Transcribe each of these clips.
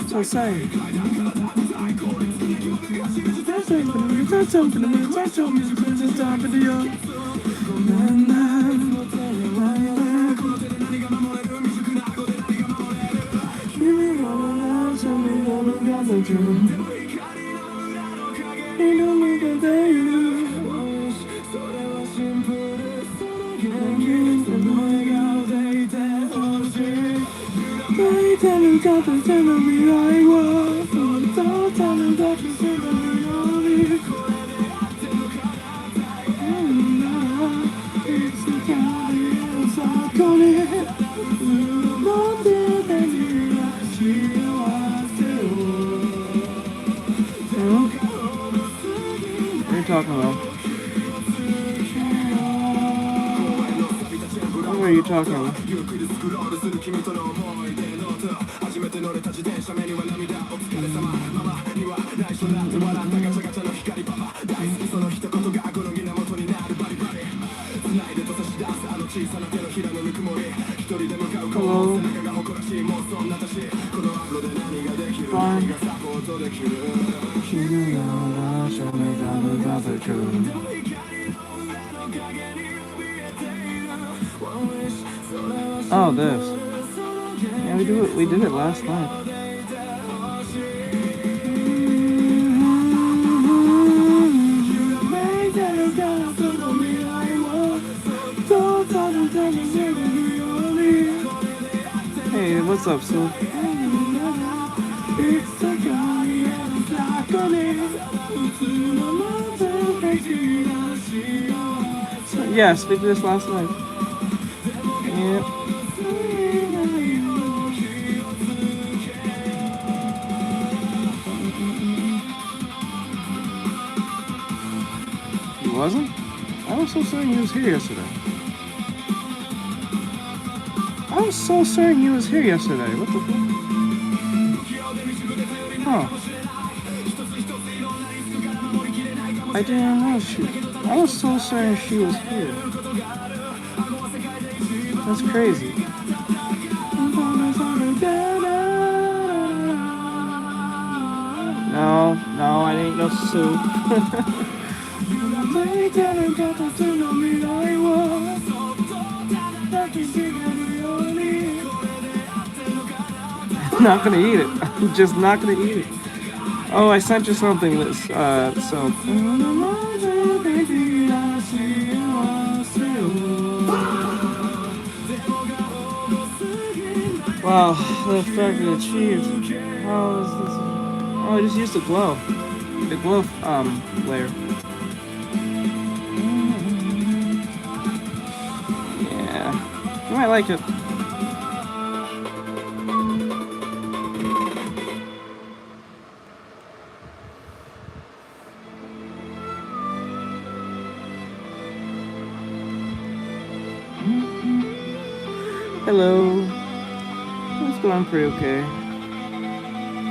So sorry. What are you talking about? What are you talking about? Hello. Fine. Oh, this. Yeah, we did it last night. Hey, what's up, Sue? Yes, we did this last night. Yep. He wasn't? I was so certain he was here yesterday. I was so certain he was here yesterday. What the fuck? Huh. I didn't know I was so certain she was here. That's crazy. No, I didn't go Sue. I'm not gonna eat it. I'm just not gonna eat it. Oh, I sent you something, so. Wow, the factory achieved. How is this? Oh, I just used the glow layer. Yeah, you might like it. Hello. It's going pretty okay. A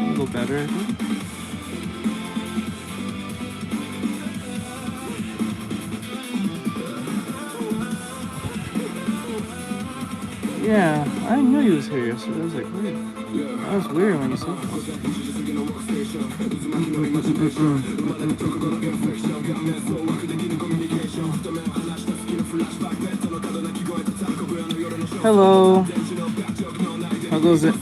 little better, I think. Yeah, I knew he was here yesterday. I was like, wait. That was weird when you said that. Hello. How goes it?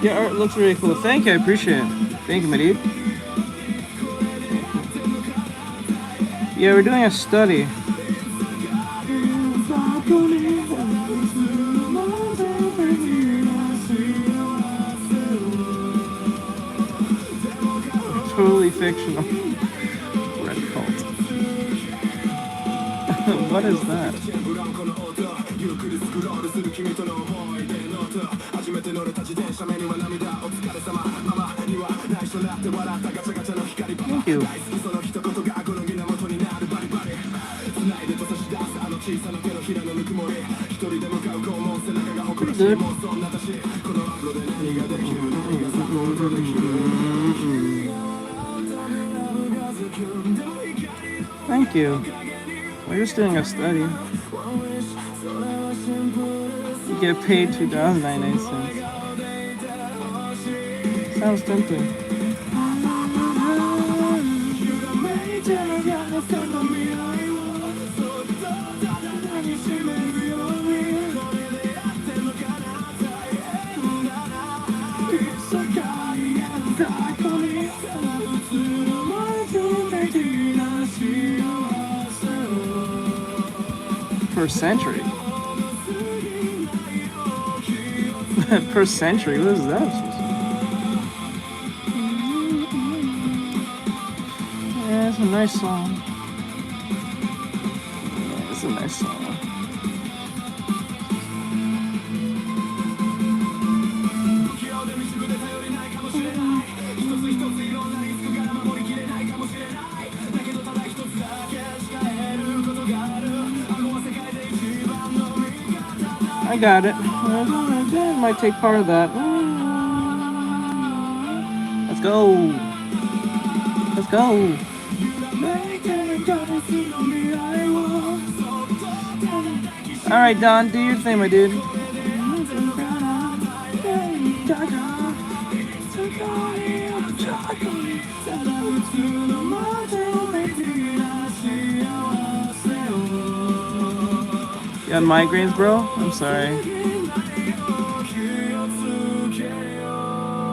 Yeah, art looks really cool. Thank you, I appreciate it. Thank you, my dude. Yeah, we're doing a study. totally fictional. Red cult. What is that? Thank you. Pretty good. Thank you. We're just doing a study. You get paid $2.99. Sounds tempting. Per century. Per century? What is that? Yeah, it's a nice song. Yeah, it's a nice song. I got it. I might take part of that. Let's go. Let's go. Alright, Don, do your thing, my dude. You got migraines, bro? I'm sorry.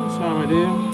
What's wrong with you?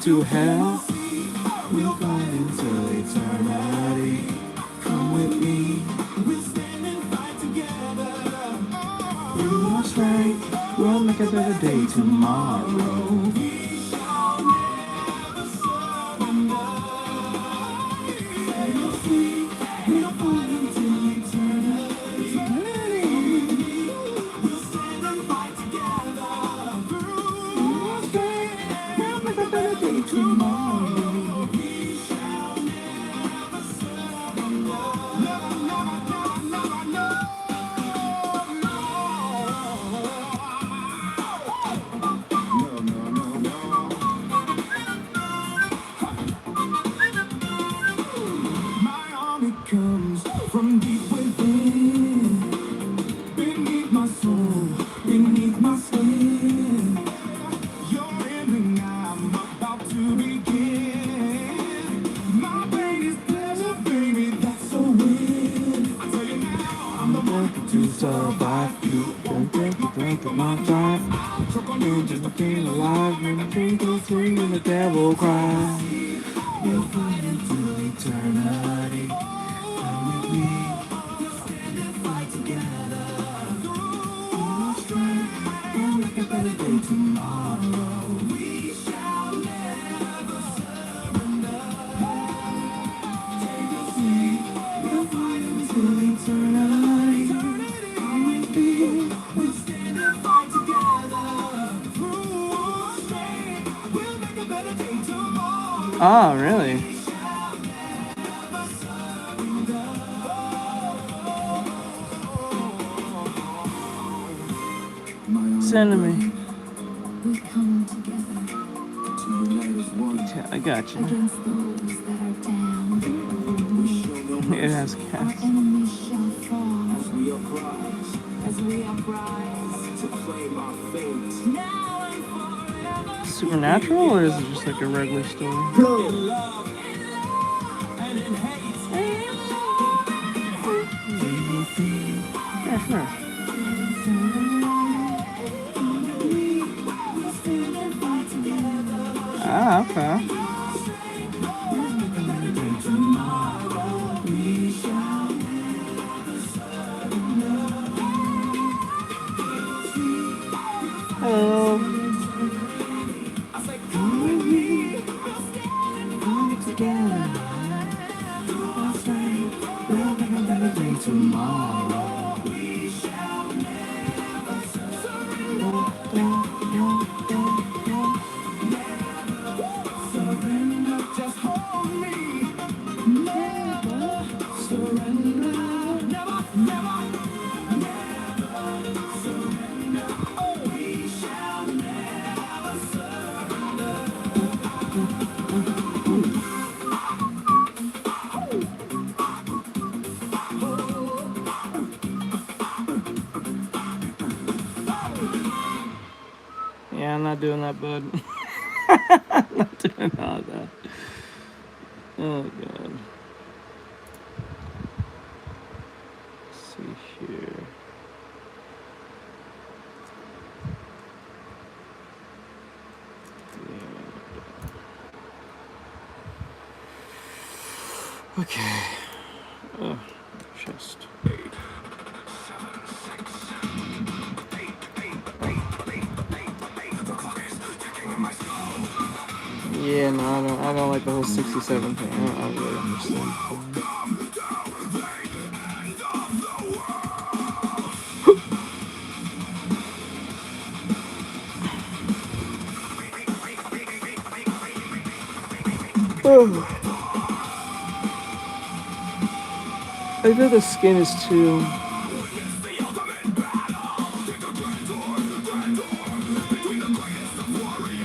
To hell, we'll go into eternity. Come with me, we'll stand and fight together. Through our strength, we'll make a better day tomorrow. We shall never surrender. Set us free, we'll fight until eternity. We'll stand and fight together. Through our strength, we'll make a better day tomorrow. We shall never surrender. Never, never, never, never, My army comes from deep within, beneath my soul, beneath my skin. You're in the I'm about to begin. My brain is pleasure, baby, that's so weird. I tell you now, I'm the one to start. survive. You don't think my five. You're just looking alive. When the thing goes through and the devil cries. You'll find into eternity. Come with me. Stand and fight together. Through strength. We'll make a better day tomorrow. We shall never surrender. Take a seat. We'll fight until eternity. Come with me. We'll stand and fight together. Through strength. We'll make a better day tomorrow. Oh, really? Send to me. We come together To unite as one. against I got you. those that are down. It has Our cats. enemies shall fall As we uprise as we uprise. to claim our fate. Now and forever. Supernatural, or is it just like a regular story? In love and in hate. Yeah, sure. Ah, okay. Hello. Tomorrow we shall never surrender. Surrender, just hold me. Never surrender. Never, never, never surrender. We shall never surrender. Yeah, I'm not doing that, bud. I'm not doing all that. Oh, God. Let's see here. Yeah. Okay. Oh, chest. Yeah, no, I don't like the whole 67 thing. I don't really understand. I think the skin is too.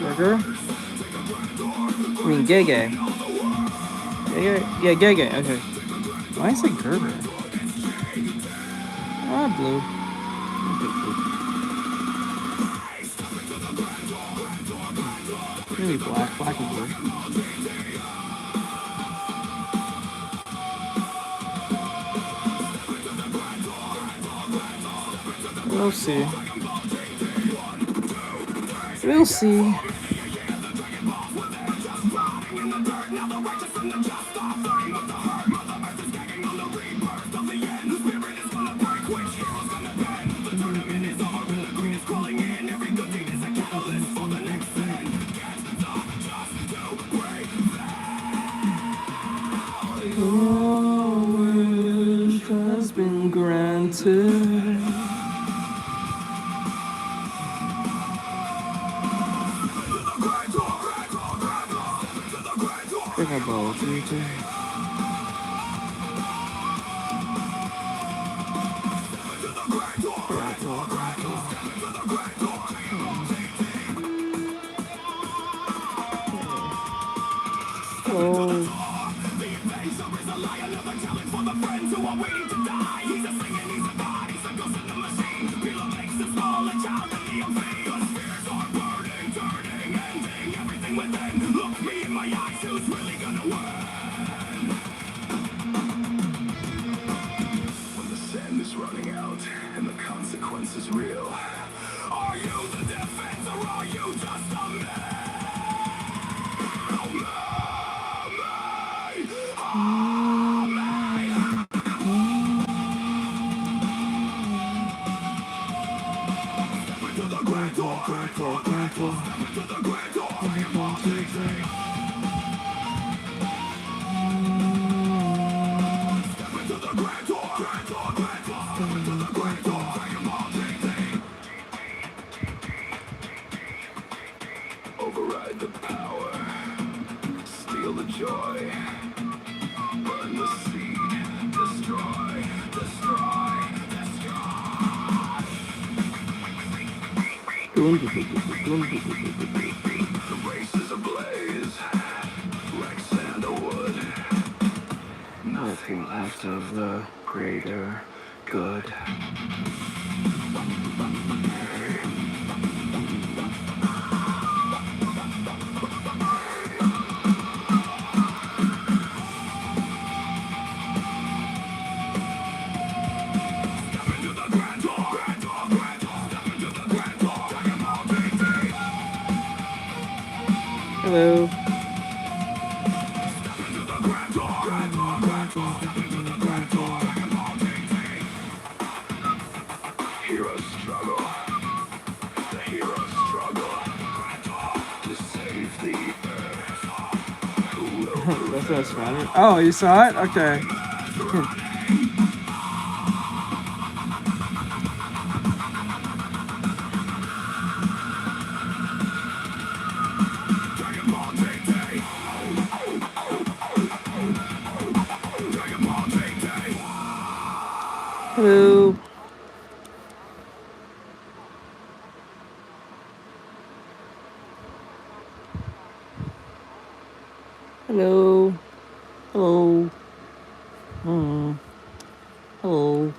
Burger? I mean, gay. Yeah, gay. Okay. Why is it Gerber? Ah, blue. Maybe black and blue. We'll see. We'll see. Your wish has been granted. Pick up all 3, 2. consequences real? Are you the defense or are you just a override the power, steal the joy, burn the seed, destroy, destroy, the race is ablaze, like sandalwood. Nothing after the greater good. Hello. Heroes struggle. The heroes struggle to save the earth. That's not Spider. Oh, you saw it? Okay. Hello. Hello. Hello. Hello.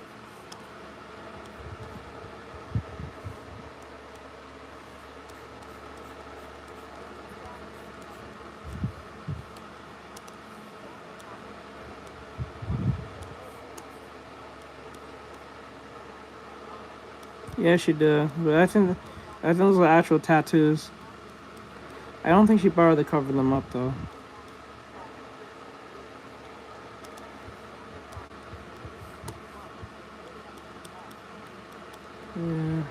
Yeah, she did. But I think those are actual tattoos. I don't think she bothered to cover them up though. Yeah.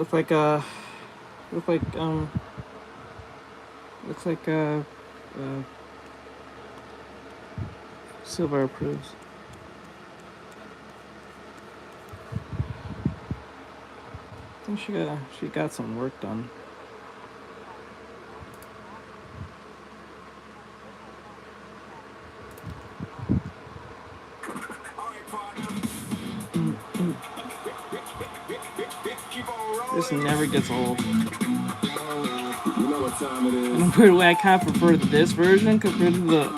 Looks like silver approves. I think she got some work done. This never gets old. You know what time it is. In a weird way, I kind of prefer this version compared to the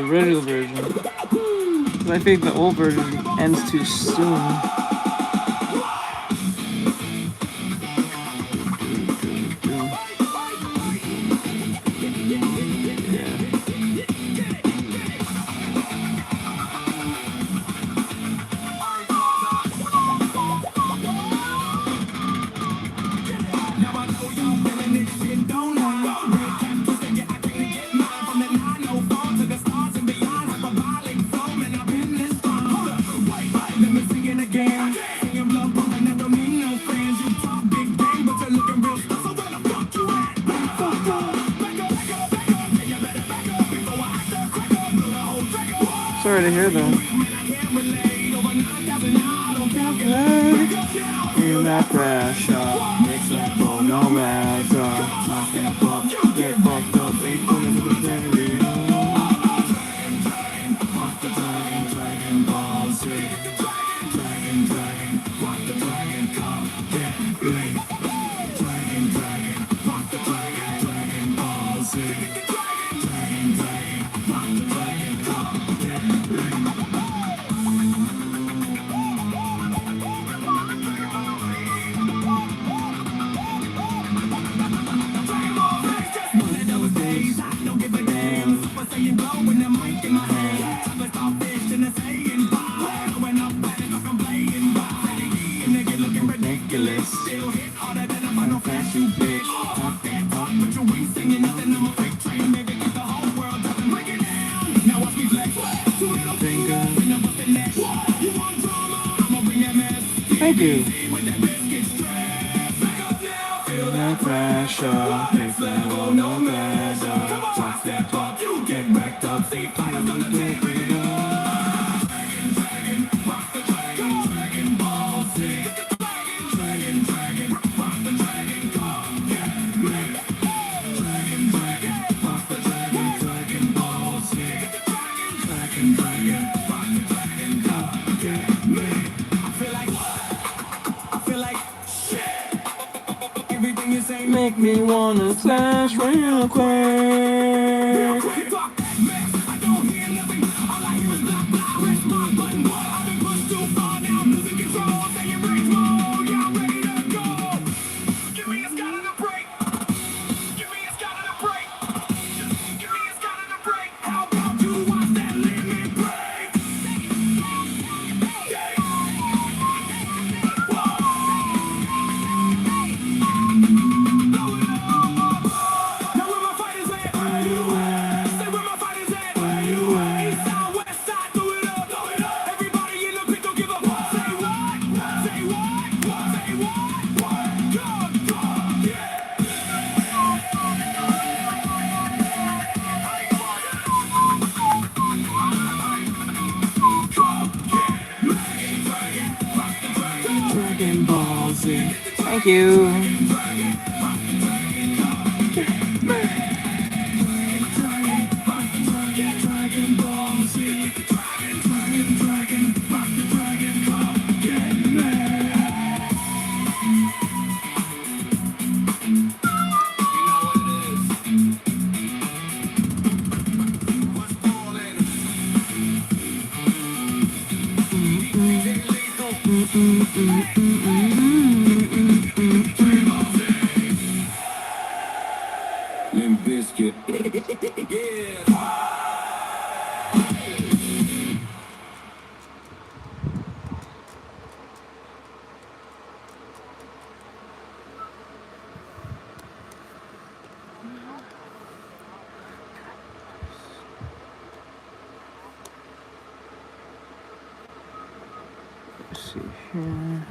original version. Because I think the old version ends too soon. Sorry to hear that. In that crash, makes that go no matter. Nothing but get fucked up, ain't pulling to the family. Fuck the dragon ball, see. Dragon, fuck the dragon, come get me. Dragon, fuck the dragon ball, see. Dragon, fuck the dragon, come get me. you, bitch. Talk that talk, but you ain't saying nothing. I'm a fake train, nigga. Get the whole world up and break it down. Now watch me flex. Two little fingers, bring up the neck. You want drama? I'ma bring that mess. Thank you. With that biscuit strap. Back up now, feel that pressure. Next level, no matter. Talk that talk, you get backed up. See, fighters gonna take it up. Dragon, rock the dragon, dragon ball, see. Dragon, dragon, rock the dragon, come get me. Dragon, rock the dragon, dragon ball, see. Dragon, rock the dragon, come get me. I feel like shit. Everything you say Make me wanna flash real quick. fuck that mess. I don't hear nothing. All I hear is blah blah. Press my button, boy. I've been pushed too far now. Losing control. Stay in rage mode. Y'all ready to go? Give me a Scott and a break. Give me a Scott and a break. Give me a Scott and a break. How about you watch that limit break? Now where my fighters at? Where you at? Say where my fighters at? Where you at? East side, west side, throw it up, throw it up. Everybody in the pit, don't give up. Say what? Say what? Say what? Go, yeah. Dragon Ball Z. Thank you. Limp Bizkit. Yeah. Let's see here.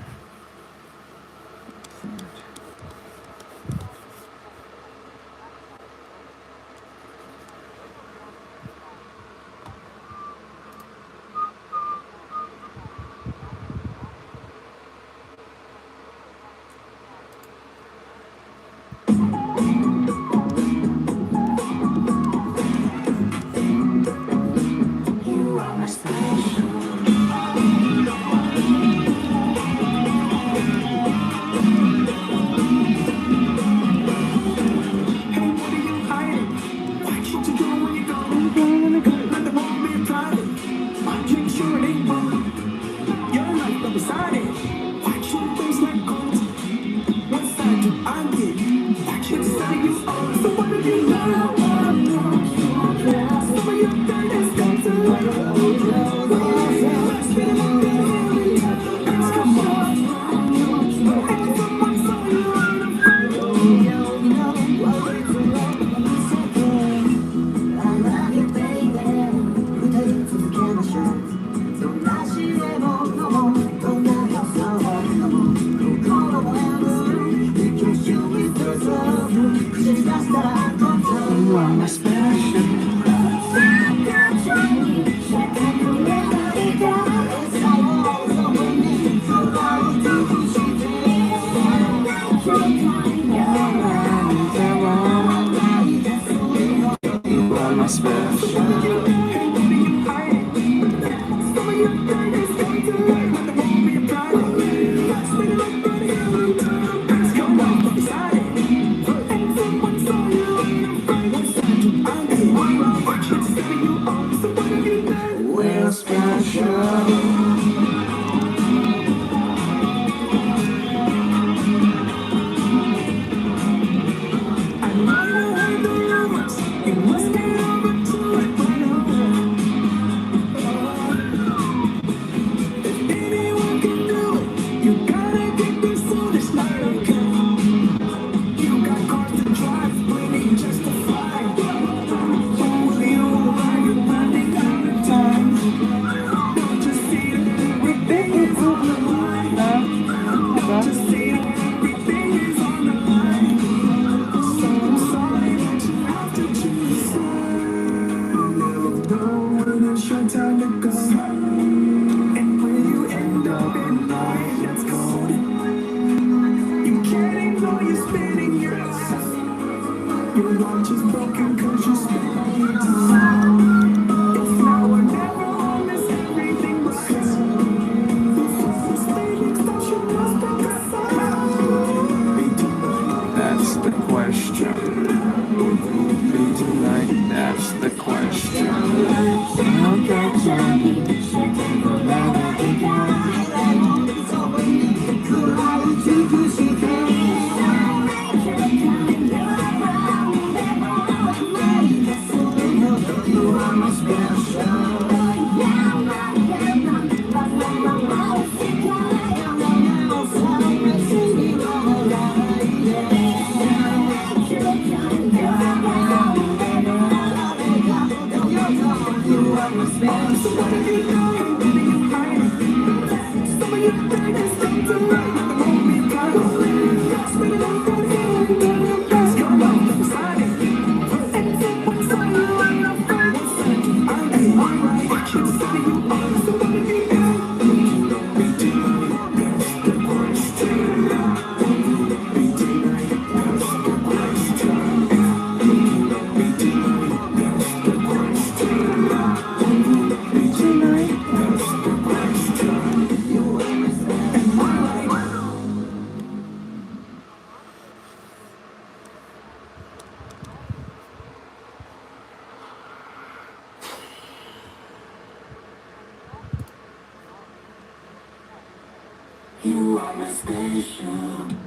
night, let's go. You can't ignore you spinning your life. Your watch is broken cause you spent all your time. It's now or never on this everything right. That's the question. Be tonight, that's the question. You are my station.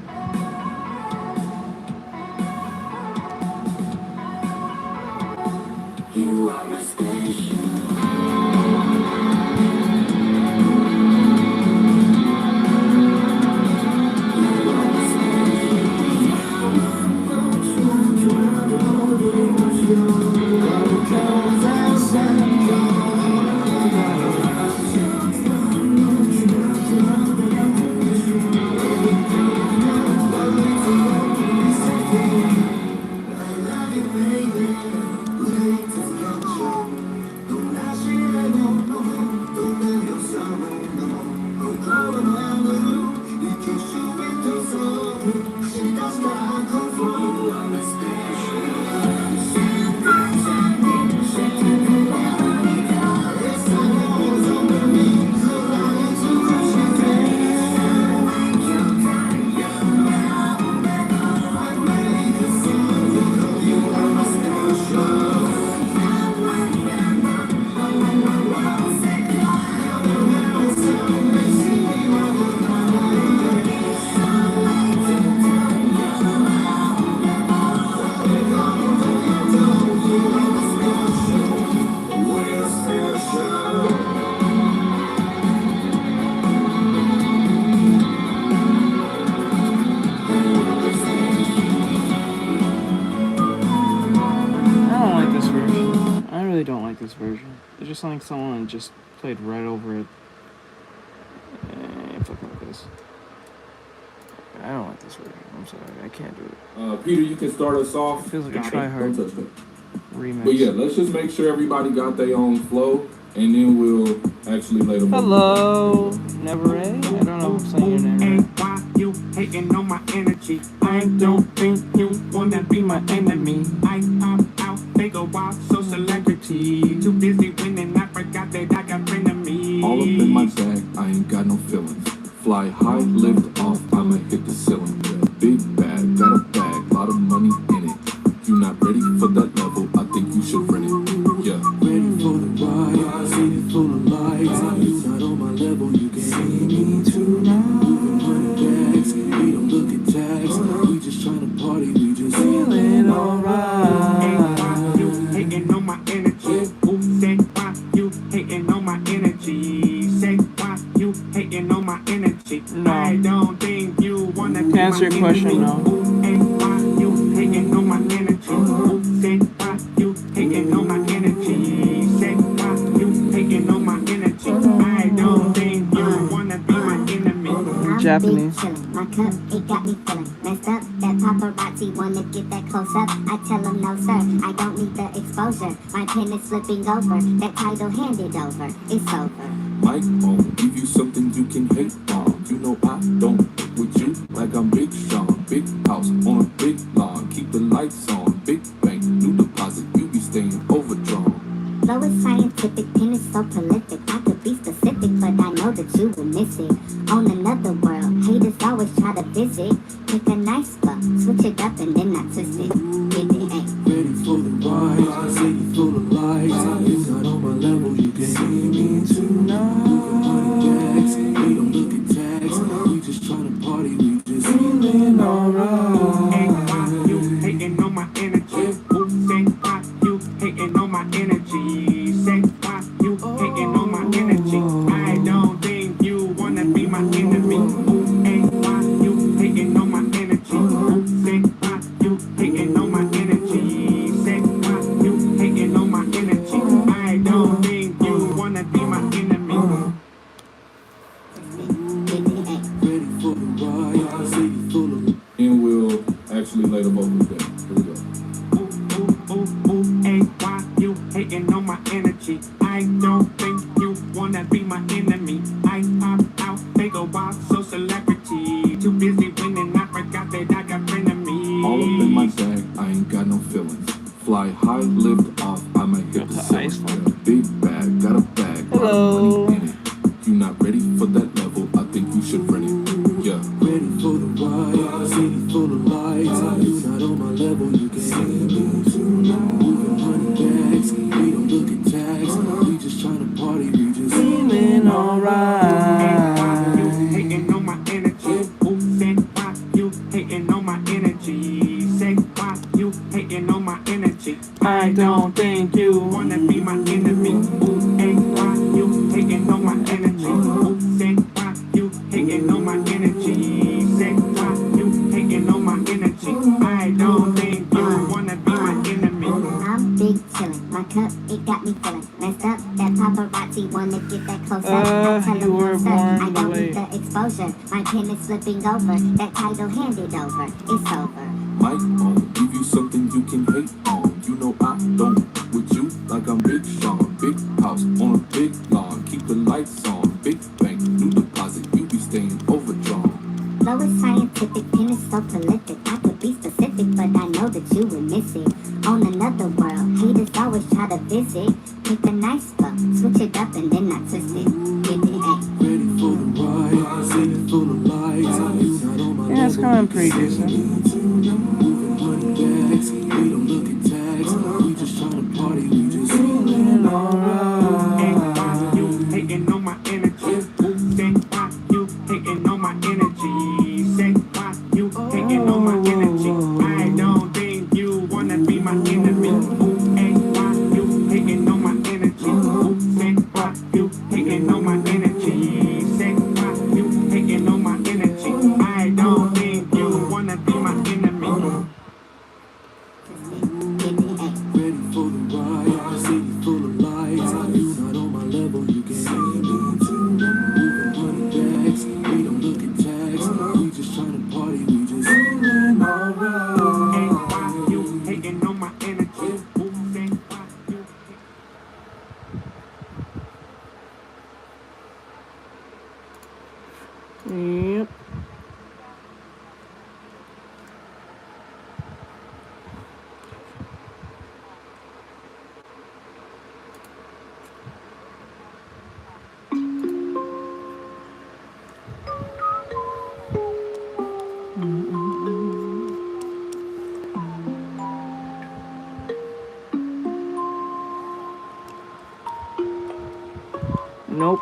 You are my station. This version. It's just like someone just played right over it. Fucking with this. I don't like this version. I'm sorry, I can't do it. Peter, you can start us off. It feels like a try-hard remix. But yeah, let's just make sure everybody got their own flow, and then we'll actually lay them. Hello, Never A. I don't know if I'm saying your name right. Why you hating on my energy? I don't think you wanna be my enemy. I pop out, they go wild, so celebrity. Too busy winning, I forgot that I got frenemies. All up in my bag, I ain't got no feelings. Fly high, lift off, I'ma hit the ceiling. Big bag, got a bag, lot of money in it. You not ready for that level, I think you should rent it. Yeah. Ready for the ride, city full of lights. You not on my level, you can't see me tonight. Bags, we don't look at tags. We just trying to party, we just feeling alright. Why you hating on my energy? Who said why you hating on my energy? Say why you hating on my energy? No. I don't think you wanna be Answer your my question, enemy. no. Why you hating on my energy? Who said why you hating on my energy? Say why you hating on my energy? I don't think you wanna be my enemy. Japanese. My cup, it got me feeling messed up. That paparazzi wanna get that close up. I tell them no sir, I don't need the exposure. My pen is flipping over. That title handed over, it's over. Mic on, give you something you can hate on. You know I don't fuck with you like I'm Big Sean. Big house on a big lawn, keep the lights on. Big bank, new deposit, you be staying overdrawn. Flow is scientific, pen is so prolific. I could be specific, but I know that you will miss it. On another world, haters always try to visit. Pick a nice spot, switch it up and then not twist it. Get it, ayy. Ready for the ride, city full of lights. You're not on my level, you can't see me tonight. Moving 100 bags, we don't look at tags. We just tryna party, we just feeling alright. Hey, why you hating on my energy? Ooh, say why you hating on my energy? Say why you hating on my energy? I don't think you wanna be my enemy. Ooh, hey, why you hating on my energy? Ooh, say why you hating on my energy? Say why you hating on my energy? I don't think you wanna be my enemy. Ready for the ride, city full of And we'll actually lay the vocals down. Here we go. Hey, why you hating on my energy? I don't think you wanna be my enemy. I pop out, they go wild, so celebrity. Too busy winning, I forgot that I got frenemies. All up in my bag, I ain't got no feelings. Fly high, lift off, I might hit the ceiling. Got a big bag, got a bag, lot of money in it. You not ready for that level, I think you should rent it. Yeah. ready for the ride, city full of lights. You're not on my level, you can't see me tonight. Moving 100 bags, we don't look at tags. We just tryna party, we just feeling alright. Hating on my energy. Ooh, say why you hating on my energy? Say why you hating on my energy? I don't think you wanna be my enemy. Ooh, hey, why you hating on my energy? Ooh, say why you hating on my energy? Say why you hating on my energy? I don't think you wanna be my enemy. I'm big chillin', my cup, it got me feelin' messed up. That paparazzi wanna get that close up. I tell you them were no sir, born I don't late. need the exposure. My pen is flipping over, that title handed over, it's over. Mic on, give you something you can hate on. You know I don't fuck with you like I'm Big Sean. Big house on a big lawn, keep the lights on. Big bank, new deposit, you be staying overdrawn. Flow is scientific, pen is so prolific. I could be specific, but I know that you will miss it. On another world, haters always try to visit. Pick a nice spot, switch it up and then not twist it. Get it, ayy. Ready for the ride, city full of lights. You're not on my Yeah, it's level, coming pretty decent. moving 100 bags, we don't look at tags. We just tryna party, we just feeling alright. Hey, why you hating on my energy? Ooh, say why you hating on my energy? Say why you hating on my energy? I don't think you wanna be my enemy. Ooh, hey, why you hating on my energy? Ooh, say why you hating on my energy? Say why you hating on my energy? I don't think you wanna be my enemy. Get it, ayy. Ready for the ride, city full of lights. You're not on my level, you can't see me tonight. Moving 100 bags, we don't look at tags. We just tryna party, we just feeling alright. Hey, why you hating on my energy? Ooh, say why you Yep. Nope.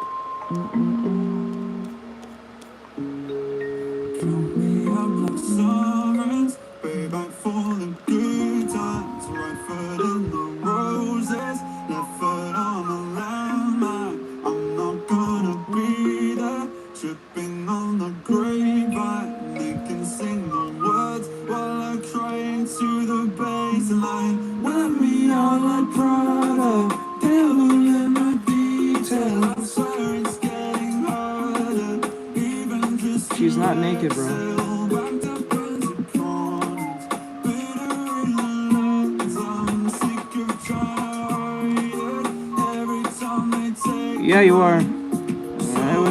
Me up like sirens, way back for the good times. Right foot in the roses, left foot on the landmine. I'm not gonna be there, tripping on the grapevine. They can sing the words while I cry into the baseline. Wear me out like Prada, devil in the detail. I swear it's getting harder, even just She's not naked, bro. Yeah, you are.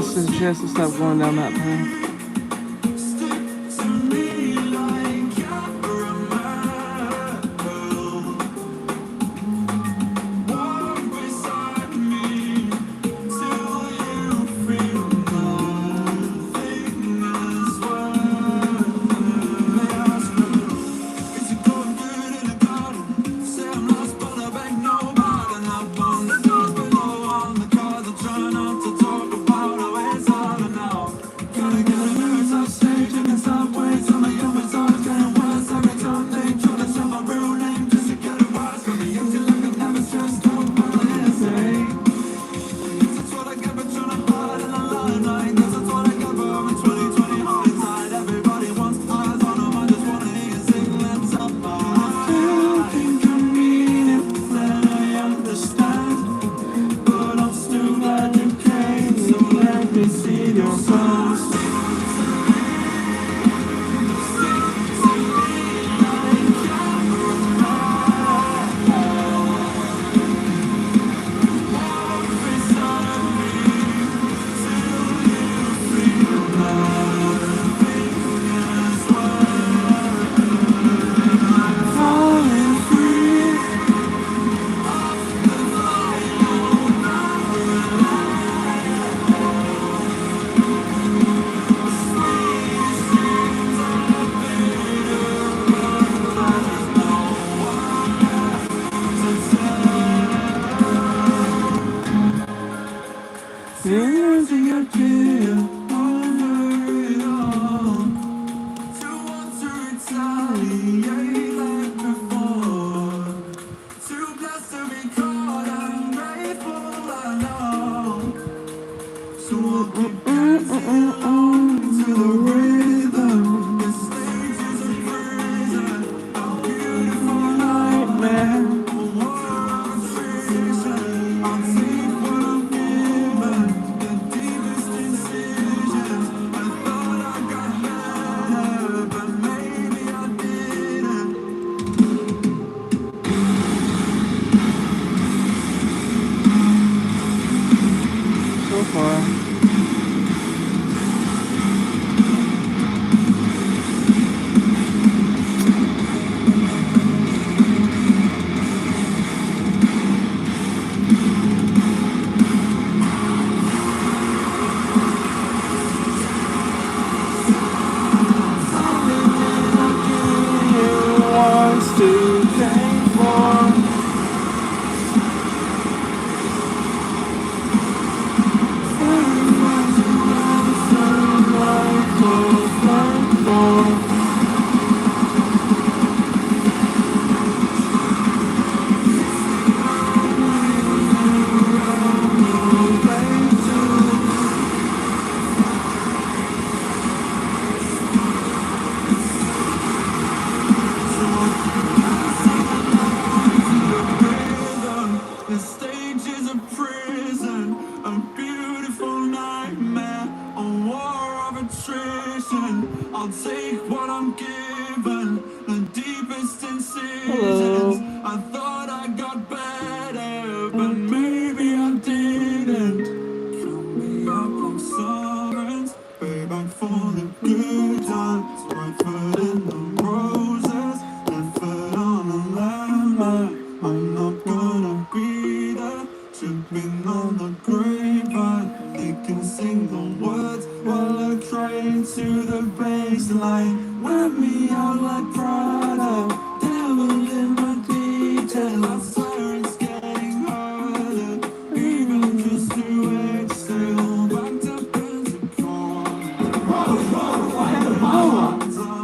suggest to stop going down that path.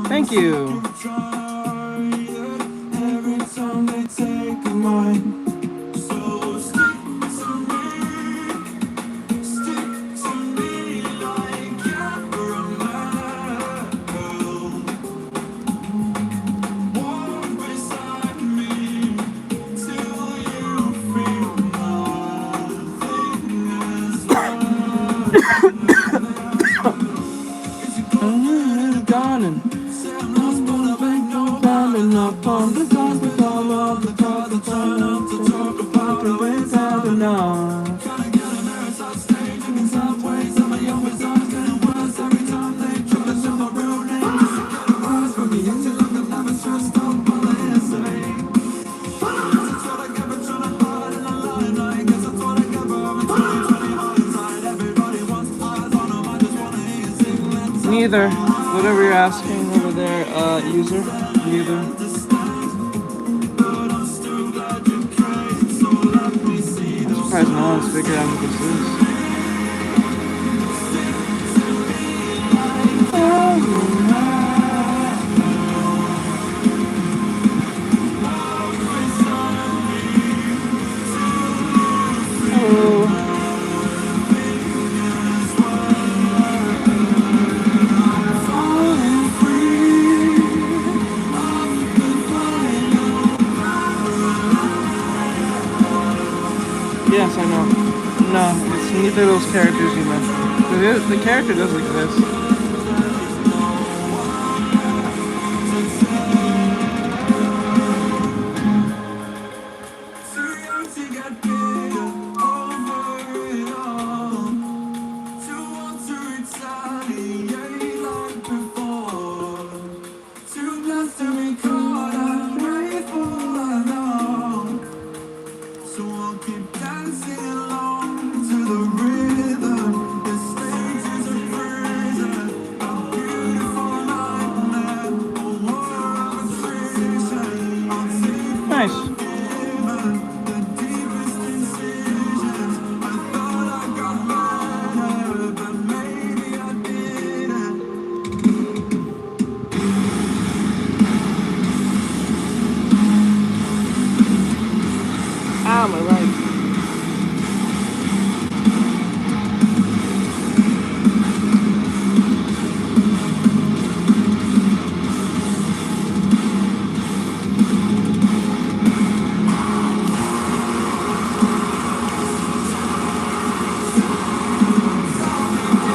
Thank you. Neither. Whatever you're asking over there, user. Neither. I'm surprised no one's figured out who this is. Hello. Yes, I know. No, it's neither of those characters you mentioned. The character does exist. Nice. Ah, my right.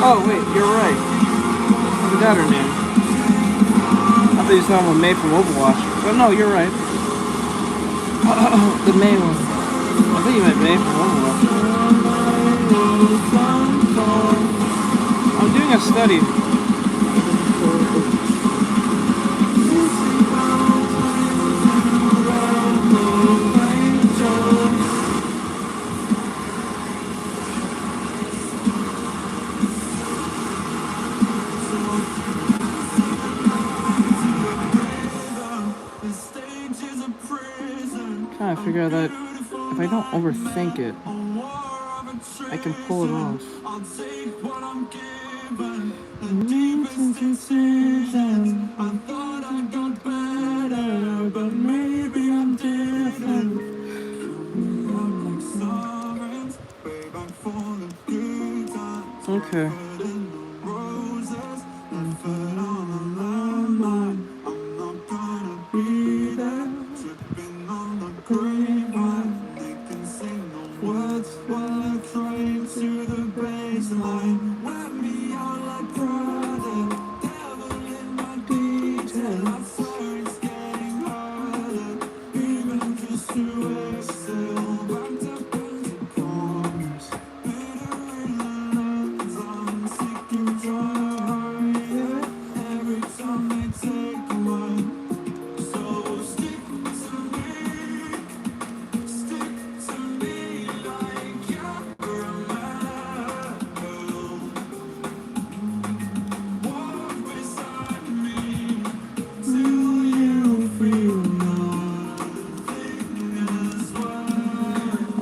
Oh, wait, you're right. Look at that her name. I thought you were talking about May from Overwatch. But no, you're right. The May one. I think you meant May from Overwatch. I'm doing a study. Trying to figure out that if I don't overthink it, I can pull it off. But maybe I'm different. Okay.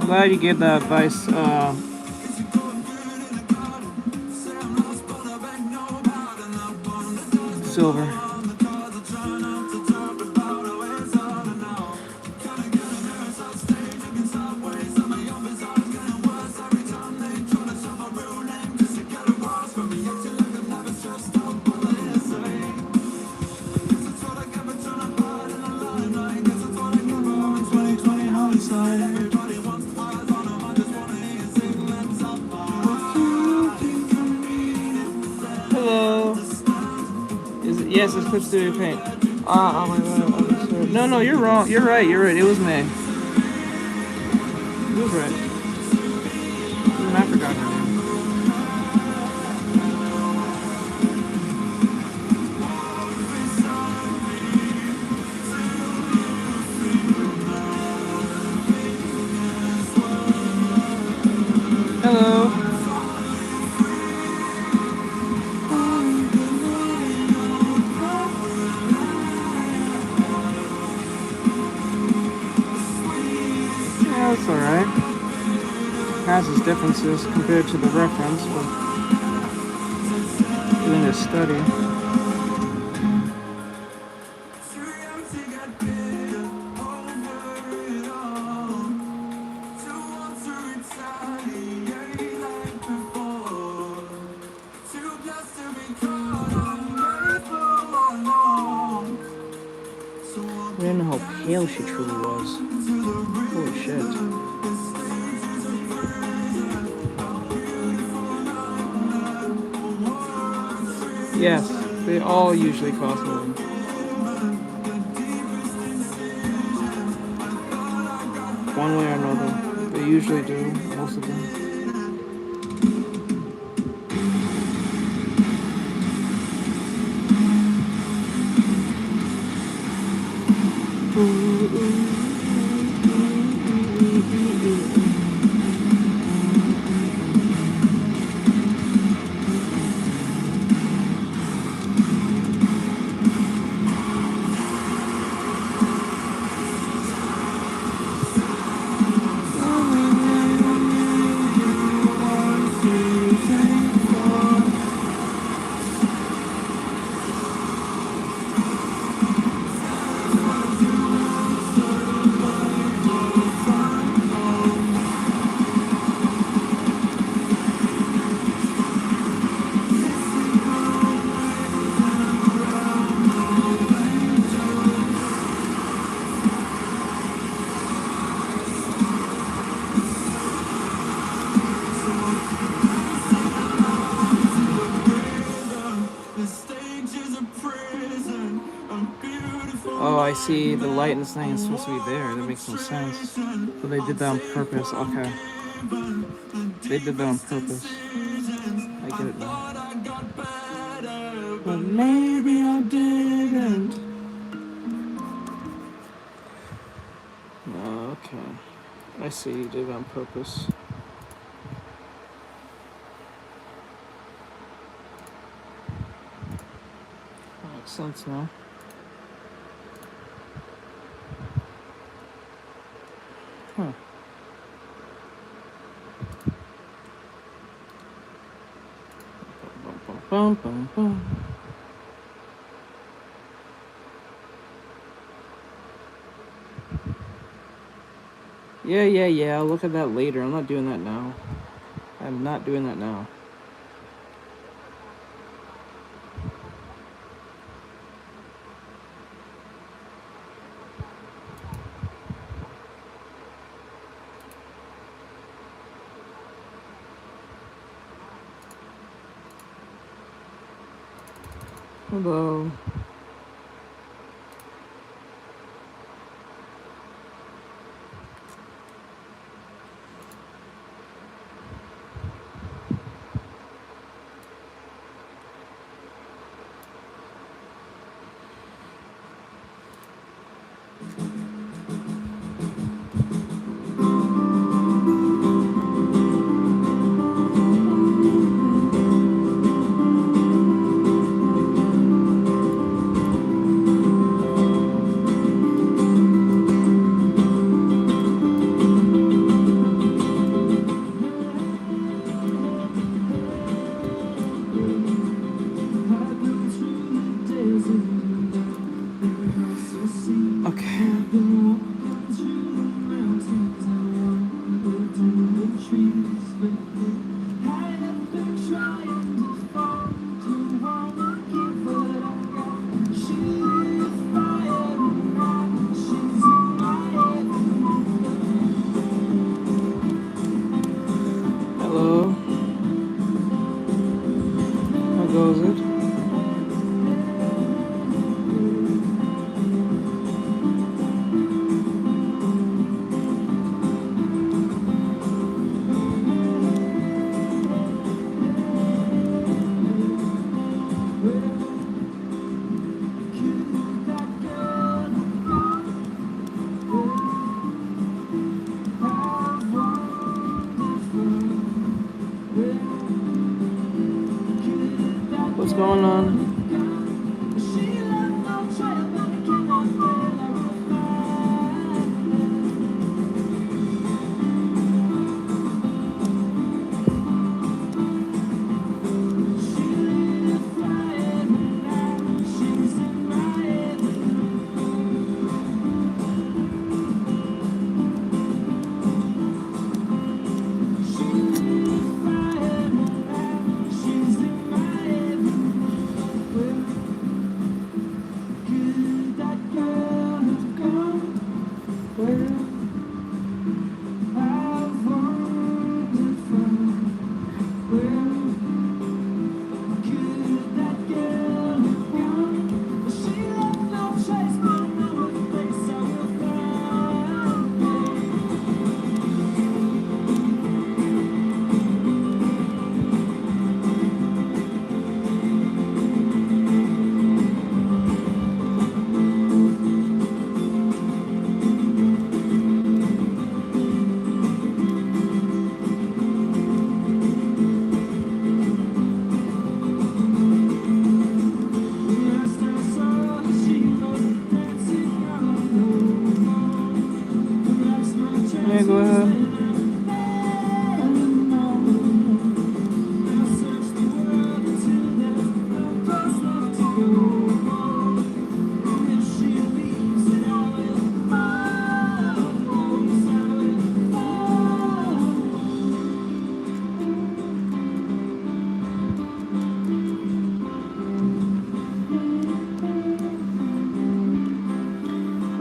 Glad you gave that advice, Silver. Yes, it's Clip Studio Paint. Oh my god. No, you're wrong. You're right. It was May. You was right. Even I forgot her name. Hello. differences compared to the reference, but doing a study. I didn't know how pale she truly was. Holy shit. Yes, they all usually cost more. One way or another. They usually do, most of them. Oh, I see. The light in this thing is supposed to be there. That makes no sense. But they did that on purpose. Okay. They did that on purpose. I get it now. But maybe I didn't. Okay. I see. You did it on purpose. That makes sense now. Huh. Bum, bum, bum. Yeah. I'll look at that later. I'm not doing that now. I'm not doing that now. Hello. What's going on?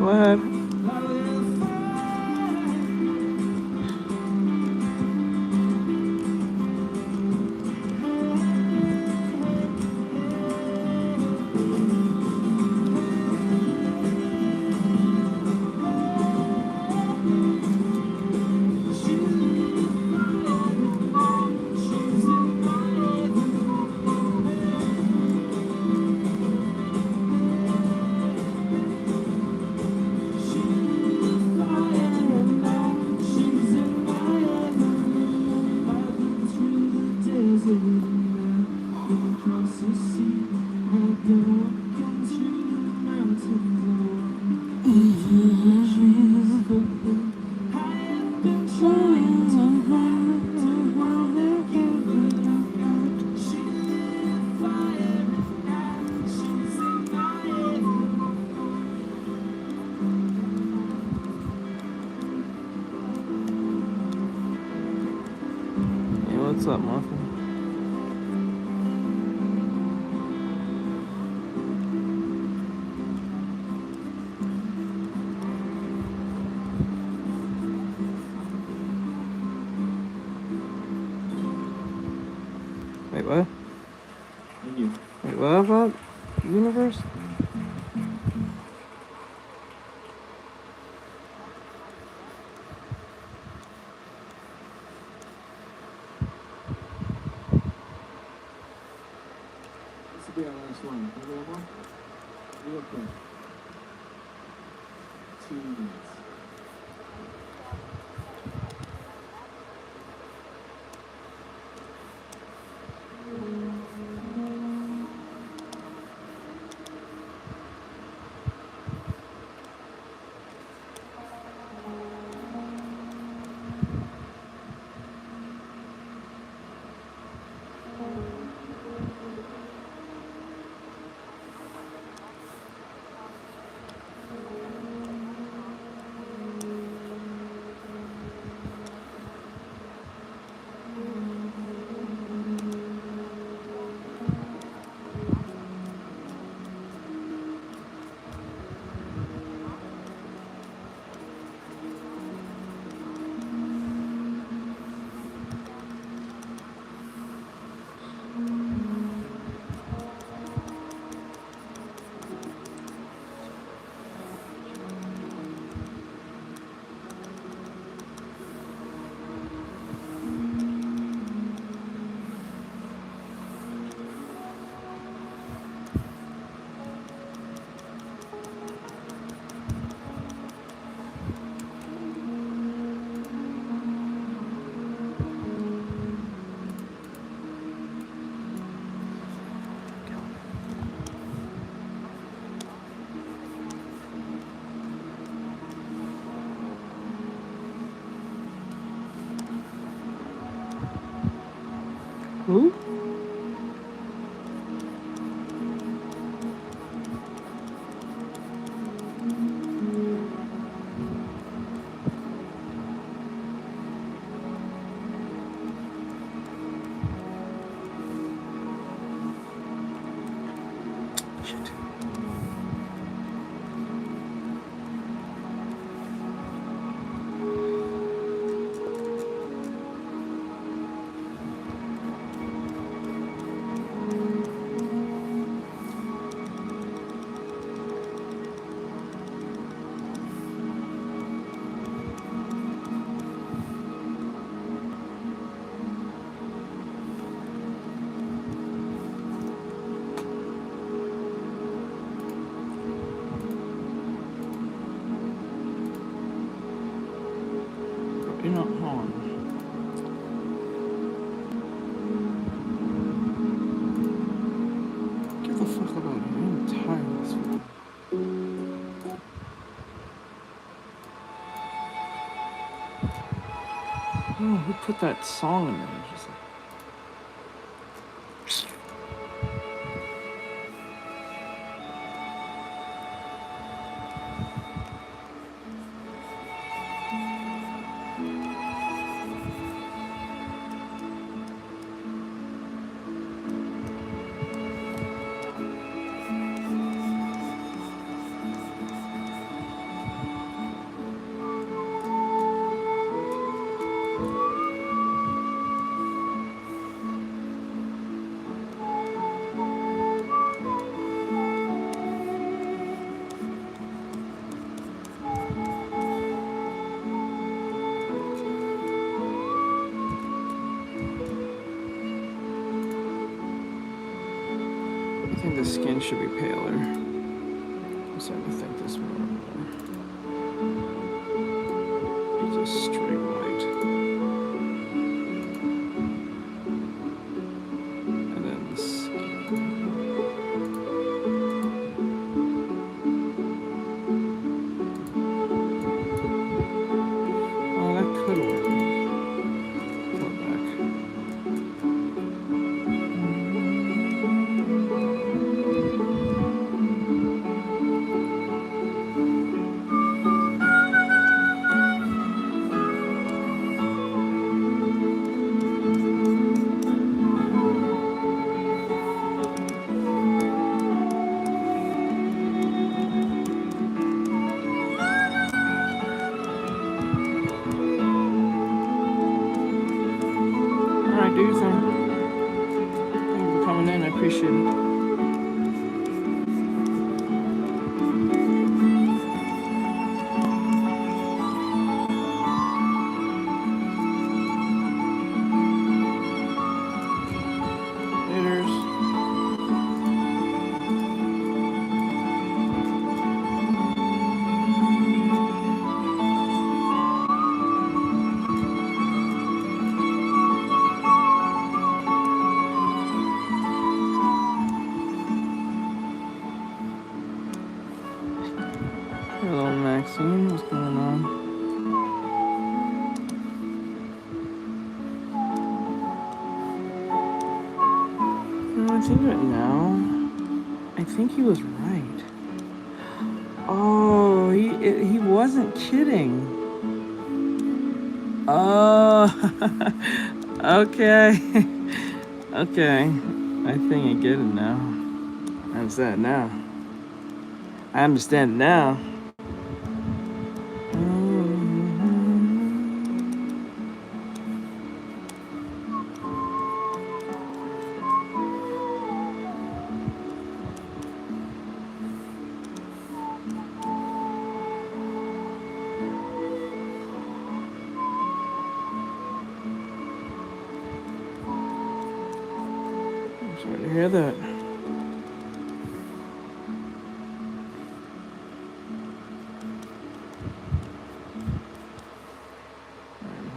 Go ahead. Hey, what's up, Muffin? Wait, what? Thank you. Wait, what about Universe? This will be our last one. Can we go one? Real quick. 2 minutes. Who? Shit. You know, hold on. Get the fuck out of here. I'm tired of this one. I don't know who put that song in there. It's just like, think the skin should be paler. I'm starting to think this more and more. It's just straight white. And then the skin. Oh, that could work. Pull it back. Alright, do your thing. Thank you for coming in, I appreciate it. Laters. Hello, Maxine. What's going on? I think of it now. I think he was right. Oh, he wasn't kidding. Oh, okay. Okay. I think I get it now. I understand it now. I understand it now. I'm sorry to hear that.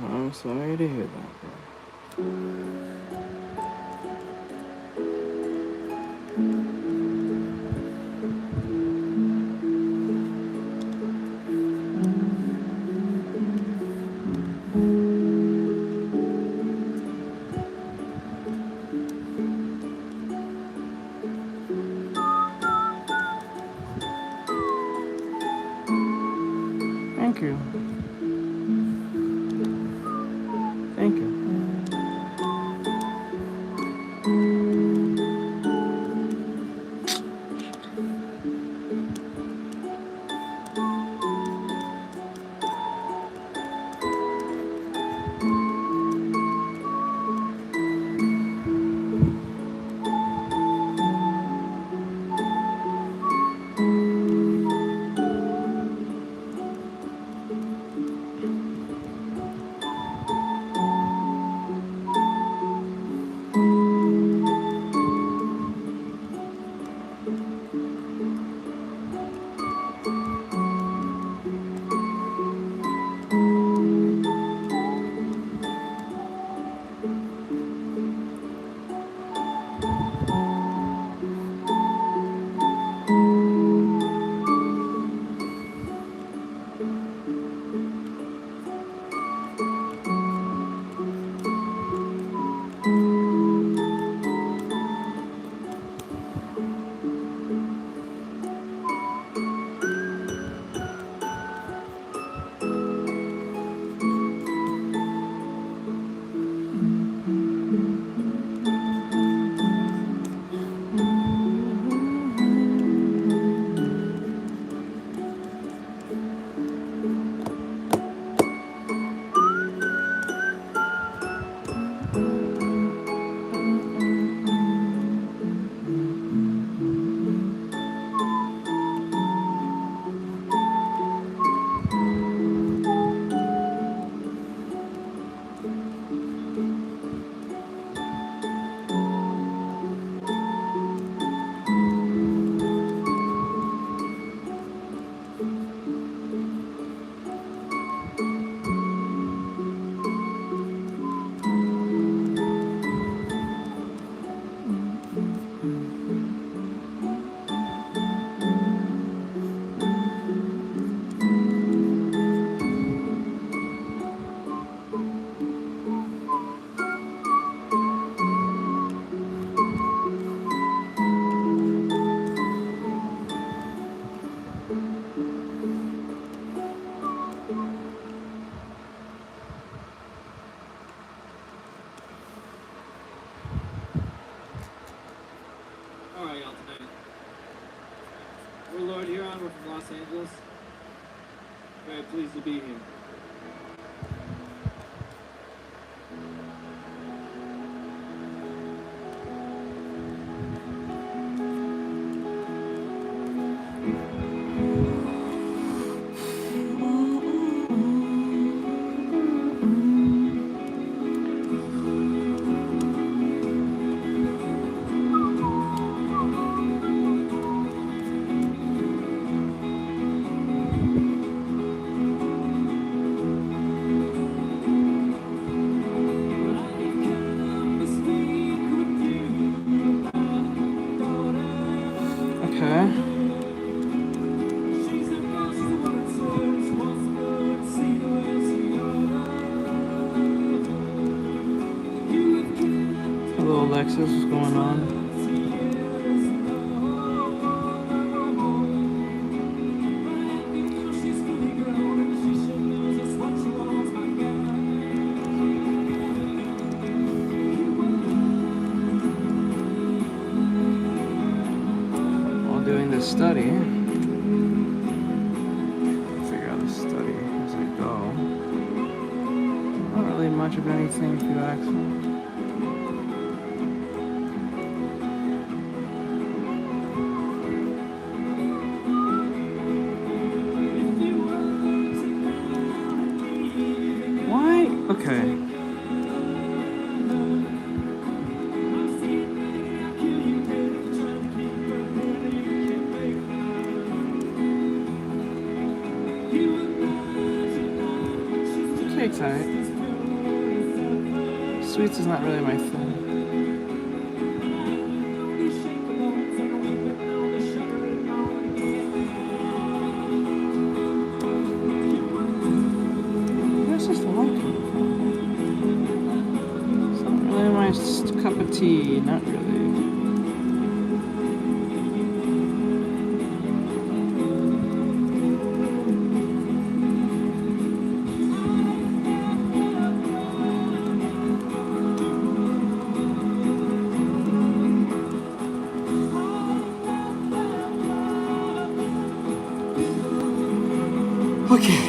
I'm sorry to hear that, bro. Thank you. Thank you. out tonight. We're Lord Huron. We're from Los Angeles. Very pleased to be here. Hello Alexis, what's going on? While doing this study, figure out the study as I go. Not really much of anything to accent. Okay. Okay, tight. Sweets is not really my thing. Cup of tea, not really. Okay,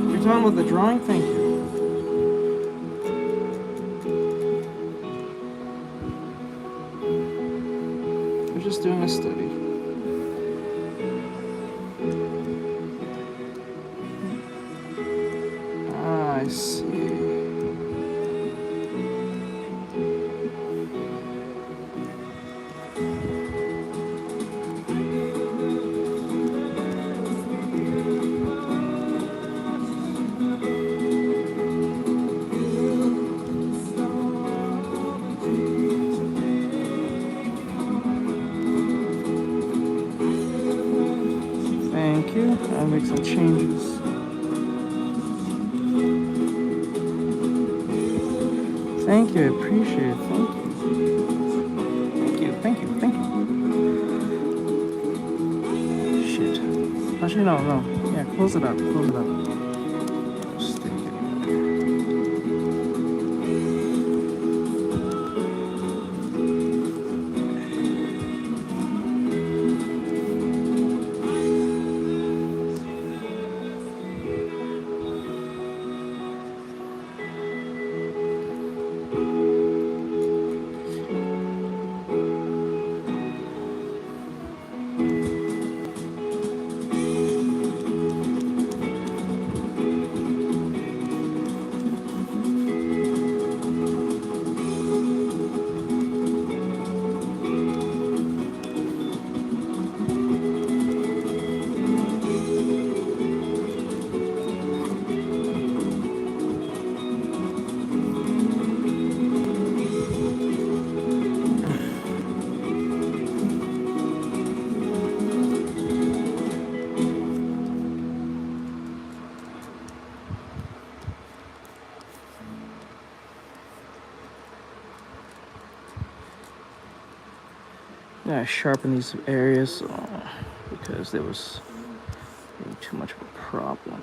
you're done with the drawing? Thank you. Just doing a study. Ah, I see. I'll make some changes. Thank you, I appreciate it. Thank you. Thank you. Shit. Actually, no. Yeah, close it up. Stick it. Yeah, I sharpen these areas because there was too much of a problem.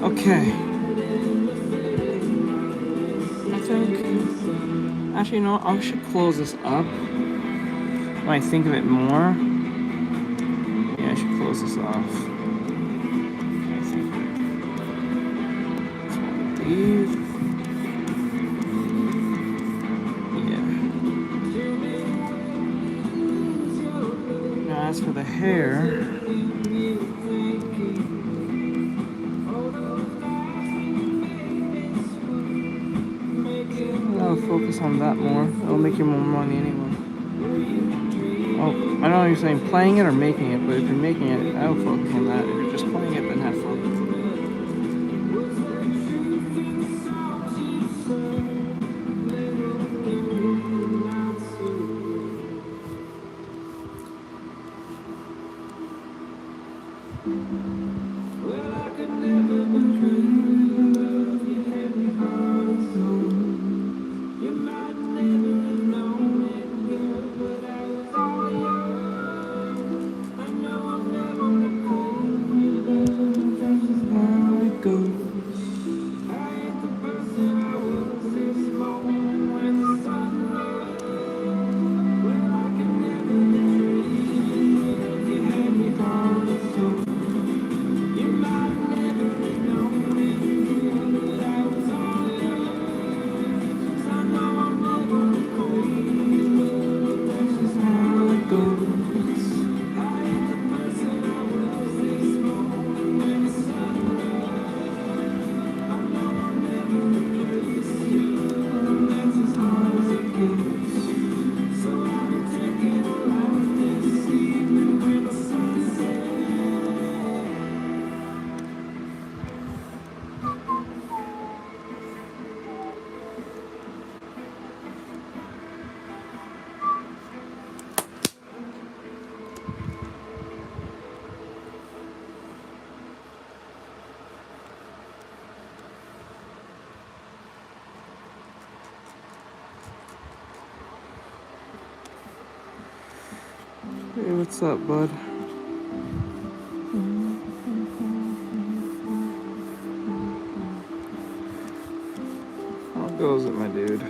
Okay. I think. Actually, you know what? I should close this up. When I think of it more. Yeah, I should close this off. I think. It's one of these. Yeah. Now, as for the hair. I'll focus on that more. It'll make you more money anyway. Well, I know you're saying playing it or making it, but if you're making it, I'll focus on that. If you're just playing it, then have fun. Hey, what's up, bud? How goes it, my dude?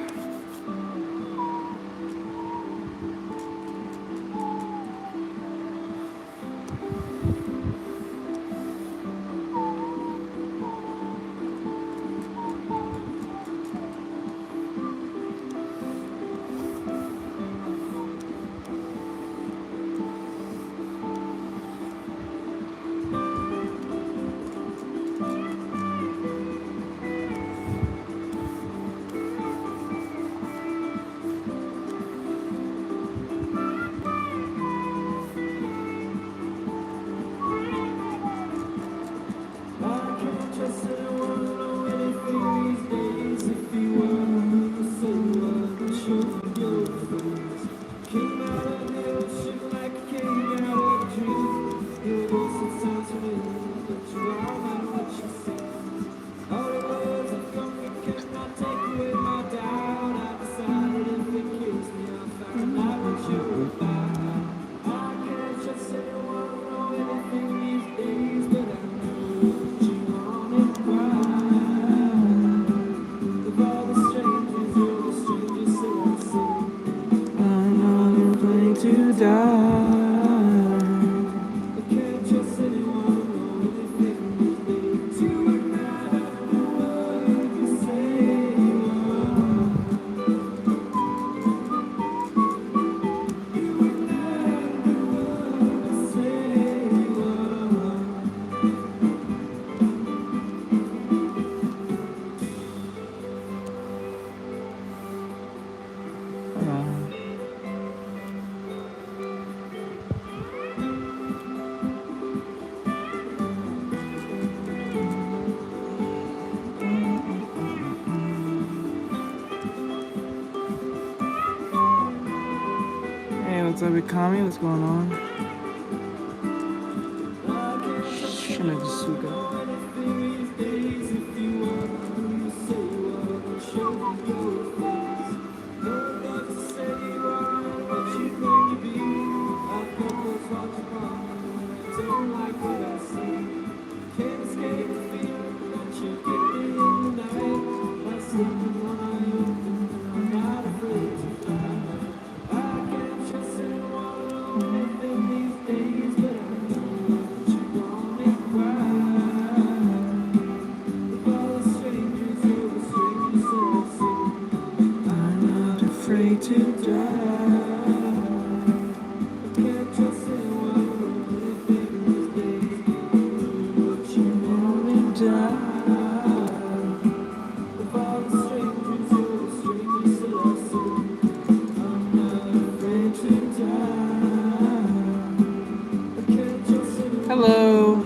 to die. Hey, what's up, Ikami? What's going on? Shinazuka. Afraid to Hello.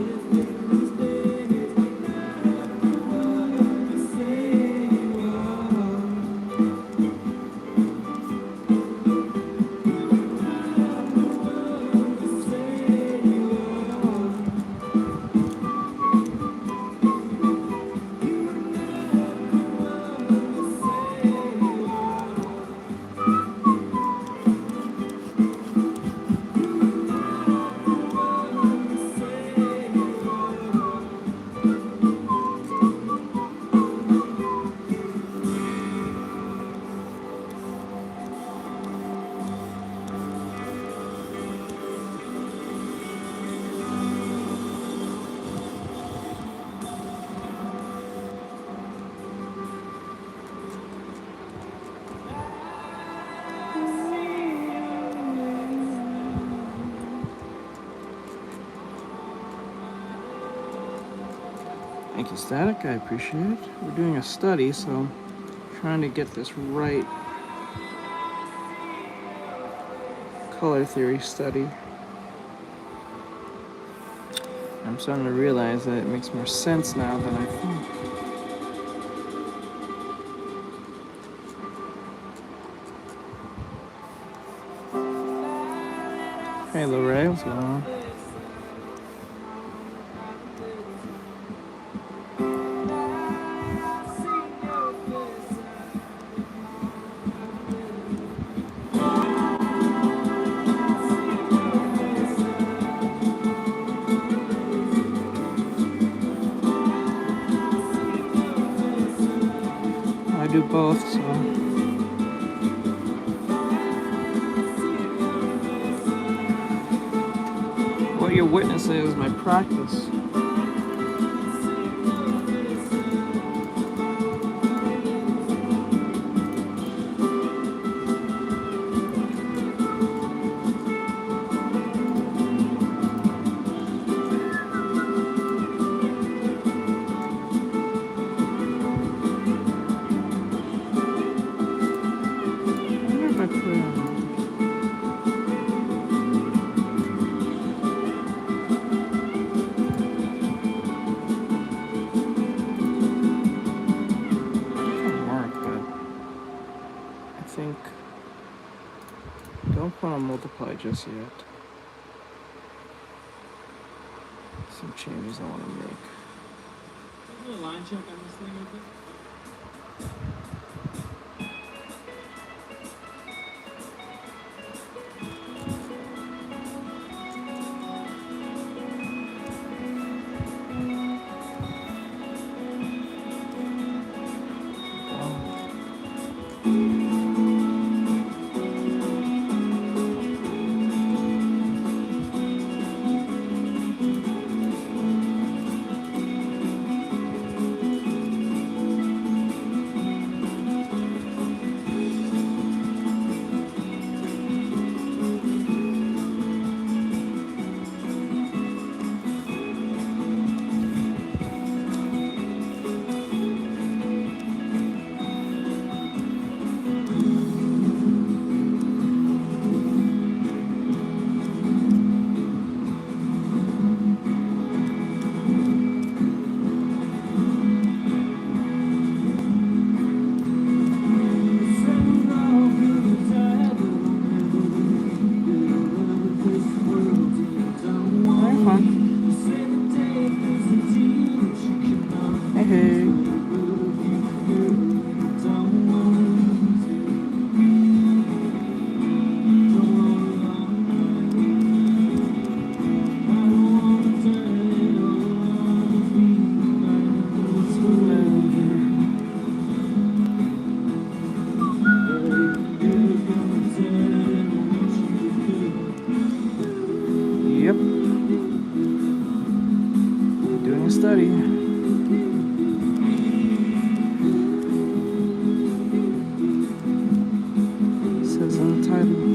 Thank you, Static. I appreciate it. We're doing a study, so I'm trying to get this right. Color theory study. I'm starting to realize that it makes more sense now than I thought. Hey, Lorraine, what's going on? I do both, so. What you're witnessing is my practice. Multiply just yet. Some changes I want to make. Is there a line check on this thing with it? title.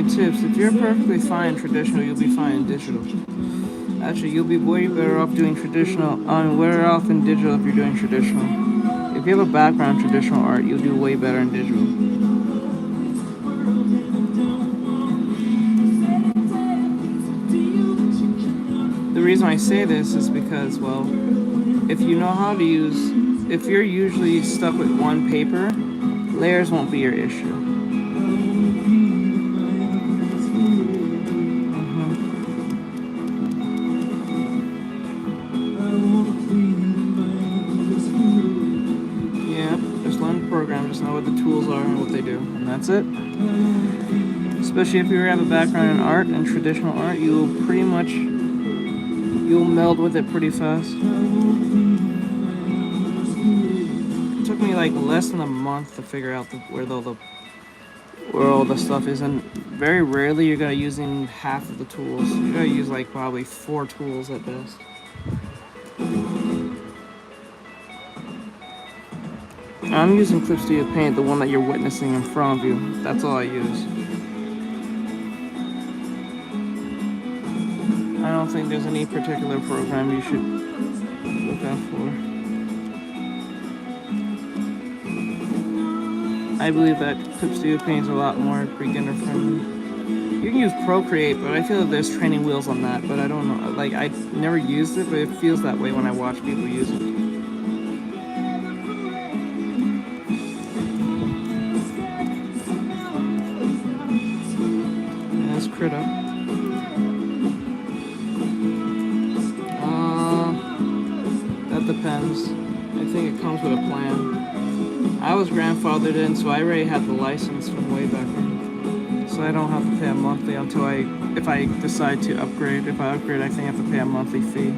Tips. If you're perfectly fine traditional, you'll be fine in digital. Actually, you'll be way better off doing traditional. Better off in digital if you're doing traditional. If you have a background in traditional art, you'll do way better in digital. The reason I say this is because, well, if you know how to use, if you're usually stuck with one paper, layers won't be your issue. That's it. Especially if you have a background in art and traditional art, you'll meld with it pretty fast. It took me like less than a month to figure out where all the stuff is, and very rarely you're gonna using half of the tools. You're gonna use like probably 4 tools at best. I'm using Clip Studio Paint, the one that you're witnessing in front of you. That's all I use. I don't think there's any particular program you should look out for. I believe that Clip Studio Paint is a lot more beginner friendly. You can use Procreate, but I feel that there's training wheels on that, but I don't know. Like, I never used it, but it feels that way when I watch people use it. Critter. That depends. I think it comes with a plan. I was grandfathered in, so I already had the license from way back then. So I don't have to pay a monthly until if I decide to upgrade. If I upgrade, I think I have to pay a monthly fee.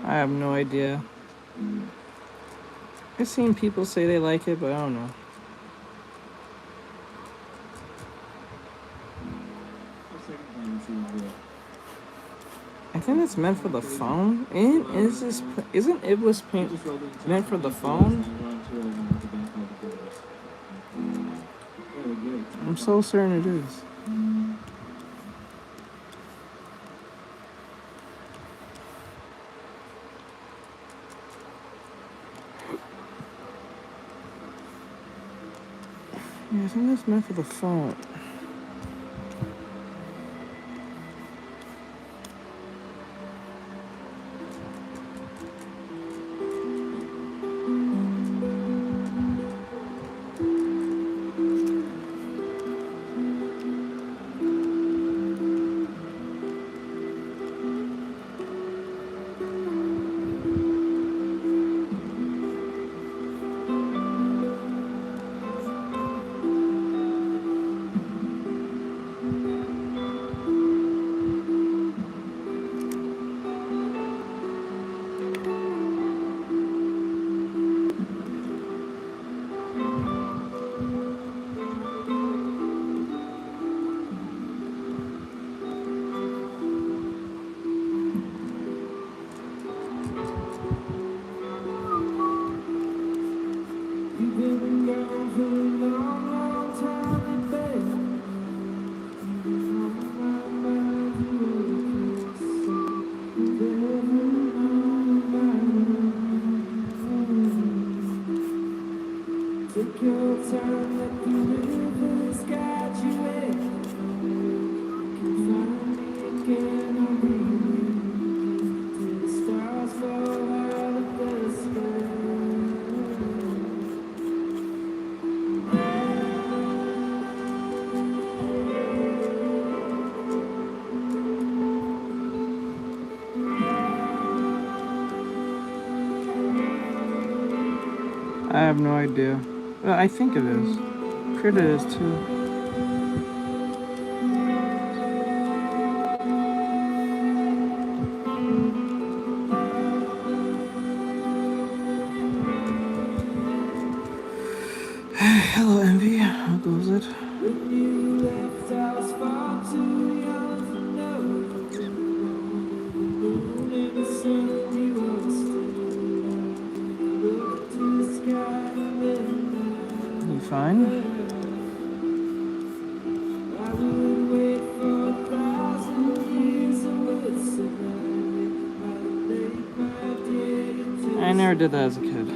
I have no idea. I've seen people say they like it, but I don't know. I think it's meant for the phone. Isn't Iblis Paint meant for the phone? I'm so certain it is. Yeah, I think that's meant for the phone. have no idea. I think it is. Pretty it is too. Hello, Envy. How goes it? You fine? I never did that as a kid.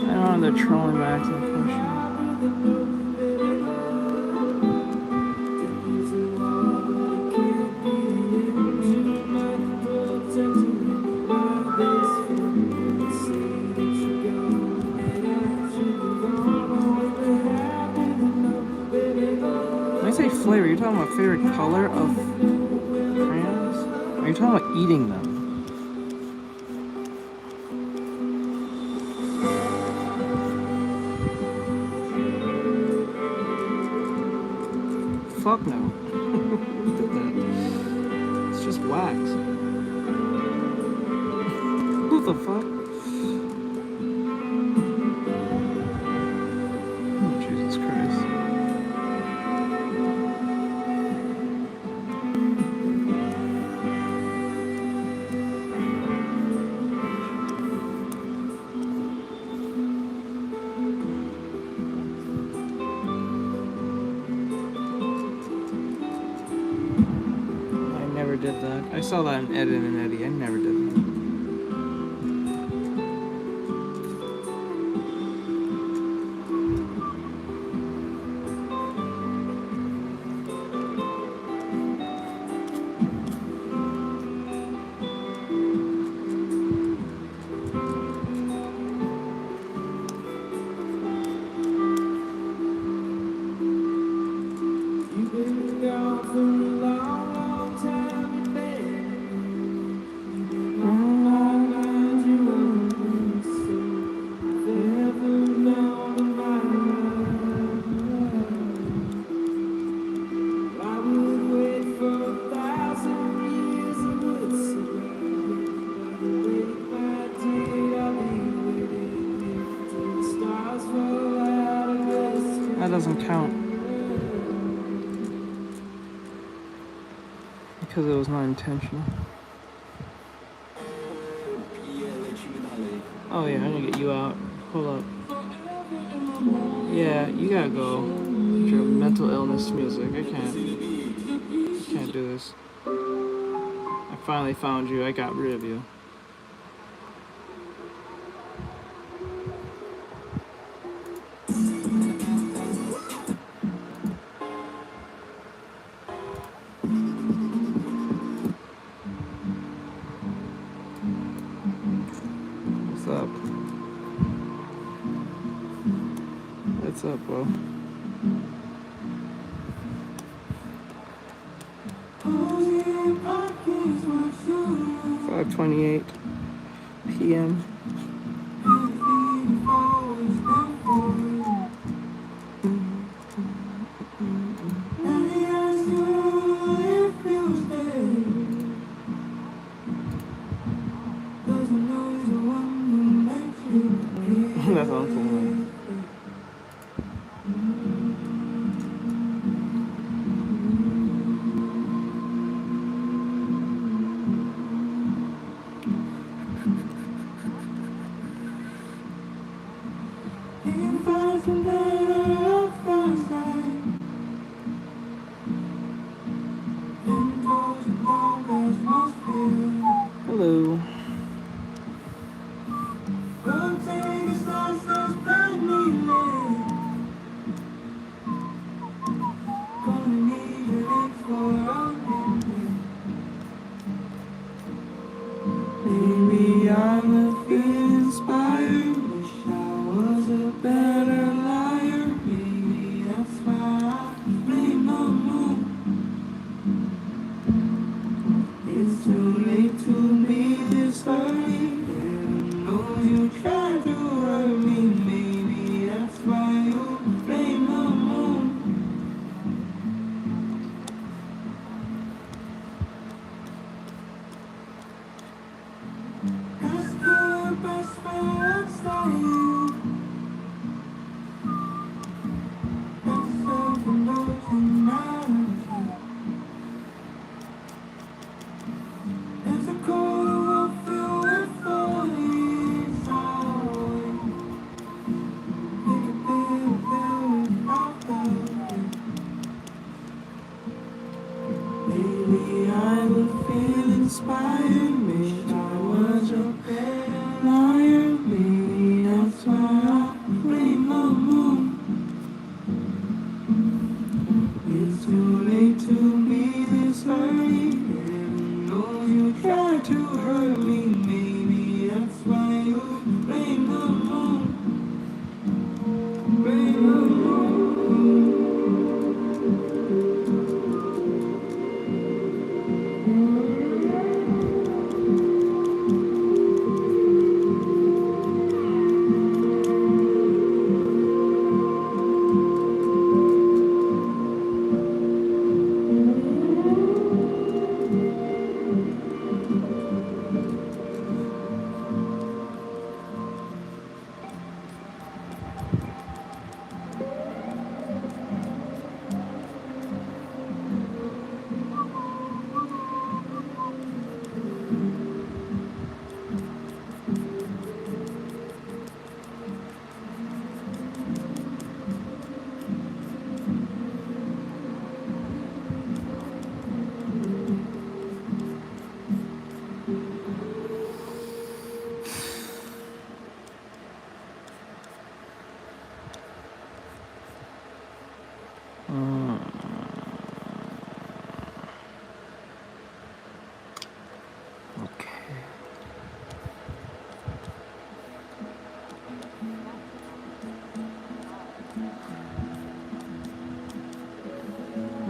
I don't know, they're trolling back to the question. When I say flavor, are you talking about favorite color of crayons? Or are you talking about eating them? Fuck no. Who did that? It's just wax. Who the fuck? Oh, Jesus Christ. Did that. I saw that in Ed and Eddie. I never did that. That doesn't count. Because it was not intentional. Oh yeah, I'm gonna get you out. Hold up. Yeah, you gotta go. With your mental illness music. I can't do this. I finally found you. I got rid of you. What's up? What's up, bro? $5:28 p.m. That's Uncle Man. Maybe I would feel inspired. Maybe I was a bad liar. Maybe that's why I blame the moon. It's too late to be this early. Heaven knows you tried to hurt me. Maybe that's why you blame the moon. Blame the moon.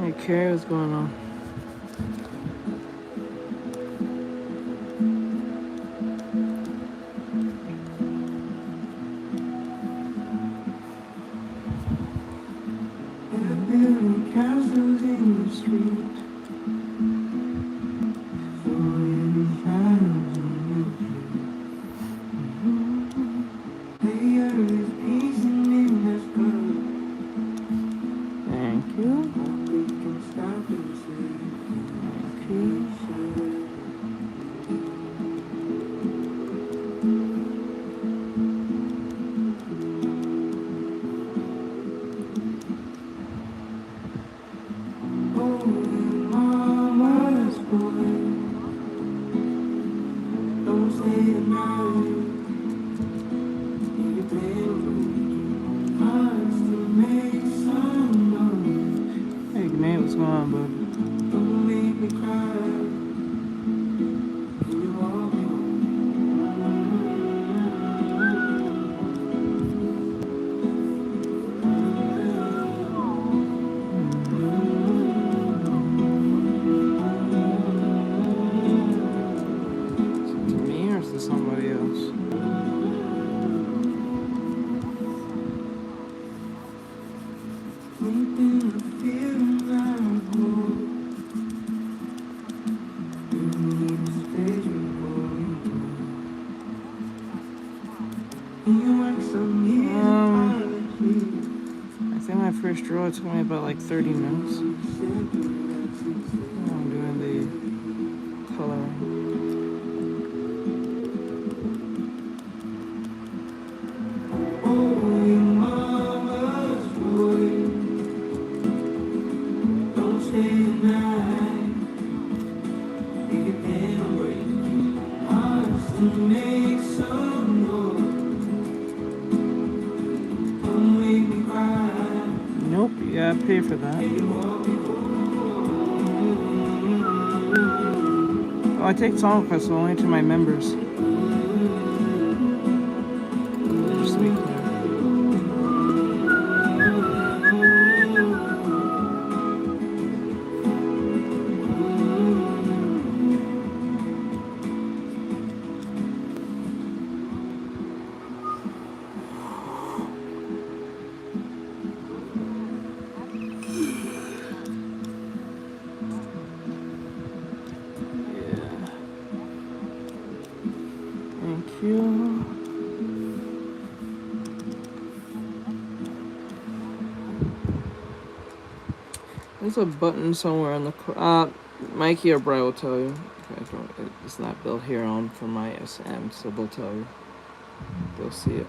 Okay, what's going on? There building castles in the street. Falling shadows on you. The earth is piecing in the sky. Thank you. We can stop and say, peace. Oh, mama's boy, don't stay the night. You play hearts to make some noise. Hey, Nate, what's going on, bud? Don't make me cry. You walk me home. Is it to me or is it somebody else? Sleeping the feeling I hold. You need a station for you. You want some apology. I think my first draw took me about like 30 minutes. I'm doing the coloring. Oh, your mama's boy, don't stay the night. If you can break hearts to make some noise. Don't make me cry. Nope, yeah, I pay for that. Oh, I take song requests only to my members. Just to be clear. Yeah. Thank you. There's a button somewhere on the Mikey or Bri will tell you. It's not built here on for my SM, so they'll tell you. They'll see it.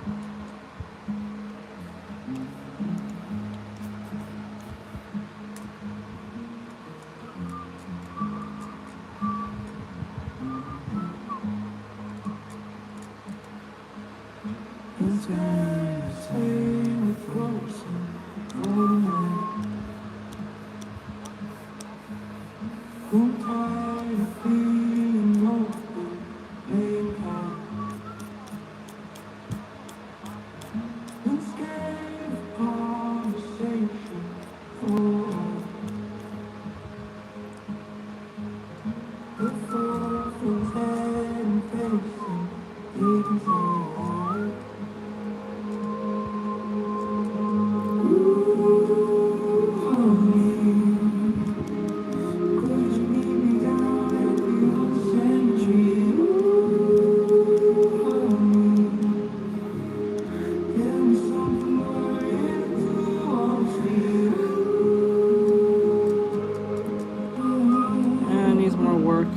And needs more work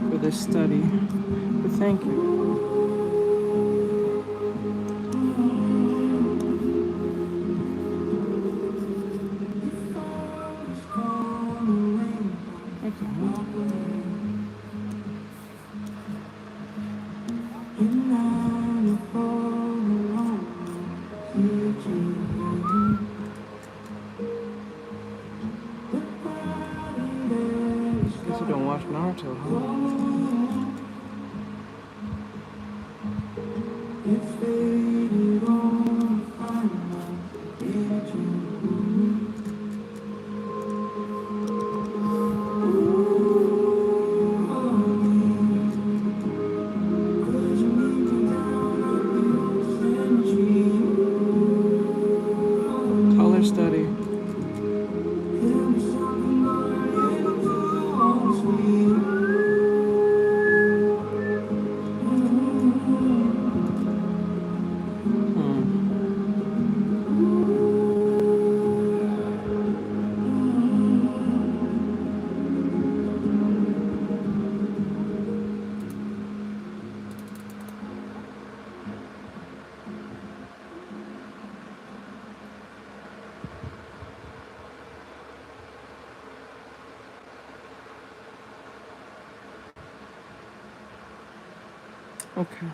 for this study. But thank you. Guess you don't watch Naruto, huh? Color study. Okay.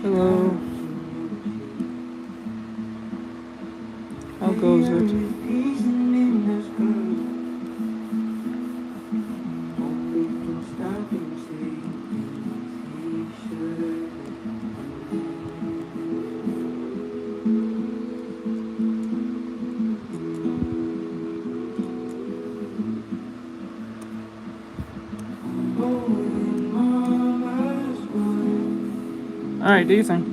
Hello. How goes it? All right, do you think?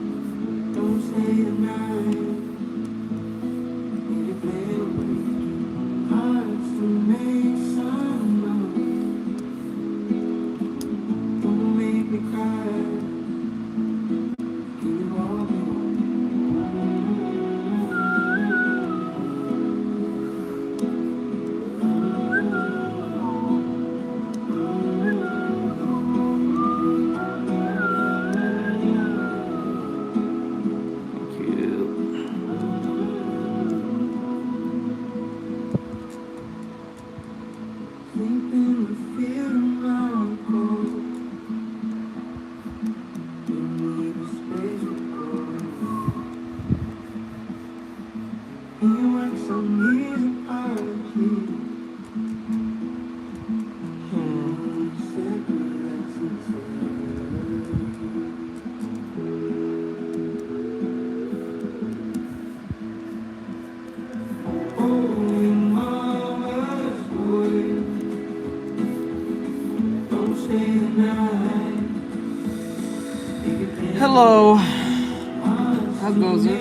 Hello. How goes it?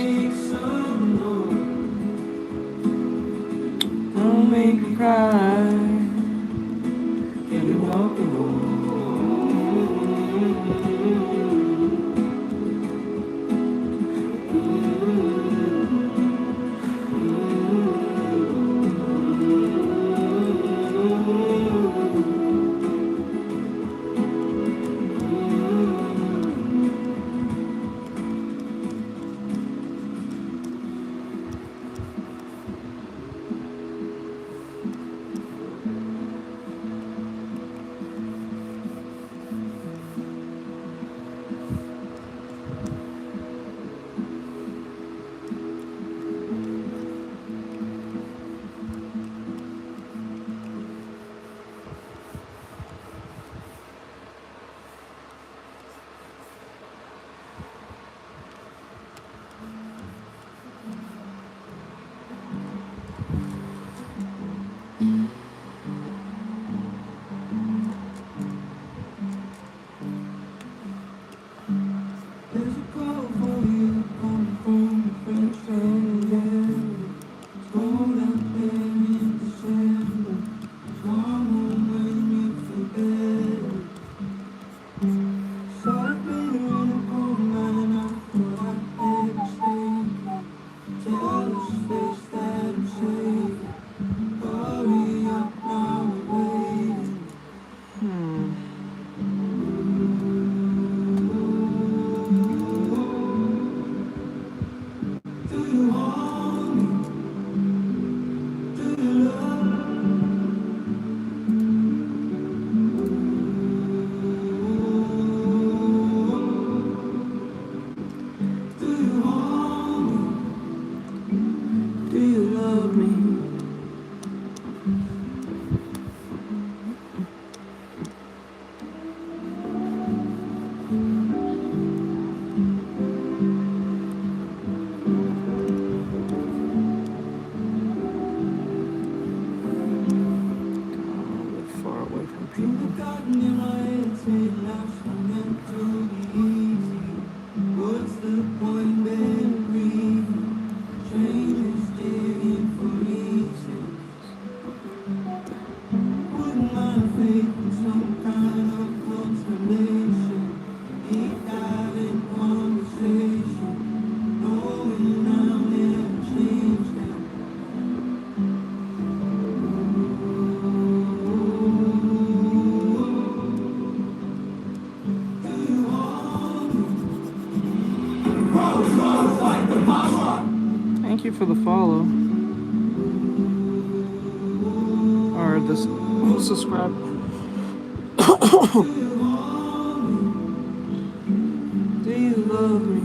Don't make me cry. Can you walk away? Thank you for the follow. Or this subscribe. Do you love me?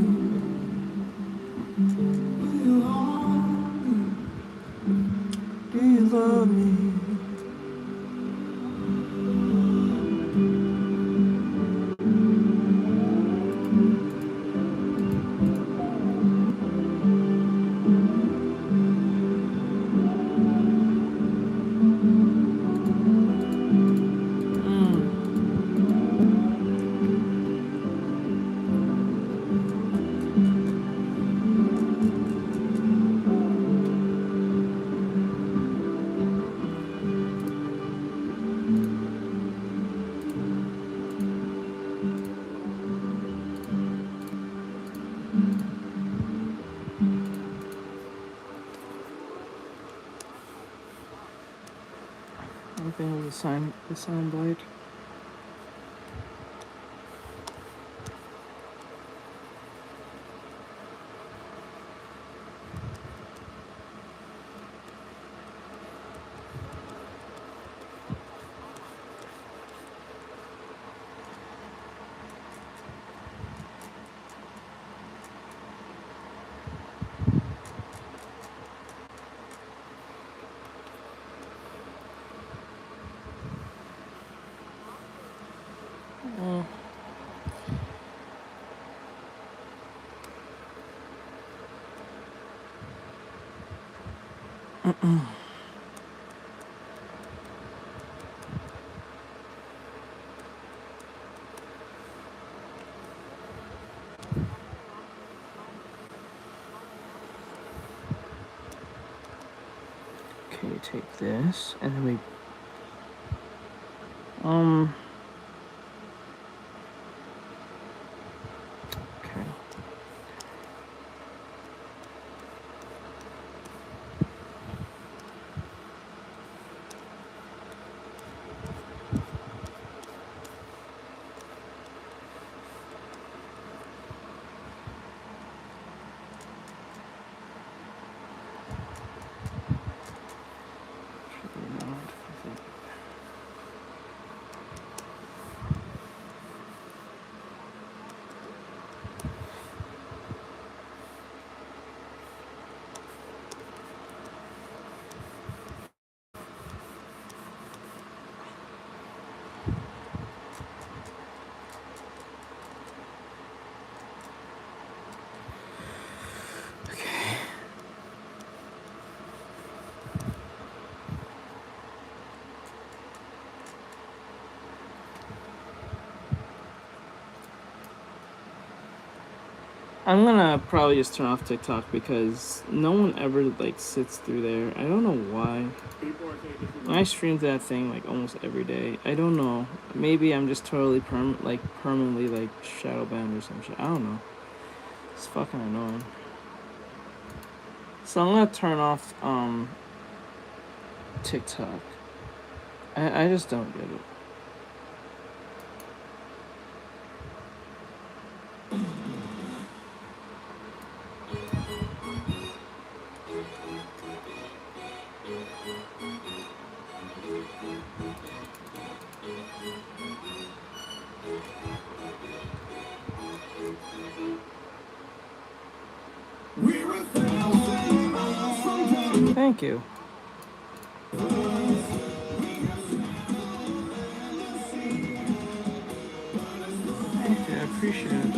Do you love me? Anything with the sound bite. Okay, take this, and then we, okay. I'm gonna probably just turn off TikTok because no one ever like sits through there. I don't know why. I stream that thing like almost every day. I don't know. Maybe I'm just totally permanently like shadow banned or some shit. I don't know. It's fucking annoying. So I'm gonna turn off TikTok. I just don't get it. Thank you. Thank you, I appreciate it.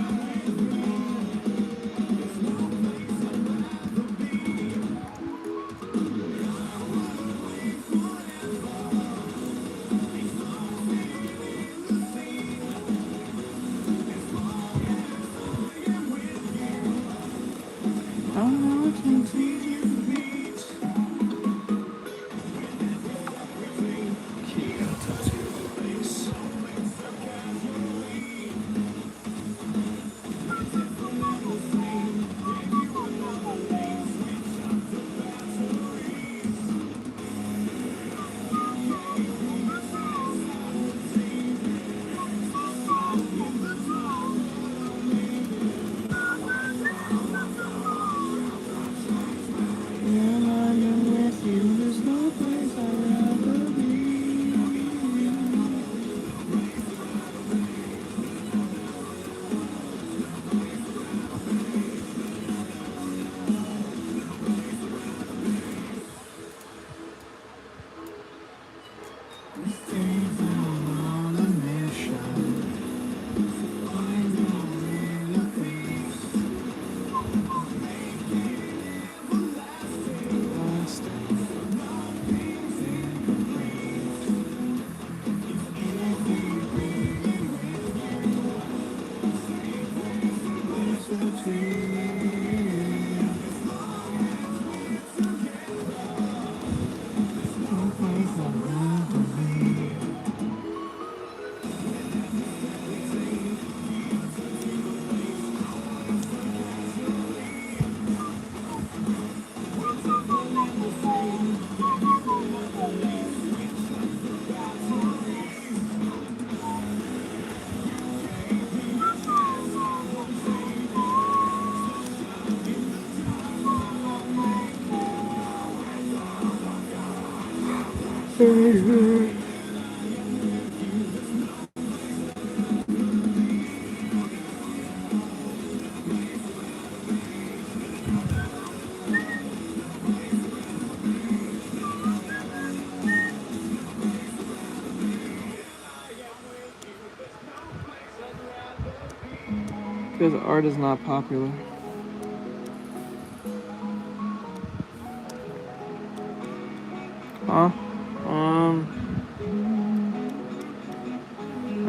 Because art is not popular. Huh?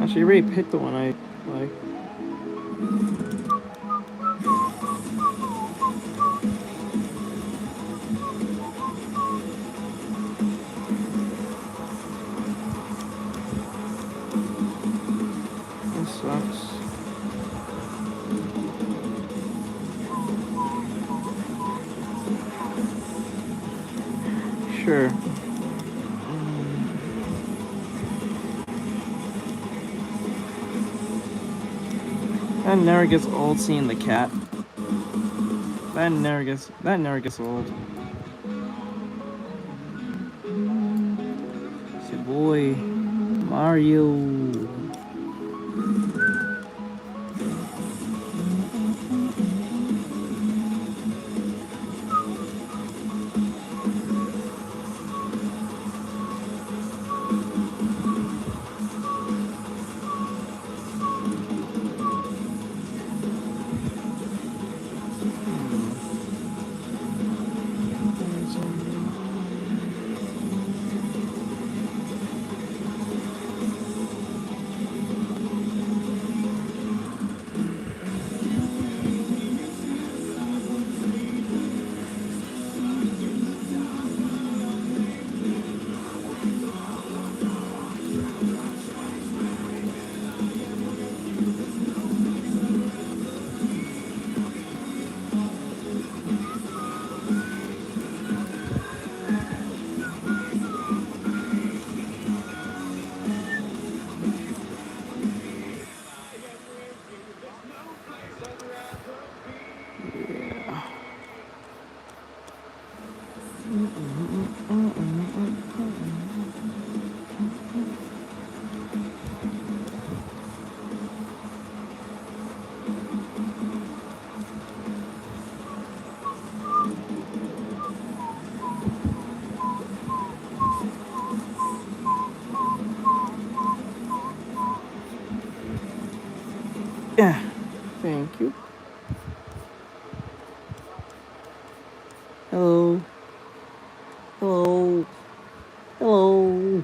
Actually, I already picked the one I like. That sucks. Sure. That never gets old seeing the cat. That never gets old. It's your boy Mario. Yeah. Thank you. Hello. Hello. Hello.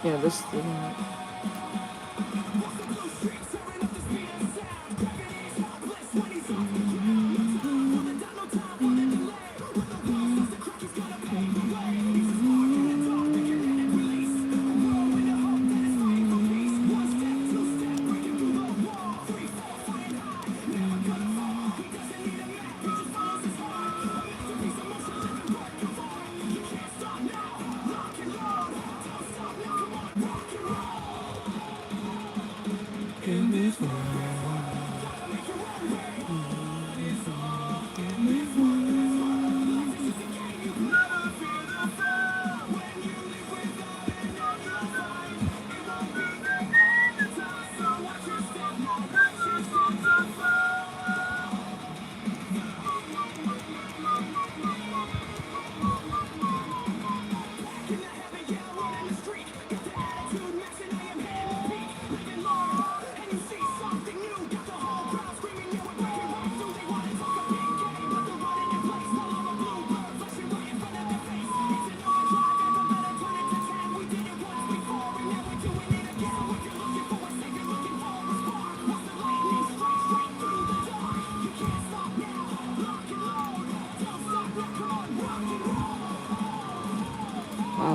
Yeah, this thing.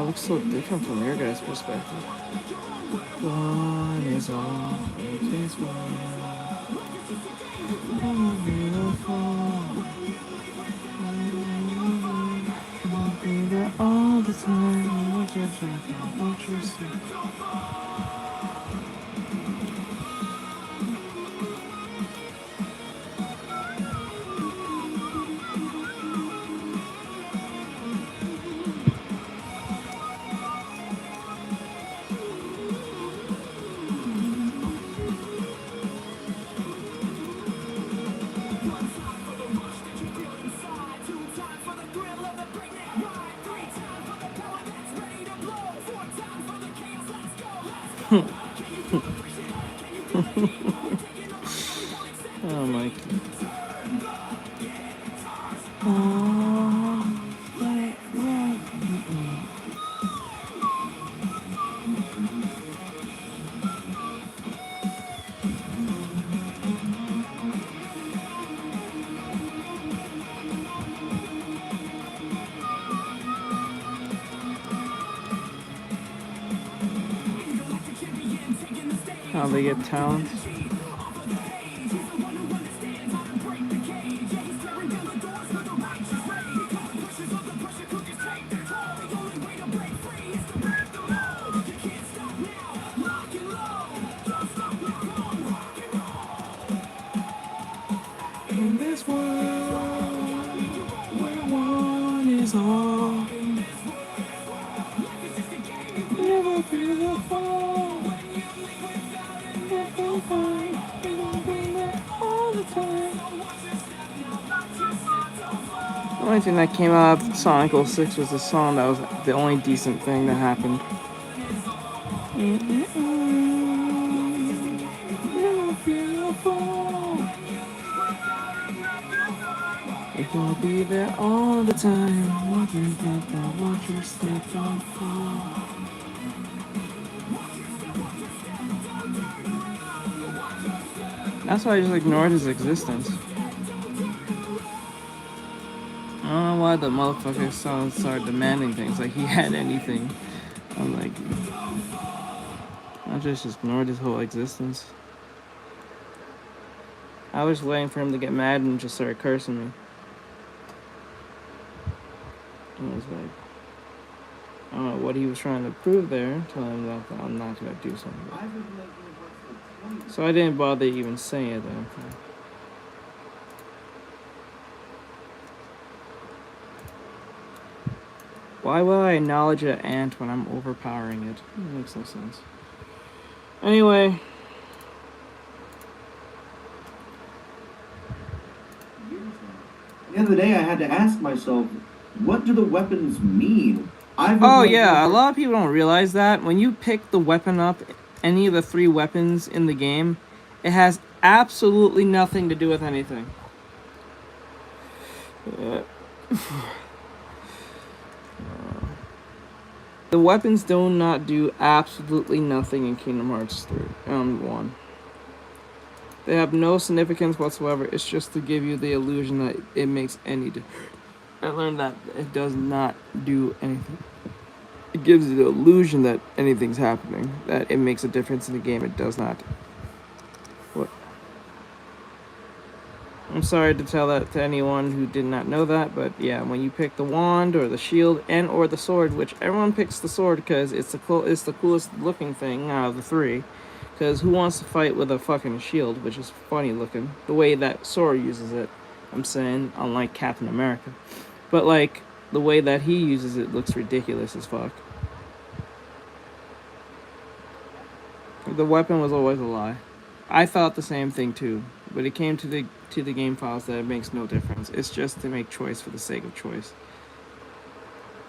it looks so different from your guys' perspective. One is all it takes for be there all the time. What you think, what you see. Oh my god. How they get talent. In this world where one is all, never feel the fall. Never find, we gon' be there all the time. The only thing that came out of Sonic 06 was the song that was the only decent thing that happened. Never feel the fall. We're gonna be there all the time. Walking back, watch your step on fall. That's why I just ignored his existence. I don't know why the motherfucker started demanding things like he had anything. I'm like, I just ignored his whole existence. I was waiting for him to get mad and just start cursing me. I was like, I don't know what he was trying to prove there, telling him that I'm not gonna do something. So I didn't bother even saying it then. Why will I acknowledge an ant when I'm overpowering it? It makes no sense. Anyway. The other day I had to ask myself, what do the weapons mean? Oh yeah, a lot of people don't realize that. When you pick the weapon up, any of the 3 weapons in the game, it has absolutely nothing to do with anything. The weapons do not do absolutely nothing in Kingdom Hearts 1. They have no significance whatsoever. It's just to give you the illusion that it makes any I learned that it does not do anything. It gives you the illusion that anything's happening, that it makes a difference in the game. It does not. What? I'm sorry to tell that to anyone who did not know that, but yeah, when you pick the wand or the shield and or the sword, which everyone picks the sword because it's the coolest looking thing out of the 3. Because who wants to fight with a fucking shield, which is funny looking, the way that Sora uses it. I'm saying, unlike Captain America. But like, the way that he uses it looks ridiculous as fuck. The weapon was always a lie. I thought the same thing too, but it came to the game files that it makes no difference. It's just to make choice for the sake of choice.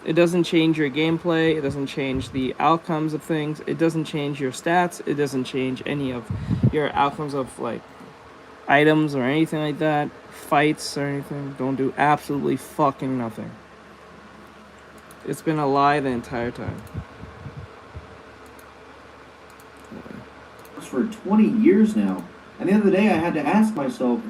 It doesn't change your gameplay, it doesn't change the outcomes of things, it doesn't change your stats, it doesn't change any of your outcomes of like items or anything like that, fights or anything. Don't do absolutely fucking nothing. It's been a lie the entire time. For 20 years now, and the other day I had to ask myself,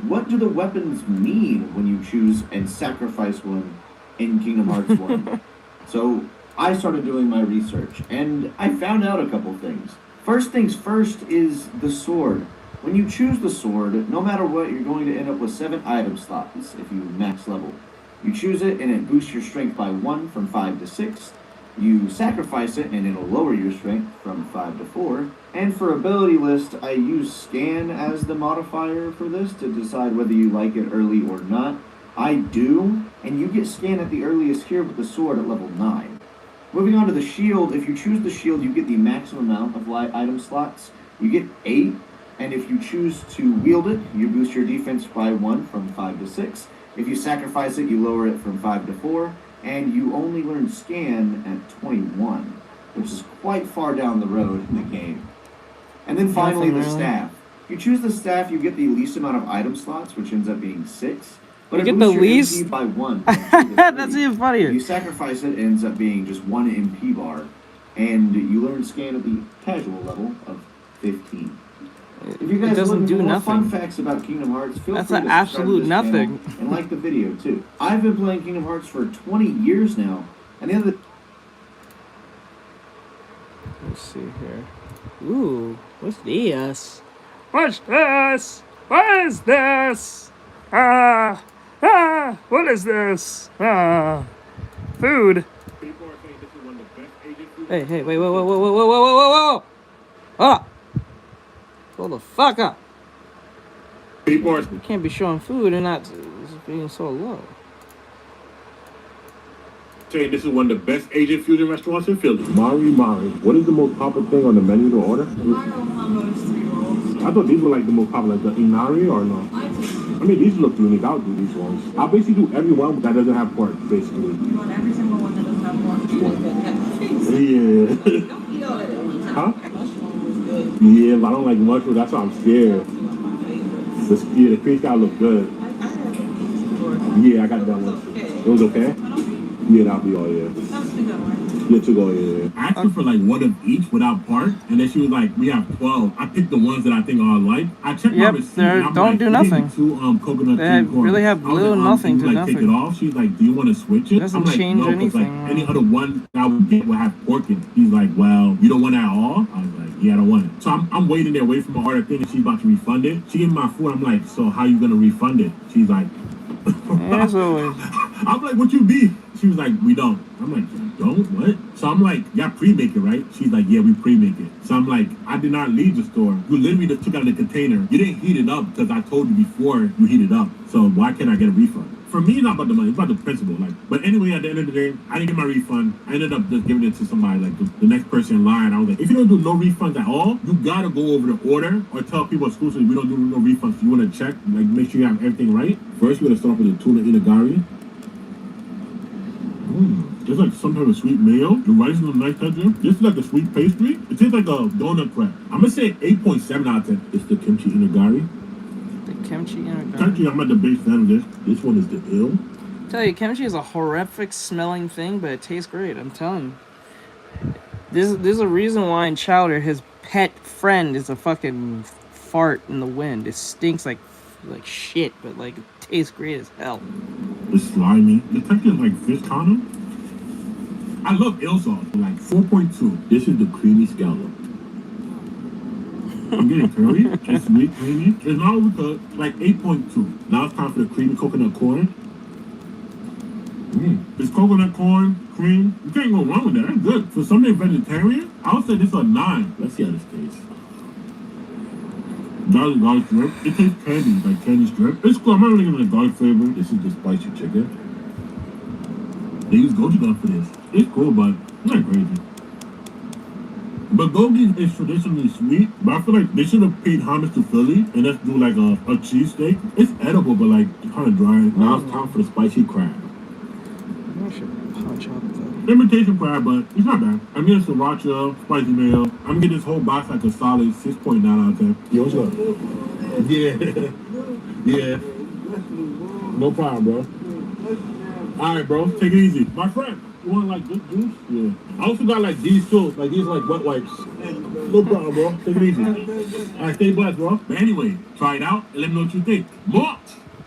what do the weapons mean when you choose and sacrifice one in Kingdom Hearts 1? So, I started doing my research, and I found out a couple things. First things first is the sword. When you choose the sword, no matter what, you're going to end up with 7 item slots if you max level. You choose it and it boosts your strength by 1 from 5 to 6. You sacrifice it and it'll lower your strength from 5 to 4. And for ability list, I use scan as the modifier for this to decide whether you like it early or not. I do, and you get scan at the earliest here with the sword at level 9. Moving on to the shield, if you choose the shield, you get the maximum amount of item slots. You get 8, and if you choose to wield it, you boost your defense by 1 from 5 to 6. If you sacrifice it, you lower it from 5 to 4, and you only learn scan at 21, which is quite far down the road in the game. And then finally, the staff. If you choose the staff, you get the least amount of item slots, which ends up being 6. But You it get boosts the your least? MP by 1. That's even funnier. If you sacrifice it, it ends up being just 1 MP bar, and you learn scan at the casual level of 15. If you guys It doesn't want do more nothing. fun facts about Kingdom Hearts, feel That's free an to subscribe absolute to this nothing. channel and like the video too. I've been playing Kingdom Hearts for 20 years now, and the other Let's see here. Ooh, what's this? What's this? What is this? What is this? Food. Hey, wait, whoa. Ah! Hold the fuck up. You can't be showing food and not being so low. Saying this is one of the best Asian fusion restaurants in Philly. Mari, what is the most popular thing on the menu to order? Mario combos, 3 rolls. I thought these were like the most popular, like the inari or no? I mean, these look unique. I'll do these ones. I'll basically do every one that doesn't have pork, basically. You want every single one that doesn't have pork? Yeah. Don't eat all of it. Huh? Mushroom is good. Yeah, but I don't like mushroom. That's why I'm scared. The cream guy look good. I had it before. Yeah, I got that one. It was okay? Yeah, that'll be all, yeah. That was a good one. Yeah, to go, yeah. I asked her for like one of each without part, and then she was like, "We have 12." I picked the ones that I think are alike. I checked my Yep, receipt. they're- And I'm don't like, do "We nothing. need 2 coconut They cream corn." really have I was little like, nothing can you, to like, take nothing. it off? She's like, "Do you want to switch it?" Doesn't I'm like, change "No," 'cause, like anything. any other one that I would get would have pork in it. He's like, "Well, you don't want it at all?" I was like, "Yeah, I don't want it." So I'm waiting there, waiting for my order thing, and she's about to refund it. She gave me my food. I'm like, "So how you gonna refund it?" She's like, As always. I'm like, "What you be?" She was like, "We don't." I'm like, "You don't? What?" So I'm like, "Y'all pre-make it, right?" She's like, "Yeah, we pre-make it." So I'm like, "I did not leave the store. You literally just took out the container. You didn't heat it up because I told you before you heat it up. So why can't I get a refund?" For me, it's not about the money. It's about the principle. Like, but anyway, at the end of the day, I didn't get my refund. I ended up just giving it to somebody, like the next person in line. I was like, if you don't do no refunds at all, you gotta go over the order or tell people exclusively we don't do no refunds. You want to check, like, make sure you have everything right. First, we're gonna start with the tuna inagari. It's like some type of sweet mayo. The rice is a nice texture. This is like a sweet pastry. It tastes like a donut crepe. I'm gonna say 8.7 out of 10. It's the kimchi inagari. The kimchi inagari. Actually, I'm at the base fan of this. This one is the ill. Tell you, kimchi is a horrific smelling thing, but it tastes great. I'm telling you. There's a reason why in Chowder his pet friend is a fucking fart in the wind. It stinks like shit, but like it tastes great as hell. It's slimy. The texture is like fish condom. I love eel sauce. Like 4.2. This is the creamy scallop. I'm getting curry. It's sweet, creamy. It's not overcooked. Like 8.2. Now it's time for the creamy coconut corn. It's coconut corn, cream. You can't go wrong with that. That's good. For something vegetarian, I would say this is a 9. Let's see how this tastes. Garlic strip. It tastes candy, like candy strip. It's cool. I'm not really giving it a garlic flavor. This is the spicy chicken. They use goji gun for this. It's cool, but it's not crazy. But gogi is traditionally sweet, but I feel like they should have paid homage to Philly and let's do like a cheesesteak. It's edible, but like kind of dry. Now it's time for the spicy crab. I should punch up the... Imitation crab, but it's not bad. I'm getting sriracha, spicy mayo. I'm getting this whole box like a solid 6.9 out of 10. Yo, what's up? Yeah. No problem, bro. Alright, bro. Take it easy. My friend, you want like good juice? Yeah. I also got like these too. Like these like wet wipes. No problem, bro. Take it easy. Alright, stay blessed, bro. But anyway, try it out and let me know what you think. More!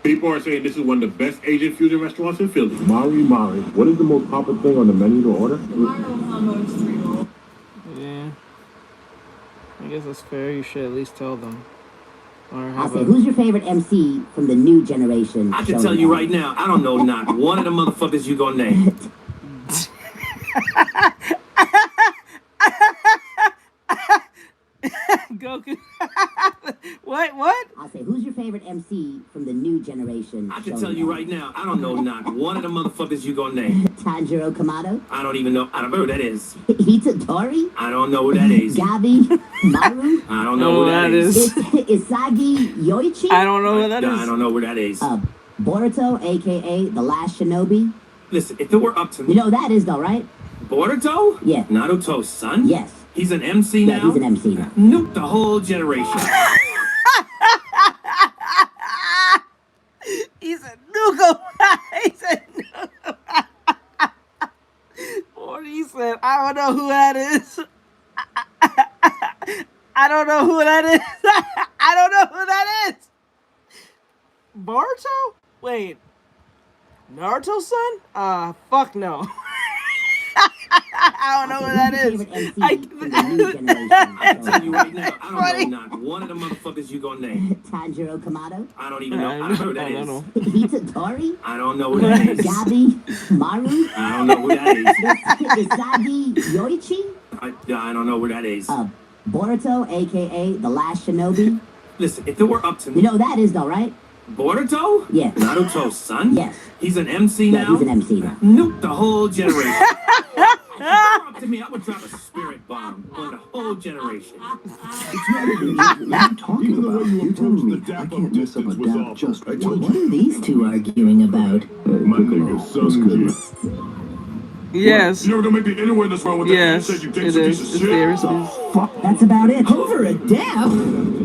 People are saying this is one of the best Asian fusion restaurants in Philly. Mari. What is the most popular thing on the menu to order? Tomorrow combo is $3. Yeah. I guess that's fair. You should at least tell them. Or I'll have say, a... who's your favorite MC from the new generation? I can tell you right now, I don't know not one of the motherfuckers you gonna name. Goku. What? I'll say, who's your favorite MC from the new generation? I can tell you right now, I don't know not one of the motherfuckers you gonna name. Tanjiro Kamado? I don't even know. I don't know who that is. Itadori? I don't know who that is. Gabi? Maru? I don't know who that is. Isagi Yoichi? I don't know who that is. I don't know who that is. Boruto, aka The Last Shinobi? Listen, if it were up to me. You know who that is, though, right? Boruto? Yeah. Naruto's son? Yes. He's an MC now? Yeah, he's an MC now. Nuke the whole generation. He's a Nugo. He's a Nugo. Or he said, I don't know who that is. I don't know who that is. I don't know who that is. Boruto? Wait. Naruto's son? Fuck no. I don't know who that is. I tell you right now, I don't know not one of the motherfuckers you gonna name. Tanjiro Kamado? I don't even know. I don't know who that is. Itadori? I don't know who that is. Gabi? Maru? I don't know who that is. Isagi Yoichi? I don't know who that is. Boruto, aka The Last Shinobi? Listen, if it were up to me. You know who that is, though, right? Boruto? Yeah. Naruto's son? Yes. He's an MC Yeah, now? he's an MC now. Nuke the whole generation. If it were up to me, I would drop a spirit bomb on the whole generation. What are you talking about? You're telling me I can't mess up a dab just once. What are these two arguing about? My nigga, son. Yes. You're gonna make me anywhere in this world with that. Yes, You said you it think some is. piece of It's shit. there. Fuck, that's about it. Over a dab?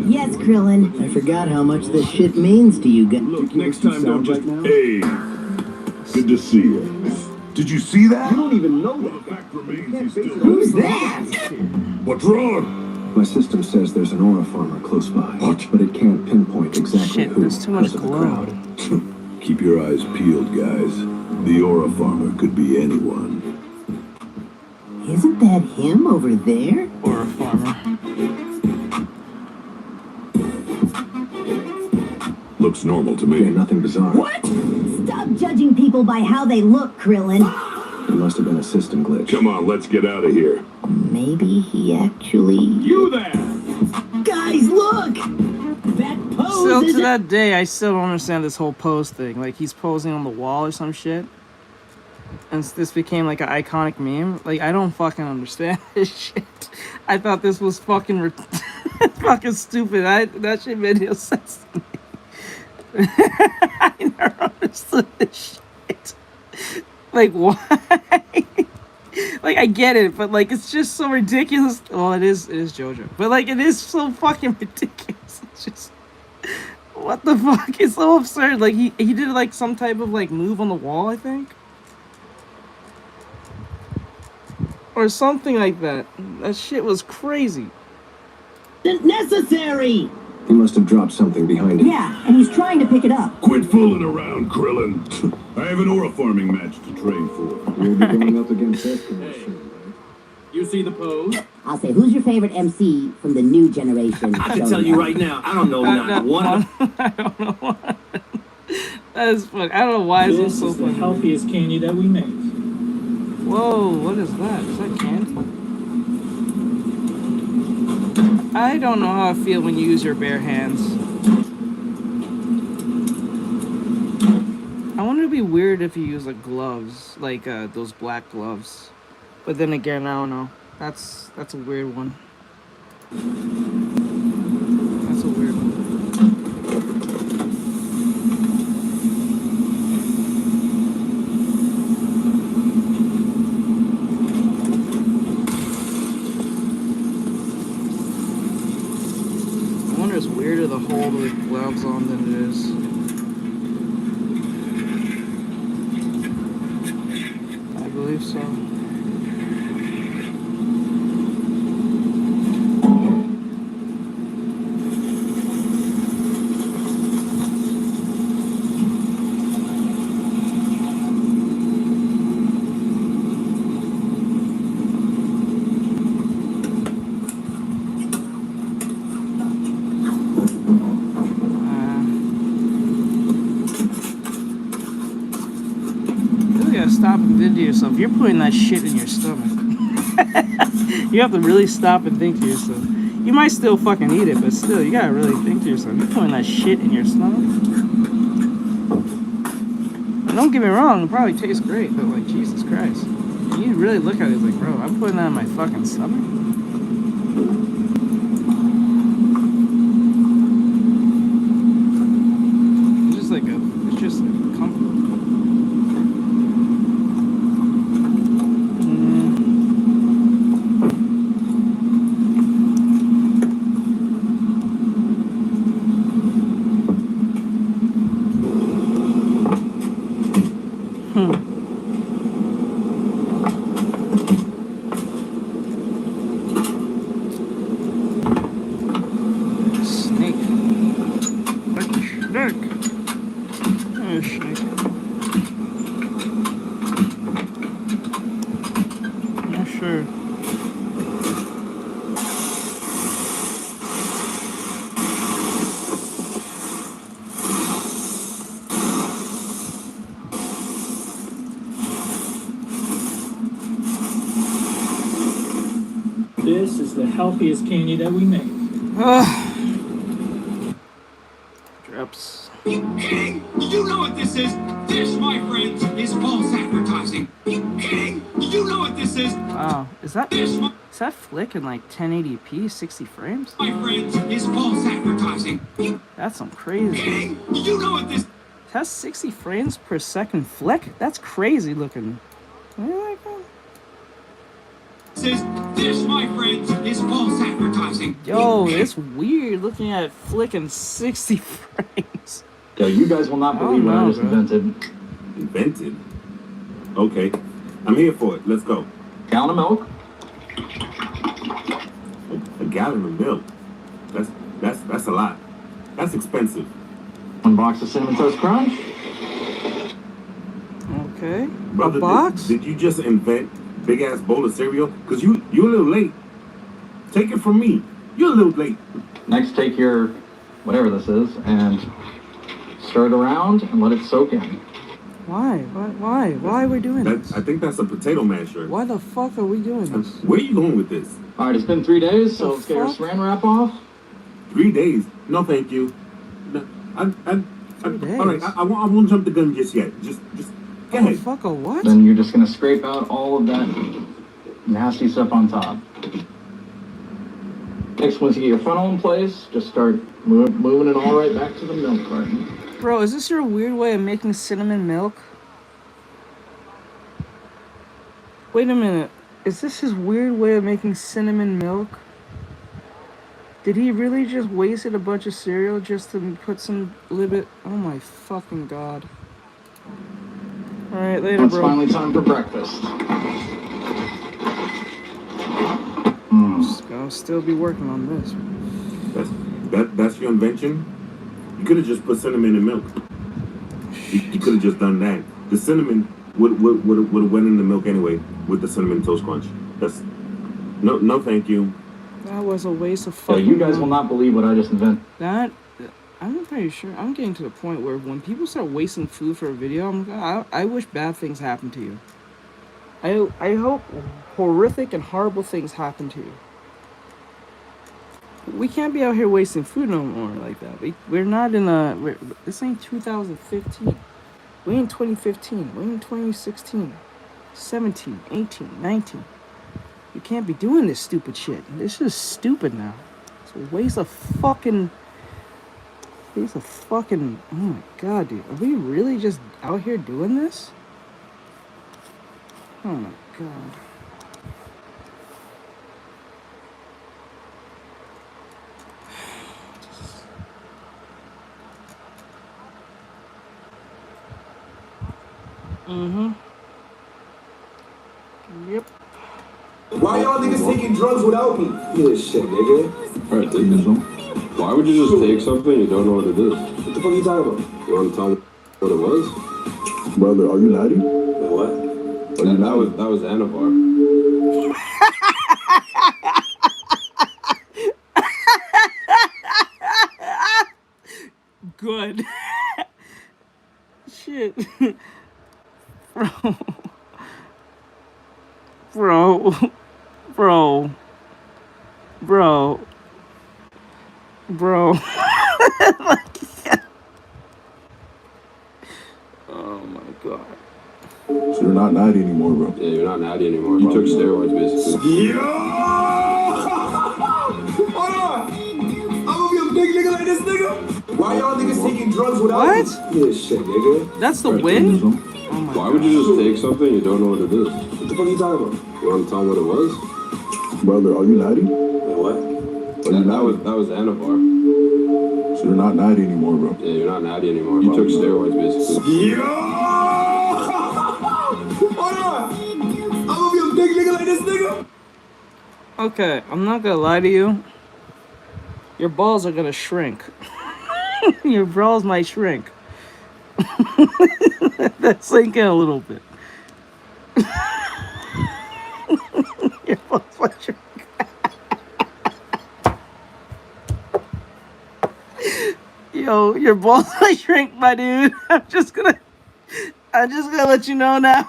Yes, Krillin. I forgot how much this shit means to you guys. Look, next time don't just. Hey, good to see you. Did you see that? You don't even know that. The fact remains he's still. Who's that? What's wrong? My system says there's an aura farmer close by. What? But it can't pinpoint exactly Shit, who there's too much because of the glow. crowd. Keep your eyes peeled, guys. The aura farmer could be anyone. Isn't that him over there? Or a farmer. Looks normal to Yeah, me. nothing bizarre. What? Stop judging people by how they look, Krillin. It must have been a system glitch. Come on, let's get out of here. Maybe he actually... You there! Guys, look! That pose Still is... to that day, I still don't understand this whole pose thing. Like, he's posing on the wall or some shit. And this became like an iconic meme. Like, I don't fucking understand this shit. I thought this was fucking fucking stupid. That shit made no sense to me. I never understood this shit. Like, why? Like, I get it, but like, it's just so ridiculous. Well, it is JoJo, but like, it is so fucking ridiculous. It's just, what the fuck? It's so absurd. Like, he did like some type of like move on the wall, I think, or something like that. That shit was crazy. necessary! He must have dropped something behind him. Yeah, and he's trying to pick it up. Quit fooling around, Krillin. I have an aura farming match to train for. You'll be going up against Eskimo soon, right? You see the pose? I'll say, who's your favorite MC from the new generation? I can tell you right now, I don't know not one of them. I don't know why. That is funny. I don't know why it's This so is the funny. healthiest candy that we make. Whoa, what is that? Is that candy? I don't know how I feel when you use your bare hands. I wonder if it'd be weird if you use like gloves, like those black gloves. But then again, I don't know. That's a weird one. That's a weird one. I wonder it's weirder to hold with gloves on than it is. I believe so. gotta stop and think to yourself. You're putting that shit in your stomach. You have to really stop and think to yourself. You might still fucking eat it, but still, you gotta really think to yourself. You're putting that shit in your stomach. And don't get me wrong, it probably tastes great, but like, Jesus Christ. You really look at it like, bro, I'm putting that in my fucking stomach? It's just like a comfort. This is the healthiest candy that we make. Drops. Hey, you know what this is? This, my friends, is false advertising. Hey, you know what this is? Wow, is that flick in like 1080p, 60 frames? My friends, is false advertising. That's some crazy. Hey, you know what this That's 60 frames per second flick? That's crazy looking. Really? This, my friends, is false advertising. Yo, it's weird looking at flick in 60 frames. Yo, you guys will not believe what I just invented. Invented? Okay. I'm here for it. Let's go. Gallon of milk. A gallon of milk? That's a lot. That's expensive. 1 box of Cinnamon Toast Crunch. Okay. Brother, a box? Did you just invent big ass bowl of cereal? Cause you're a little late. Take it from me. You're a little late. Next, take your whatever this is and stir it around and let it soak in. Why? Why are we doing this? I think that's a potato masher. Why the fuck are we doing this? Where are you going with this? All right, it's been 3 days, so let's get our saran wrap off. 3 days? No, thank you. No, 3 days? All right, I won't jump the gun just yet. Just go ahead. Fuck a what? Then you're just gonna scrape out all of that nasty stuff on top. Next, once you get your funnel in place, just start moving it all right back to the milk carton. Bro, is this your weird way of making cinnamon milk? Wait a minute. Is this his weird way of making cinnamon milk? Did he really just wasted a bunch of cereal just to put some little bit? Oh my fucking god. Alright, later, bro. It's finally time for breakfast. I'll still be working on this. That's your invention? You could have just put cinnamon in milk. You could have just done that. The cinnamon would have went in the milk anyway with the Cinnamon Toast Crunch. That's no thank you. That was a waste of So fucking you guys will not believe what I just invented. That, I'm pretty sure, I'm getting to the point where when people start wasting food for a video, I wish bad things happen to you. I hope horrific and horrible things happen to you. We can't be out here wasting food no more like that. We're not in this ain't 2015. We're in 2015. We're in 2016. 17, 18, 19. You can't be doing this stupid shit. This is stupid now. It's a waste of fucking... Oh my god, dude. Are we really just out here doing this? Oh my god. Yep. Why y'all niggas taking drugs without me? Yeah, shit, nigga. Alright, take this one. Why would you just take something you don't know what it is? What the fuck are you talking about? You want to tell me what it was? Brother, are you naughty? What? That was Anavar. Good. Shit. Bro. Bro. Bro. Bro. Like, yeah. Oh my god. So you're not naughty anymore, bro. Yeah, you're not natty anymore. You took steroids, basically. Yo! Hold on! I'm gonna be a big nigga like this nigga? Why y'all niggas taking drugs without What? me? Yeah, shit, nigga. That's the win? Oh my Why would you just take something you don't know what it is? What the fuck are you talking about? You want to tell them what it was? Brother, are you naughty? Wait, what? That was Anavar. So you're not naughty anymore, bro. Yeah, you're not natty anymore. You took steroids, basically. Yo! Hold on! I'm gonna be a big nigga like this nigga? Okay, I'm not gonna lie to you. Your balls are gonna shrink. Your balls might shrink. That's sink in a little bit. Your balls might shrink. Yo, your balls might shrink, my dude. I'm just gonna let you know now.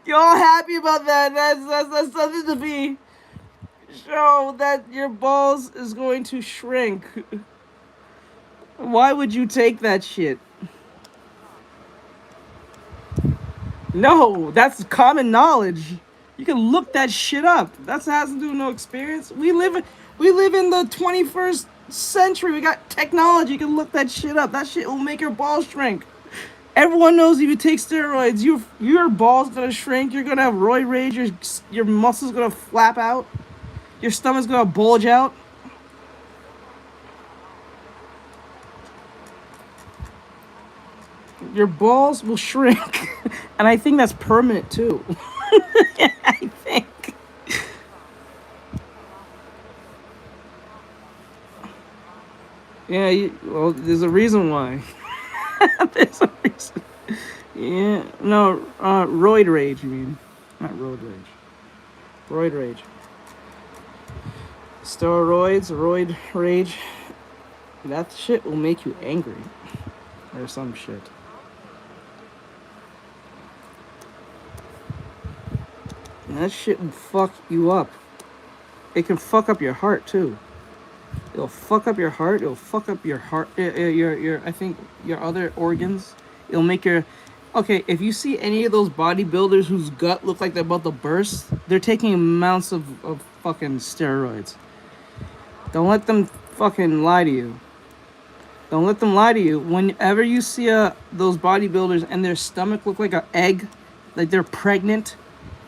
You all happy about that? That's something to be. Show that your balls is going to shrink. Why would you take that shit? No, that's common knowledge. You can look that shit up. That has to do with no experience. We live in the 21st century. We got technology. You can look that shit up. That shit will make your balls shrink. Everyone knows if you take steroids, your balls gonna shrink. You're gonna have roid rage. Your muscles gonna flap out. Your stomach's gonna bulge out. Your balls will shrink. And I think that's permanent too. I think. Yeah, well, there's a reason why. There's a reason. Yeah, no, roid rage, you mean. Not roid rage. Roid rage. Steroids, roid rage. That shit will make you angry. Or some shit. And that shit will fuck you up. It can fuck up your heart too. It'll fuck up your heart. It'll fuck up your heart. Your I think your other organs. It'll make your. Okay, if you see any of those bodybuilders whose gut look like they're about to burst, they're taking amounts of fucking steroids. Don't let them fucking lie to you. Don't let them lie to you. Whenever you see those bodybuilders and their stomach look like an egg, like they're pregnant,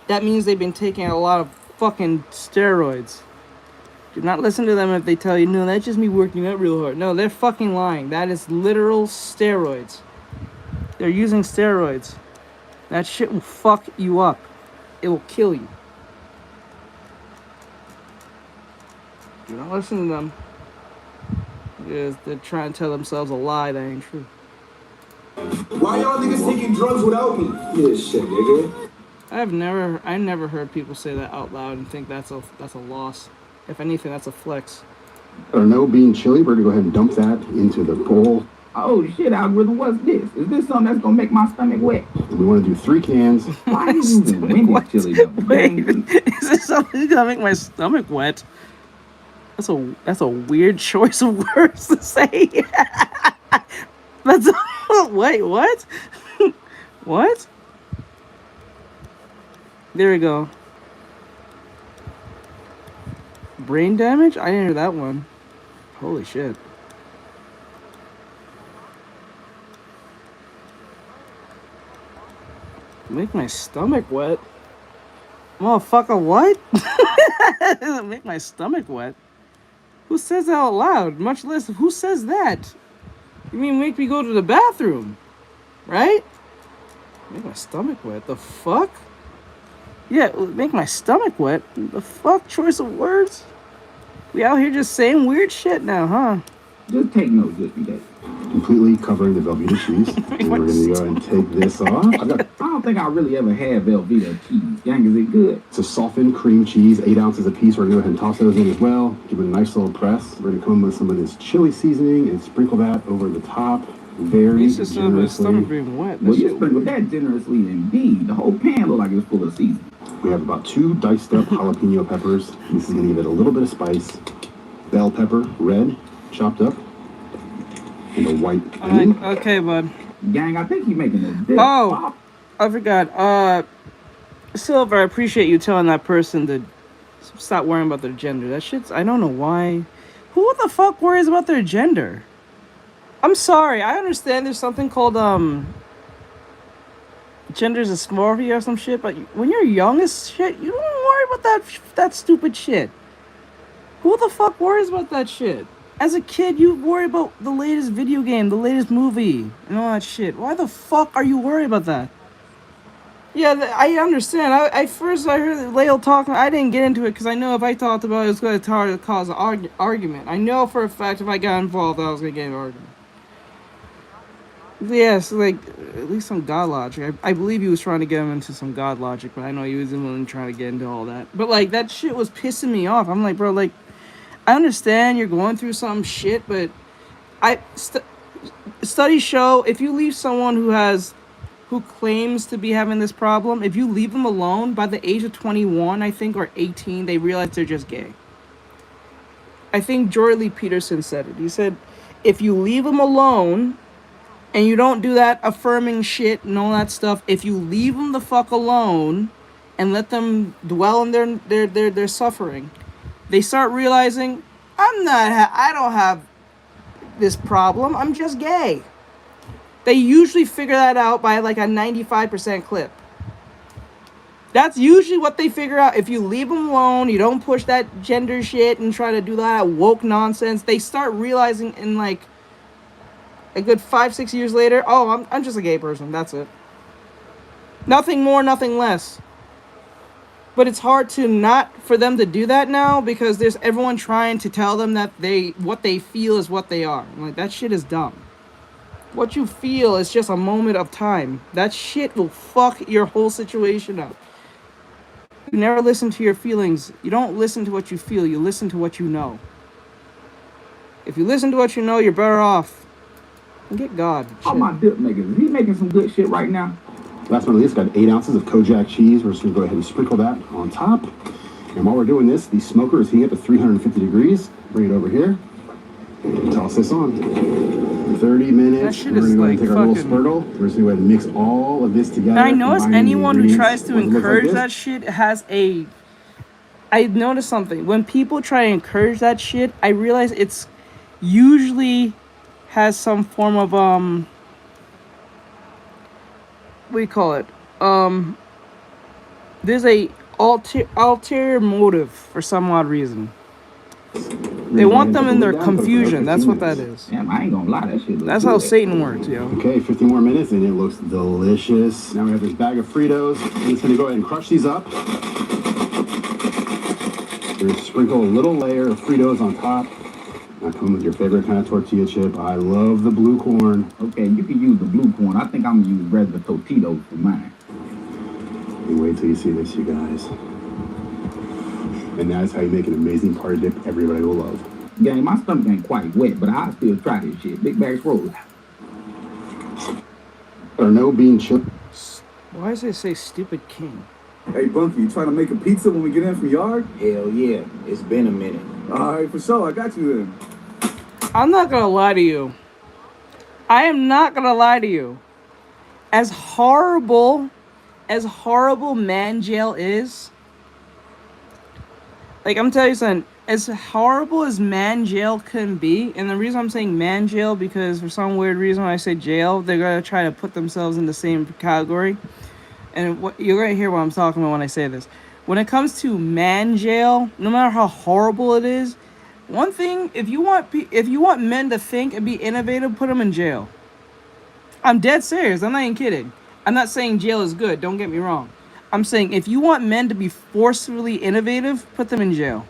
that means they've been taking a lot of fucking steroids. Do not listen to them if they tell you, no, that's just me working out real hard. No, they're fucking lying. That is literal steroids. They're using steroids. That shit will fuck you up. It will kill you. Do not listen to them. They're trying to tell themselves a lie that ain't true. Why y'all niggas taking drugs without me? Yeah, shit, nigga. I never heard people say that out loud and think that's a loss. If anything, that's a flex. I don't know, being chilly, we're gonna go ahead and dump that into the bowl. Oh shit, algorithm, what's this? Is this something that's gonna make my stomach wet? We want to do 3 cans. Why are you using windy chili though? Wait, is this something that's gonna make my stomach wet? That's a weird choice of words to say. Wait, what? What? There we go. Brain damage? I didn't hear that one. Holy shit. Make my stomach wet? Motherfucker, what? Make my stomach wet? Who says that out loud? Much less, who says that? You mean make me go to the bathroom? Right? Make my stomach wet? The fuck? Yeah, make my stomach wet? The fuck? Choice of words? We out here just saying weird shit now, huh? Just take notes, just be that. Completely covering the Velveeta cheese. And we're gonna go and take this off. I don't think I really ever had Velveeta cheese. Yang, is it good? It's a softened cream cheese, 8 ounces a piece. We're gonna go ahead and toss those in as well. Give it a nice little press. We're gonna come with some of this chili seasoning and sprinkle that over the top. very He's just the stomach generously. being wet. That Well, you shit sprinkled that generously indeed. The whole pan looked like it was full of seasoning. We have about 2 diced up jalapeno peppers. This is gonna give it a little bit of spice. Bell pepper, red, chopped up, and a white onion. Okay, bud. Gang, I think he's making a dip. Oh, I forgot. Silver, I appreciate you telling that person to stop worrying about their gender. That shit's, I don't know why. Who the fuck worries about their gender? I'm sorry, I understand there's something called, gender dysphoria or some shit, but when you're young as shit, you don't worry about that stupid shit. Who the fuck worries about that shit? As a kid, you worry about the latest video game, the latest movie, and all that shit. Why the fuck are you worried about that? Yeah, I understand. I first heard Lael talking. I didn't get into it because I know if I talked about it, it was going to cause an argument. I know for a fact if I got involved, I was going to get an argument. Yes, like, at least some God logic. I believe he was trying to get him into some God logic, but I know he wasn't willing to try to get into all that. But, like, that shit was pissing me off. I'm like, bro, like, I understand you're going through some shit, but studies show if you leave someone who claims to be having this problem, if you leave them alone, by the age of 21, I think, or 18, they realize they're just gay. I think Jordan Lee Peterson said it. He said, if you leave them alone and you don't do that affirming shit and all that stuff, if you leave them the fuck alone and let them dwell in their suffering, they start realizing, I don't have this problem, I'm just gay. They usually figure that out by like a 95% clip. That's usually what they figure out. If you leave them alone, you don't push that gender shit and try to do that woke nonsense, they start realizing in like a good 5-6 years later, oh, I'm just a gay person, that's it. Nothing more, nothing less. But it's hard for them to do that now because there's everyone trying to tell them that what they feel is what they are. I'm like, that shit is dumb. What you feel is just a moment of time. That shit will fuck your whole situation up. You never listen to your feelings. You don't listen to what you feel. You listen to what you know. If you listen to what you know, you're better off. And get God. All my dip makers, is he making some good shit right now? Last but not least, got 8 ounces of Kojak cheese. We're just going to go ahead and sprinkle that on top. And while we're doing this, the smoker is heating up at 350 degrees. Bring it over here. And toss this on. 30 minutes. We're going to go ahead and take our little spurtle. We're just going to go ahead and mix all of this together. Now, I notice anyone who tries to encourage that shit has a... I noticed something. When people try to encourage that shit, I realize it's usually has some form of, what do you call it? There's a ulterior motive for some odd reason. They want them in their confusion. That's what that is. Damn, I ain't gonna lie, that shit looks That's good. how Satan works, yo. Okay, 15 more minutes and it looks delicious. Now we have this bag of Fritos. I'm just gonna go ahead and crush these up. We're gonna sprinkle a little layer of Fritos on top. Now come with your favorite kind of tortilla chip. I love the blue corn. Okay, you can use the blue corn. I think I'm gonna use regular Totitos for mine. You wait till you see this, you guys. And that's how you make an amazing party dip everybody will love. Gang, my stomach ain't quite wet, but I'll still try this shit. Big bags roll. There are no bean chips. Why does it say stupid king? Hey, Bunky, you trying to make a pizza when we get in from yard? Hell yeah. It's been a minute. All right, for sure. I got you then. I'm not gonna lie to you. I am not gonna lie to you. As horrible man jail is, like, I'm telling you something, as horrible as man jail can be, and the reason I'm saying man jail, because for some weird reason when I say jail, they're gonna try to put themselves in the same category. And you're gonna hear what I'm talking about when I say this. When it comes to man jail, no matter how horrible it is, one thing, if you want men to think and be innovative, put them in jail. I'm dead serious. I'm not even kidding. I'm not saying jail is good. Don't get me wrong. I'm saying if you want men to be forcefully innovative, put them in jail.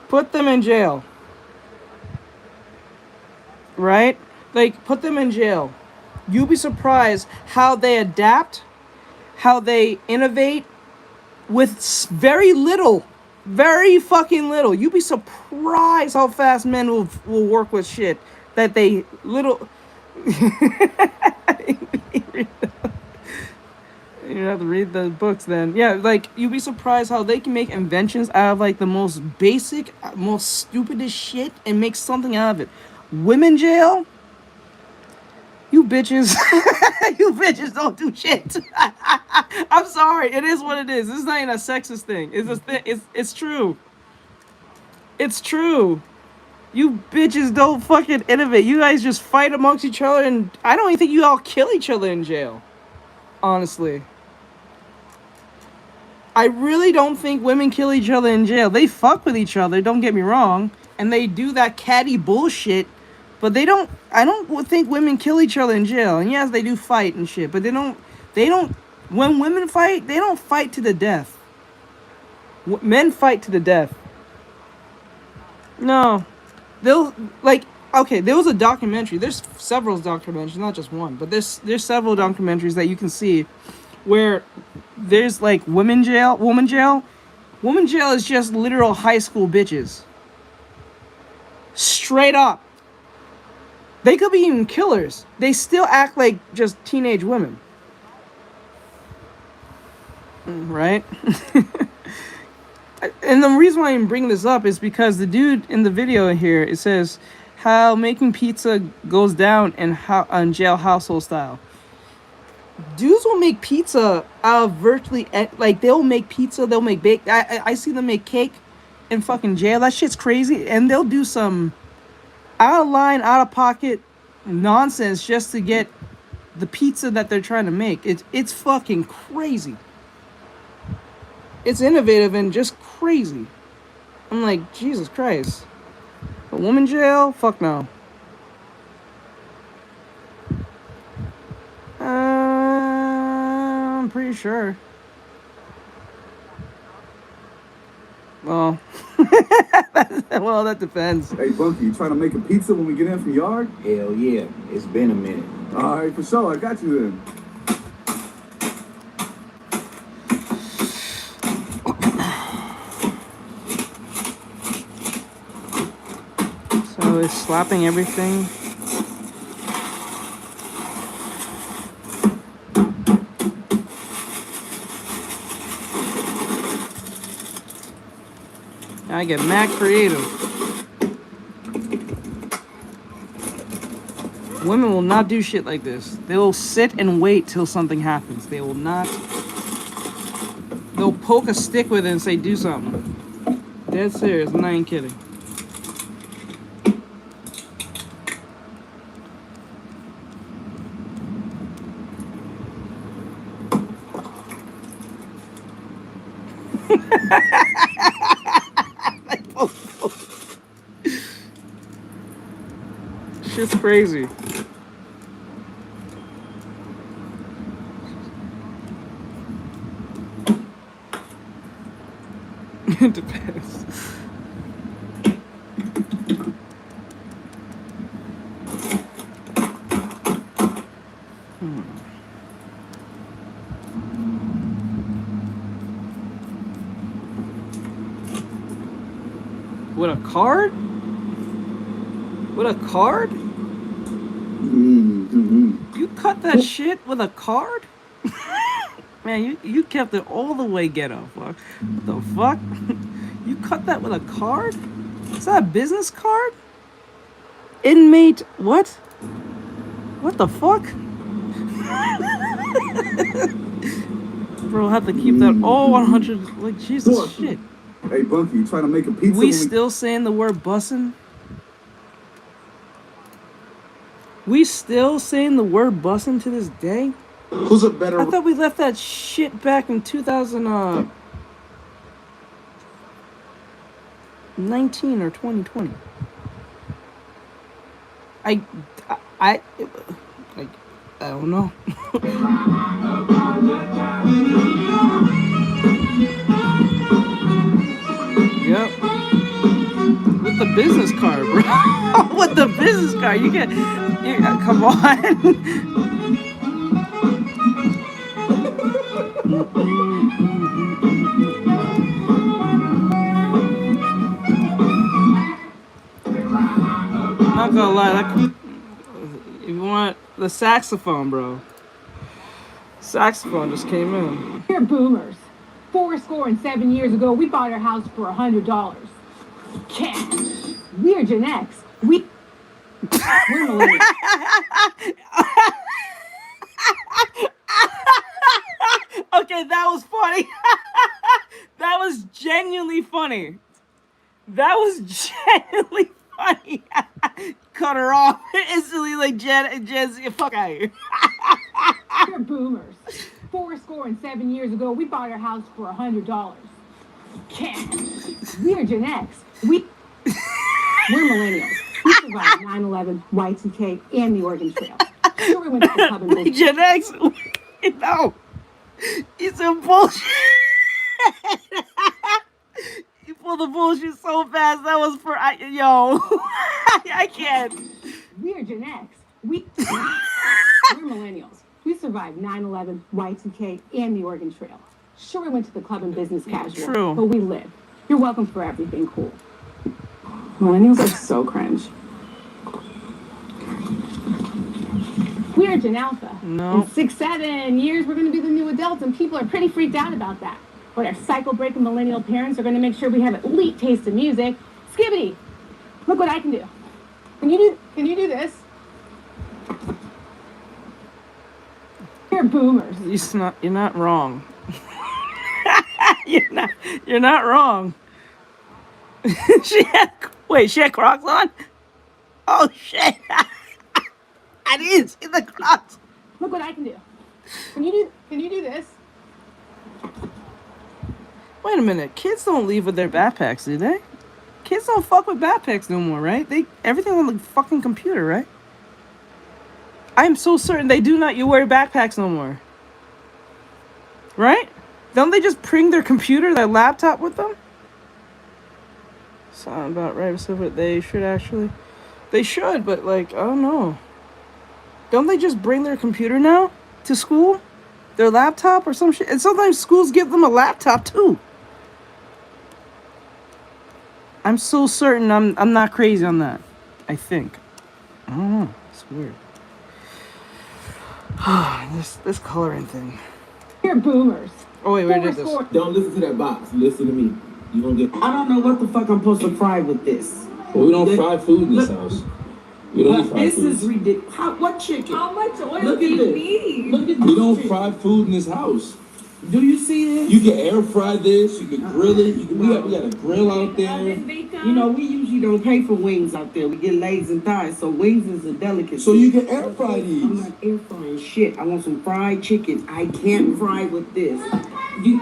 Put them in jail. Right? Like, put them in jail. You'll be surprised how they adapt, how they innovate with very little. Very fucking little. You'd be surprised how fast men will work with shit that they little. You have to read the books then. Yeah, like you'd be surprised how they can make inventions out of like the most basic, most stupidest shit and make something out of it. Women jail? You bitches. You bitches don't do shit. I'm sorry. It is what it is. This is not even a sexist thing. It's true. It's true. You bitches don't fucking innovate. You guys just fight amongst each other, and I don't even think you all kill each other in jail. Honestly. I really don't think women kill each other in jail. They fuck with each other, don't get me wrong. And they do that catty bullshit. But I don't think women kill each other in jail. And yes, they do fight and shit. But they don't, when women fight, they don't fight to the death. Men fight to the death. No. They'll, like, okay, there was a documentary. There's several documentaries, not just one. But there's several documentaries that you can see where there's like woman jail. Woman jail is just literal high school bitches. Straight up. They could be even killers. They still act like just teenage women. Right? And the reason why I'm bringing this up is because the dude in the video here, it says how making pizza goes down in jail household style. Dudes will make pizza out of virtually, like, they'll make pizza, they'll make bake. I see them make cake in fucking jail. That shit's crazy. And they'll do some out of line, out of pocket nonsense just to get the pizza that they're trying to make. It's fucking crazy. It's innovative and just crazy. I'm like, Jesus Christ. A woman jail? Fuck no. I'm pretty sure. Well, well, that depends. Hey, Bunky, you trying to make a pizza when we get in from yard? Hell yeah, it's been a minute. All right, for sure, I got you then. So it's slapping everything. I get mad creative. Women will not do shit like this. They will sit and wait till something happens. They will not. They'll poke a stick with it and say, do something. Dead serious. I'm not even kidding. Shit's crazy. It depends. With a card? With a card? You cut that shit with a card? Man, you kept it all the way ghetto, fuck. What the fuck? You cut that with a card? Is that a business card? Inmate, what? What the fuck? Bro, I'll have to keep that all 100, like, Jesus shit. Hey, Bunky, you trying to make a pizza? We still saying the word bussin'? We still saying the word bussin' to this day? Who's a better... I thought we left that shit back in 2019 or 2020. I don't know. Yep. With the business card, bro. With the business card, you get. Come on. gonna lie. That, if you want the saxophone, bro. Saxophone just came in. We're boomers. 7 years ago, we bought our house for $100. Cash. We're Gen X. We're millennials. Okay, that was funny. That was genuinely funny. That was genuinely funny. Cut her off instantly, like Jen's fuck out of here. We're boomers. 7 years ago, we bought our house for $100. Cash. We're Gen X. We're millennials. We survived 9/11, Y2K, and the Oregon Trail. Sure, we went to the club and business. Gen X. No. It's a bullshit. You pulled the bullshit so fast. That was for yo. I can't. We're Gen X. We're millennials. We survived 9/11, Y2K, and the Oregon Trail. Sure, we went to the club and business casual. True. But we lived. You're welcome for everything cool. Millennials are so cringe. We are Gen Alpha. No. In 6-7 years, we're going to be the new adults, and people are pretty freaked out about that. But our cycle-breaking millennial parents are going to make sure we have elite taste in music. Skibbity! Look what I can do. Can you do this? You're boomers. You're not wrong. You're not wrong. She had Crocs on? Oh shit. I didn't see the Crocs. Look what I can do. Can you do this? Wait a minute. Kids don't leave with their backpacks, do they? Kids don't fuck with backpacks no more, right? Everything on the fucking computer, right? I am so certain they do not wear backpacks no more. Right? Don't they just bring their computer, their laptop with them? Sound about right. So, but they should actually. They should, but like, I don't know. Don't they just bring their computer now to school? Their laptop or some shit? And sometimes schools give them a laptop too. I'm so certain I'm not crazy on that. I think. I don't know. It's weird. this coloring thing. We're boomers. Oh wait, where did this? Don't listen to that box. Listen to me. You gonna get. I don't know what the fuck I'm supposed to fry with this. Well, we don't fry food in this house. We don't eat fried food. This is ridiculous. What chicken? How much oil Look do at you this. need? Look at We this don't chicken. fry food in this house. Do you see this? You can air fry this. You can grill it. We got a grill out there. You know, we usually don't pay for wings out there. We get legs and thighs, so wings is a delicacy. So you can air fry these. I'm not air frying shit. I want some fried chicken. I can't fry with this. Okay, You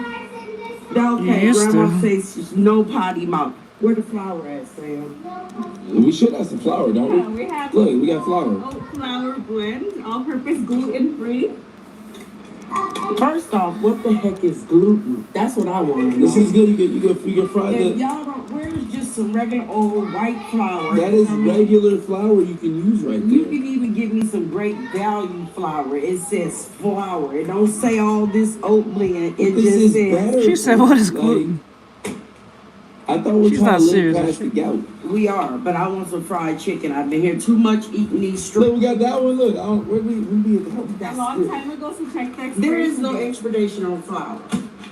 used Grandma to. says no potty mouth. Where the flour at, Sam? We should have some flour, don't we? Yeah, we have Look, we got flour. oat flour blend, all-purpose gluten-free. First off, what the heck is gluten? That's what I want to know. This is good. You can fry If the. y'all don't, where's just some regular old white flour? That is regular flour you can use right You there. can even give me some great value flour. It says flour. It don't say all this oat blend. It This just is says. better. She said, "What is Like, gluten?" I thought we were She's trying not to live serious, past is the gout. We are, but I want some fried chicken. I've been here too much eating these Look, street. we got that one. Look, where we be at the house? A That's long good. time ago, so check the expiration There is no date. expiration on flour.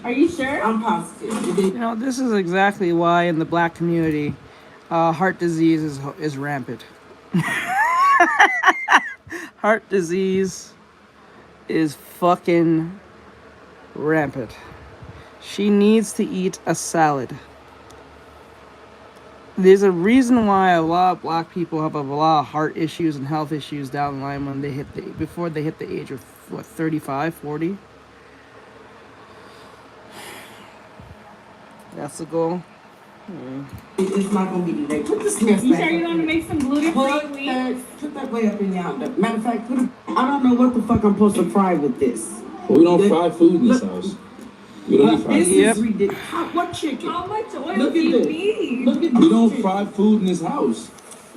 Are you sure? I'm positive. You know, this is exactly why in the black community, heart disease is rampant. Heart disease is fucking rampant. She needs to eat a salad. There's a reason why a lot of black people have a lot of heart issues and health issues down the line when they before they hit the age of what, 35, 40. That's the goal. It's not gonna be today. Put this mess You back sure you up want to there. make some gluten-free wheat? Put that way up in yonder. Matter of fact, I don't know what the fuck I'm supposed to fry with this. Well, we don't fry food in this house. We don't eat fried This food. is ridiculous. What chicken? How much oil Look do at you this. need? Look at We this don't chicken. fry food in this house.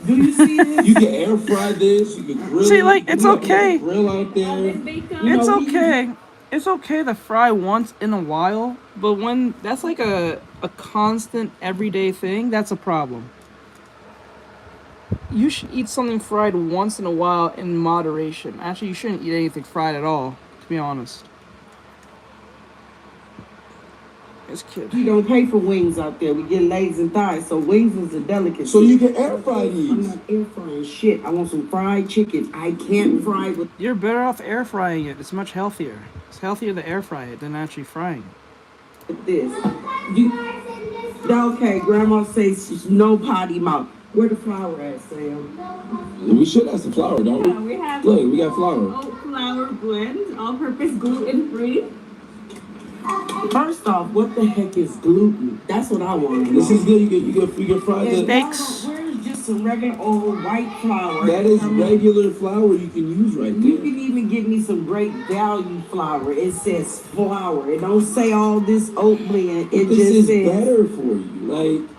Do you see this? You can air fry this. You can grill See, it. like, it's We got okay. a grill out there. It's okay. It's okay to fry once in a while, but when that's like a constant everyday thing, that's a problem. You should eat something fried once in a while in moderation. Actually, you shouldn't eat anything fried at all, to be honest. This kid. You don't pay for wings out there. We get legs and thighs, so wings is a delicacy. So you can air fry these. I'm not air frying shit. I want some fried chicken. I can't fry with. You're better off air frying it. It's much healthier. It's healthier to air fry it than actually frying it. This. Okay, Grandma says no potty mouth. Where the flour at, Sam? We should have some flour, don't we? Yeah, we have. Look, we got flour. Oat flour blend, all-purpose gluten-free. First off, what the heck is gluten? That's what I want to know. This is good. You get fried the steaks. Where's just some regular old white flour? That is regular flour you can use right there. You can even get me some great value flour. It says flour. It don't say all this oat blend. It This just is says better for you. Like,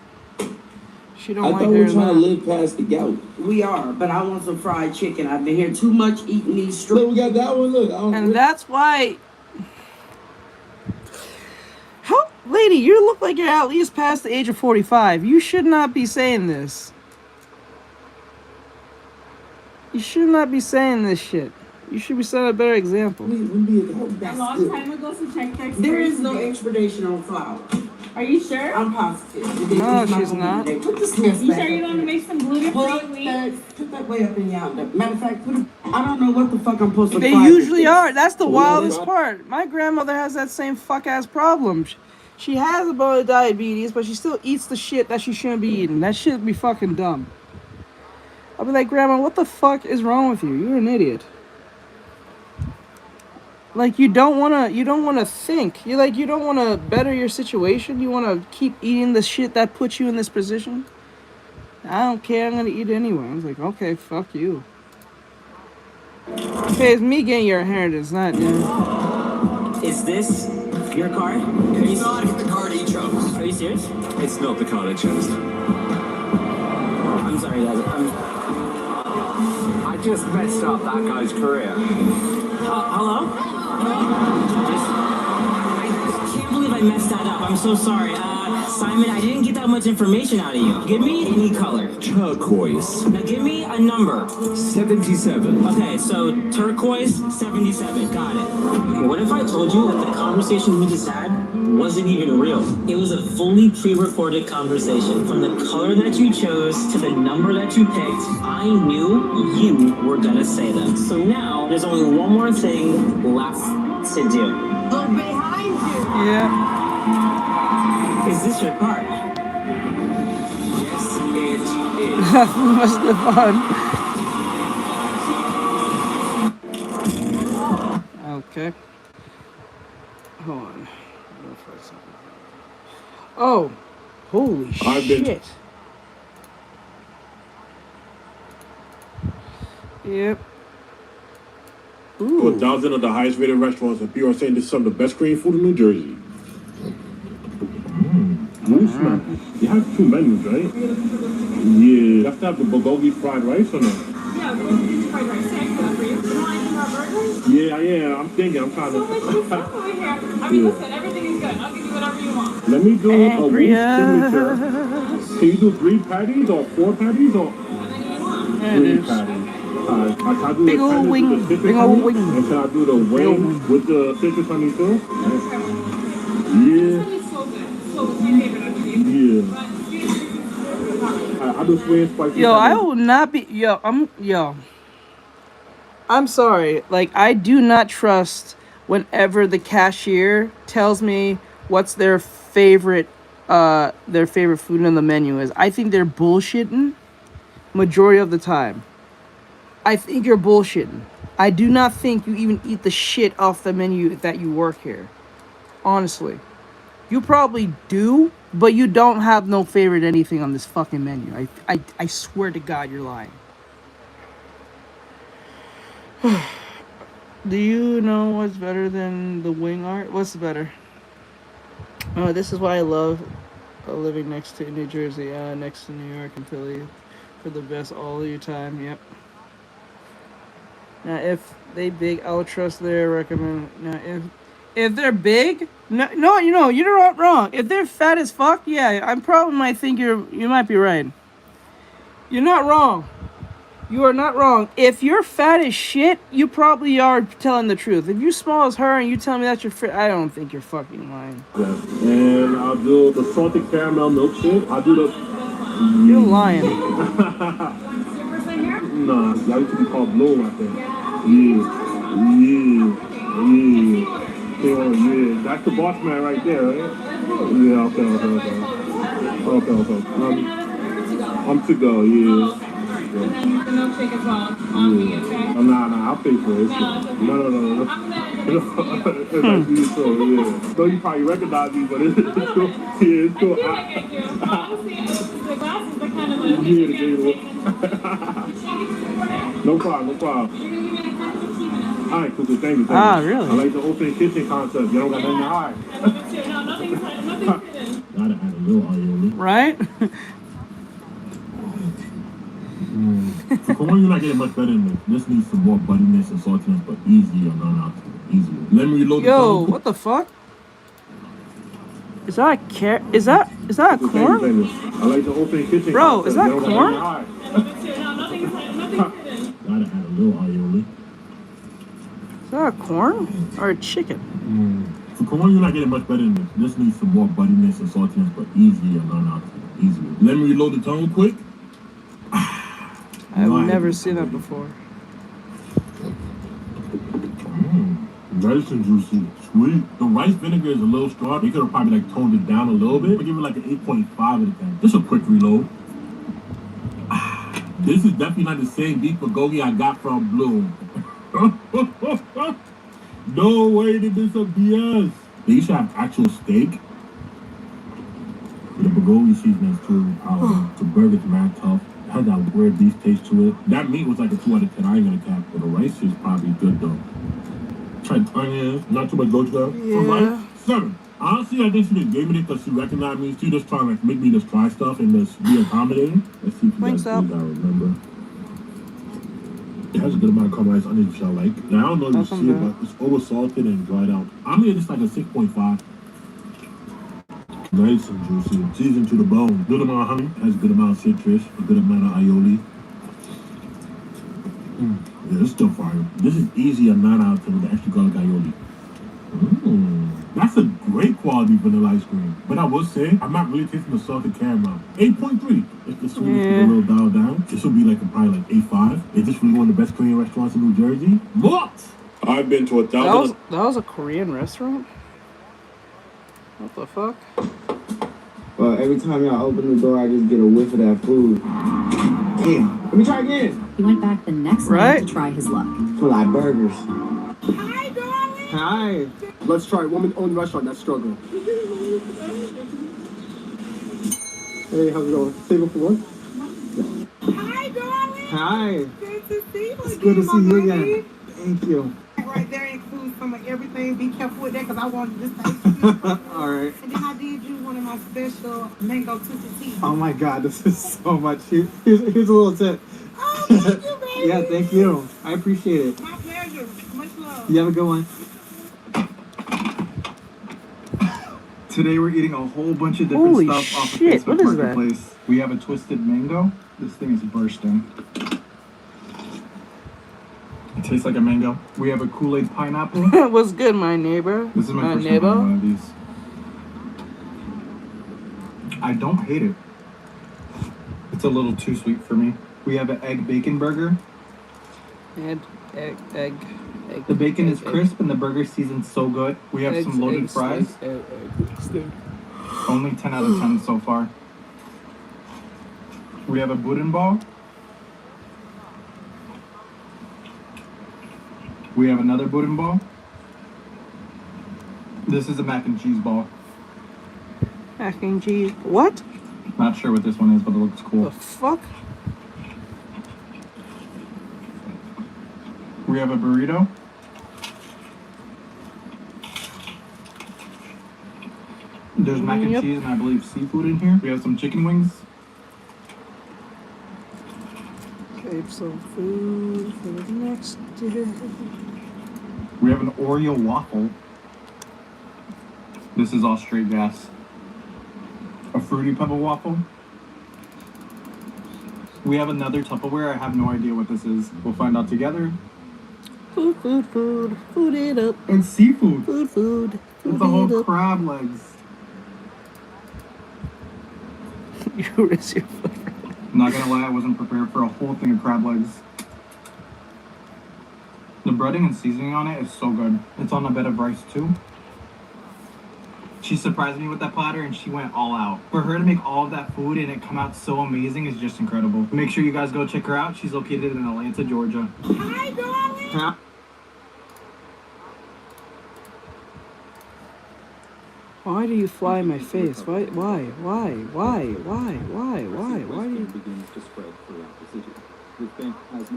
She don't I like thought we were hearing trying to that. live past the gout. we are, but I want some fried chicken. I've been here too much eating these strips. Look, we got that one. Look, And that's why. How, lady, you look like you're at least past the age of 45. You should not be saying this. You should not be saying this shit. You should be setting a better example. A long time ago, so check text. There is no expiration on flour. Are you sure? I'm positive. No, she's not. Put the Smiths You back sure you up don't want to there. make some gluten-free wheat? Put that way up in yonder. Matter of fact, I don't know what the fuck I'm supposed to They fry usually with are. That's the this. wildest part. My grandmother has that same fuck-ass problem. She has a bout of diabetes, but she still eats the shit that she shouldn't be eating. That shit be fucking dumb. I'll be like, Grandma, what the fuck is wrong with you? You're an idiot. Like, you don't wanna think. You don't wanna better your situation. You wanna keep eating the shit that puts you in this position. I don't care. I'm gonna eat it anyway. I was like, okay, fuck you. Okay, it's me getting your inheritance, not you. Is this your car? It's not the card he chose. Are you serious? It's not the card I chose. I'm sorry, guys. I just messed up that guy's career. Hello? I can't believe I messed that up. I'm so sorry. Simon, I didn't get that much information out of you. Give me any color. Turquoise. Now give me a number. 77. Okay, so turquoise, 77. Got it. What if I told you that the conversation we just had wasn't even real? It was a fully pre-recorded conversation. From the color that you chose to the number that you picked, I knew you were gonna say them. So now there's only one more thing left to do. Look behind you. Yeah. Is this your car? Yes, it is. Must have fun. Okay. Hold on. Oh, holy shit. Yep. To 1,000 of the highest rated restaurants, and people are saying this is some of the best Korean food in New Jersey. You have two menus, right? Yeah. You have to have the bulgogi fried rice or no? Yeah, bulgogi fried rice. Can I do that for you? You want to eat our burgers? Yeah, I'm thinking. I'm trying So much good stuff over here. I mean, listen, everything is good. I'll give you whatever you want. Let me do a wing signature. Can you do 3 patties or 4 patties or? 3 patties. I do Big old wing. Big old wing. And can I do the wing with the citrus honey too? Yeah. Yeah. I do sweet and spicy. Yo, I will not be. I'm sorry. Like, I do not trust whenever the cashier tells me what's their favorite food on the menu is. I think they're bullshitting majority of the time. I think you're bullshitting. I do not think you even eat the shit off the menu that you work here. Honestly. You probably do, but you don't have no favorite anything on this fucking menu. I swear to God you're lying. Do you know what's better than the wing art? What's better? Oh, this is why I love living next to New Jersey, next to New York and Philly for the best all of your time. Yep. Now, if they big, I'll trust their recommend. Now, if they're big, no, you're not wrong. If they're fat as fuck, yeah, I probably might think you might be right. You're not wrong. You are not wrong. If you're fat as shit, you probably are telling the truth. If you're small as her and you tell me that you're fit, I don't think you're fucking lying. Yeah. And I'll do the salted caramel milkshake. I'll do the... You're lying. Nah, that used to be called Bloom, I think. Yeah. That's the boss man right there, right? Yeah, okay. I'm to go, yeah. Nah, I'll pay for it. No. So you probably recognize me, but it's cool. Yeah, it's cool. No problem. All right, cool. Thank you. Ah, really? I like the open kitchen concept. You don't got nothing to hide. Gotta add a little aioli. Right? So come on, you're not getting much better than this. This needs some more butteriness and saltiness, but easier, easier. Let me reload the Yo, what the fuck? Is that a Is that a corn? I like the open kitchen. Bro, is that corn? Gotta add a little aioli. Is that a corn or a chicken? So come on, you're not getting much better than this. This needs some more butteriness and saltiness, but easier, easier. Let me reload the tongue quick. I've never seen that before. Nice and juicy. Sweet. The rice vinegar is a little strong. They could have probably like toned it down a little bit. I'll give it like an 8.5 out of 10. Just a quick reload. This is definitely not the same beef bulgogi I got from Bloom. No way that this is a BS. They should have actual steak. The bulgogi seasoning is too. The burger's mad tough. It has that weird beef taste to it. That meat was like a 2 out of 10. I ain't gonna cap. But the rice is probably good though. Tried onions, not too much goat stuff. Yeah. Right? 7. Honestly, I think she just gave me it because she recognized me. She just trying to like, make me just try stuff and just be accommodating. Let's see if you guys remember. It has a good amount of caramelized onions, which I like. Now, I don't know if you see it, but it's over salted and dried out. I'm gonna just like a 6.5. Nice and juicy. Seasoned to the bone. Good amount of honey. Has a good amount of citrus. A good amount of aioli. Yeah, it's still fire. This is easy a 9 out of 10 with the extra garlic aioli. That's a great quality vanilla ice cream. But I will say, I'm not really tasting the salted caramel. 8.3. If the sweetness is a little dialed down, this will be like probably like 8.5. Is this really one of the best Korean restaurants in New Jersey? What? I've been to 1,000. That was a Korean restaurant? What the fuck? Well, every time y'all open the door, I just get a whiff of that food. Damn. Let me try again. He went back the next night to try his luck. For like burgers. Hi, darling. Hi. Let's try woman-owned restaurant that's struggling. Hey, how's it going? Table for one? Hi, darling. Hi. Good to see you. It's good to see you again. Thank you. Right there includes some of everything. Be careful with that because I wanted this to All right. And then I did you one of my special mango twisted tea. Oh my God, this is so much. Here's a little tip. Oh, thank you, baby. Yeah, thank you. I appreciate it. My pleasure. Much love. You have a good one. Today we're eating a whole bunch of different Holy stuff off of shit, Facebook what is that? Marketplace. We have a twisted mango. This thing is bursting. It tastes like a mango. We have a Kool-Aid pineapple. What's good, my neighbor? This is my first time neighbor. having one of these. I don't hate it. It's a little too sweet for me. We have an egg bacon burger. Egg. The bacon is crisp and the burger seasoned so good. We have some loaded fries. Only 10 out of 10 so far. We have a Budin ball. We have another Budin ball. This is a mac and cheese ball. Mac and cheese. What? Not sure what this one is, but it looks cool. The fuck? We have a burrito. There's mac and cheese and I believe seafood in here. We have some chicken wings. Save some food for the next day. We have an Oreo waffle. This is all straight gas. A Fruity Pebble waffle. We have another Tupperware. I have no idea what this is. We'll find out together. Food, food, food. Food it up. And seafood. Food, food. It's a whole crab legs. You risk your foot. I'm not gonna lie, I wasn't prepared for a whole thing of crab legs. The breading and seasoning on it is so good. It's on a bed of rice too. She surprised me with that platter and she went all out. For her to make all of that food and it come out so amazing is just incredible. Make sure you guys go check her out. She's located in Atlanta, Georgia. Hi, darling. Huh? Why do you fly in my face? Why do you... begins to spread throughout the city. With Ben has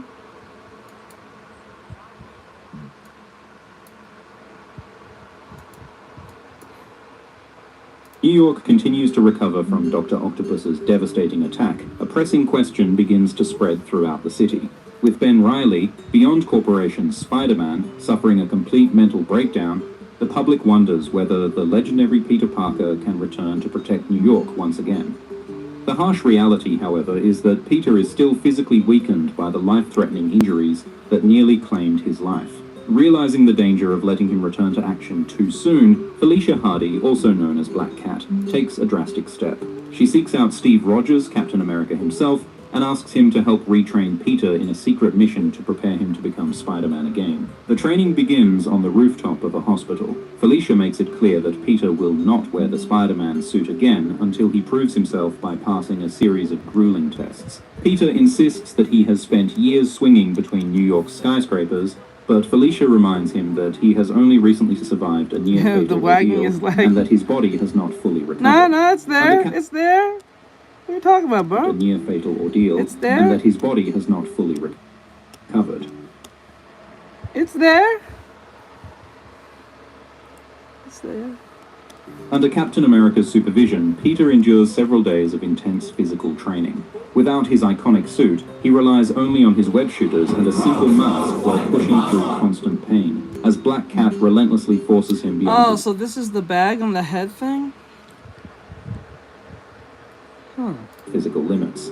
New York continues to recover from Dr. Octopus's devastating attack. A pressing question begins to spread throughout the city. With Ben Reilly, Beyond Corporation's Spider-Man, suffering a complete mental breakdown, the public wonders whether the legendary Peter Parker can return to protect New York once again. The harsh reality, however, is that Peter is still physically weakened by the life-threatening injuries that nearly claimed his life. Realizing the danger of letting him return to action too soon, Felicia Hardy, also known as Black Cat, takes a drastic step. She seeks out Steve Rogers, Captain America himself, and asks him to help retrain Peter in a secret mission to prepare him to become Spider-Man again. The training begins on the rooftop of a hospital. Felicia makes it clear that Peter will not wear the Spider-Man suit again until he proves himself by passing a series of grueling tests. Peter insists that he has spent years swinging between New York's skyscrapers, but Felicia reminds him that he has only recently survived a near-fatal ordeal and that his body has not fully recovered. No, it's there. It's there. What are you talking about, bro? A near-fatal ordeal, it's there. And that his body has not fully recovered. It's there. It's there. Under Captain America's supervision, Peter endures several days of intense physical training. Without his iconic suit, he relies only on his web shooters and a simple mask while pushing through constant pain, as Black Cat relentlessly forces him beyond Oh, so this is the bag on the head thing? physical limits.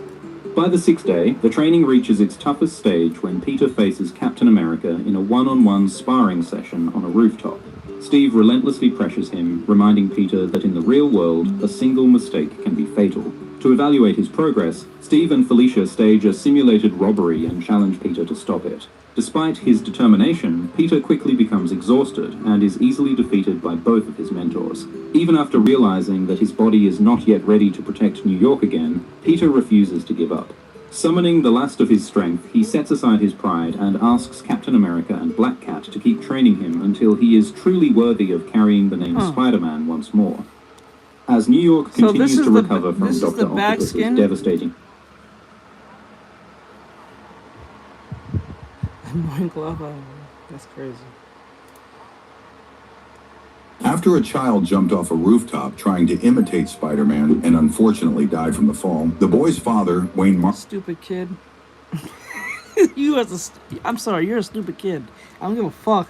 By the sixth day, the training reaches its toughest stage when Peter faces Captain America in a one-on-one sparring session on a rooftop. Steve relentlessly pressures him, reminding Peter that in the real world, a single mistake can be fatal. To evaluate his progress, Steve and Felicia stage a simulated robbery and challenge Peter to stop it. Despite his determination, Peter quickly becomes exhausted and is easily defeated by both of his mentors. Even after realizing that his body is not yet ready to protect New York again, Peter refuses to give up. Summoning the last of his strength, he sets aside his pride and asks Captain America and Black Cat to keep training him until he is truly worthy of carrying the name Spider-Man once more. As New York continues to recover from Dr. Octopus's devastating... That's crazy. After a child jumped off a rooftop trying to imitate Spider-Man and unfortunately died from the fall, the boy's father, Wayne Stupid kid. I'm sorry, you're a stupid kid. I don't give a fuck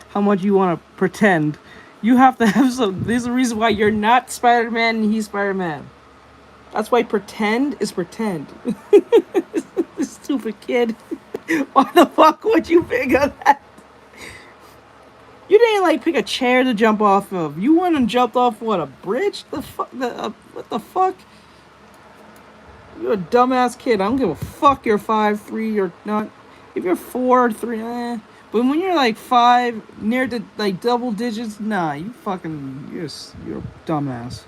how much you want to pretend. You have to have some... There's a reason why you're not Spider-Man and he's Spider-Man. That's why pretend is pretend. Stupid kid. Why the fuck would you pick on that? You didn't like pick a chair to jump off of. You went and jumped off what, a bridge? The fuck? What the fuck? You're a dumbass kid. I don't give a fuck. You're 5'3" or not. If you're 4 or 3, But when you're like 5, near to like double digits, nah, you fucking you're a dumbass.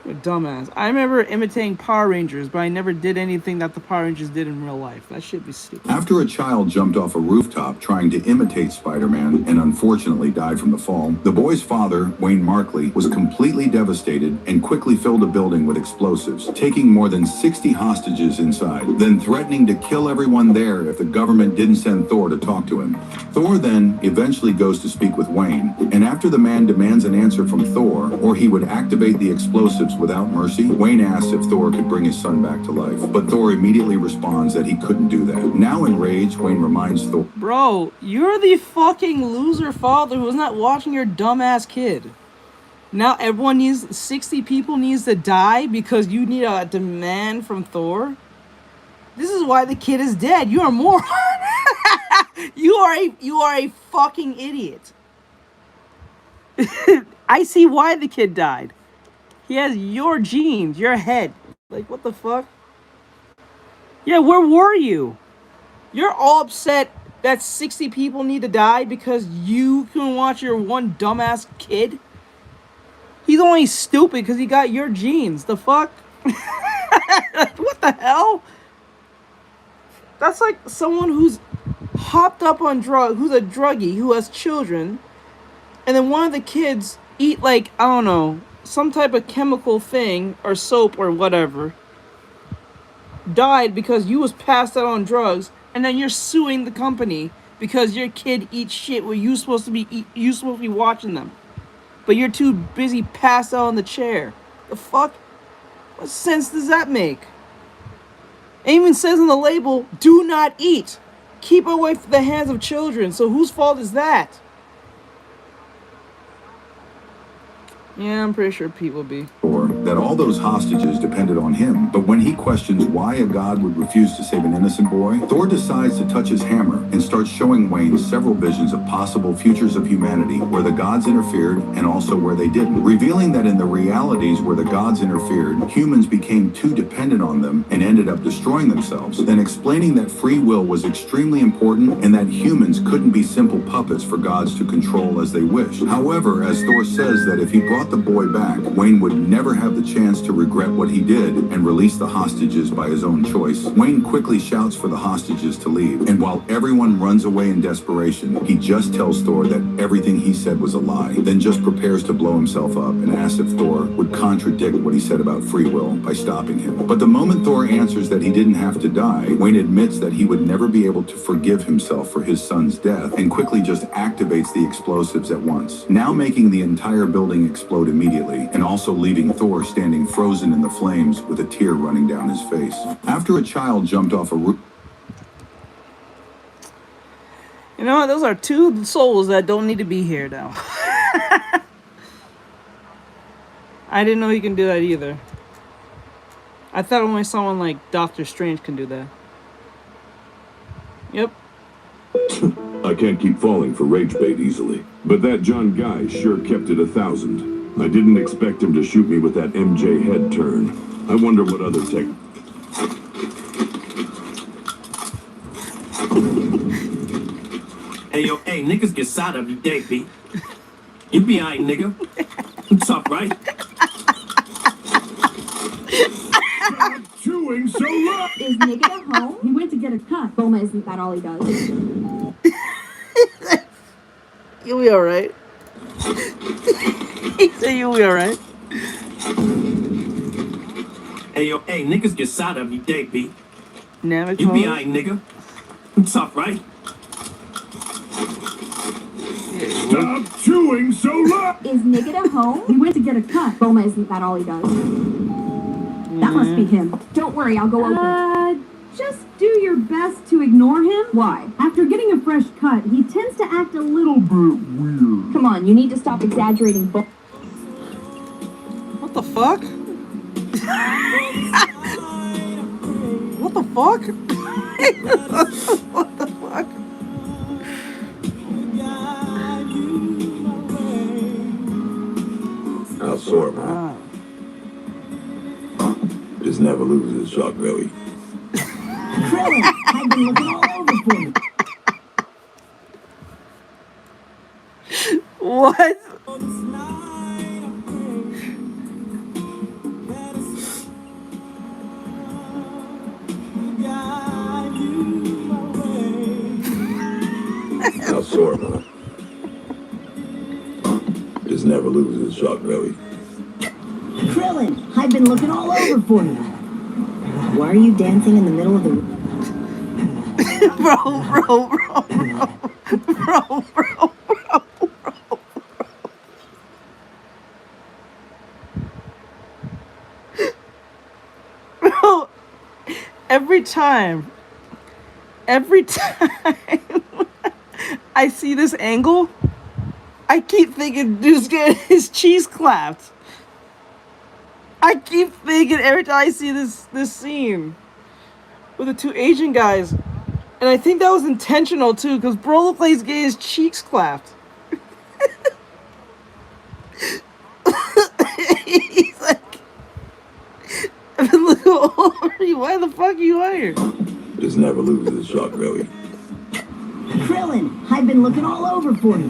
You're a dumbass. I remember imitating Power Rangers, but I never did anything that the Power Rangers did in real life. That shit be stupid. After a child jumped off a rooftop trying to imitate Spider-Man and unfortunately died from the fall, the boy's father, Wayne Markley, was completely devastated and quickly filled a building with explosives, taking more than 60 hostages inside, then threatening to kill everyone there if the government didn't send Thor to talk to him. Thor then eventually goes to speak with Wayne, and after the man demands an answer from Thor, or he would activate the explosives without mercy, Wayne asks if Thor could bring his son back to life, but Thor immediately responds that he couldn't do that. Now enraged, Wayne reminds Thor, Bro, you're the fucking loser father who's not watching your dumbass kid. Now everyone needs, 60 people needs to die because you need a demand from Thor? This is why the kid is dead. You're a moron. You are a fucking idiot. I see why the kid died. He has your genes, your head. Like, what the fuck? Yeah, where were you? You're all upset that 60 people need to die because you can watch your one dumbass kid? He's only stupid because he got your genes. The fuck? What the hell? That's like someone who's hopped up on drugs, who's a druggie, who has children, and then one of the kids eat, like, I don't know, some type of chemical thing or soap or whatever, died because you was passed out on drugs, and then you're suing the company because your kid eats shit where you supposed to be watching them, but you're too busy passed out on the chair. The fuck? What sense does that make? It even says on the label, do not eat. Keep away from the hands of children. So whose fault is that? Yeah, I'm pretty sure people be. Or that all those hostages depended on him, but when he questions why a god would refuse to save an innocent boy, Thor decides to touch his hammer and starts showing Wayne several visions of possible futures of humanity where the gods interfered and also where they didn't, revealing that in the realities where the gods interfered, humans became too dependent on them and ended up destroying themselves, then explaining that free will was extremely important and that humans couldn't be simple puppets for gods to control as they wished. However, as Thor says that if he brought the boy back, Wayne would never have the chance to regret what he did and release the hostages by his own choice. Wayne quickly shouts for the hostages to leave, and while everyone runs away in desperation, he just tells Thor that everything he said was a lie, then just prepares to blow himself up and asks if Thor would contradict what he said about free will by stopping him. But the moment Thor answers that he didn't have to die, Wayne admits that he would never be able to forgive himself for his son's death and quickly just activates the explosives at once, now making the entire building explode immediately, and also leaving Thor standing frozen in the flames with a tear running down his face. After a child jumped off a roof. You know what? Those are two souls that don't need to be here now. I didn't know he can do that either. I thought only someone like Doctor Strange can do that. Yep. I can't keep falling for rage bait easily, but that John guy sure kept it 1,000. I didn't expect him to shoot me with that MJ head turn. I wonder what other tech... Hey, yo, hey, niggas get shot every day, B. You be alright, nigga. You tough, right? Stop chewing so loud! Is nigga at home? He went to get a cut. Boma, isn't that all he does? You'll be alright. He said you'll be alright. Hey, yo, hey, niggas get shot every day, B. Never you be alright, nigga. You tough, right? Stop chewing so loud! Is nigga at home? He went to get a cut. Boma, isn't that all he does? That must be him. Don't worry, I'll go open. Just do your best to ignore him. Why? After getting a fresh cut, he tends to act a little bit weird. Come on, you need to stop exaggerating. What the fuck? What the fuck? What the fuck? I'll sort man. Just never loses his shark belly. Krillin, I've been looking all over for you. What? I'll sort man. Just never loses his shark belly. Krillin, I've been looking all over for you. Why are you dancing in the middle of the... Bro. Bro, every time I see this angle, I keep thinking dude's getting his cheese clapped. I keep thinking every time I see this scene. with the two Asian guys. And I think that was intentional too, because bro looked like he's getting his cheeks clapped. He's like, I've been looking all over you. Why the fuck are you here? Just never lose the shot, really. Krillin, I've been looking all over for you.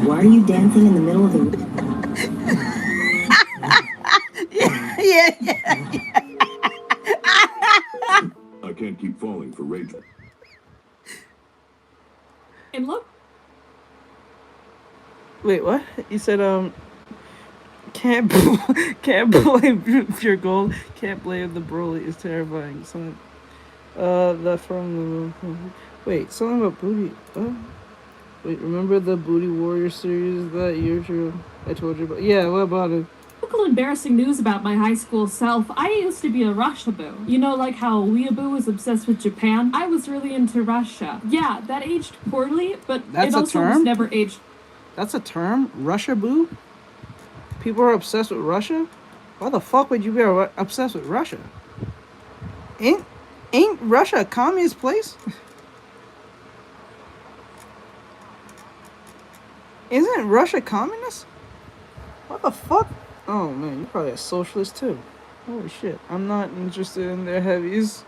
Why are you dancing in the middle of the... yeah. I can't keep falling for rage. And look. Wait, what? You said, can't blame pure gold. Can't blame the Broly is terrifying. Something, that from the... Wait, something about booty. Wait, remember the Booty Warrior series that year I told you about? Yeah, what about it? Typical embarrassing news about my high school self. I used to be a Russia-boo. You know, like how Weeaboo was obsessed with Japan? I was really into Russia. Yeah, that aged poorly, but That's it also was never aged... That's a term? Russia-boo? People are obsessed with Russia? Why the fuck would you be obsessed with Russia? Ain't Russia a communist place? Isn't Russia communist? What the fuck? Oh man, you're probably a socialist too. Holy shit. I'm not interested in their heavies.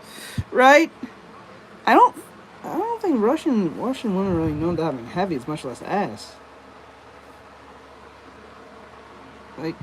Right? I don't think Russian women really know that having heavies, much less ass. Like,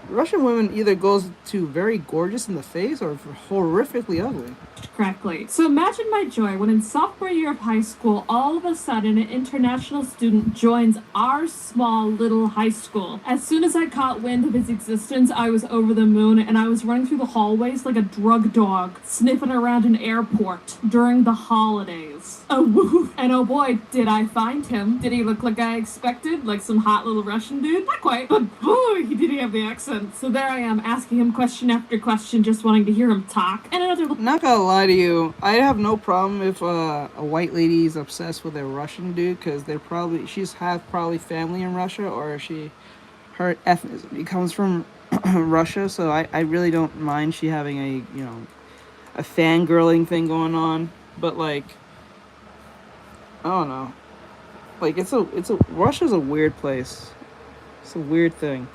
Russian women either goes to very gorgeous in the face or horrifically ugly. Correctly. So imagine my joy when in sophomore year of high school, all of a sudden an international student joins our small little high school. As soon as I caught wind of his existence, I was over the moon and I was running through the hallways like a drug dog, sniffing around an airport during the holidays. Oh woof. And oh boy, did I find him. Did he look like I expected? Like some hot little Russian dude? Not quite, but boy, he did have the accent. So there I am, asking him question after question, just wanting to hear him talk. And another... Not gonna lie to you, I have no problem if a white lady is obsessed with a Russian dude, because she's probably family in Russia, or her ethnicity comes from Russia, so I really don't mind she having a fangirling thing going on. But like, I don't know, like Russia's a weird place. It's a weird thing.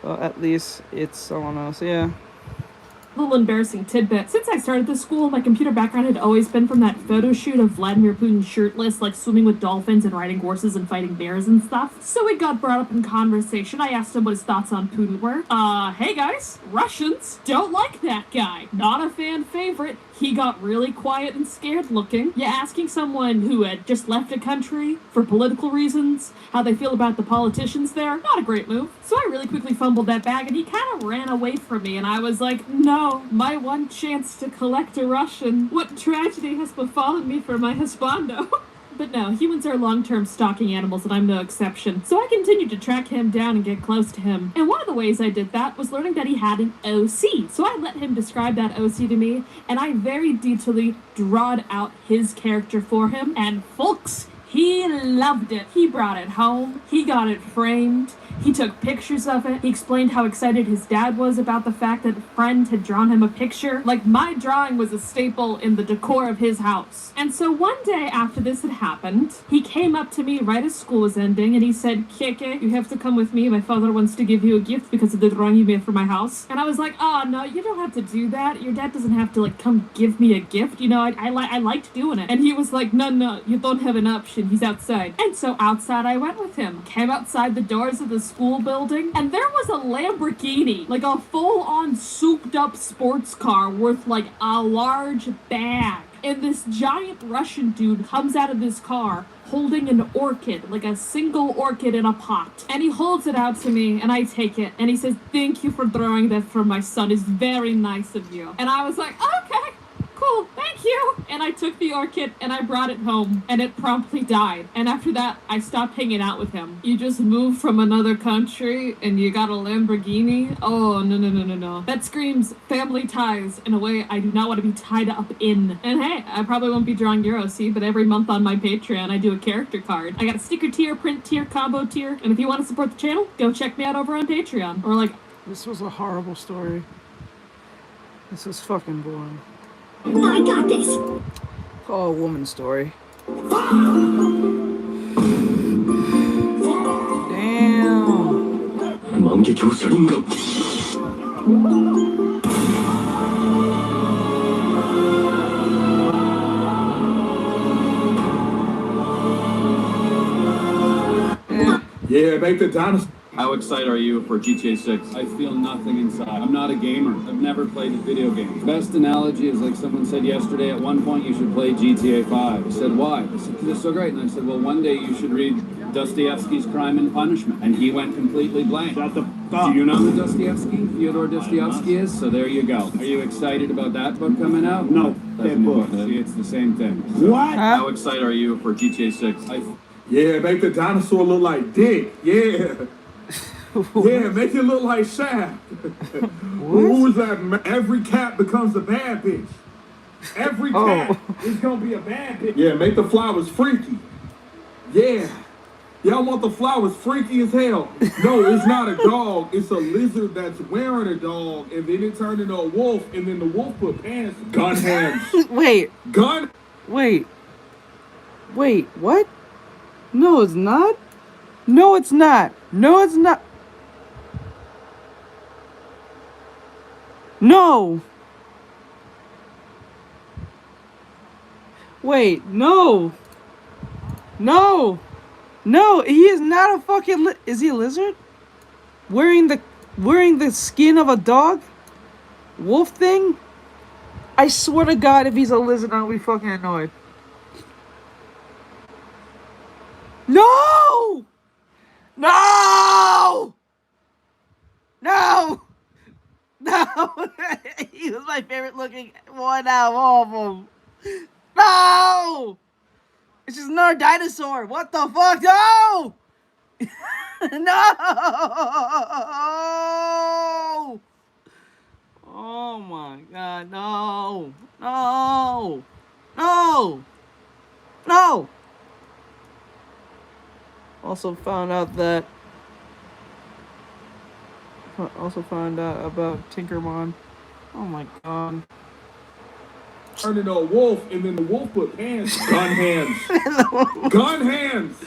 Well, at least it's, I don't know, so yeah. Little embarrassing tidbit. Since I started this school, my computer background had always been from that photo shoot of Vladimir Putin shirtless, like swimming with dolphins and riding horses and fighting bears and stuff. So it got brought up in conversation. I asked him what his thoughts on Putin were. Hey guys, Russians don't like that guy. Not a fan favorite. He got really quiet and scared looking. Yeah, asking someone who had just left a country for political reasons how they feel about the politicians there, not a great move. So I really quickly fumbled that bag and he kind of ran away from me and I was like, no, my one chance to collect a Russian. What tragedy has befallen me for my husbando? But no, humans are long-term stalking animals and I'm no exception. So I continued to track him down and get close to him. And one of the ways I did that was learning that he had an OC. So I let him describe that OC to me and I very detailedly drawed out his character for him. And folks, he loved it. He brought it home. He got it framed. He took pictures of it. He explained how excited his dad was about the fact that a friend had drawn him a picture. Like, my drawing was a staple in the decor of his house. And so one day after this had happened, he came up to me right as school was ending and he said, Keke, you have to come with me. My father wants to give you a gift because of the drawing you made for my house. And I was like, oh, no, you don't have to do that. Your dad doesn't have to, like, come give me a gift. You know, I liked doing it. And he was like, no, you don't have an option. He's outside. And so outside I went with him. Came outside the doors of the school building and there was a Lamborghini, like a full-on souped-up sports car worth like a large bag. And this giant Russian dude comes out of this car holding an orchid, like a single orchid in a pot. And he holds it out to me and I take it and he says, thank you for drawing that for my son. It's very nice of you. And I was like, okay, cool, thank you. And I took the orchid and I brought it home and it promptly died. And after that, I stopped hanging out with him. You just moved from another country and you got a Lamborghini? Oh, no. That screams family ties in a way I do not want to be tied up in. And hey, I probably won't be drawing your OC, but every month on my Patreon, I do a character card. I got a sticker tier, print tier, combo tier. And if you want to support the channel, go check me out over on Patreon. Or like... This was a horrible story. This was fucking boring. I got this. Oh, a woman story. Yeah, make the dinosaur. How excited are you for GTA 6? I feel nothing inside. I'm not a gamer. I've never played a video game. Best analogy is like someone said yesterday, at one point you should play GTA 5. I said, why? I said, because it's so great. And I said, well, one day you should read Dostoevsky's Crime and Punishment. And he went completely blank. Shut the fuck. Do you know who Dostoevsky, Fyodor Dostoevsky is? So there you go. Are you excited about that book coming out? No. That book. See, it's the same thing. So, What? How excited are you for GTA 6? Yeah, make the dinosaur look like Dick. Yeah. Yeah, make it look like Shaft. Who was that? Every cat becomes a bad bitch. Every cat is gonna be a bad bitch. Yeah, make the flowers freaky. Yeah. Y'all want the flowers freaky as hell. No, it's not a dog. It's a lizard that's wearing a dog, and then it turned into a wolf, and then the wolf put pants. Gun hands. Wait. Gun. Wait. Wait, what? No, it's not. No, it's not. No, it's not. No. Wait, no. No. No, he is not a fucking is he a lizard? Wearing the skin of a dog? Wolf thing? I swear to God, if he's a lizard, I'll be fucking annoyed. No! No! No! No! He was my favorite looking one out of all of them. No! It's just another dinosaur. What the fuck? No! No! Oh my God, no! No! No! No! Also found out about Tinkermon. Oh my God. Turned into a wolf, and then the wolf put pants. Gun hands. Gun hands.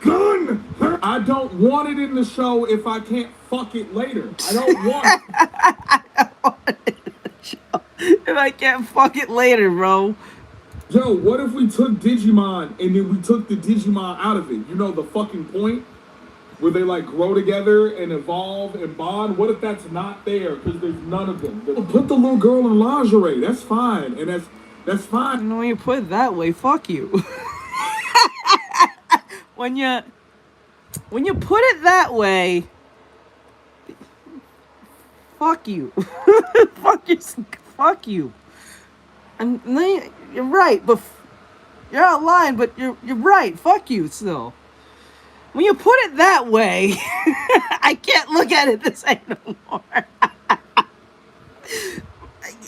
Gun. I don't want it in the show if I can't fuck it later. I don't want it. I don't want it in the show if I can't fuck it later, bro. Yo, what if we took Digimon and then we took the Digimon out of it? You know the fucking point? Where they like grow together and evolve and bond? What if that's not there? Because there's none of them. Put the little girl in lingerie. That's fine. And that's fine. You know, when you put it that way, fuck you. when you put it that way, fuck you. Fuck you. And then you're right, but you're out of line, but you're right. Fuck you still. When you put it that way, I can't look at it the same no more.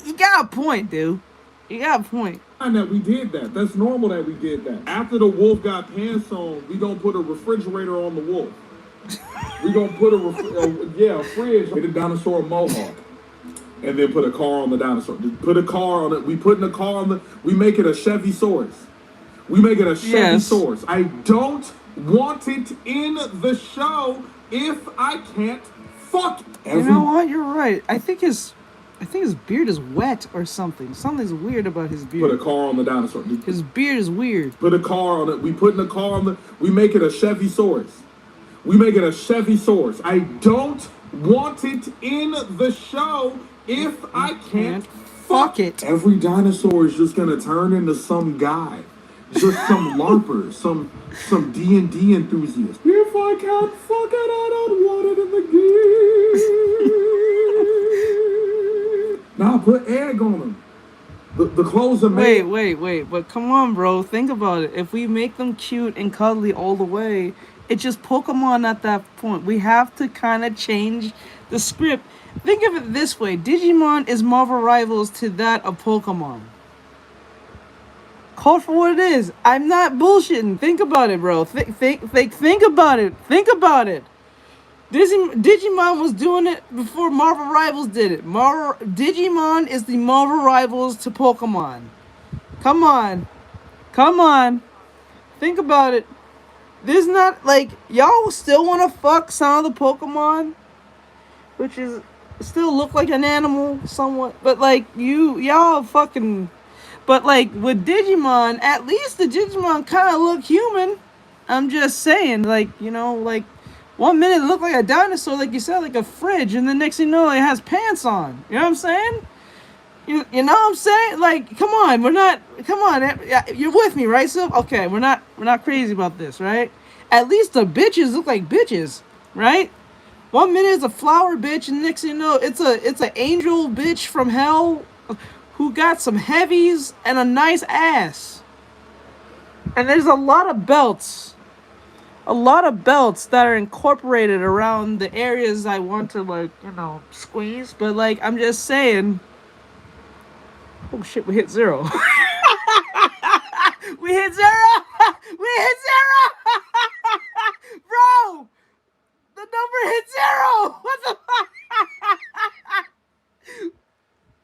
You got a point, dude. You got a point. That we did that. That's normal that we did that. After the wolf got pants on, we gonna put a refrigerator on the wolf. We gonna put a fridge with a dinosaur mohawk. And then put a car on the dinosaur. Just put a car on it. We putting a car on we make it a Chevy Source. We make it a Chevy Source. I don't want it in the show if I can't fuck. You know what? You're right. I think his beard is wet or something. Something's weird about his beard. Put a car on the dinosaur. His beard is weird. Put a car on it. We putting a car on we make it a Chevy Source. We make it a Chevy Source. I don't want it in the show if I can't fuck it. Every dinosaur is just gonna turn into some guy. Just some LARPer, some D&D enthusiast. If I can't fuck it, I don't want it in the game. Nah, put egg on them. The clothes are made. Wait, but come on, bro. Think about it. If we make them cute and cuddly all the way, it's just Pokemon at that point. We have to kind of change the script. Think of it this way. Digimon is Marvel Rivals to that of Pokemon. Call for what it is. I'm not bullshitting. Think about it, bro. Think about it. Think about it. Digimon was doing it before Marvel Rivals did it. Digimon is the Marvel Rivals to Pokemon. Come on. Come on. Think about it. There's not, like, y'all still want to fuck some of the Pokemon, which is still look like an animal somewhat, but like y'all fucking, but like with Digimon, at least the Digimon kind of look human. I'm just saying, like, you know, like 1 minute it looked like a dinosaur, like you said, like a fridge, and the next thing you know, it has pants on. You know what I'm saying? You know what I'm saying? Like, come on, you're with me, right? So okay, we're not crazy about this, right? At least the bitches look like bitches, right? 1 minute it's a flower bitch, and next thing you know, it's an angel bitch from hell who got some heavies and a nice ass. And there's a lot of belts that are incorporated around the areas I want to, like, you know, squeeze. But like, I'm just saying. Oh shit, we hit 0. We hit 0. We hit 0. Bro. The number hit 0! What the fuck?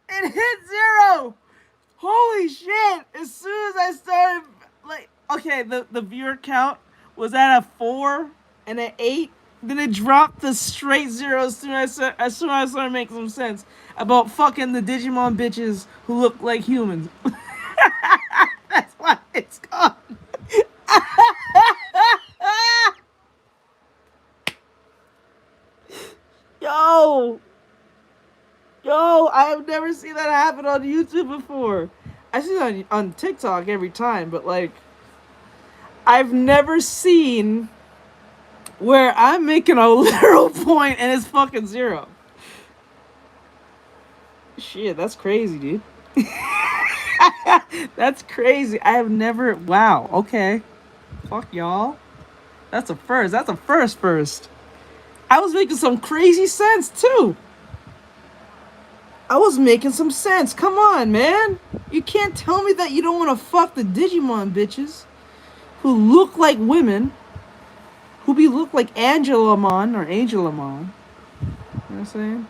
It hit 0! Holy shit! As soon as I started, like, okay, the viewer count was at a 4 and an 8. Then it dropped to straight 0 as soon as I started making some sense about fucking the Digimon bitches who look like humans. That's why it's gone. Yo, I have never seen that happen on YouTube before. I see it on TikTok every time, but like, I've never seen where I'm making a literal point and it's fucking 0. Shit, that's crazy, dude. That's crazy. I have never, wow, okay. Fuck y'all. That's a first. That's a first. I was making some crazy sense, too. I was making some sense. Come on, man. You can't tell me that you don't want to fuck the Digimon bitches who look like women, who look like Angelamon or Angelamon. You know what I'm saying?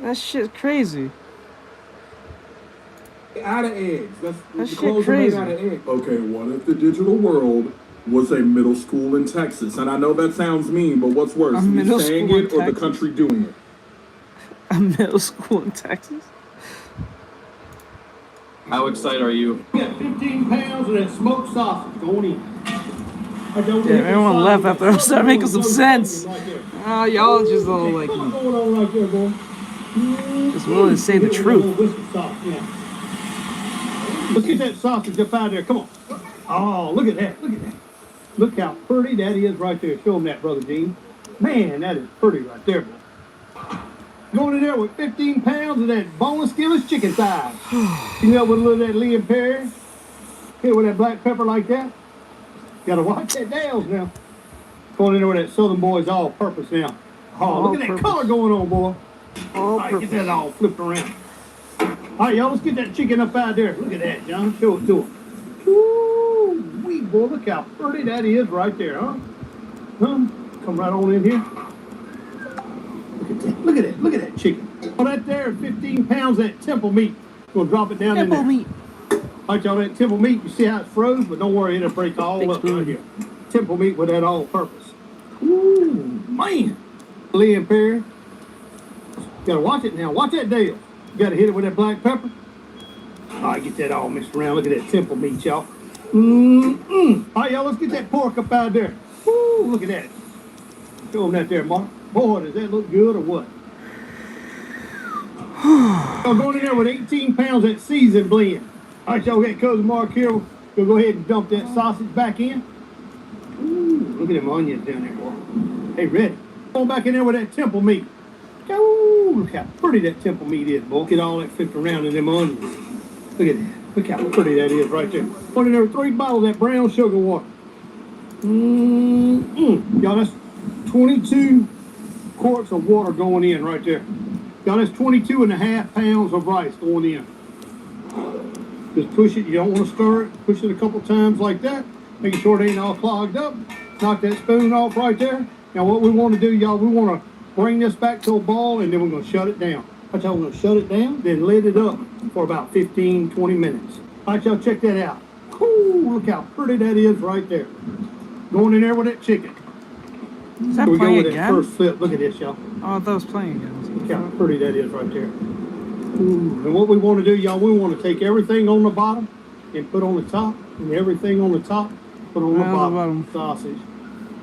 That shit's crazy. Out of eggs. That shit crazy. Out of eggs. Okay, what if the digital world was a middle school in Texas? And I know that sounds mean, but what's worse, me saying it or the country doing it? A middle school in Texas? How excited are you? We got 15 pounds of that smoked sausage going in. Yeah, everyone left after I started making some sense. Oh, y'all just all like, just willing to say the truth. Let's get that sausage up out of there. Come on. Oh, look at that. Look at that. Look how pretty that is right there. Show them that, Brother Gene. Man, that is pretty right there, boy. Going in there with 15 pounds of that boneless, skinless chicken thighs. You know, with a little of that Liam Perry. Hit with that black pepper like that. Gotta watch that Dales now. Going in there with that Southern Boys all-purpose now. Oh, look at that color going on, boy. All right, get that all flipped around. All right, y'all, let's get that chicken up out there. Look at that, John. Show it to him. Ooh, wee, boy, look how pretty that is right there, huh? Huh? Come right on in here. Look at that. Look at that. Look at that chicken. Oh, that there, 15 pounds of that temple meat. We'll drop it down in there. Temple meat. All right, y'all, that temple meat, you see how it's froze? But don't worry, it'll break all up right here. Temple meat with that all-purpose. Ooh, man. Liam Perry. Gotta watch it now. Watch that Dale. You gotta hit it with that black pepper. All right, get that all mixed around. Look at that temple meat, y'all. All right, y'all, let's get that pork up out there. Ooh, look at that. Show them that there, Mark. Boy, does that look good or what? I'm going in there with 18 pounds of that seasoned blend. All right, y'all, got Cousin Mark here. We'll go ahead and dump that sausage back in. Ooh, look at them onions down there, boy. Hey, ready. Go back in there with that temple meat. Ooh, look how pretty that temple meat is, boy. Get all that flipped around in them onions. Look at that. Look how pretty that is right there. Put in there 3 bottles of that brown sugar water. Y'all, that's 22 quarts of water going in right there. Y'all, that's 22.5 pounds of rice going in. Just push it. You don't want to stir it. Push it a couple times like that. Making sure it ain't all clogged up. Knock that spoon off right there. Now what we want to do, y'all, we want to bring this back to a ball, and then we're going to shut it down. All right, y'all, we're going to shut it down, then lid it up for about 15, 20 minutes. All right, y'all, check that out. Ooh, look how pretty that is right there. Going in there with that chicken. Is that Here we go playing with again? that first flip. Look at this, y'all. Oh, that was playing again. Look how pretty that is right there. Ooh, and what we want to do, y'all, we want to take everything on the bottom and put on the top, and everything on the top, put on the bottom. Sausage.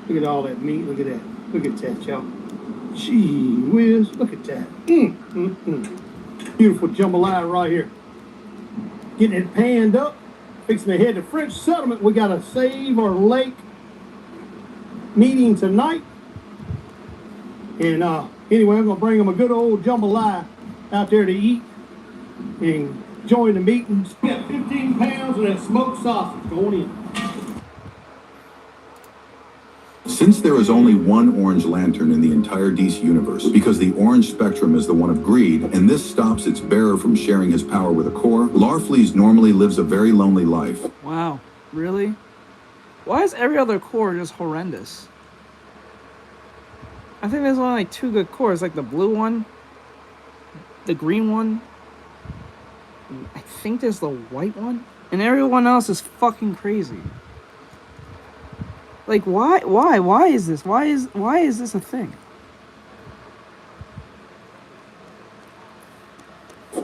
Look at all that meat. Look at that. Look at that, y'all. Gee whiz. Look at that. Beautiful jambalaya right here. Getting it panned up. Fixing to head to French settlement. We got to save our lake meeting tonight. And anyway, I'm going to bring them a good old jambalaya out there to eat and join the meetings. We got 15 pounds of that smoked sausage going in. Since there is only one orange lantern in the entire DC universe, because the orange spectrum is the one of greed, and this stops its bearer from sharing his power with a core, Larfleeze normally lives a very lonely life. Wow, really? Why is every other core just horrendous? I think there's only like 2 good cores, like the blue one, the green one, I think there's the white one, and everyone else is fucking crazy. Like, why is this? Why is this a thing?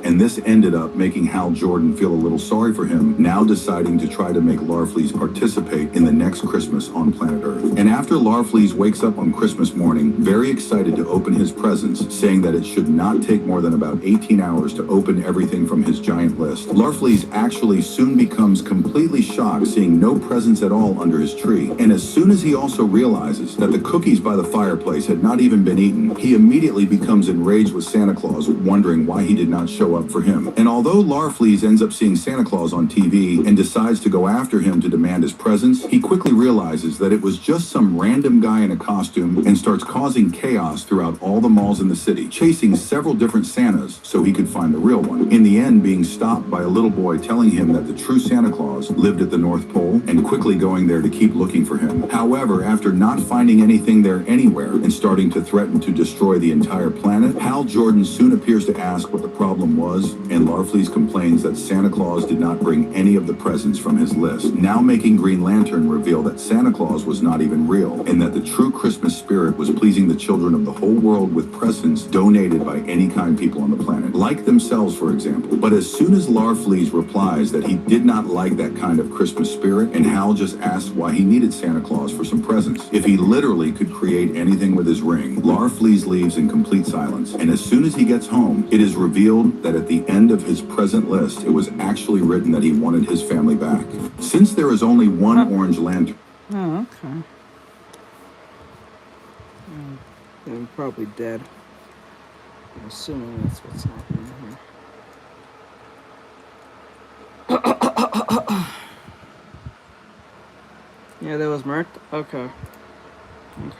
And this ended up making Hal Jordan feel a little sorry for him, now deciding to try to make Larfleeze participate in the next Christmas on planet Earth. And after Larfleeze wakes up on Christmas morning, very excited to open his presents, saying that it should not take more than about 18 hours to open everything from his giant list, Larfleeze actually soon becomes completely shocked, seeing no presents at all under his tree. And as soon as he also realizes that the cookies by the fireplace had not even been eaten, he immediately becomes enraged with Santa Claus, wondering why he did not show up for him. And although Larfleeze ends up seeing Santa Claus on TV and decides to go after him to demand his presents, he quickly realizes that it was just some random guy in a costume and starts causing chaos throughout all the malls in the city, chasing several different Santas so he could find the real one. In the end, being stopped by a little boy telling him that the true Santa Claus lived at the North Pole, and quickly going there to keep looking for him. However, after not finding anything there anywhere and starting to threaten to destroy the entire planet, Hal Jordan soon appears to ask what the problem was, and Larfleeze complains that Santa Claus did not bring any of the presents from his list, now making Green Lantern reveal that Santa Claus was not even real, and that the true Christmas spirit was pleasing the children of the whole world with presents donated by any kind people on the planet, like themselves, for example. But as soon as Larfleeze replies that he did not like that kind of Christmas spirit, and Hal just asks why he needed Santa Claus for some presents, if he literally could create anything with his ring, Larfleeze leaves in complete silence. And as soon as he gets home, it is revealed that at the end of his present list, it was actually written that he wanted his family back. Since there is only one orange lantern. Oh, okay. They're probably dead. I'm assuming that's what's happening here. Yeah, that was murked? Okay.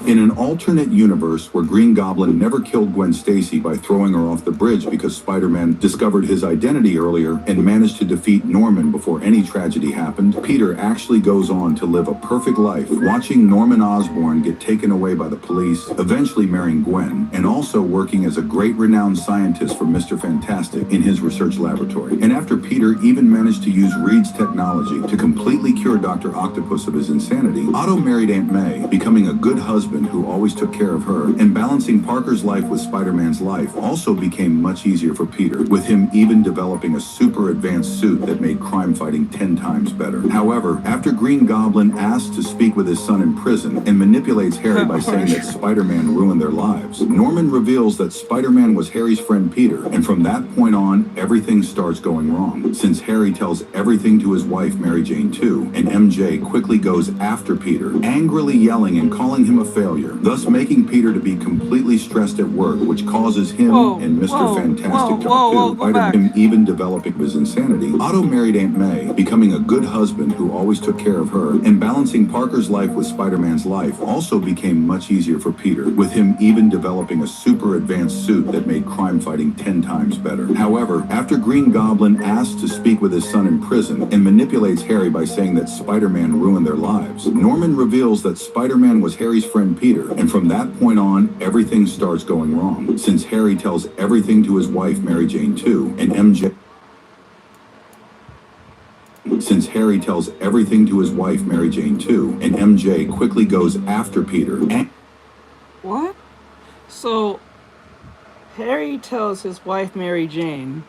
In an alternate universe where Green Goblin never killed Gwen Stacy by throwing her off the bridge because Spider-Man discovered his identity earlier and managed to defeat Norman before any tragedy happened, Peter actually goes on to live a perfect life, watching Norman Osborn get taken away by the police, eventually marrying Gwen, and also working as a great renowned scientist for Mr. Fantastic in his research laboratory. And after Peter even managed to use Reed's technology to completely cure Dr. Octopus of his insanity, Otto married Aunt May, becoming a good husband who always took care of her, and balancing Parker's life with Spider-Man's life also became much easier for Peter, with him even developing a super advanced suit that made crime fighting 10 times better. However, after Green Goblin asks to speak with his son in prison and manipulates Harry by saying that Spider-Man ruined their lives, Norman reveals that Spider-Man was Harry's friend Peter, and from that point on, everything starts going wrong, since Harry tells everything to his wife Mary Jane too, and MJ quickly goes after Peter, angrily yelling and calling him a failure, thus making Peter to be completely stressed at work, which causes him and Mr. Fantastic to argue, despite him even developing his insanity. Otto married Aunt May, becoming a good husband who always took care of her, and balancing Parker's life with Spider-Man's life also became much easier for Peter, with him even developing a super advanced suit that made crime fighting 10 times better. However, after Green Goblin asks to speak with his son in prison and manipulates Harry by saying that Spider-Man ruined their lives, Norman reveals that Spider-Man was Harry's friend Peter, and from that point on, everything starts going wrong, since Harry tells everything to his wife Mary Jane too, and MJ quickly goes after Peter. What? So, Harry tells his wife Mary Jane,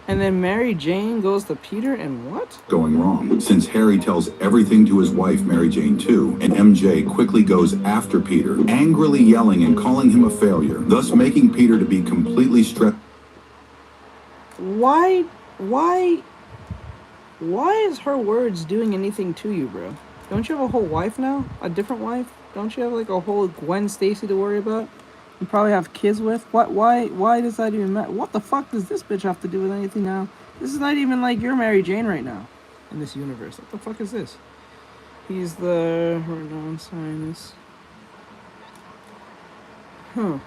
and then Mary Jane goes to Peter, and what? Going wrong, since Harry tells everything to his wife Mary Jane too, and MJ quickly goes after Peter, angrily yelling and calling him a failure, thus making Peter to be completely stressed. Why is her words doing anything to you, bro? Don't you have a whole wife now? A different wife? Don't you have like a whole Gwen Stacy to worry about? You probably have kids with? Why does that even matter? What the fuck does this bitch have to do with anything now? This is not even like you're Mary Jane right now in this universe. What the fuck is this? He's the non-scientist. Huh.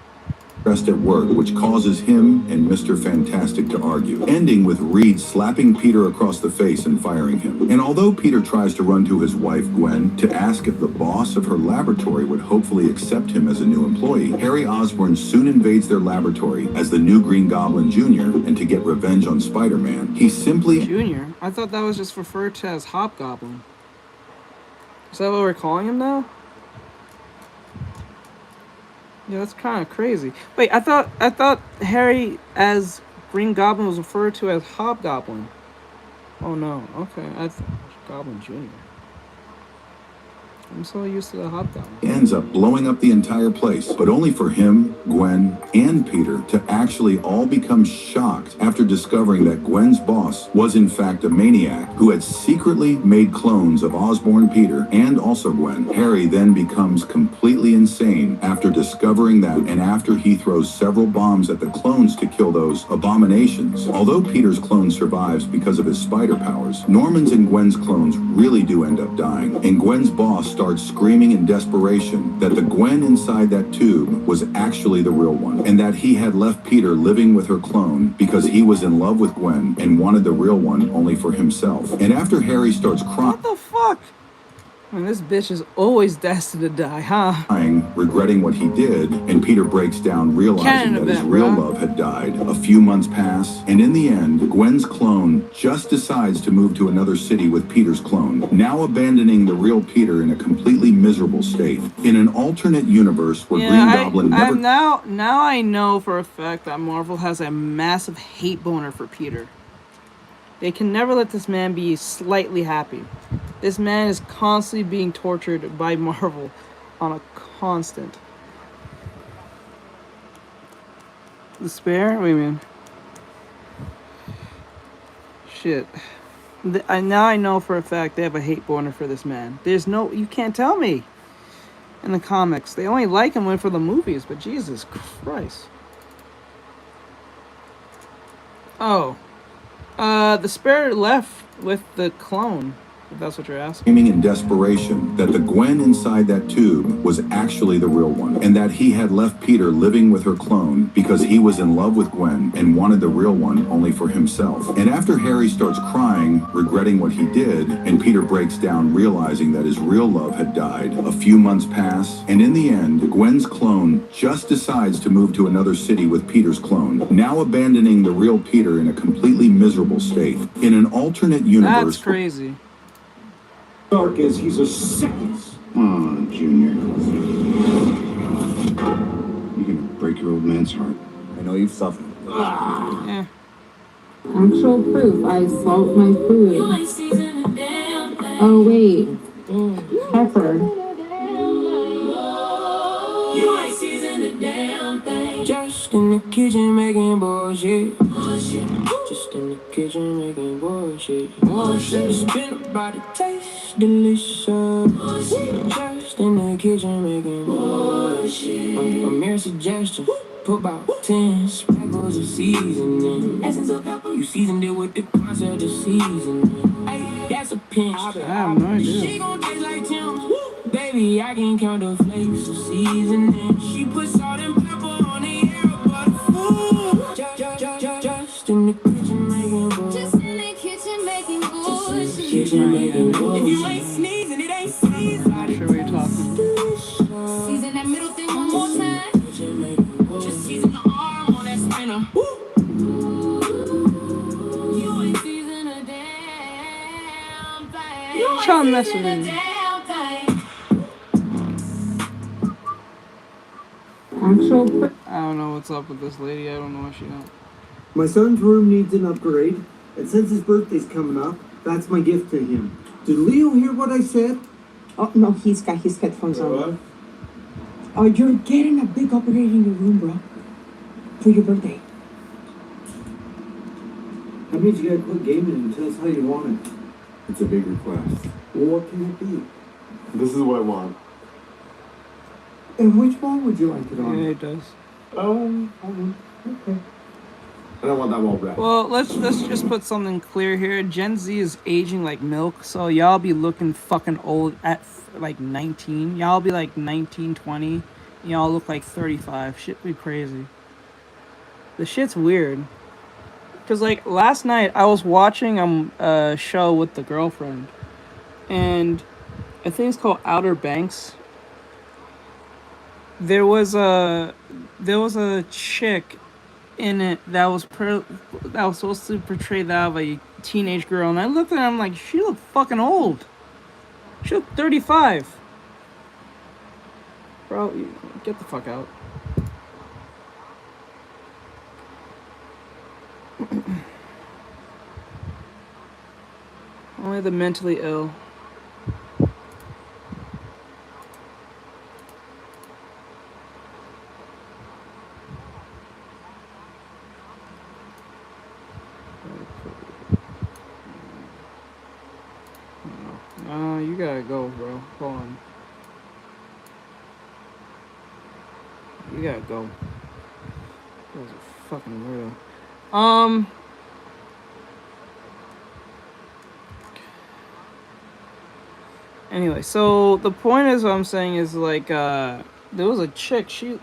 Stressed at work, which causes him and Mr. Fantastic to argue, ending with Reed slapping Peter across the face and firing him. And although Peter tries to run to his wife Gwen to ask if the boss of her laboratory would hopefully accept him as a new employee, Harry Osborn soon invades their laboratory as the new Green Goblin Jr., and to get revenge on Spider-Man, he simply... Junior? I thought that was just referred to as Hobgoblin. Is that what we're calling him now? Yeah, that's kind of crazy. Wait, I thought Harry as Green Goblin was referred to as Hobgoblin. Oh no, okay, that's Goblin Jr. I'm so used to the Hobgoblin. Ends up blowing up the entire place, but only for him, Gwen, and Peter to actually all become shocked after discovering that Gwen's boss was in fact a maniac who had secretly made clones of Osborn Peter and also Gwen. Harry then becomes completely insane after discovering that, and after he throws several bombs at the clones to kill those abominations. Although Peter's clone survives because of his spider powers, Norman's and Gwen's clones really do end up dying, and Gwen's boss starts screaming in desperation that the Gwen inside that tube was actually the real one, and that he had left Peter living with her clone because he was in love with Gwen and wanted the real one only for himself. And after Harry starts crying... What the fuck? I mean, this bitch is always destined to die, huh? Regretting what he did, and Peter breaks down realizing that his real love had died. A few months pass, and in the end, Gwen's clone just decides to move to another city with Peter's clone, now abandoning the real Peter in a completely miserable state. In an alternate universe where Green Goblin never... Now I know for a fact that Marvel has a massive hate boner for Peter. They can never let this man be slightly happy. This man is constantly being tortured by Marvel on a constant. The spare? Wait a minute. Shit. Now I know for a fact they have a hate boner for this man. There's no... You can't tell me. In the comics. They only like him for the movies, but Jesus Christ. Oh. The spare left with the clone. If that's what you're asking. Screaming in desperation that the Gwen inside that tube was actually the real one, and that he had left Peter living with her clone because he was in love with Gwen and wanted the real one only for himself. And after Harry starts crying, regretting what he did, and Peter breaks down realizing that his real love had died, a few months pass, and in the end, Gwen's clone just decides to move to another city with Peter's clone, now abandoning the real Peter in a completely miserable state. In an alternate universe... That's crazy. Dark as he's a sickness. Oh, Junior. You're gonna break your old man's heart. I know you've suffered. Yeah. Actual proof. I swallowed my food. Oh wait. Pepper. You ain't seasoned a damn thing. Just in the kitchen making bullshit. Just in the kitchen making bullshit. It's been about to taste delicious. Just in the kitchen making bullshit. A mere suggestion. Put about 10 sprinkles of seasoning. Essence of pepper. You seasoned it with the concept of seasoning. Hey, that's a pinch. I have no idea. She gon' taste like Tim's. Baby, I can count the flakes of seasoning. She put salt and pepper on the air, but food. Just in the kitchen making bullshit. Just in the kitchen making bullshit. Kitchen making bullshit. If you ain't sneezing, it ain't sneezing. I'm not sure what you're talking. trying to mess with me. I don't know what's up with this lady. I don't know what she got. My son's room needs an upgrade, and since his birthday's coming up, that's my gift to him. Did Leo hear what I said? Oh, no, he's got his headphones on. Oh, you're getting a big upgrade in your room, bro. For your birthday. That means you gotta quit gaming and tell us how you want it. It's a big request. Well, what can it be? This is what I want. And which one would you like it on? Yeah, it does. Okay. I don't want that wall wrapped. Well, let's just put something clear here. Gen Z is aging like milk, so y'all be looking fucking old at like 19. Y'all be like 19, 20. Y'all look like 35. Shit be crazy. The shit's weird. Cause like last night I was watching a show with the girlfriend, and I think it's called Outer Banks. There was a chick in it that was supposed to portray that of a teenage girl, and I looked at her, I'm like, she looked fucking old. She looked 35. Bro, get the fuck out. Only the mentally ill. You gotta go, bro. Hold on. You gotta go. That was a fucking weirdo. Anyway, so the point is what I'm saying is like there was a chick, she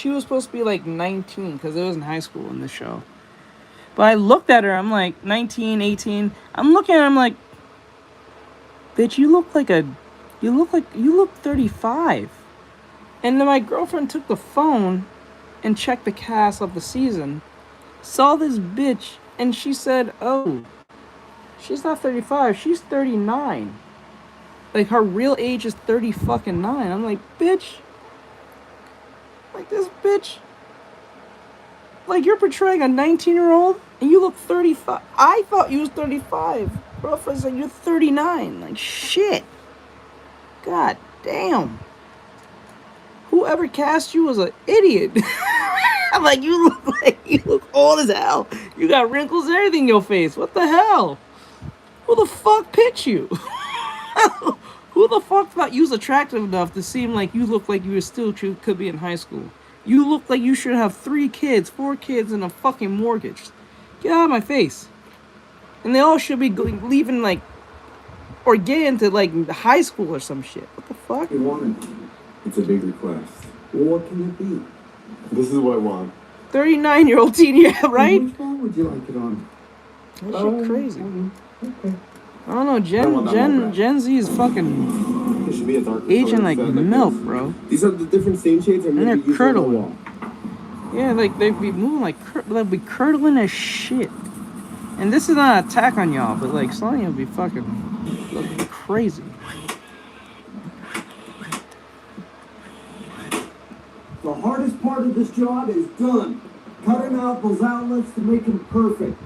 was supposed to be like 19 because it was in high school in the show. But I looked at her, I'm like 19, 18. I'm looking at her, I'm like, bitch, you look 35. And then my girlfriend took the phone and checked the cast of the season, saw this bitch, and she said, oh, she's not 35, she's 39. Like, her real age is 30 fucking 9. I'm like, bitch. Like, this bitch. Like, you're portraying a 19-year-old, and you look 35. I thought you was 35. Girlfriend's like, you're 39. Like, shit. God damn. Whoever cast you was an idiot. I'm like, you look old as hell. You got wrinkles and everything in your face. What the hell? Who the fuck picked you? Who the fuck thought you was attractive enough to seem like you look like you still could be in high school? You look like you should have 3 kids, 4 kids, and a fucking mortgage. Get out of my face. And they all should be leaving, like, or getting into, like, high school or some shit. What the fuck? You want it. It's a big request. Well, what can it be? This is what I want. 39-year-old teen, yeah, right? Which one would you like it on? That shit crazy. Okay. I don't know, Gen Z is fucking There should be a dark aging like milk, bro. These are the different stain shades And they're curdling. Yeah, like they be moving like they'll be curdling as shit. And this is not an attack on y'all, but like some of y'all be fucking looking crazy. The hardest part of this job is done. Cutting out those outlets to make them perfect.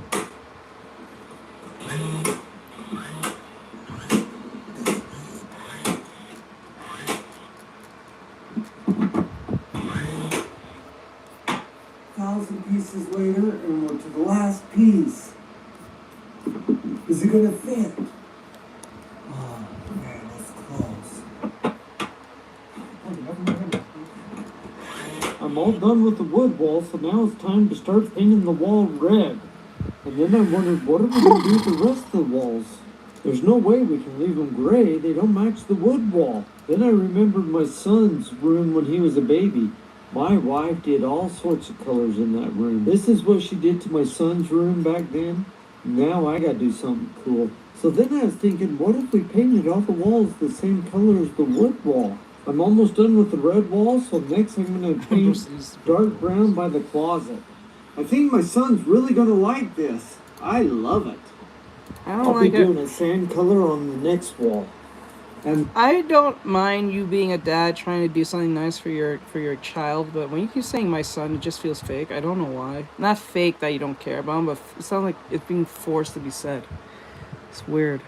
Pieces later, and we're to the last piece. Is it gonna fit? Oh man, that's close. I'm all done with the wood wall, so now it's time to start painting the wall red. And then I wondered, what are we gonna do with the rest of the walls? There's no way we can leave them gray, they don't match the wood wall. Then I remembered my son's room when he was a baby. My wife did all sorts of colors in that room. This is what she did to my son's room back then. Now I gotta do something cool. So then I was thinking, what if we painted all the walls the same color as the wood wall? I'm almost done with the red wall, so next I'm gonna paint dark brown by the closet. I think my son's really gonna like this. I love it. I don't I'll like be it. doing a sand color on the next wall. And I don't mind you being a dad trying to do something nice for your child, but when you keep saying my son, it just feels fake. I don't know why. Not fake that you don't care about him, but it sounds like it's being forced to be said. It's weird.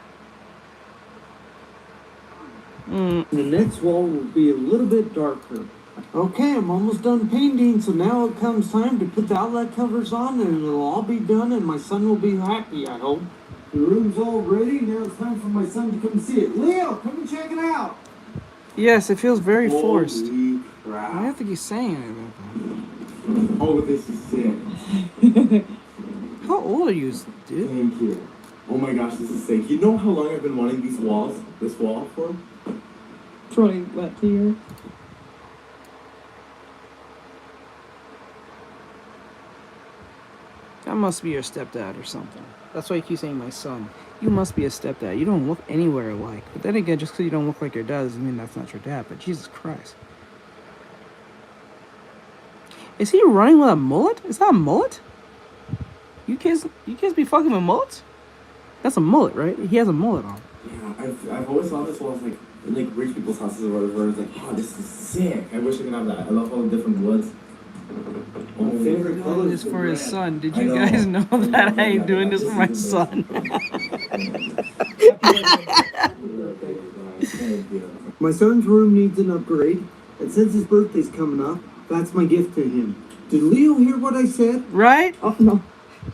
the next wall will be a little bit darker. Okay, I'm almost done painting, so now it comes time to put the outlet covers on and it'll all be done and my son will be happy, I hope. The room's all ready, now it's time for my son to come see it. Leo, come and check it out! Yes, it feels very forced. Holy crap. I don't think he's saying anything. Oh, this is sick. How old are you, dude? Thank you. Oh my gosh, this is sick. You know how long I've been wanting this wall for? Troy, what, 2 years? That must be your stepdad or something. That's why you keep saying my son. You must be a stepdad. You don't look anywhere alike. But then again, just because you don't look like your dad doesn't mean that's not your dad. But Jesus Christ. Is he running with a mullet? Is that a mullet? You kids be fucking with mullets? That's a mullet, right? He has a mullet on. Yeah, I've always thought this was like in like rich people's houses or whatever. It's like, oh, this is sick. I wish I could have that. I love all the different woods. My favorite color is for his son. Did you guys know that I ain't doing this for my son? My son's room needs an upgrade, and since his birthday's coming up, that's my gift to him. Did Leo hear what I said? Right? Oh, no.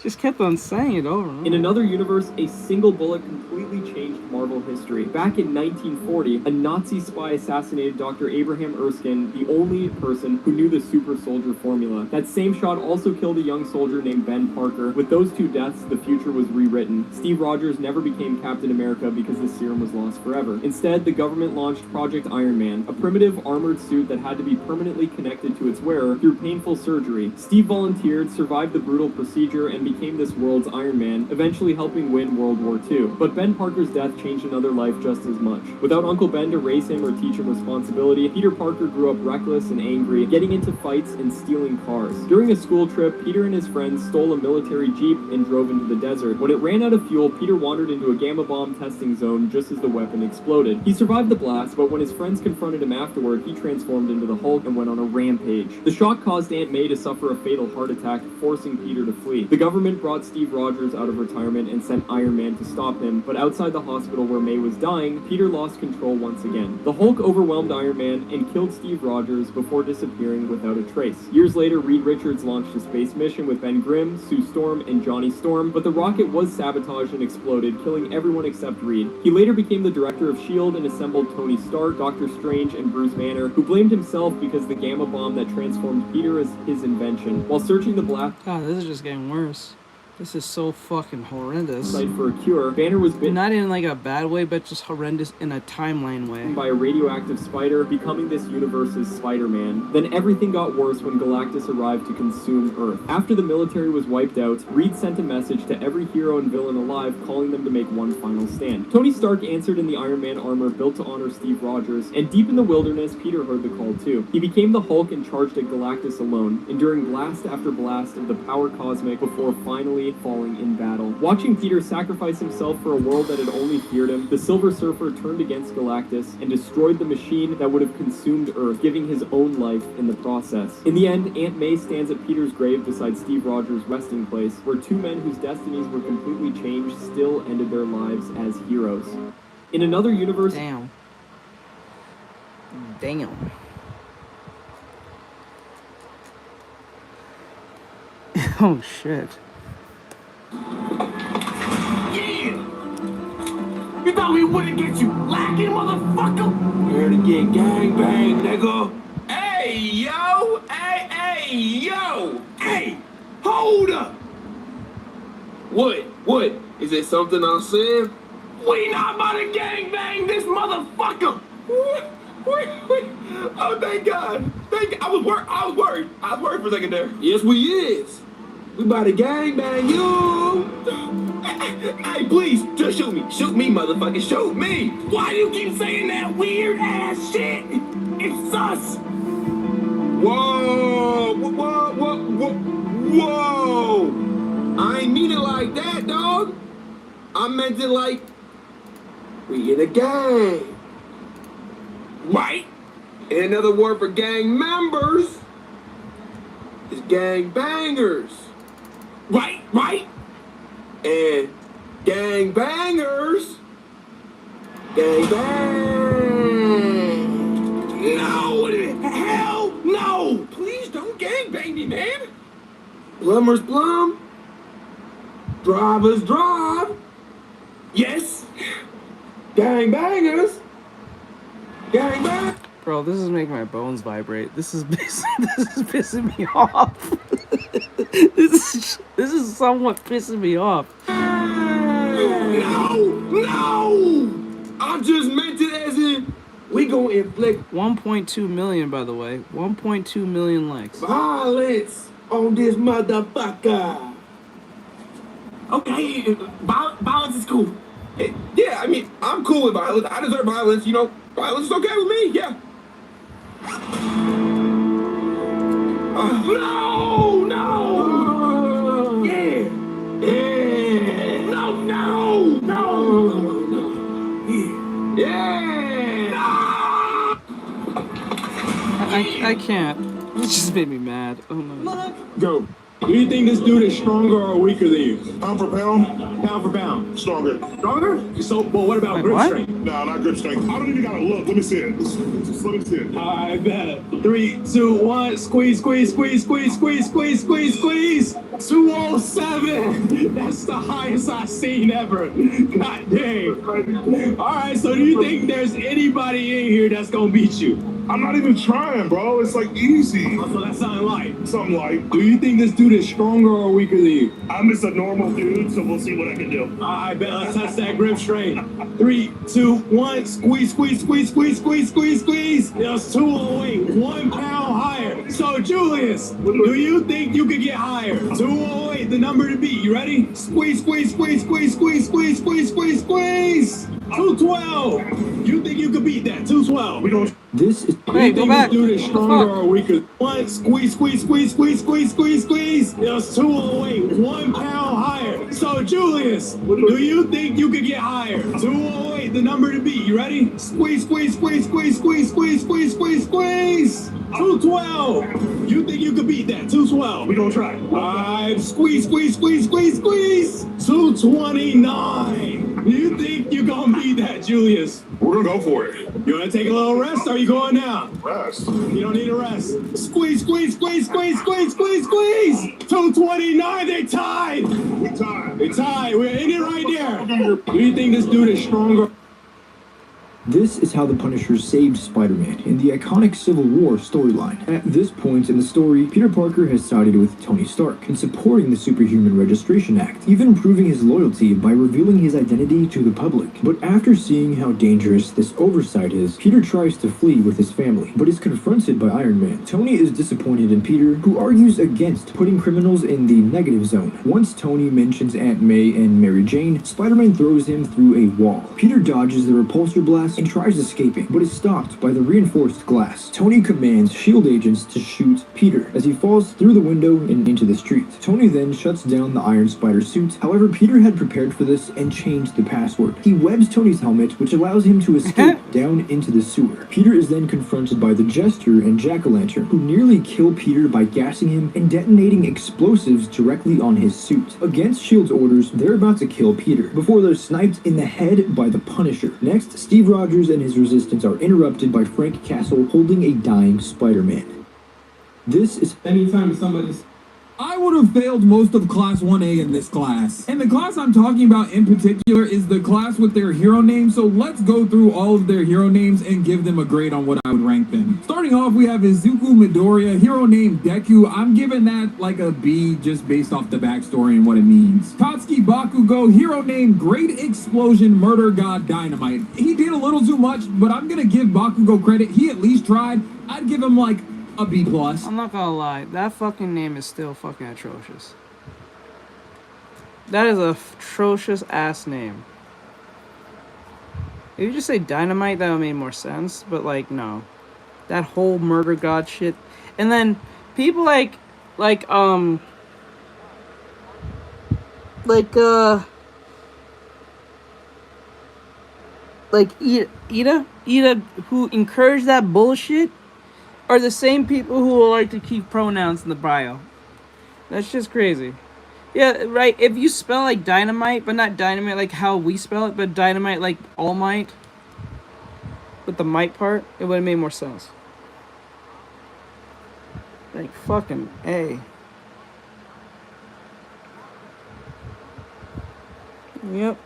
Just kept on saying it over and over. In another universe, a single bullet completely changed Marvel history. Back in 1940, a Nazi spy assassinated Dr. Abraham Erskine, the only person who knew the super soldier formula. That same shot also killed a young soldier named Ben Parker. With those two deaths, the future was rewritten. Steve Rogers never became Captain America because the serum was lost forever. Instead, the government launched Project Iron Man, a primitive armored suit that had to be permanently connected to its wearer through painful surgery. Steve volunteered, survived the brutal procedure, and became this world's Iron Man, eventually helping win World War II. But Ben Parker's death changed another life just as much. Without Uncle Ben to raise him or teach him responsibility, Peter Parker grew up reckless and angry, getting into fights and stealing cars. During a school trip, Peter and his friends stole a military jeep and drove into the desert. When it ran out of fuel, Peter wandered into a gamma bomb testing zone just as the weapon exploded. He survived the blast, but when his friends confronted him afterward, he transformed into the Hulk and went on a rampage. The shock caused Aunt May to suffer a fatal heart attack, forcing Peter to flee. The government brought Steve Rogers out of retirement and sent Iron Man to stop him, but outside the hospital where May was dying, Peter lost control once again. The Hulk overwhelmed Iron Man and killed Steve Rogers before disappearing without a trace. Years later, Reed Richards launched a space mission with Ben Grimm, Sue Storm, and Johnny Storm, but the rocket was sabotaged and exploded, killing everyone except Reed. He later became the director of S.H.I.E.L.D. and assembled Tony Stark, Doctor Strange, and Bruce Banner, who blamed himself because the gamma bomb that transformed Peter is his invention. While searching the blast... God, this is just getting worse. This is so fucking horrendous. For a cure, Banner was bitten, not in like a bad way, but just horrendous in a timeline way, by a radioactive spider, becoming this universe's Spider-Man. Then everything got worse when Galactus arrived to consume Earth. After the military was wiped out, Reed sent a message to every hero and villain alive, calling them to make one final stand. Tony Stark answered in the Iron Man armor built to honor Steve Rogers, and deep in the wilderness, Peter heard the call too. He became the Hulk and charged at Galactus alone, enduring blast after blast of the power cosmic before finally falling in battle. Watching Peter sacrifice himself for a world that had only feared him, the Silver Surfer turned against Galactus and destroyed the machine that would have consumed Earth, giving his own life in the process. In the end, Aunt May stands at Peter's grave beside Steve Rogers' resting place, where two men whose destinies were completely changed still ended their lives as heroes. In another universe... Damn. Oh shit. Yeah! You thought we wouldn't get you lacking, motherfucker? Here to get gangbang, nigga. Hey, yo! Hey, yo! Hey! Hold up! What? Is it something I said? We not about to gangbang this motherfucker! Wait. Oh, thank God. I was worried. I was worried for a second there. Yes, we is. We about to gangbang you. Hey, please, just shoot me. Shoot me, motherfucker. Shoot me. Why do you keep saying that weird ass shit? It's us. Whoa. I ain't mean it like that, dog. I meant it like we in a gang. Right? And another word for gang members is gang bangers. Right, right. And gang bangers, gang bang. No, hell no. Please don't gang bang me, man. Plumbers plumb. Drivers drive. Yes. Gang bangers. Gang bang. Bro, this is making my bones vibrate. This is pissing me off. this is somewhat pissing me off. No! I just meant it as in we gonna inflict 1.2 million, by the way. 1.2 million likes. violence on this motherfucker. Okay, violence is cool. Yeah, I mean, I'm cool with violence. I deserve violence, you know. Violence is okay with me, yeah. No! Yeah! No! Yeah! I can't. It just made me mad. Oh no. Go. Do you think this dude is stronger or weaker than you? Pound for pound? Pound for pound. Stronger. Stronger? So, well, what about grip strength? No, not grip strength. I don't even gotta look. Let me see it. Just let me see it. I bet. 3, 2, 1. Squeeze. 207. That's the highest I've seen ever. God dang. All right, so do you think there's anybody in here that's gonna beat you? I'm not even trying, bro. It's like easy. So that's something light. Something like. Do you think this dude is stronger or weaker than you? I'm just a normal dude, so we'll see what I can do. I bet. Let's test that grip strength. 3, 2, 1. Squeeze. There's 208. 1 pound higher. So Julius, do you think you could get higher? 208, the number to beat. You ready? Squeeze. 212. You think you could beat that? 212. We don't. This is. Hey, go back. This dude is stronger or weaker? 1. Squeeze. There's 208. 1 pound higher. So Julius, do you think you could get higher? 208, the number to beat. You ready? Squeeze. 212. You think you could beat that? 212. We gonna try. Squeeze. 229. Do you think you're gonna beat that, Julius? We're gonna go for it. You wanna take a little rest or are you going now? Rest. You don't need a rest. Squeeze. 229, they tied. We tied. They tied. We're in it right there. Do you think this dude is stronger? This is how the Punisher saved Spider-Man in the iconic Civil War storyline. At this point in the story, Peter Parker has sided with Tony Stark in supporting the Superhuman Registration Act, even proving his loyalty by revealing his identity to the public. But after seeing how dangerous this oversight is, Peter tries to flee with his family, but is confronted by Iron Man. Tony is disappointed in Peter, who argues against putting criminals in the negative zone. Once Tony mentions Aunt May and Mary Jane, Spider-Man throws him through a wall. Peter dodges the repulsor blast and tries escaping, but is stopped by the reinforced glass. Tony commands SHIELD agents to shoot Peter as he falls through the window and into the street. Tony then shuts down the Iron Spider suit. However, Peter had prepared for this and changed the password. He webs Tony's helmet, which allows him to escape down into the sewer. Peter is then confronted by the Jester and Jack-o'-lantern, who nearly kill Peter by gassing him and detonating explosives directly on his suit. Against SHIELD's orders, they're about to kill Peter before they're sniped in the head by the Punisher. Next, Steve Rogers and his resistance are interrupted by Frank Castle holding a dying Spider-Man. This is anytime somebody's... I would have failed most of Class 1A in this class. And the class I'm talking about in particular is the class with their hero names, so let's go through all of their hero names and give them a grade on what I would rank them. Starting off, we have Izuku Midoriya, hero name Deku. I'm giving that like a B just based off the backstory and what it means. Tatsuki Bakugo, hero name Great Explosion Murder God Dynamite. He did a little too much, but I'm gonna give Bakugo credit. He at least tried. I'd give him like a B+. I'm not gonna lie, that fucking name is still fucking atrocious. That is a atrocious ass name. If you just say Dynamite, that would make more sense, but like, no. That whole murder god shit. And then people like like Ida, who encourage that bullshit, are the same people who will like to keep pronouns in the bio. That's just crazy. Yeah, right. If you spell like dynamite, but not dynamite like how we spell it, but dynamite like all might, with the might part, it would have made more sense. Like fucking A. Yep.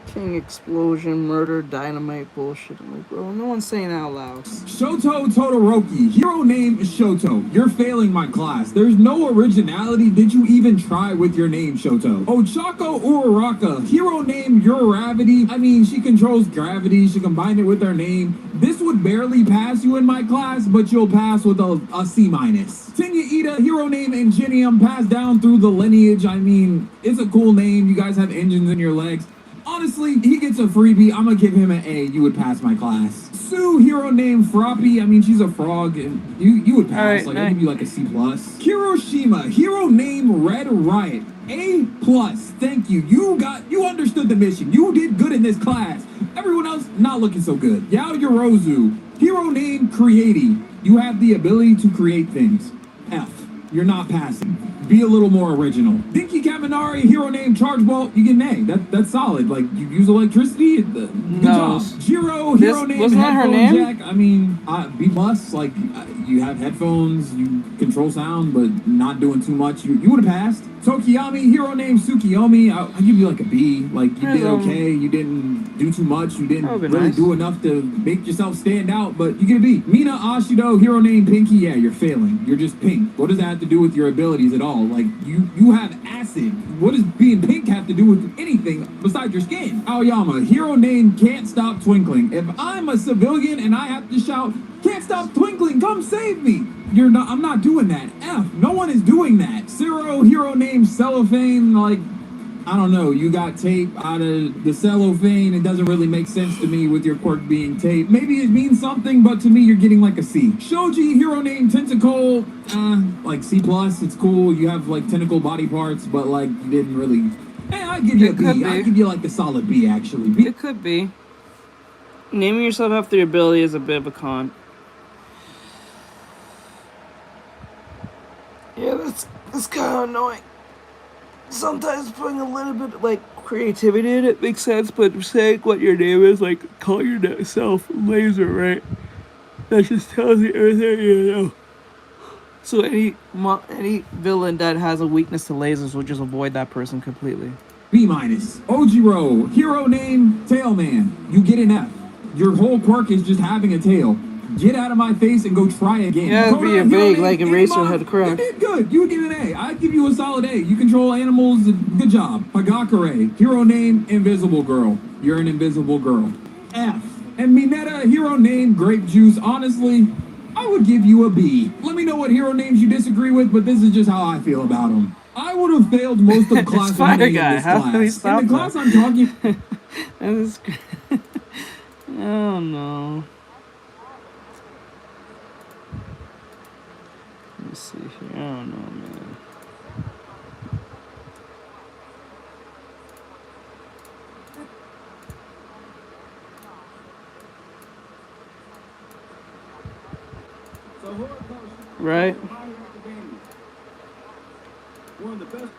King explosion, murder, dynamite bullshit. I'm like, bro, no one's saying that out loud. Shoto Todoroki. Hero name is Shoto. You're failing my class. There's no originality. Did you even try with your name, Shoto? Ochako Uraraka. Hero name Uravity. I mean, she controls gravity. She combined it with her name. This would barely pass you in my class, but you'll pass with a C-. Tenya Ida. Hero name Ingenium. Passed down through the lineage. I mean, it's a cool name. You guys have engines in your legs. Honestly, he gets a freebie. I'm gonna give him an A. You would pass my class. Sue, hero name Froppy. I mean, she's a frog, and you would pass. I'd give you like a C+. Kiroshima, hero name Red Riot. A+. Thank you. You understood the mission. You did good in this class. Everyone else not looking so good. Yao Yorozu, hero name Creati. You have the ability to create things. F. You're not passing. Be a little more original. Dinky Kaminari, hero name Charge Bolt, you get an A. That's solid. Like, you use electricity. Good job. Jiro, hero name wasn't that her Headphone name? Jack. I mean, B+. Like, you have headphones, you control sound, but not doing too much. You would have passed. Tokiyami, hero name Tsukiyomi. I'll give you like a B. Like, you did okay. You didn't do too much. You didn't really do enough to make yourself stand out, but you get a B. Mina Ashido, hero name Pinky. Yeah, you're failing. You're just pink. What does that have to do with your abilities at all? Like, you have acid. What does being pink have to do with anything besides your skin? Aoyama, hero name Can't Stop Twinkling. If I'm a civilian and I have to shout, Can't Stop Twinkling, come save me. I'm not doing that. F, no one is doing that. Zero, hero name Cellophane. Like, I don't know, you got tape out of the cellophane. It doesn't really make sense to me with your quirk being tape. Maybe it means something, but to me, you're getting like a C. Shoji, hero name Tentacle, like C+, it's cool. You have like tentacle body parts, but like you didn't really... I'd give you a B. I'd give you like a solid B, actually. B. It could be. Naming yourself after your ability is a bit of a con. Yeah, that's kind of annoying. Sometimes putting a little bit like creativity in it makes sense, but saying what your name is, like call yourself Laser, right? That just tells you everything you know. So any villain that has a weakness to lasers will just avoid that person completely. B-. Ojiro, hero name Tailman. You get an F. Your whole quirk is just having a tail. Get out of my face and go try again. Yeah, that'd be a vague, like Eraserhead correct. You did good. You would get an A. I'd give you a solid A. You control animals. Good job. Hagakure, hero name Invisible Girl. You're an invisible girl. F. And Mineta, hero name Grape Juice. Honestly, I would give you a B. Let me know what hero names you disagree with, but this is just how I feel about them. I would have failed most of class 1A in this class. In the class I'm talking... That is... Oh, no. Let me see here. I don't know, man. Right. One of the best.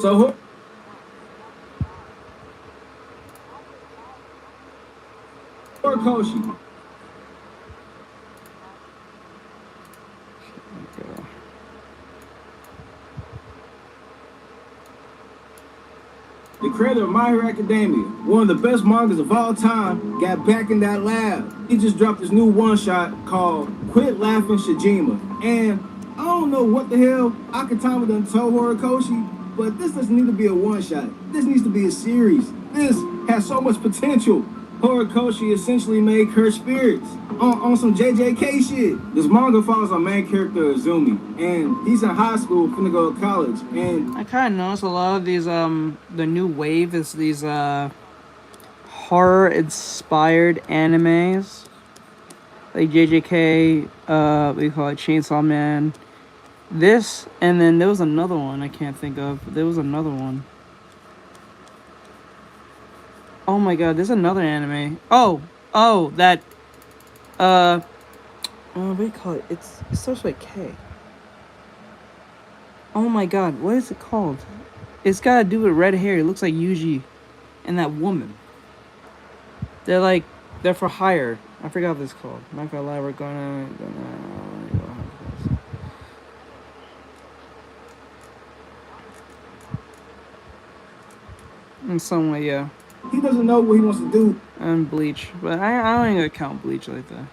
So who? Koshi. The creator of My Hero Academia, one of the best mangas of all time, got back in that lab. He just dropped this new one-shot called Quit Laughing Shijima. And I don't know what the hell Akatama done told Horikoshi, but this doesn't need to be a one-shot. This needs to be a series. This has so much potential. Horikoshi essentially made her spirits on some JJK shit. This manga follows our main character Azumi, and he's in high school, finna go to college. And I kind of noticed a lot of these the new wave is these horror inspired animes like JJK, we call it Chainsaw Man, This, and then there was another one I can't think of. There was another one. Oh my god, there's another anime. Oh, that, what do you call it? It starts with K. Oh my god, what is it called? It's gotta do with red hair. It looks like Yuji and that woman. They're for hire. I forgot what it's called. Not gonna lie, we're gonna in some way, yeah. He doesn't know what he wants to do. And Bleach, but I don't even count Bleach like that.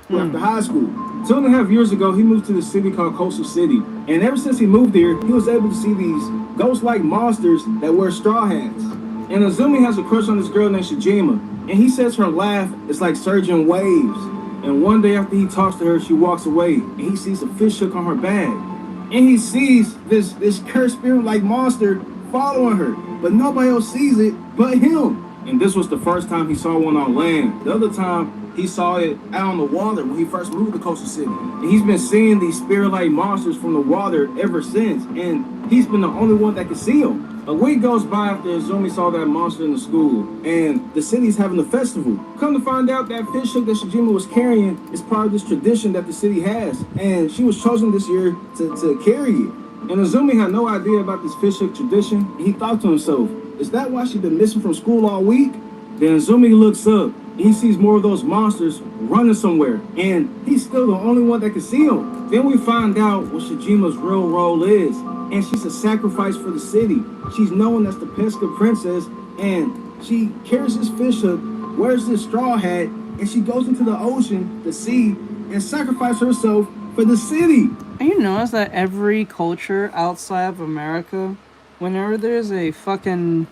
After high school. 2.5 years ago, he moved to the city called Coastal City. And ever since he moved there, he was able to see these ghost-like monsters that wear straw hats. And Azumi has a crush on this girl named Shijima. And he says her laugh is like surging waves. And one day after he talks to her, she walks away. And he sees a fish hook on her bag. And he sees this cursed spirit-like monster following her. But nobody else sees it but him. And this was the first time he saw one on land. The other time, he saw it out on the water when he first moved to Coastal City. And he's been seeing these spirit-like monsters from the water ever since. And he's been the only one that can see them. A week goes by after Azumi saw that monster in the school. And the city's having a festival. Come to find out that fish hook that Shijima was carrying is part of this tradition that the city has. And she was chosen this year to carry it. And Azumi had no idea about this fish hook tradition. And he thought to himself, is that why she's been missing from school all week? Then Azumi looks up. He sees more of those monsters running somewhere, and he's still the only one that can see them. Then we find out what Shijima's real role is, and she's a sacrifice for the city. She's known as the Pesca Princess, and she carries this fish hook, wears this straw hat, and she goes into the ocean, the sea, and sacrifices herself for the city. And you notice that every culture outside of America, whenever there's a fucking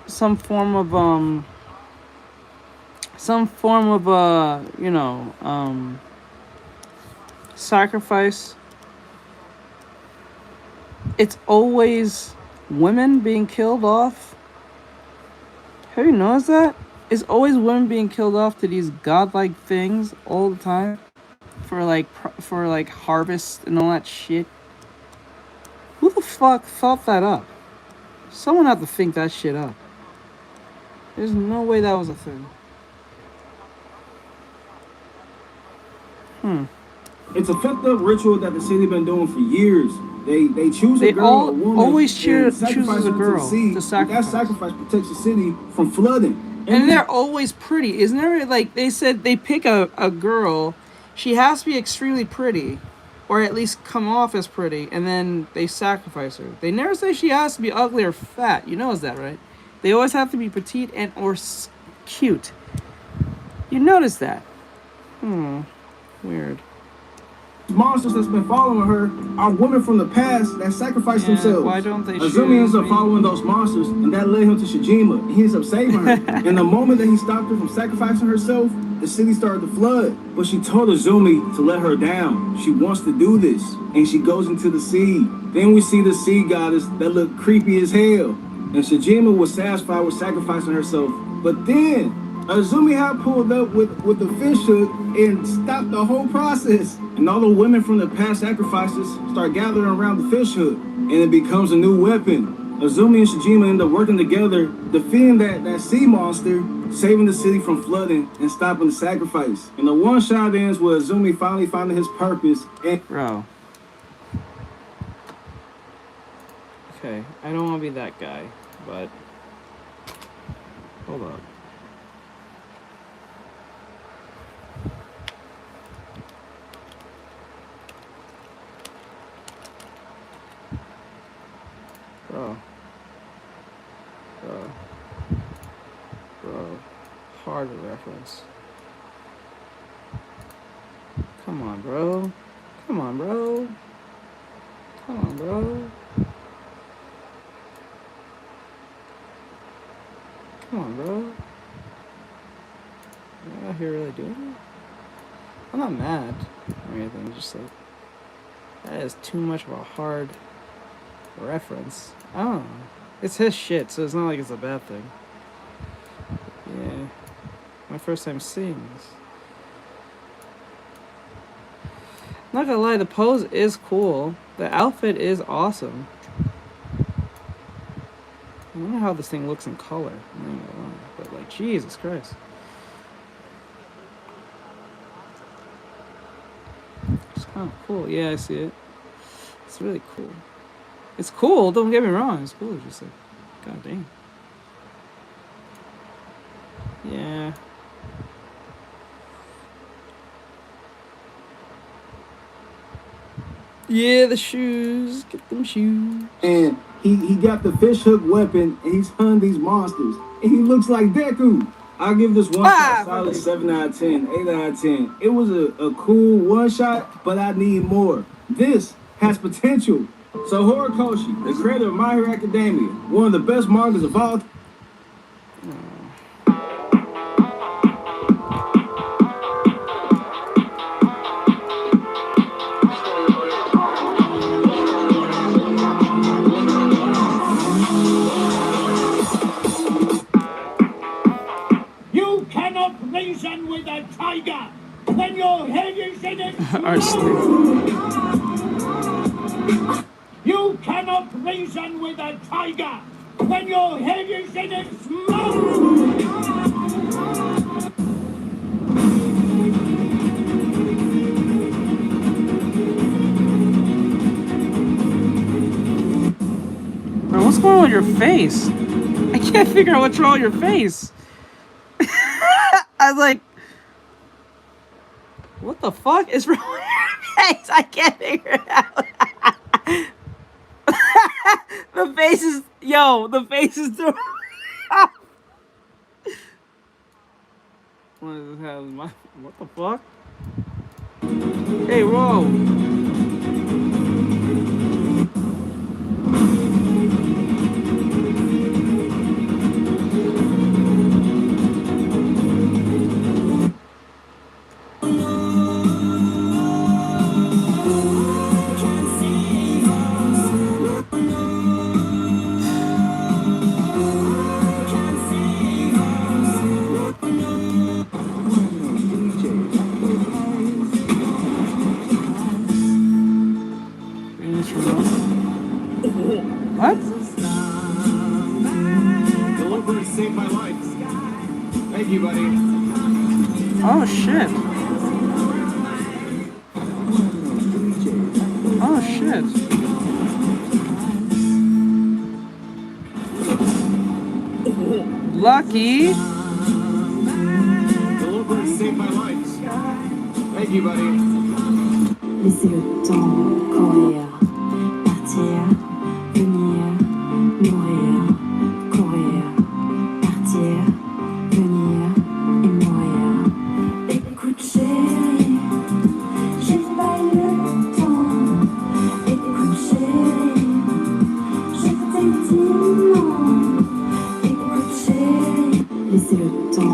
some form of sacrifice, it's always women being killed off. Have you noticed that? It's always women being killed off to these godlike things all the time for like harvest and all that shit. Who the fuck thought that up? Someone had to think that shit up. There's no way that was a thing. It's a fucked up ritual that the city been doing for years. They choose a girl or a woman always and sacrifice chooses a her girl to sacrifice. That sacrifice protects the city from flooding. And they're always pretty. Isn't there, like, they said they pick a girl, she has to be extremely pretty, or at least come off as pretty, and then they sacrifice her. They never say she has to be ugly or fat. You notice that, right? They always have to be petite and or cute. You notice that? Weird. Monsters that's been following her are women from the past that sacrificed themselves. Why don't they Azumi ends up following those monsters, and that led him to Shijima. And he ends up saving her. And the moment that he stopped her from sacrificing herself, the city started to flood. But she told Azumi to let her down. She wants to do this. And she goes into the sea. Then we see the sea goddess that looked creepy as hell. And Shijima was satisfied with sacrificing herself. But then Azumi had pulled up with the fish hook and stopped the whole process. And all the women from the past sacrifices start gathering around the fish hook. And it becomes a new weapon. Azumi and Shijima end up working together, defeating that sea monster, saving the city from flooding, and stopping the sacrifice. And the one shot ends with Azumi finally finding his purpose. And bro. Okay, I don't want to be that guy, but hold up. Bro, hard reference. Come on, bro. Come on, bro. Come on, bro. Come on, bro. Am I out here really doing it? I'm not mad or anything, just like, that is too much of a hard reference. I don't know. It's his shit, so it's not like it's a bad thing. Yeah. My first time seeing this. Not gonna lie, the pose is cool. The outfit is awesome. I wonder how this thing looks in color. I'm not gonna lie, but like, Jesus Christ. It's kind of cool. Yeah, I see it. It's really cool. It's cool, don't get me wrong. It's cool. It's just like, god dang. Yeah. Yeah, the shoes. Get them shoes. And he got the fish hook weapon and he's hunting these monsters. And he looks like Deku. I'll give this one shot solid 7 out of 10, 8 out of 10. It was a cool one shot, but I need more. This has potential. So Horikoshi, the creator of My Hero Academia, one of the best mangas of all time. You cannot reason with a tiger when your head is in its You cannot reason with a tiger when your head is in its mouth. Bro, what's going on with your face? I can't figure out what's wrong with your face. I was like, what the fuck is wrong with your face? I can't figure it out. The face is, the face is throwing off. What the fuck? Hey, whoa. What? Delivery saved my life. Thank you, buddy. Oh shit. Oh shit. Lucky. Delivery saved my life. Thank you, buddy. Laissez le temps courir, partir, venir, mourir, courir, partir, venir et mourir. Écoute chérie, j'ai pas le temps. Écoute chérie, je t'ai dit non. Écoute chérie, laissez le temps.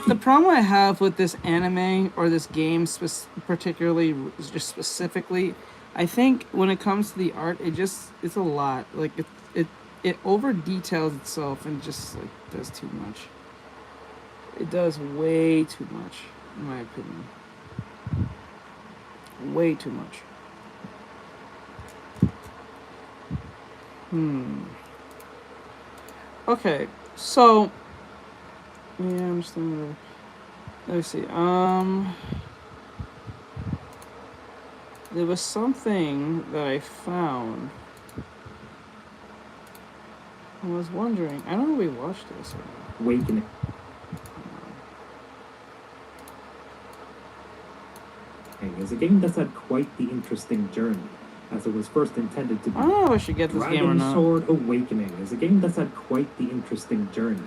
The problem I have with this anime or this game particularly, just specifically, I think when it comes to the art, it's a lot. Like it over details itself and just like does too much. It does way too much, in my opinion. Way too much. Okay, so yeah, I'm just thinking. Let me see. There was something that I found. I was wondering. I don't know if we watched this. Awakening. Is a game that's had quite the interesting journey, as it was first intended to be. I don't know if I should get this game or not. Dragon Sword Awakening is a game that's had quite the interesting journey,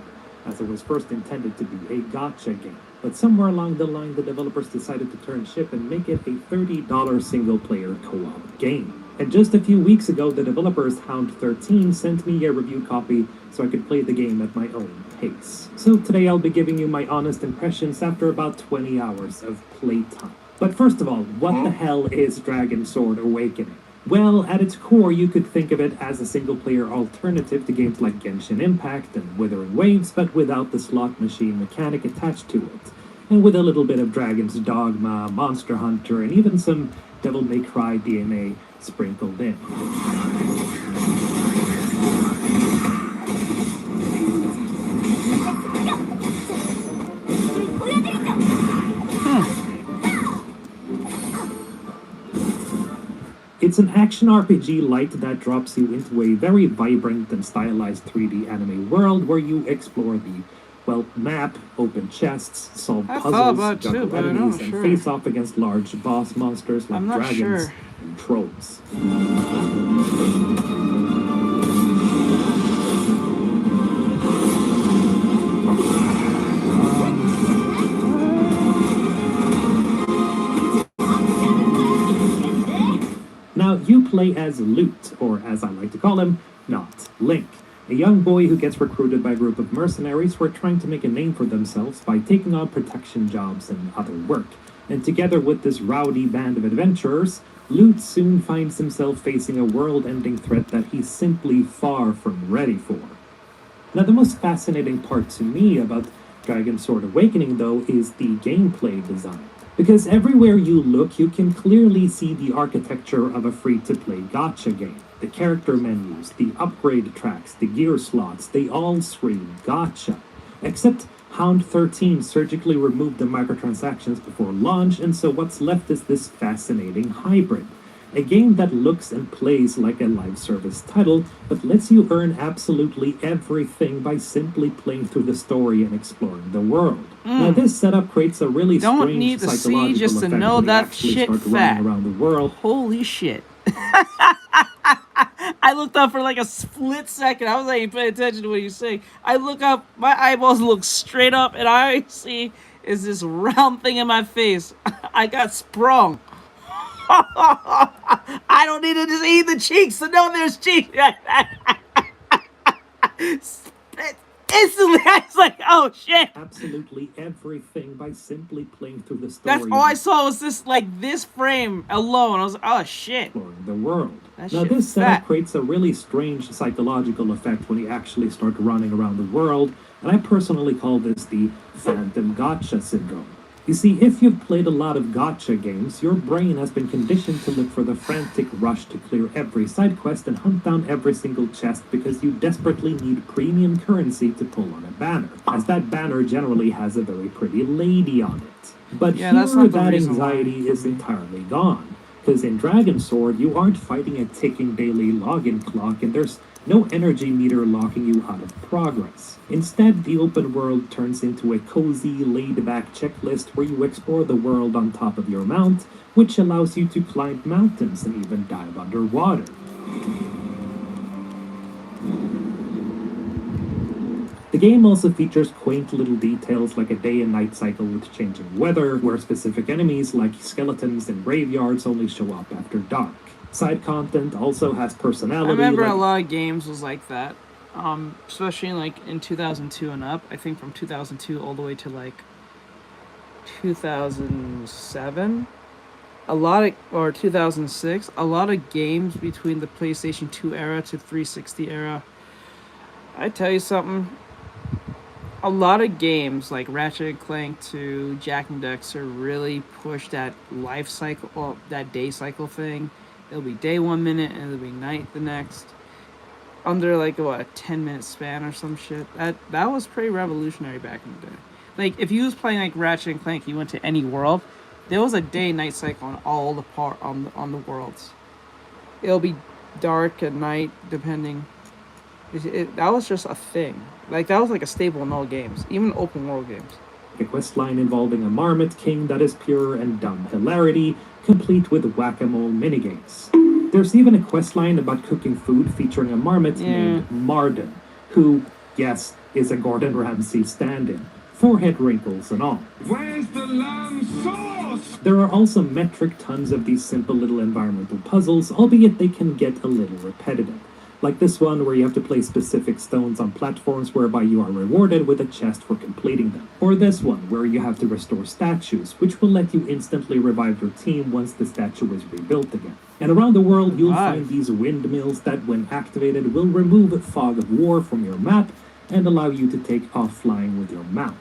as it was first intended to be a gacha game. But somewhere along the line, the developers decided to turn ship and make it a $30 single-player co-op game. And just a few weeks ago, the developers Hound 13 sent me a review copy so I could play the game at my own pace. So today I'll be giving you my honest impressions after about 20 hours of playtime. But first of all, what the hell is Dragon Sword Awakening? Well, at its core, you could think of it as a single-player alternative to games like Genshin Impact and Withering Waves, but without the slot machine mechanic attached to it. And with a little bit of Dragon's Dogma, Monster Hunter, and even some Devil May Cry DNA sprinkled in. It's an action RPG light that drops you into a very vibrant and stylized 3D anime world where you explore the, well, map, open chests, solve puzzles, juggle enemies, and face off against large boss monsters like dragons and trolls. Now, you play as Lute, or as I like to call him, not Link, a young boy who gets recruited by a group of mercenaries who are trying to make a name for themselves by taking on protection jobs and other work. And together with this rowdy band of adventurers, Lute soon finds himself facing a world-ending threat that he's simply far from ready for. Now, the most fascinating part to me about Dragon Sword Awakening, though, is the gameplay design. Because everywhere you look, you can clearly see the architecture of a free-to-play gacha game. The character menus, the upgrade tracks, the gear slots, they all scream gacha. Except Hound 13 surgically removed the microtransactions before launch, and so what's left is this fascinating hybrid. A game that looks and plays like a live service title, but lets you earn absolutely everything by simply playing through the story and exploring the world. Now this setup creates a really strange psychological just to effect know when you that actually shit start fat. running around the world. Holy shit. I looked up for like a split second. I was like, pay attention to what you say. I look up, my eyeballs look straight up, and I see is this round thing in my face. I got sprung. I don't need to see the cheeks to know there's cheeks. Instantly, I was like, oh shit. Absolutely everything by simply playing through the story. That's all I saw was this, like, this frame alone. I was like, oh shit. Exploring the world. That Now shit this setup fat. creates a really strange psychological effect when you actually start running around the world, and I personally call this the Phantom Gacha syndrome. You see, if you've played a lot of gacha games, your brain has been conditioned to look for the frantic rush to clear every side quest and hunt down every single chest because you desperately need premium currency to pull on a banner, as that banner generally has a very pretty lady on it. But Yeah, that's not the that reason why. anxiety is entirely gone, because in Dragon Sword, you aren't fighting a ticking daily login clock, and there's no energy meter locking you out of progress. Instead, the open world turns into a cozy, laid-back checklist where you explore the world on top of your mount, which allows you to climb mountains and even dive underwater. The game also features quaint little details like a day and night cycle with changing weather, where specific enemies like skeletons and graveyards only show up after dark. Side content also has personality. I remember like a lot of games was like that, especially like in 2002 and up. I think from 2002 all the way to like 2007, or 2006. A lot of games between the PlayStation 2 era to 360 era. I tell you something. A lot of games like Ratchet & Clank to Jak and Daxter really push that life cycle, or that day cycle thing. It'll be day 1 minute and it'll be night the next. Under like what, a 10-minute span or some shit. That was pretty revolutionary back in the day. Like if you was playing like Ratchet and Clank, you went to any world, there was a day-night cycle on all the on the worlds. It'll be dark at night depending. That was just a thing. Like that was like a staple in all games, even open world games. A questline involving a Marmot King that is pure and dumb hilarity, complete with whack-a-mole minigames. There's even a questline about cooking food featuring a marmot named Marden, who, yes, is a Gordon Ramsay stand-in, forehead wrinkles and all. Where's the lamb sauce? There are also metric tons of these simple little environmental puzzles, albeit they can get a little repetitive. Like this one where you have to place specific stones on platforms whereby you are rewarded with a chest for completing them. Or this one where you have to restore statues, which will let you instantly revive your team once the statue is rebuilt again. And around the world you'll find these windmills that when activated will remove fog of war from your map and allow you to take off flying with your mount.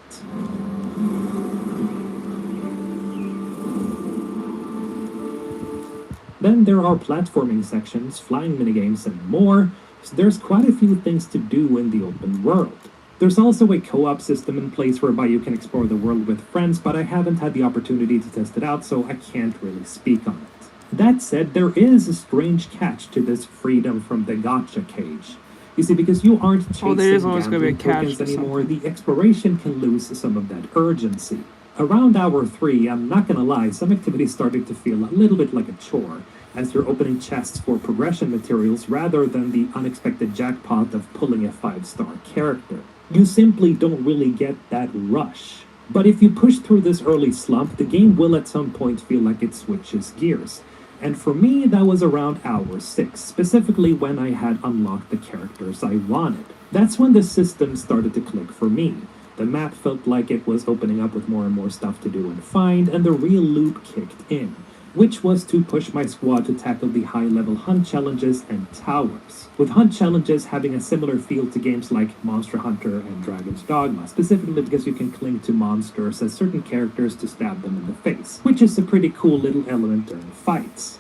Then there are platforming sections, flying minigames, and more, so there's quite a few things to do in the open world. There's also a co-op system in place whereby you can explore the world with friends, but I haven't had the opportunity to test it out, so I can't really speak on it. That said, there is a strange catch to this freedom from the gacha cage. You see, because you aren't chasing gambling tokens anymore, the exploration can lose some of that urgency. Around hour 3, I'm not gonna lie, some activities started to feel a little bit like a chore, as you're opening chests for progression materials rather than the unexpected jackpot of pulling a 5-star character. You simply don't really get that rush. But if you push through this early slump, the game will at some point feel like it switches gears. And for me, that was around hour 6, specifically when I had unlocked the characters I wanted. That's when the system started to click for me. The map felt like it was opening up with more and more stuff to do and find, and the real loop kicked in, which was to push my squad to tackle the high-level hunt challenges and towers, with hunt challenges having a similar feel to games like Monster Hunter and Dragon's Dogma, specifically because you can cling to monsters as certain characters to stab them in the face, which is a pretty cool little element during fights.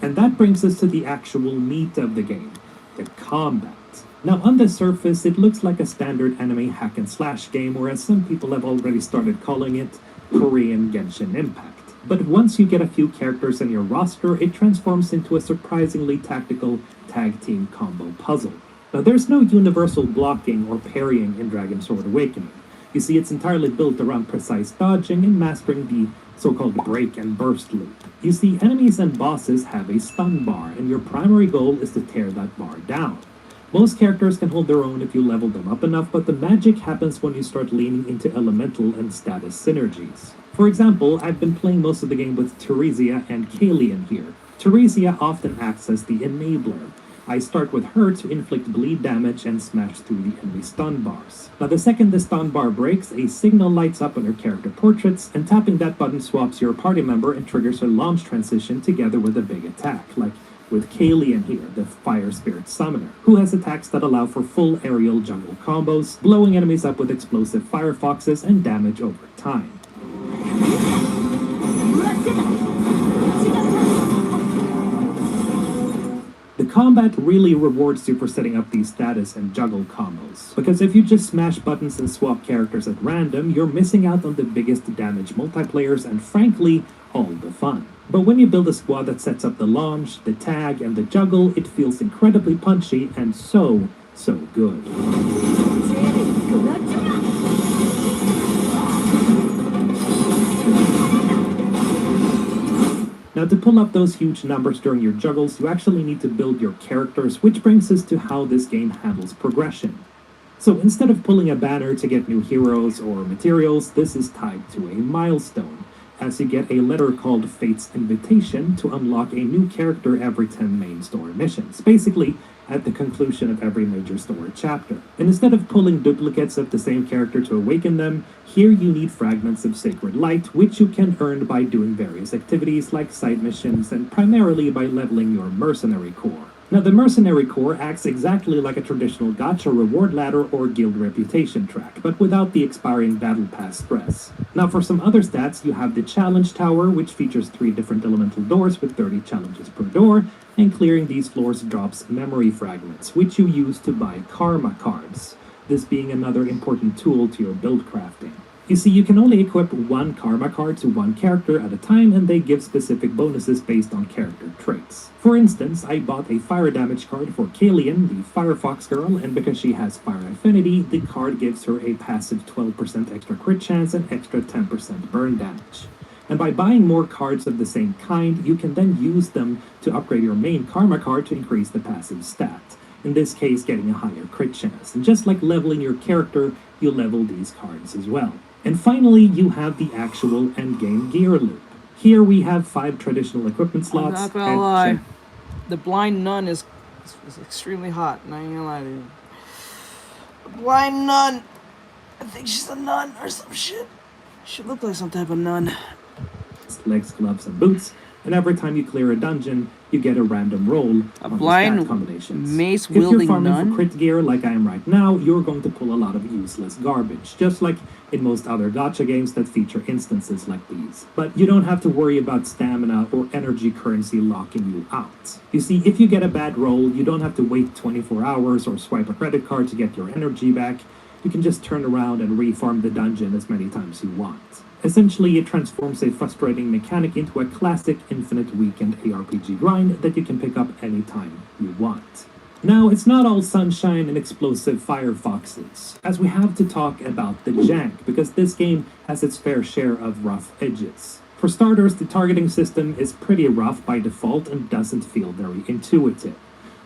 And that brings us to the actual meat of the game, the combat. Now on the surface, it looks like a standard anime hack and slash game, or as some people have already started calling it, Korean Genshin Impact. But once you get a few characters in your roster, it transforms into a surprisingly tactical tag team combo puzzle. Now there's no universal blocking or parrying in Dragon Sword Awakening. You see, it's entirely built around precise dodging and mastering the so-called break and burst loop. You see, enemies and bosses have a stun bar, and your primary goal is to tear that bar down. Most characters can hold their own if you level them up enough, but the magic happens when you start leaning into elemental and status synergies. For example, I've been playing most of the game with Teresia and Kalian here. Teresia often acts as the enabler. I start with her to inflict bleed damage and smash through the enemy stun bars. Now the second the stun bar breaks, a signal lights up on your character portraits, and tapping that button swaps your party member and triggers a launch transition together with a big attack, like with Kalian here, the Fire Spirit Summoner, who has attacks that allow for full aerial jungle combos, blowing enemies up with explosive firefoxes and damage over time. The combat really rewards you for setting up these status and juggle combos, because if you just smash buttons and swap characters at random, you're missing out on the biggest damage multiplayers and frankly, all the fun. But when you build a squad that sets up the launch, the tag, and the juggle, it feels incredibly punchy and so good. Now to pull up those huge numbers during your juggles, you actually need to build your characters, which brings us to how this game handles progression. So instead of pulling a banner to get new heroes or materials, this is tied to a milestone, as you get a letter called Fate's Invitation to unlock a new character every 10 main story missions, basically at the conclusion of every major story chapter. And instead of pulling duplicates of the same character to awaken them, here you need fragments of sacred light, which you can earn by doing various activities like side missions and primarily by leveling your mercenary corps. Now the mercenary corps acts exactly like a traditional gacha reward ladder or guild reputation track, but without the expiring battle pass stress. Now for some other stats, you have the challenge tower, which features 3 different elemental doors with 30 challenges per door, and clearing these floors drops memory fragments, which you use to buy karma cards, this being another important tool to your build crafting. You see, you can only equip 1 karma card to 1 character at a time, and they give specific bonuses based on character traits. For instance, I bought a fire damage card for Kalian, the Firefox girl, and because she has fire affinity, the card gives her a passive 12% extra crit chance and extra 10% burn damage. And by buying more cards of the same kind, you can then use them to upgrade your main karma card to increase the passive stat. in this case getting a higher crit chance. And just like leveling your character, you level these cards as well. And finally, you have the actual endgame gear loop. Here we have 5 traditional equipment slots. I'm not gonna lie. The blind nun is extremely hot. Not gonna lie to you. The blind nun. I think she's a nun or some shit. She looked like some type of nun. Legs, gloves, and boots. And every time you clear a dungeon, you get a random roll on blind the stat combinations. mace If you're wielding farming nun? for crit gear like I am right now, you're going to pull a lot of useless garbage, just like in most other gacha games that feature instances like these. But you don't have to worry about stamina or energy currency locking you out. You see, if you get a bad roll, you don't have to wait 24 hours or swipe a credit card to get your energy back. You can just turn around and reform the dungeon as many times you want. Essentially, it transforms a frustrating mechanic into a classic infinite weekend ARPG grind that you can pick up anytime you want. Now, it's not all sunshine and explosive firefoxes, as we have to talk about the jank, because this game has its fair share of rough edges. For starters, the targeting system is pretty rough by default and doesn't feel very intuitive.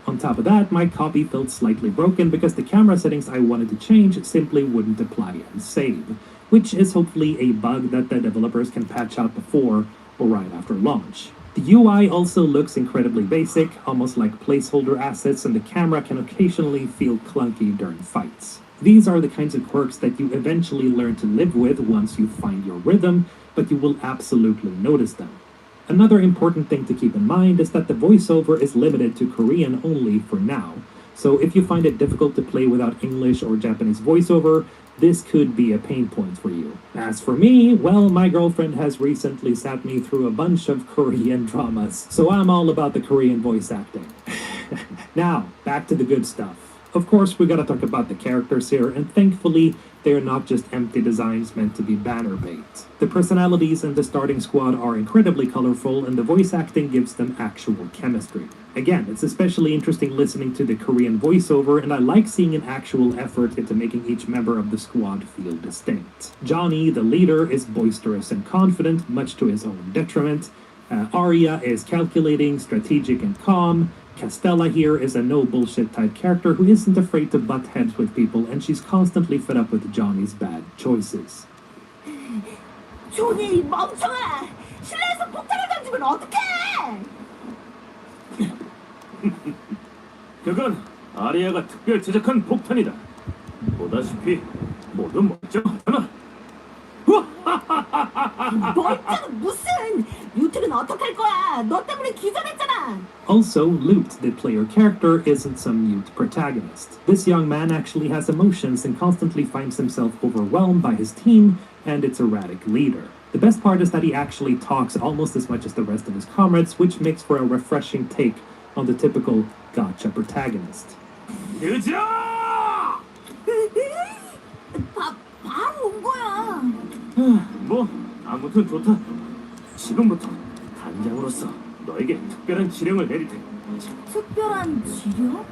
On top of that, my copy felt slightly broken because the camera settings I wanted to change simply wouldn't apply and save, which is hopefully a bug that the developers can patch out before or right after launch. The UI also looks incredibly basic, almost like placeholder assets, and the camera can occasionally feel clunky during fights. These are the kinds of quirks that you eventually learn to live with once you find your rhythm, but you will absolutely notice them. Another important thing to keep in mind is that the voiceover is limited to Korean only for now, so if you find it difficult to play without English or Japanese voiceover, this could be a pain point for you. As for me, well, my girlfriend has recently sat me through a bunch of Korean dramas, so I'm all about the Korean voice acting. Now, back to the good stuff. Of course, we gotta talk about the characters here, and thankfully, they're not just empty designs meant to be banner bait. The personalities in the starting squad are incredibly colorful, and the voice acting gives them actual chemistry. Again, it's especially interesting listening to the Korean voiceover, and I like seeing an actual effort into making each member of the squad feel distinct. Johnny, the leader, is boisterous and confident, much to his own detriment. Arya is calculating, strategic, and calm. Castella here is a no-bullshit type character who isn't afraid to butt heads with people, and she's constantly fed up with Johnny's bad choices. 조니, 멍청아! 실내에서 폭탄을 던지면 어떡해! 그건 아리아가 특별 제작한 폭탄이다. 보다시피 모두 멀쩡하잖아. 멀쩡은 무슨! 유틸은 어떡할 거야! 너 때문에 기절했잖아! Also, Lute, the player character, isn't some mute protagonist. This young man actually has emotions and constantly finds himself overwhelmed by his team and its erratic leader. The best part is that he actually talks almost as much as the rest of his comrades, which makes for a refreshing take on the typical gacha protagonist. 바로 온 거야! 뭐 아무튼 좋다. 지금부터 단장으로서 너에게 특별한 지령을 내릴 테니. 특별한 지령?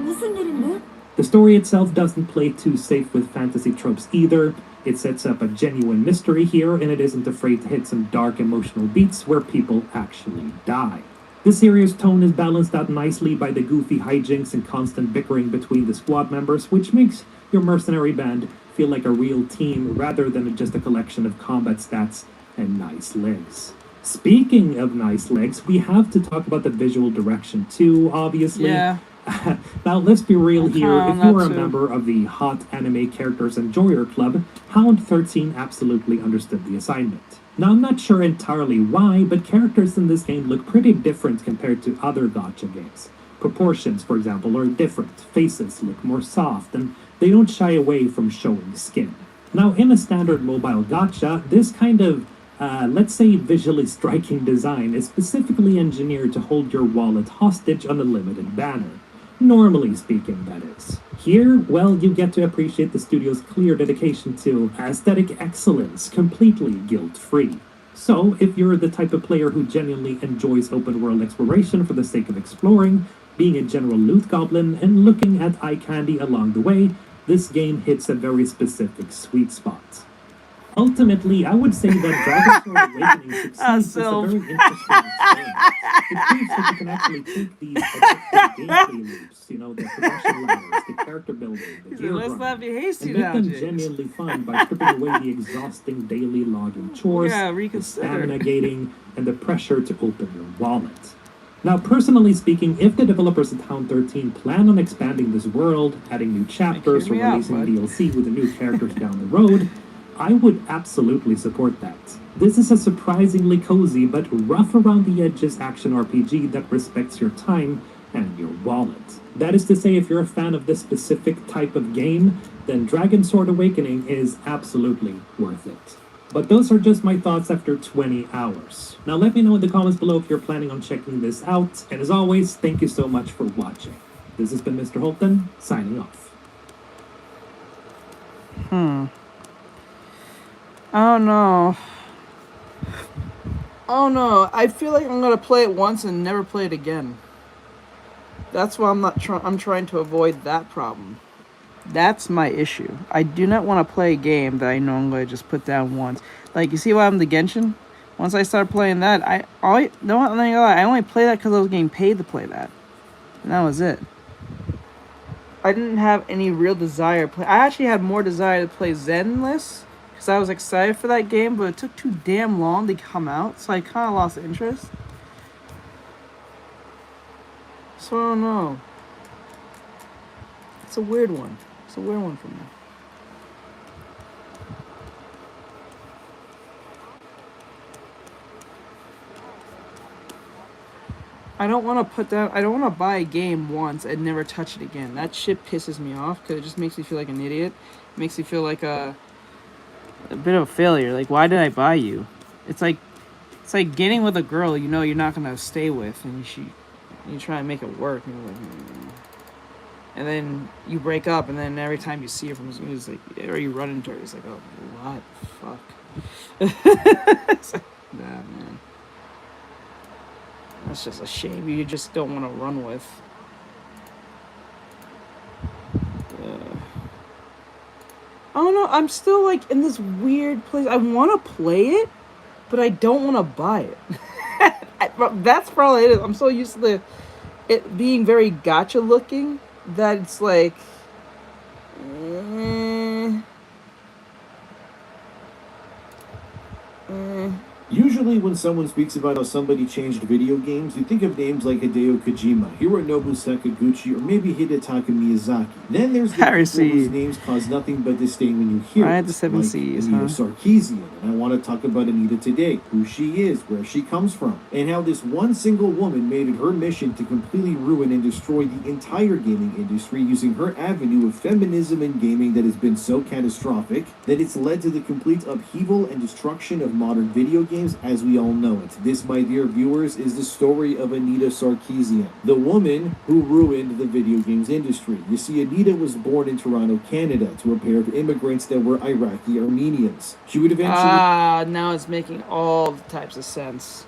무슨 일인데? The story itself doesn't play too safe with fantasy tropes either. It sets up a genuine mystery here, and it isn't afraid to hit some dark emotional beats where people actually die. The serious tone is balanced out nicely by the goofy hijinks and constant bickering between the squad members, which makes your mercenary band feel like a real team rather than just a collection of combat stats and nice legs. Speaking of nice legs, we have to talk about the visual direction too, obviously. Yeah. Now, let's be real here. If you are a too. member of the Hot Anime Characters Enjoyer Club, Hound 13 absolutely understood the assignment. Now, I'm not sure entirely why, but characters in this game look pretty different compared to other gacha games. Proportions, for example, are different, faces look more soft, and they don't shy away from showing skin. Now, in a standard mobile gacha, this kind of, let's say, visually striking design is specifically engineered to hold your wallet hostage on a limited banner. Normally speaking, that is. Here, well, you get to appreciate the studio's clear dedication to aesthetic excellence, completely guilt-free. So, if you're the type of player who genuinely enjoys open-world exploration for the sake of exploring, being a general loot goblin, and looking at eye candy along the way, this game hits a very specific sweet spot. Ultimately, I would say that Dragon Sword Awakening succeeds as a very interesting experiment. It proves that you can actually take these addictive gameplay loops, you know, the progression ladders, the character building, the gear Let's not be hasty and make now, them James. genuinely fun by stripping away the exhausting daily login chores, Yeah, the reconsider. stamina gating, and the pressure to open your wallet. Now, personally speaking, if the developers at Town 13 plan on expanding this world, adding new chapters, or me out, releasing bud. DLC with the new characters down the road, I would absolutely support that. This is a surprisingly cozy but rough around the edges action RPG that respects your time and your wallet. That is to say, if you're a fan of this specific type of game, then Dragon Sword Awakening is absolutely worth it. But those are just my thoughts after 20 hours. Now let me know in the comments below if you're planning on checking this out, and as always, thank you so much for watching. This has been Mr. Holton, signing off. Oh no. Oh no, I feel like I'm gonna play it once and never play it again. That's why I'm trying to avoid that problem. That's my issue. I do not want to play a game that I know I'm gonna just put down once. Like, you see why I'm the Genshin? Once I start playing that, I only play that because I was getting paid to play that. And that was it. I didn't have any real desire to play. I actually had more desire to play Zenless, because I was excited for that game, but it took too damn long to come out, so I kind of lost interest. So I don't know. It's a weird one. It's a weird one for me. I don't want to buy a game once and never touch it again. That shit pisses me off, because it just makes me feel like an idiot. It makes me feel like a bit of a failure. Like, why did I buy you? It's like getting with a girl you know you're not gonna stay with, and you try and make it work, and you're like, and then you break up, and then every time you see her from the it's like, or you run into her, it's like, oh, what the fuck? It's like, nah, man. That's just a shame. You just don't want to run with. I don't know. I'm still like in this weird place. I want to play it, but I don't want to buy it. That's probably it. I'm so used to it being very gacha looking that it's like, Usually when someone speaks about how somebody changed video games, you think of names like Hideo Kojima, Hironobu Sakaguchi, or maybe Hidetaka Miyazaki. Then there's the people whose names cause nothing but disdain when you hear it, the 7 like Cs, Anita huh? Sarkeesian. And I want to talk about Anita today, who she is, where she comes from, and how this one single woman made it her mission to completely ruin and destroy the entire gaming industry using her avenue of feminism in gaming that has been so catastrophic that it's led to the complete upheaval and destruction of modern video games as we all know it. This, my dear viewers, is the story of Anita Sarkeesian, the woman who ruined the video games industry. You see, Anita was born in Toronto, Canada, to a pair of immigrants that were Iraqi Armenians. She would eventually... now it's making all the types of sense.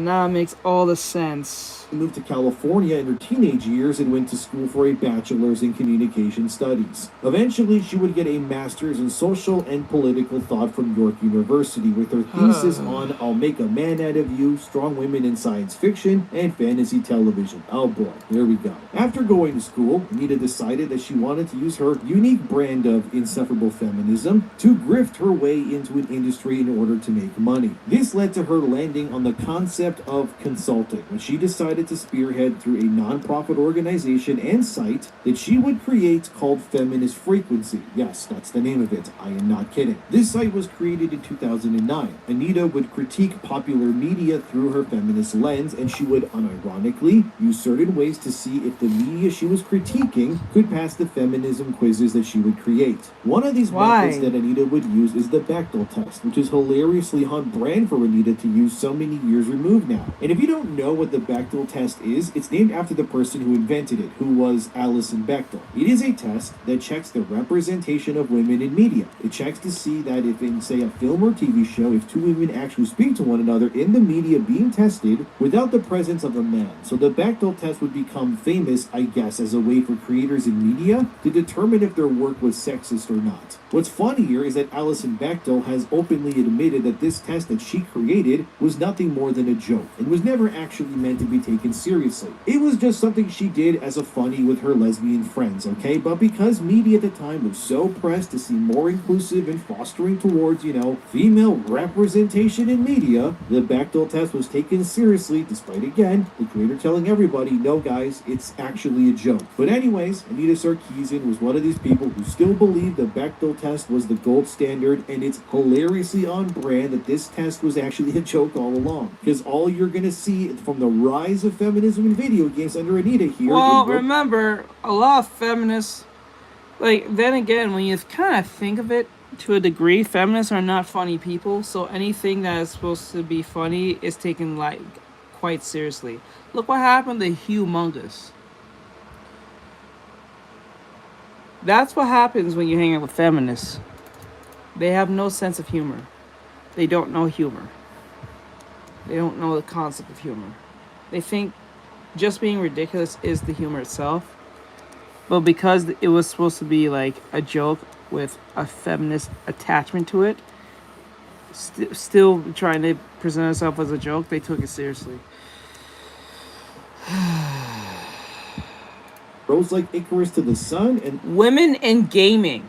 Now it makes all the sense. Moved to California in her teenage years and went to school for a bachelor's in communication studies. Eventually, she would get a master's in social and political thought from York University with her thesis on I'll Make a Man Out of You, Strong Women in Science Fiction, and Fantasy Television. Oh boy, there we go. After going to school, Anita decided that she wanted to use her unique brand of insufferable feminism to grift her way into an industry in order to make money. This led to her landing on the concept of consulting, when she decided to spearhead through a non-profit organization and site that she would create called Feminist Frequency. Yes, that's the name of it. I am not kidding. This site was created in 2009. Anita would critique popular media through her feminist lens, and she would unironically use certain ways to see if the media she was critiquing could pass the feminism quizzes that she would create. One of these methods that Anita would use is the Bechdel test, which is hilariously on brand for Anita to use so many years removed now. And if you don't know what the Bechdel test is, it's named after the person who invented it, who was Alison Bechdel. It is a test that checks the representation of women in media. It checks to see that if in, say, a film or TV show, if two women actually speak to one another in the media being tested without the presence of a man. So the Bechdel test would become famous, I guess, as a way for creators in media to determine if their work was sexist or not. What's funnier is that Alison Bechdel has openly admitted that this test that she created was nothing more than a joke and was never actually meant to be taken seriously. It was just something she did as a funny with her lesbian friends, okay? But because media at the time was so pressed to see more inclusive and fostering towards, female representation in media, the Bechdel test was taken seriously, despite, again, the creator telling everybody, no guys, it's actually a joke. But anyways, Anita Sarkeesian was one of these people who still believed the Bechdel test was the gold standard, and it's hilariously on brand that this test was actually a joke all along. Because all you're gonna see from the rise of feminism in video games under Anita here... Well, remember, a lot of feminists, then again, when you kind of think of it, to a degree, feminists are not funny people, so anything that is supposed to be funny is taken, quite seriously. Look what happened to Humongous. That's what happens when you hang out with feminists. They have no sense of humor. They don't know humor. They don't know the concept of humor. They think just being ridiculous is the humor itself. But because it was supposed to be like a joke with a feminist attachment to it, still trying to present itself as a joke, they took it seriously. Rose like Icarus to the sun, and women in gaming.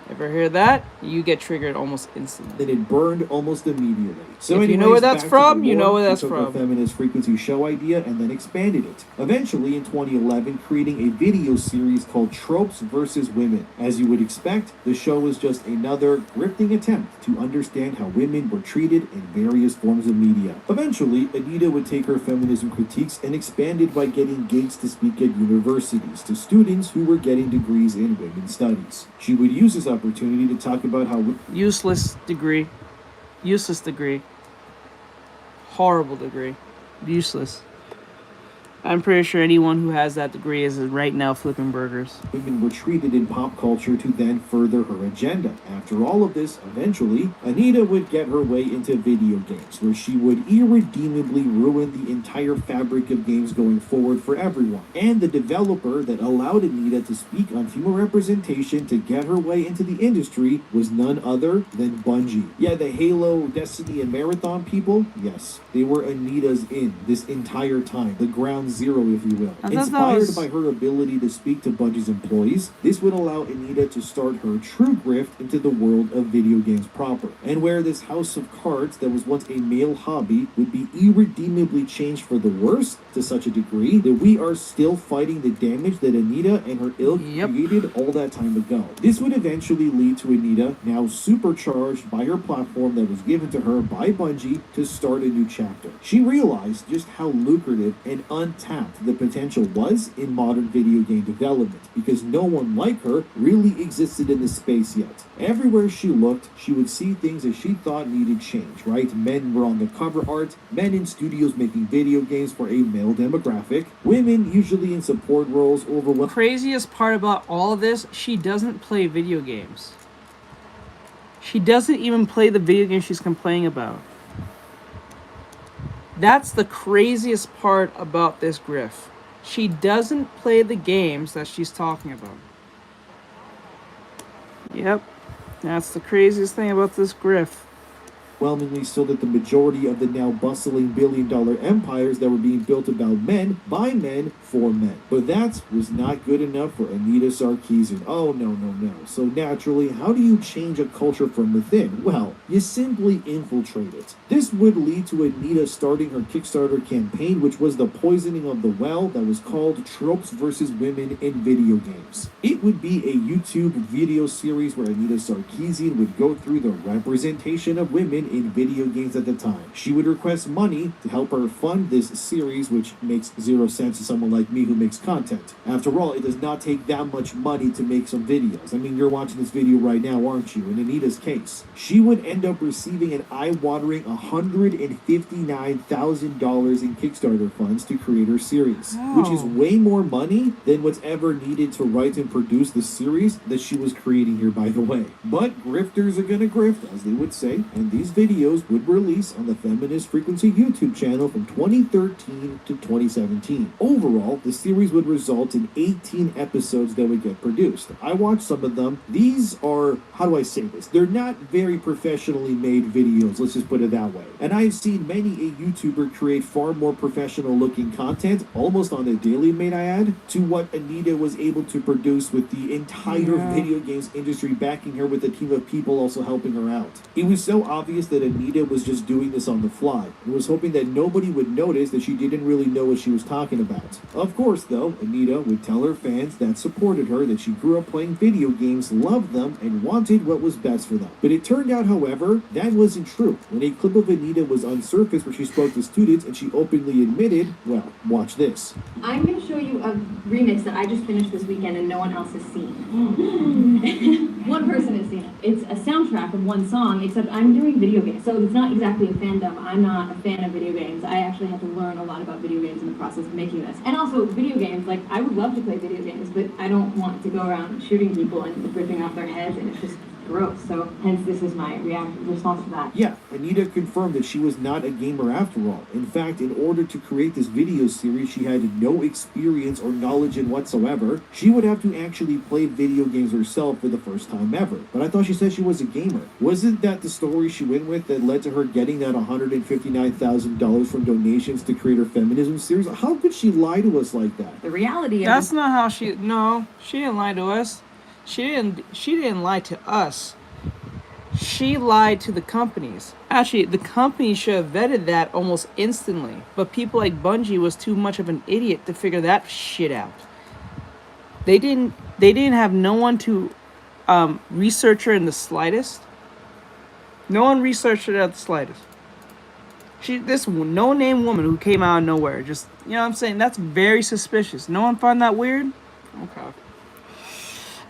Ever hear that? You get triggered almost instantly. Then it burned almost immediately. So if you know where that's from, you know where that's from. A feminist frequency show idea and then expanded it. Eventually, in 2011, creating a video series called Tropes vs. Women. As you would expect, the show was just another grifting attempt to understand how women were treated in various forms of media. Eventually, Anita would take her feminism critiques and expand it by getting gigs to speak at universities to students who were getting degrees in women's studies. She would use this opportunity to talk about how... Useless degree. Horrible degree. Useless. I'm pretty sure anyone who has that degree is right now flipping burgers. Women were treated in pop culture to then further her agenda. After all of this, eventually, Anita would get her way into video games, where she would irredeemably ruin the entire fabric of games going forward for everyone. And the developer that allowed Anita to speak on female representation to get her way into the industry was none other than Bungie. Yeah, the Halo, Destiny, and Marathon people, yes, they were Anita's in this entire time. The ground zero, if you will. Inspired by her ability to speak to Bungie's employees, this would allow Anita to start her true grift into the world of video games proper. And where this house of cards that was once a male hobby would be irredeemably changed for the worse to such a degree that we are still fighting the damage that Anita and her ilk created all that time ago. This would eventually lead to Anita, now supercharged by her platform that was given to her by Bungie, to start a new chapter. She realized just how lucrative and untapped the potential was in modern video game development, because no one like her really existed in this space yet. Everywhere she looked, she would see things that she thought needed change, right? Men were on the cover art, men in studios making video games for a male demographic, women usually in support roles overwhelmed. Craziest part about all of this, she doesn't play video games. She doesn't even play the video game she's complaining about. That's the craziest part about this grift. She doesn't play the games that she's talking about. Yep, that's the craziest thing about this grift. Overwhelmingly so that the majority of the now bustling billion-dollar empires that were being built about men, by men, for men. But that was not good enough for Anita Sarkeesian. Oh, no. So naturally, how do you change a culture from within? Well, you simply infiltrate it. This would lead to Anita starting her Kickstarter campaign, which was the poisoning of the well that was called Tropes vs. Women in Video Games. It would be a YouTube video series where Anita Sarkeesian would go through the representation of women passion in video games at the time. She would request money to help her fund this series, which makes zero sense to someone like me who makes content. After all, it does not take that much money to make some videos. I mean, you're watching this video right now, aren't you? In Anita's case, she would end up receiving an eye-watering $159,000 in Kickstarter funds to create her series, which is way more money than what's ever needed to write and produce the series that she was creating here, by the way. But grifters are gonna grift, as they would say, and these videos would release on the Feminist Frequency YouTube channel from 2013 to 2017. Overall, the series would result in 18 episodes that would get produced. I watched some of them. These are, how do I say this? They're not very professionally made videos, let's just put it that way. And I've seen many a YouTuber create far more professional looking content, almost on a daily, may I add, to what Anita was able to produce with the entire video games industry backing her with a team of people also helping her out. It was so obvious that Anita was just doing this on the fly and was hoping that nobody would notice that she didn't really know what she was talking about. Of course, though, Anita would tell her fans that supported her that she grew up playing video games, loved them, and wanted what was best for them. But it turned out, however, that wasn't true. When a clip of Anita was unsurfaced where she spoke to students and she openly admitted, well, watch this. I'm going to show you a remix that I just finished this weekend and no one else has seen. One person has seen it. It's a soundtrack of one song, except I'm doing video games. So it's not exactly a fandom. I'm not a fan of video games. I actually had to learn a lot about video games in the process of making this. And also, video games, like, I would love to play video games, but I don't want to go around shooting people and ripping off their heads, and it's just gross. So hence this is my response to that. Yeah, Anita confirmed that she was not a gamer after all. In fact, in order to create this video series, she had no experience or knowledge in whatsoever. She would have to actually play video games herself for the first time ever. But I thought she said she was a gamer. Wasn't that the story she went with that led to her getting that $159,000 from donations to create her feminism series? How could she lie to us like that? The reality is... That's not how she... No, she didn't lie to us. She didn't lie to us. She lied to the companies. Actually, the companies should have vetted that almost instantly. But people like Bungie was too much of an idiot to figure that shit out. They didn't have no one to research her in the slightest. No one researched her at the slightest. This no-name woman who came out of nowhere. Just, you know what I'm saying? That's very suspicious. No one find that weird? Okay.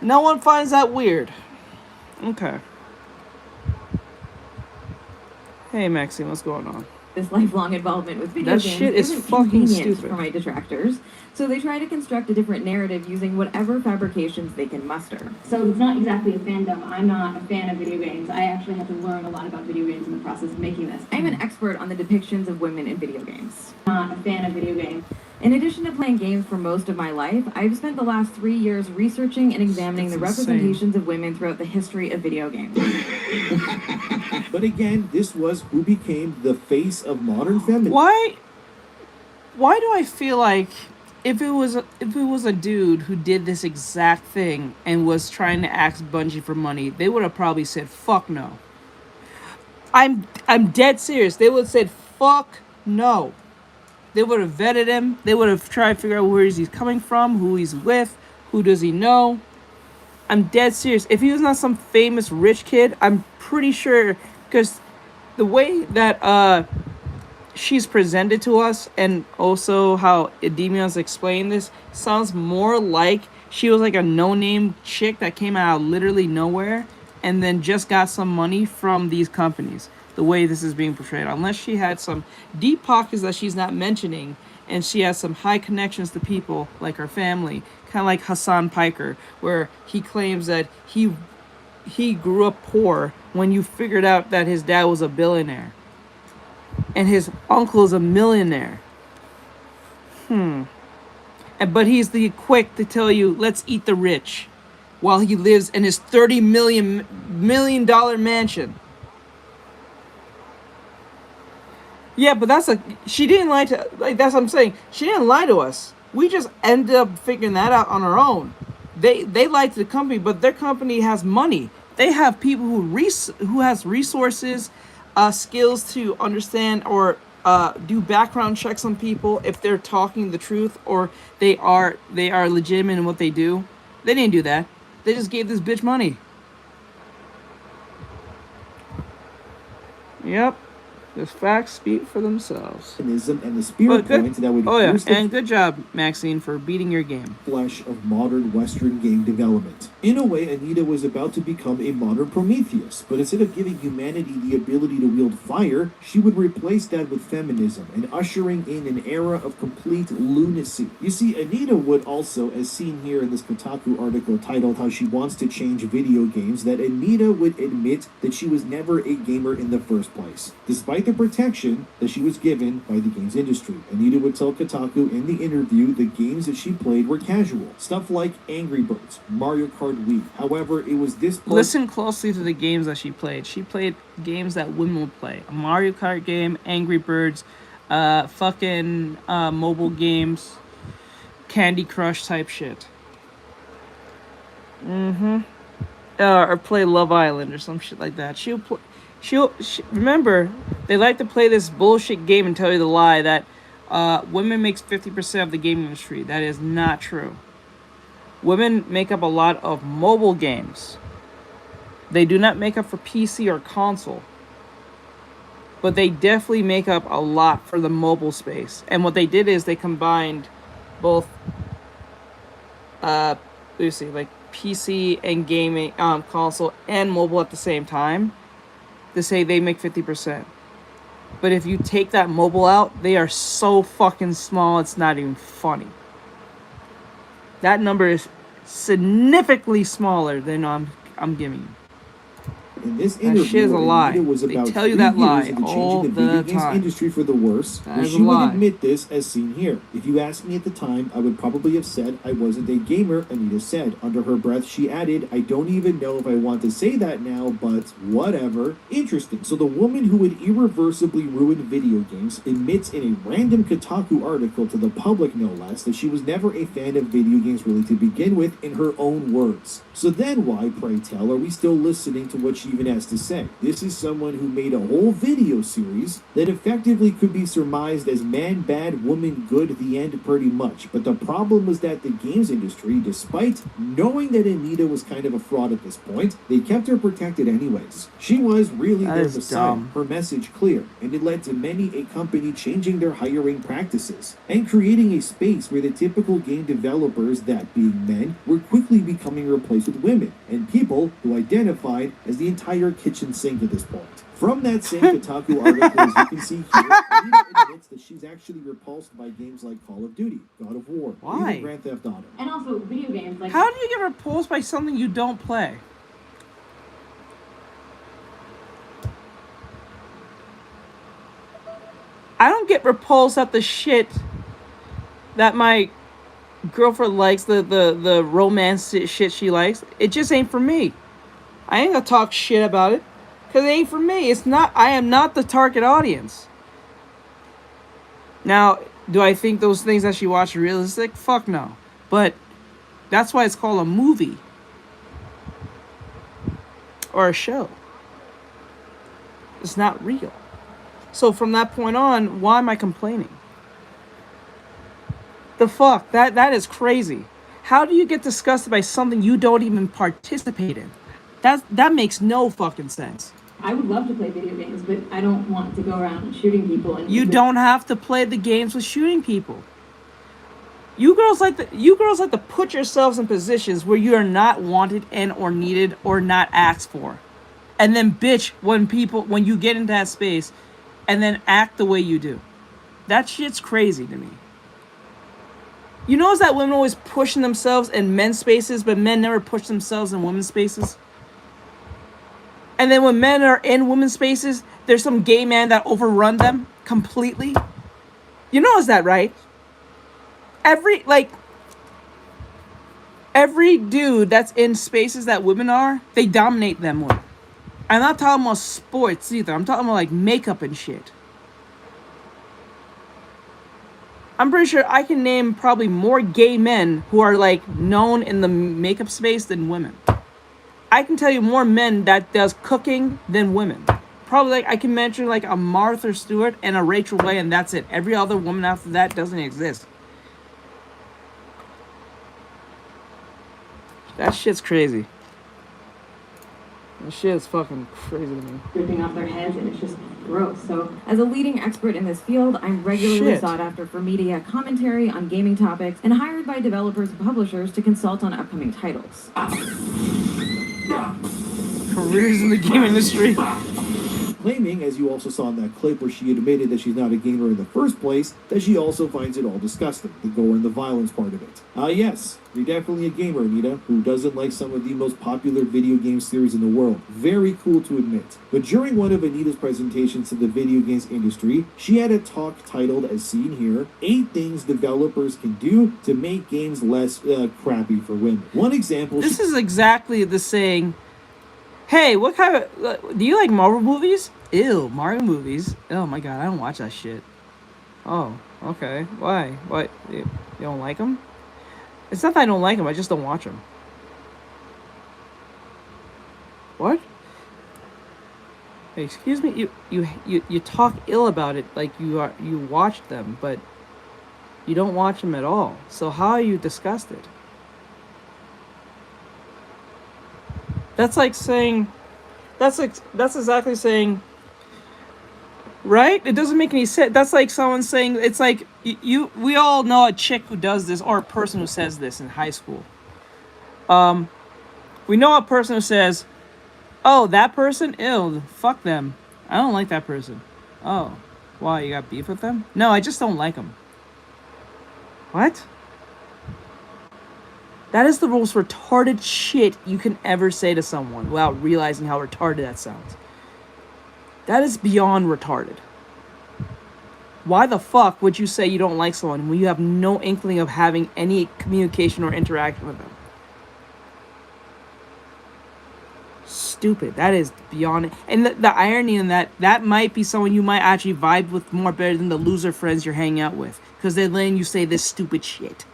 No one finds that weird. Okay. Hey, Maxine, what's going on? This lifelong involvement with video that games shit is isn't fucking convenient stupid for my detractors, so they try to construct a different narrative using whatever fabrications they can muster. So it's not exactly a fandom. I'm not a fan of video games. I actually had to learn a lot about video games in the process of making this. I'm an expert on the depictions of women in video games. Not a fan of video games. In addition to playing games for most of my life, I've spent the last 3 years researching and examining the representations of women throughout the history of video games. But again, this was who became the face of modern feminism. Why do I feel like if it was a dude who did this exact thing and was trying to ask Bungie for money, they would have probably said fuck no. I'm dead serious. They would have said fuck no. They would have vetted him. They would have tried to figure out where he's coming from, who he's with, who does he know. I'm dead serious. If he was not some famous rich kid, I'm pretty sure, because the way that she's presented to us and also how Edemia's explained this sounds more like she was like a no-name chick that came out of literally nowhere and then just got some money from these companies. The way this is being portrayed, unless she had some deep pockets that she's not mentioning and she has some high connections to people like her family, kind of like Hassan Piker, where he claims that he grew up poor when you figured out that his dad was a billionaire and his uncle is a millionaire. But he's the quick to tell you, let's eat the rich, while he lives in his $30 million mansion. Yeah, but she didn't lie to, like, that's what I'm saying. She didn't lie to us. We just ended up figuring that out on our own. They lied to the company, but their company has money. They have people who has resources, skills to understand or do background checks on people if they're talking the truth or they are legitimate in what they do. They didn't do that. They just gave this bitch money. Yep. The facts speak for themselves. And the spear point that would pierce the and good job, Maxine, for beating your game. flesh of modern Western game development. In a way, Anita was about to become a modern Prometheus, but instead of giving humanity the ability to wield fire, she would replace that with feminism and ushering in an era of complete lunacy. You see, Anita would also, as seen here in this Kotaku article titled How She Wants to Change Video Games, that Anita would admit that she was never a gamer in the first place. Despite the protection that she was given by the games industry, Anita would tell Kotaku in the interview the games that she played were casual. Stuff like Angry Birds, Mario Kart Wii. However, it was this part... Listen closely to the games that she played. She played games that women would play. A Mario Kart game, Angry Birds, mobile games, Candy Crush type shit. Or play Love Island or some shit like that. She remember, they like to play this bullshit game and tell you the lie that women makes 50% of the gaming industry. That is not true. Women make up a lot of mobile games. They do not make up for PC or console. But they definitely make up a lot for the mobile space. And what they did is they combined both like PC and gaming console and mobile at the same time to say they make 50%. But if you take that mobile out, they are so fucking small, it's not even funny. That number is significantly smaller than I'm giving you. In this interview, that shit is a lie. Anita was They about tell you 3 that lie years into all changing the video the games time. industry for the worse, That and is she a would lie. admit this as seen here. If you asked me at the time, I would probably have said I wasn't a gamer, Anita said. Under her breath, she added, I don't even know if I want to say that now, but whatever. Interesting. So the woman who would irreversibly ruin video games admits in a random Kotaku article to the public, no less, that she was never a fan of video games really to begin with, in her own words. So then why, pray tell, are we still listening to what she even has to say? This is someone who made a whole video series that effectively could be surmised as man bad, woman good, the end pretty much. But the problem was that the games industry, despite knowing that Anita was kind of a fraud at this point, they kept her protected anyways. She was really their messiah, her message clear, and it led to many a company changing their hiring practices and creating a space where the typical game developers, that being men, were quickly becoming replaced with women and people who identified as the entire kitchen sink at this point. From that same Kotaku article, as you can see here, Anita admits that she's actually repulsed by games like Call of Duty, God of War, or Why? even Grand Theft Auto. And also video games like... How do you get repulsed by something you don't play? I don't get repulsed at the shit that my girlfriend likes, the romance shit she likes. It just ain't for me. I ain't gonna talk shit about it because it ain't for me. It's not. I am not the target audience. Now, do I think those things that she watched are realistic? Fuck no. But that's why it's called a movie or a show. It's not real. So from that point on, why am I complaining? The fuck? That is crazy. How do you get disgusted by something you don't even participate in? That makes no fucking sense. I would love to play video games, but I don't want to go around shooting people. And You don't have to play the games with shooting people. You girls like to put yourselves in positions where you are not wanted and or needed or not asked for. And then bitch when you get into that space and then act the way you do. That shit's crazy to me. You notice that women always pushing themselves in men's spaces, but men never push themselves in women's spaces? And then when men are in women's spaces, there's some gay man that overrun them completely. You notice that, right? Every dude that's in spaces that women are, they dominate them with. I'm not talking about sports either. I'm talking about like makeup and shit. I'm pretty sure I can name probably more gay men who are like known in the makeup space than women. I can tell you more men that does cooking than women. Probably like I can mention like a Martha Stewart and a Rachel Way, and that's it. Every other woman after that doesn't exist. That shit's crazy. That shit is fucking crazy to me. ripping off their heads, and it's just gross. So, as a leading expert in this field, I'm regularly Shit. sought after for media commentary on gaming topics and hired by developers and publishers to consult on upcoming titles. Careers in the game industry. Claiming, as you also saw in that clip where she admitted that she's not a gamer in the first place, that she also finds it all disgusting, the gore and the violence part of it. Yes, you're definitely a gamer, Anita, who doesn't like some of the most popular video game series in the world. Very cool to admit. But during one of Anita's presentations to the video games industry, she had a talk titled, as seen here, 8 Things Developers Can Do to Make Games Less Crappy for Women. One example... This is exactly the saying, hey, what kind of... do you like Marvel movies? Ew, Mario movies? Oh my god, I don't watch that shit. Oh, okay. Why? What? You don't like them? It's not that I don't like them, I just don't watch them. What? Hey, excuse me, you talk ill about it like you watched them, but you don't watch them at all. So how are you disgusted? That's like saying... That's exactly saying... Right? It doesn't make any sense. That's like someone saying, it's like, we all know a chick who does this, or a person who says this in high school. We know a person who says, oh, that person? Ew, fuck them. I don't like that person. Oh, why, you got beef with them? No, I just don't like them. What? That is the most retarded shit you can ever say to someone without realizing how retarded that sounds. That is beyond retarded. Why the fuck would you say you don't like someone when you have no inkling of having any communication or interaction with them? Stupid. That is beyond... And the irony in that might be someone you might actually vibe with more better than the loser friends you're hanging out with. Because they're letting you say this stupid shit.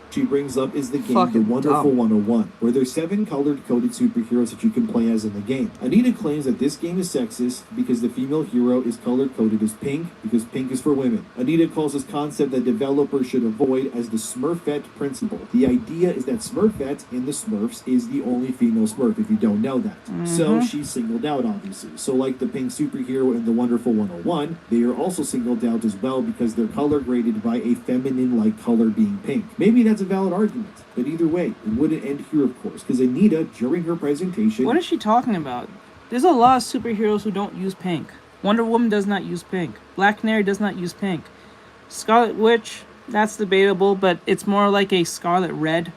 She brings up is the game Fucking The Wonderful dumb. 101, where there's 7 colored-coded superheroes that you can play as in the game. Anita claims that this game is sexist because the female hero is color-coded as pink, because pink is for women. Anita calls this concept that developers should avoid as the Smurfette principle. The idea is that Smurfette in the Smurfs is the only female Smurf, if you don't know that. So she's singled out, obviously. So like the pink superhero in The Wonderful 101, they are also singled out as well because they're color-graded by a feminine-like color being pink. Maybe that's a valid argument, but either way, it wouldn't end here, of course, because Anita, during her presentation... What is she talking about? There's a lot of superheroes who don't use pink. Wonder Woman does not use pink. Black Canary does not use pink. Scarlet Witch, that's debatable, but it's more like a scarlet red.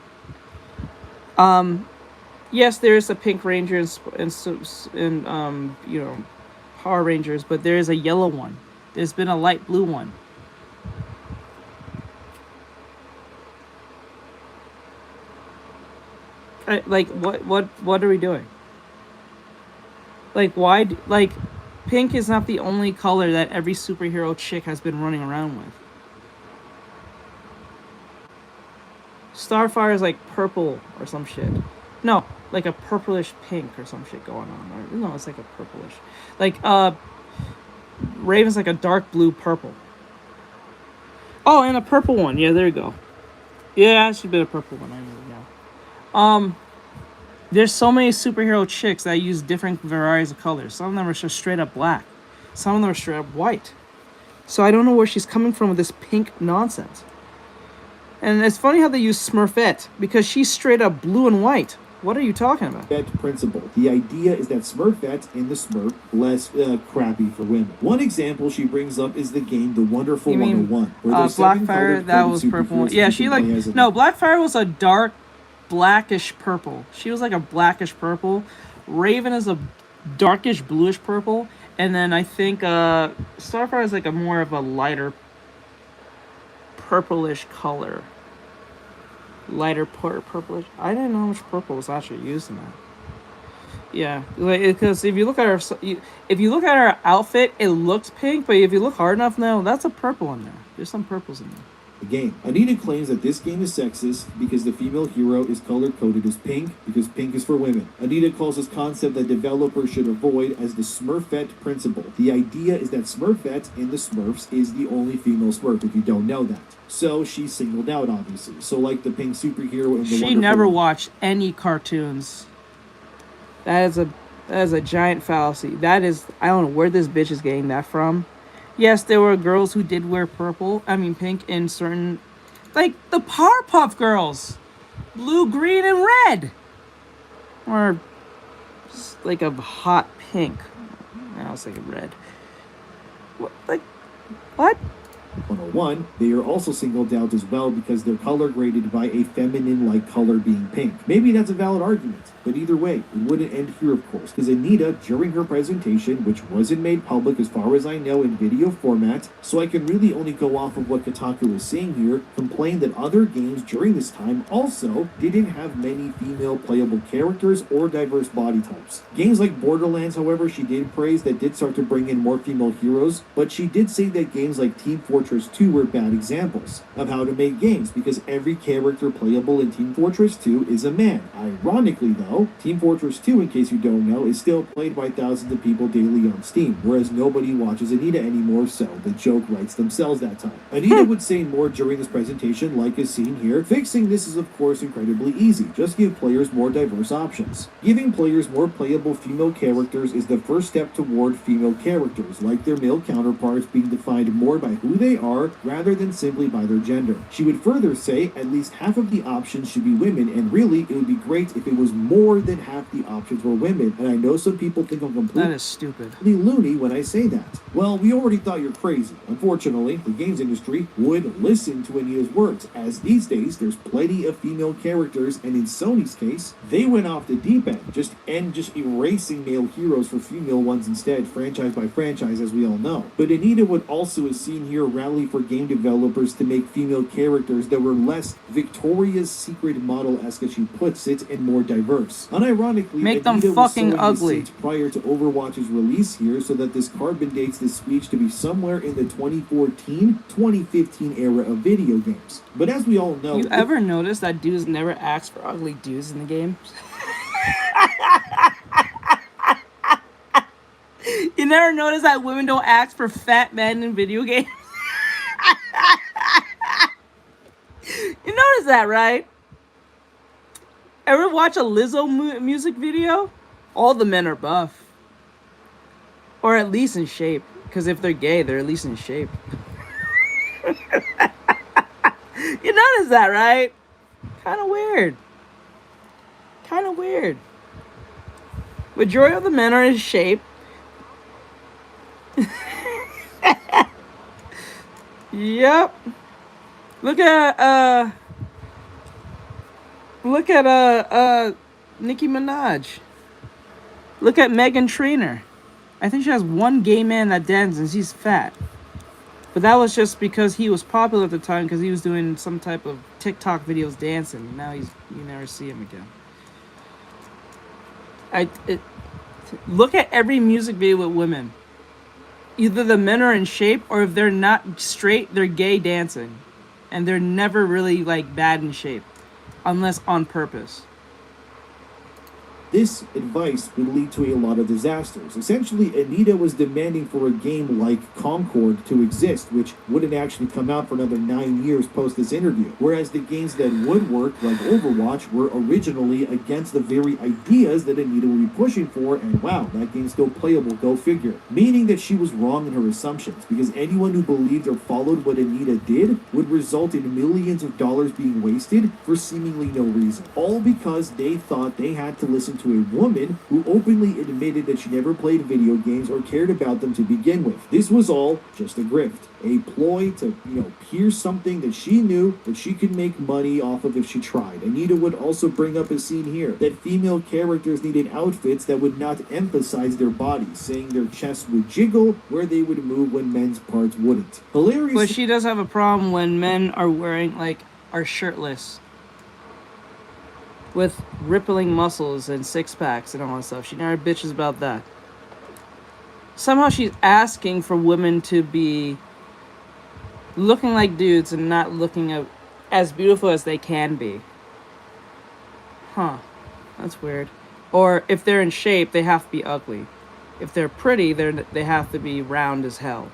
Yes, there is a pink ranger in you know, Power Rangers, but there is a yellow one. There's been a light blue one. Like, what are we doing? Like, why, like, pink is not the only color that every superhero chick has been running around with. Starfire is like purple or some shit. No, like a purplish pink or some shit going on. Or, no, it's like a purplish. Like, Raven's like a dark blue purple. Oh, and a purple one. Yeah, there you go. Yeah, it should be a purple one. I know. There's so many superhero chicks that use different varieties of colors. Some of them are just straight up black. Some of them are straight up white. So I don't know where she's coming from with this pink nonsense. And it's funny how they use Smurfette, because she's straight up blue and white. What are you talking about? Smurfette principle. The idea is that Smurfette in the Smurf less crappy for women. One example she brings up is the game The Wonderful 101. Where there's 7 Blackfire, that was purple. Yeah, she like... No, Blackfire was a dark blackish purple. She was like a blackish purple. Raven is a darkish bluish purple. And then I think Starfire is like a more of a lighter purplish color. Lighter purplish. I didn't know how much purple was actually used in that. Yeah, like, because if you look at her outfit, it looks pink, but if you look hard enough, no, that's a purple in there. There's some purples in there. The game. Anita claims that this game is sexist because the female hero is color-coded as pink, because pink is for women. Anita calls this concept that developers should avoid as the Smurfette principle. The idea is that Smurfette in the Smurfs is the only female Smurf, if you don't know that. So she's singled out, obviously. So like the pink superhero in the She never watched any cartoons. That That is a giant fallacy. That is, I don't know where this bitch is getting that from. Yes, there were girls who did wear pink in certain, like the Powerpuff Girls. Blue, green, and red. Or like a hot pink. I was thinking red. What? Like, what? 101, they are also singled out as well because they're color graded by a feminine-like color being pink. Maybe that's a valid argument, but either way, it wouldn't end here, of course, because Anita, during her presentation, which wasn't made public as far as I know in video format, so I can really only go off of what Kotaku is saying here, complained that other games during this time also didn't have many female playable characters or diverse body types. Games like Borderlands, however, she did praise that did start to bring in more female heroes, but she did say that games like Team Fortress 2 were bad examples of how to make games because every character playable in Team Fortress 2 is a man. Ironically though, Team Fortress 2, in case you don't know, is still played by thousands of people daily on Steam, whereas nobody watches Anita anymore, so the joke writes themselves that time. Anita would say more during this presentation, like is seen here. Fixing this is of course incredibly easy. Just give players more diverse options. Giving players more playable female characters is the first step toward female characters, like their male counterparts, being defined more by who they are rather than simply by their gender. She would further say at least half of the options should be women, and really it would be great if it was more than half the options were women. And I know some people think I'm completely That is stupid. loony when I say that. Well, we already thought you're crazy. Unfortunately, the games industry would listen to Anita's words, as these days there's plenty of female characters, and in Sony's case, they went off the deep end, just erasing male heroes for female ones instead, franchise by franchise, as we all know. But Anita would also, as seen here, rally for game developers to make female characters that were less Victoria's Secret model-esque, as she puts it, and more diverse. Unironically, make them Anita fucking was sowing ugly. the seeds prior to Overwatch's release here, so that this carbon dates this speech to be somewhere in the 2014-2015 era of video games. But as we all know, You ever notice that dudes never ask for ugly dudes in the game? You never notice that women don't ask for fat men in video games? You notice that, right? Ever watch a Lizzo music video? All the men are buff. Or at least in shape. Because if they're gay, they're at least in shape. You notice that, right? Kind of weird. Kind of weird. Majority of the men are in shape. Yep. Look at Nicki Minaj. Look at Meghan Trainor. I think she has one gay man that dances. He's fat. But that was just because he was popular at the time, because he was doing some type of TikTok videos dancing. Now you never see him again. Look at every music video with women. Either the men are in shape, or if they're not straight, they're gay dancing. And they're never really like bad in shape. Unless on purpose. This advice would lead to a lot of disasters. Essentially, Anita was demanding for a game like Concord to exist, which wouldn't actually come out for another 9 years post this interview. Whereas the games that would work, like Overwatch, were originally against the very ideas that Anita would be pushing for, and wow, that game's still playable, go figure. Meaning that she was wrong in her assumptions, because anyone who believed or followed what Anita did would result in millions of dollars being wasted for seemingly no reason. All because they thought they had to listen to a woman who openly admitted that she never played video games or cared about them to begin with. This was all just a grift. A ploy to, pierce something that she knew that she could make money off of if she tried. Anita would also bring up a scene here that female characters needed outfits that would not emphasize their bodies, saying their chests would jiggle where they would move when men's parts wouldn't. Hilarious. But she does have a problem when men are are shirtless. With rippling muscles and six packs and all that stuff. She never bitches about that. Somehow she's asking for women to be looking like dudes and not looking as beautiful as they can be. Huh. That's weird. Or if they're in shape, they have to be ugly. If they're pretty, they have to be round as hell.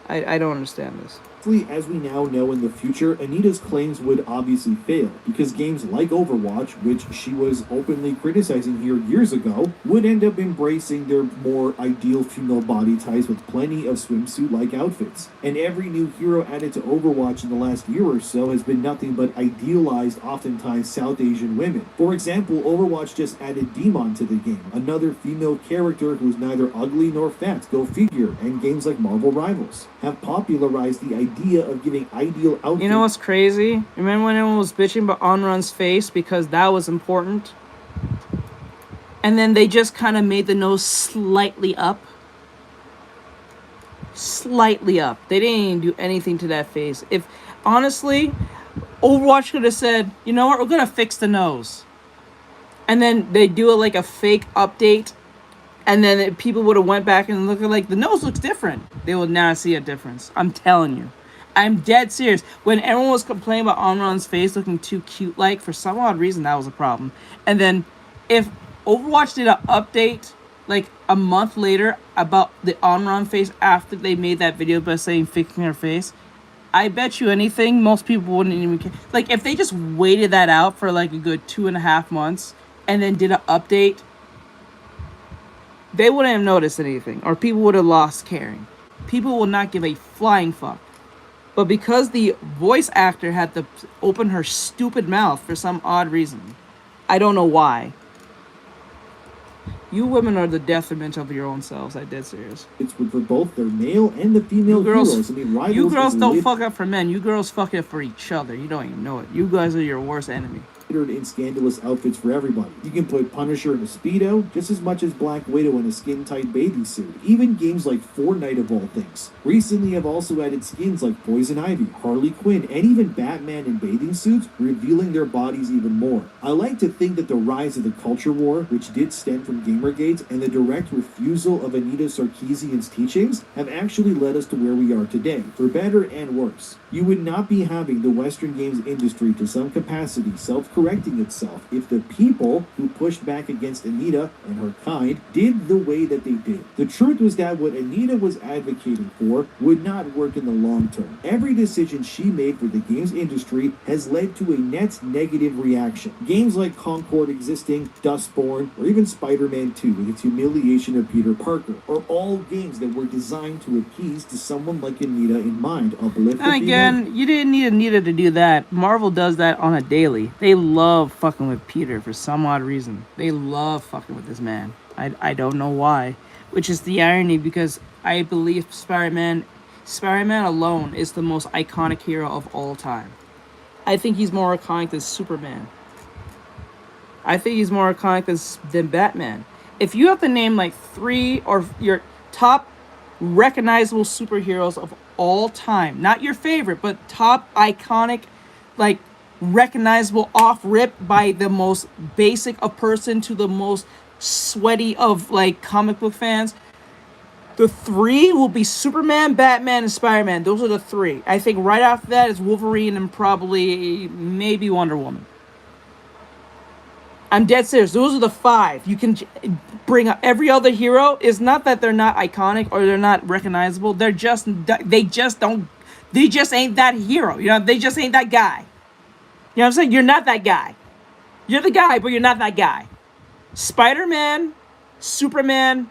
I don't understand this. As we now know, in the future, Anita's claims would obviously fail, because games like Overwatch, which she was openly criticizing here years ago, would end up embracing their more ideal female body types with plenty of swimsuit-like outfits. And every new hero added to Overwatch in the last year or so has been nothing but idealized, oftentimes South Asian women. For example, Overwatch just added Demon to the game, another female character who's neither ugly nor fat, go figure, and games like Marvel Rivals have popularized the idea of giving ideal outfits. You know what's crazy? Remember when everyone was bitching about Onrun's face because that was important? And then they just kind of made the nose slightly up. Slightly up. They didn't even do anything to that face. If, honestly, Overwatch could have said, you know what, we're going to fix the nose. And then they do it like a fake update. And then people would have went back and looked at like, the nose looks different. They will not see a difference. I'm telling you. I'm dead serious. When everyone was complaining about Onrun's face looking too cute-like, for some odd reason, that was a problem. And then if Overwatch did an update like a month later about the Onrun face after they made that video by saying fixing her face, I bet you anything, most people wouldn't even care. Like, if they just waited that out for like a good 2.5 months and then did an update, they wouldn't have noticed anything, or people would have lost caring. People will not give a flying fuck. But because the voice actor had to open her stupid mouth for some odd reason, I don't know why. You women are the detriment of your own selves. I'm dead serious. It's for both their male and the female heroes. I mean, Rivals you girls is don't fuck up for men. You girls fuck up for each other. You don't even know it. You guys are your worst enemy. In scandalous outfits for everybody. You can put Punisher in a Speedo just as much as Black Widow in a skin-tight bathing suit. Even games like Fortnite of all things recently have also added skins like Poison Ivy, Harley Quinn, and even Batman in bathing suits, revealing their bodies even more. I like to think that the rise of the culture war, which did stem from Gamergate, and the direct refusal of Anita Sarkeesian's teachings have actually led us to where we are today, for better and worse. You would not be having the Western games industry to some capacity self-correcting itself if the people who pushed back against Anita and her kind did the way that they did. The truth was that what Anita was advocating for would not work in the long term. Every decision she made for the games industry has led to a net negative reaction. Games like Concord existing, Dustborn, or even Spider-Man 2 with its humiliation of Peter Parker are all games that were designed to appease to someone like Anita in mind, uplift and again, you didn't need Anita to do that. Marvel does that on a daily. They love fucking with Peter for some odd reason. They love fucking with this man. I don't know why. Which is the irony, because I believe Spider-Man alone is the most iconic hero of all time. I think he's more iconic than Superman. I think he's more iconic than Batman. If you have to name like 3 or your top recognizable superheroes of all time, not your favorite, but top iconic, like recognizable off rip by the most basic of person to the most sweaty of like comic book fans, the 3 will be Superman, Batman, and Spider-Man. Those are the 3. I think right after that is Wolverine and probably maybe Wonder Woman. I'm dead serious. Those are the 5. You can bring up every other hero. It's not that they're not iconic or they're not recognizable. They just ain't that hero. You know, they just ain't that guy. You know what I'm saying? You're not that guy. You're the guy, but you're not that guy. Spider-Man, Superman,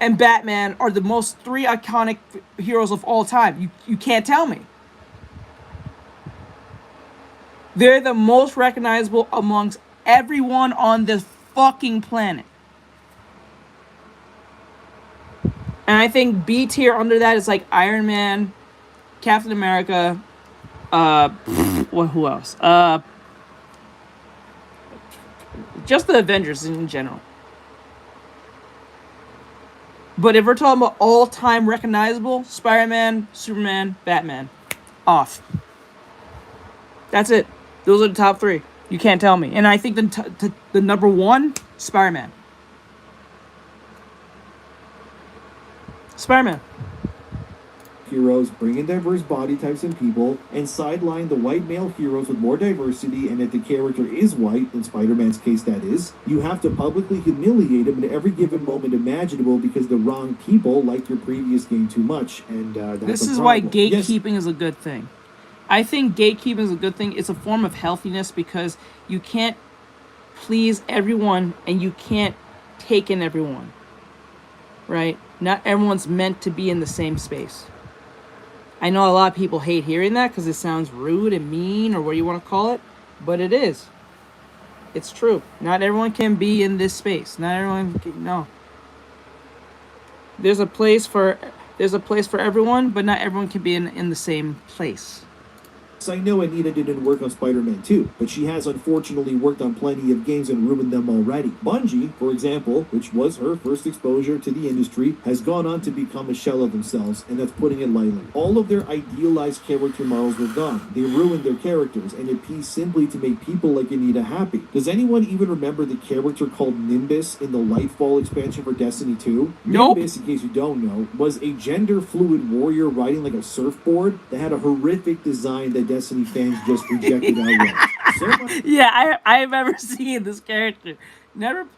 and Batman are the most 3 iconic heroes of all time. You can't tell me. They're the most recognizable amongst everyone on this fucking planet. And I think B tier under that is like Iron Man, Captain America, who else? Just the Avengers in general. But if we're talking about all-time recognizable, Spider-Man, Superman, Batman, off. That's it. Those are the top 3. You can't tell me. And I think the number 1, Spider-Man. heroes, bring in diverse body types and people, and sideline the white male heroes with more diversity, and if the character is white, in Spider-Man's case that is, you have to publicly humiliate him at every given moment imaginable because the wrong people like your previous game too much, and that's This a is why problem. Yes. gatekeeping is a good thing. I think gatekeeping is a good thing. It's a form of healthiness because you can't please everyone and you can't take in everyone. Right? Not everyone's meant to be in the same space. I know a lot of people hate hearing that because it sounds rude and mean or what you want to call it, but it is. It's true. Not everyone can be in this space. Not everyone can, no. There's a place for everyone, but not everyone can be in the same place. I know Anita didn't work on Spider-Man 2, but she has unfortunately worked on plenty of games and ruined them already. Bungie, for example, which was her first exposure to the industry, has gone on to become a shell of themselves, and that's putting it lightly. All of their idealized character models were gone. They ruined their characters, and appeased simply to make people like Anita happy. Does anyone even remember the character called Nimbus in the Lightfall expansion for Destiny 2? Nope. Nimbus, in case you don't know, was a gender-fluid warrior riding like a surfboard that had a horrific design that Destiny fans just rejected outright. Yeah, I remember seeing this character.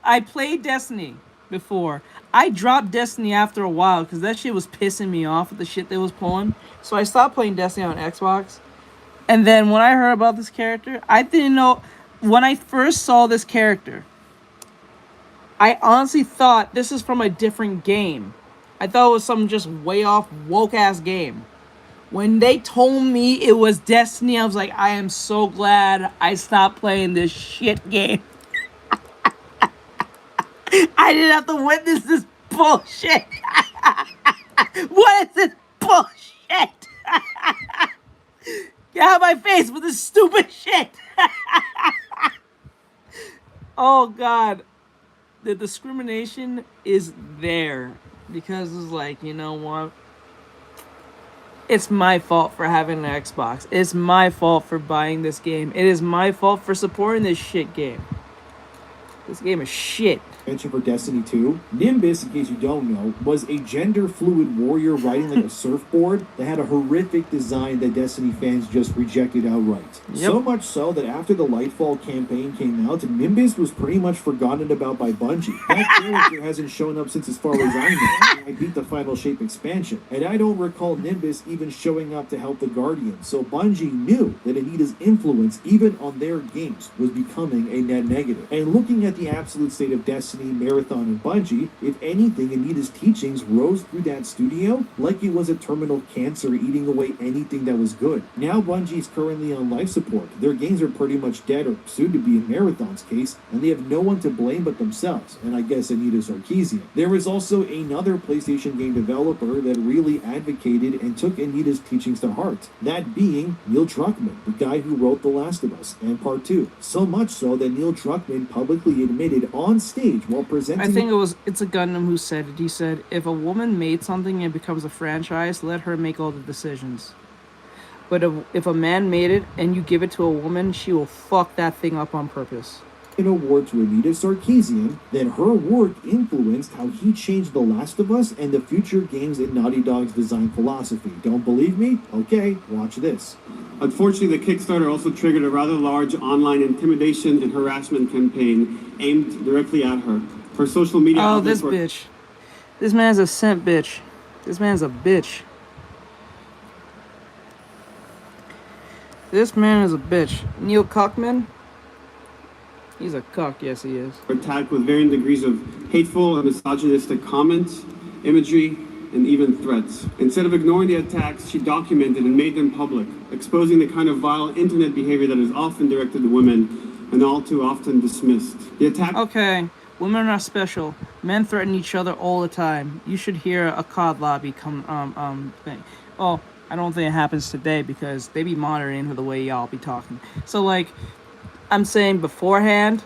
I played Destiny before. I dropped Destiny after a while because that shit was pissing me off with the shit they was pulling. So I stopped playing Destiny on Xbox. And then when I heard about this character, I didn't know. When I first saw this character, I honestly thought this is from a different game. I thought it was some just way off woke ass game. When they told me it was Destiny, I was like, I am so glad I stopped playing this shit game. I didn't have to witness this bullshit. What is this bullshit? Get out of my face with this stupid shit. Oh, God. The discrimination is there. Because it's like, you know what? It's my fault for having an Xbox. It's my fault for buying this game. It is my fault for supporting this shit game. This game is shit. For Destiny 2, Nimbus, in case you don't know, was a gender-fluid warrior riding like a surfboard that had a horrific design that Destiny fans just rejected outright. Yep. So much so that after the Lightfall campaign came out, Nimbus was pretty much forgotten about by Bungie. That character hasn't shown up since as far as I know. I beat the Final Shape expansion, and I don't recall Nimbus even showing up to help the Guardians, so Bungie knew that Anita's influence, even on their games, was becoming a net negative. And looking at the absolute state of Destiny, Marathon, and Bungie, if anything, Anita's teachings rose through that studio like it was a terminal cancer eating away anything that was good. Now Bungie is currently on life support. Their games are pretty much dead, or soon to be in Marathon's case, and they have no one to blame but themselves, and I guess Anita Sarkeesian. There is also another PlayStation game developer that really advocated and took Anita's teachings to heart, that being Neil Druckmann, the guy who wrote The Last of Us and Part 2. So much so that Neil Druckmann publicly admitted on stage while presenting... I think it's a Gundam who said it. He said, if a woman made something and it becomes a franchise, let her make all the decisions. But if a man made it and you give it to a woman, she will fuck that thing up on purpose. An award to Anita Sarkeesian, then her work influenced how he changed The Last of Us and the future games in Naughty Dog's design philosophy. Don't believe me? Okay, watch this. Unfortunately, the Kickstarter also triggered a rather large online intimidation and harassment campaign aimed directly at her. Her social media outlets this bitch. This man's a simp bitch. This man's a bitch. This man is a bitch. Neil Druckmann? He's a cuck, yes he is. Attacked with varying degrees of hateful and misogynistic comments, imagery, and even threats. Instead of ignoring the attacks, she documented and made them public, exposing the kind of vile internet behavior that is often directed to women and all too often dismissed. The attack... Okay, women are special. Men threaten each other all the time. You should hear a COD lobby thing. Oh, I don't think it happens today because they be monitoring for the way y'all be talking. So, like, I'm saying beforehand,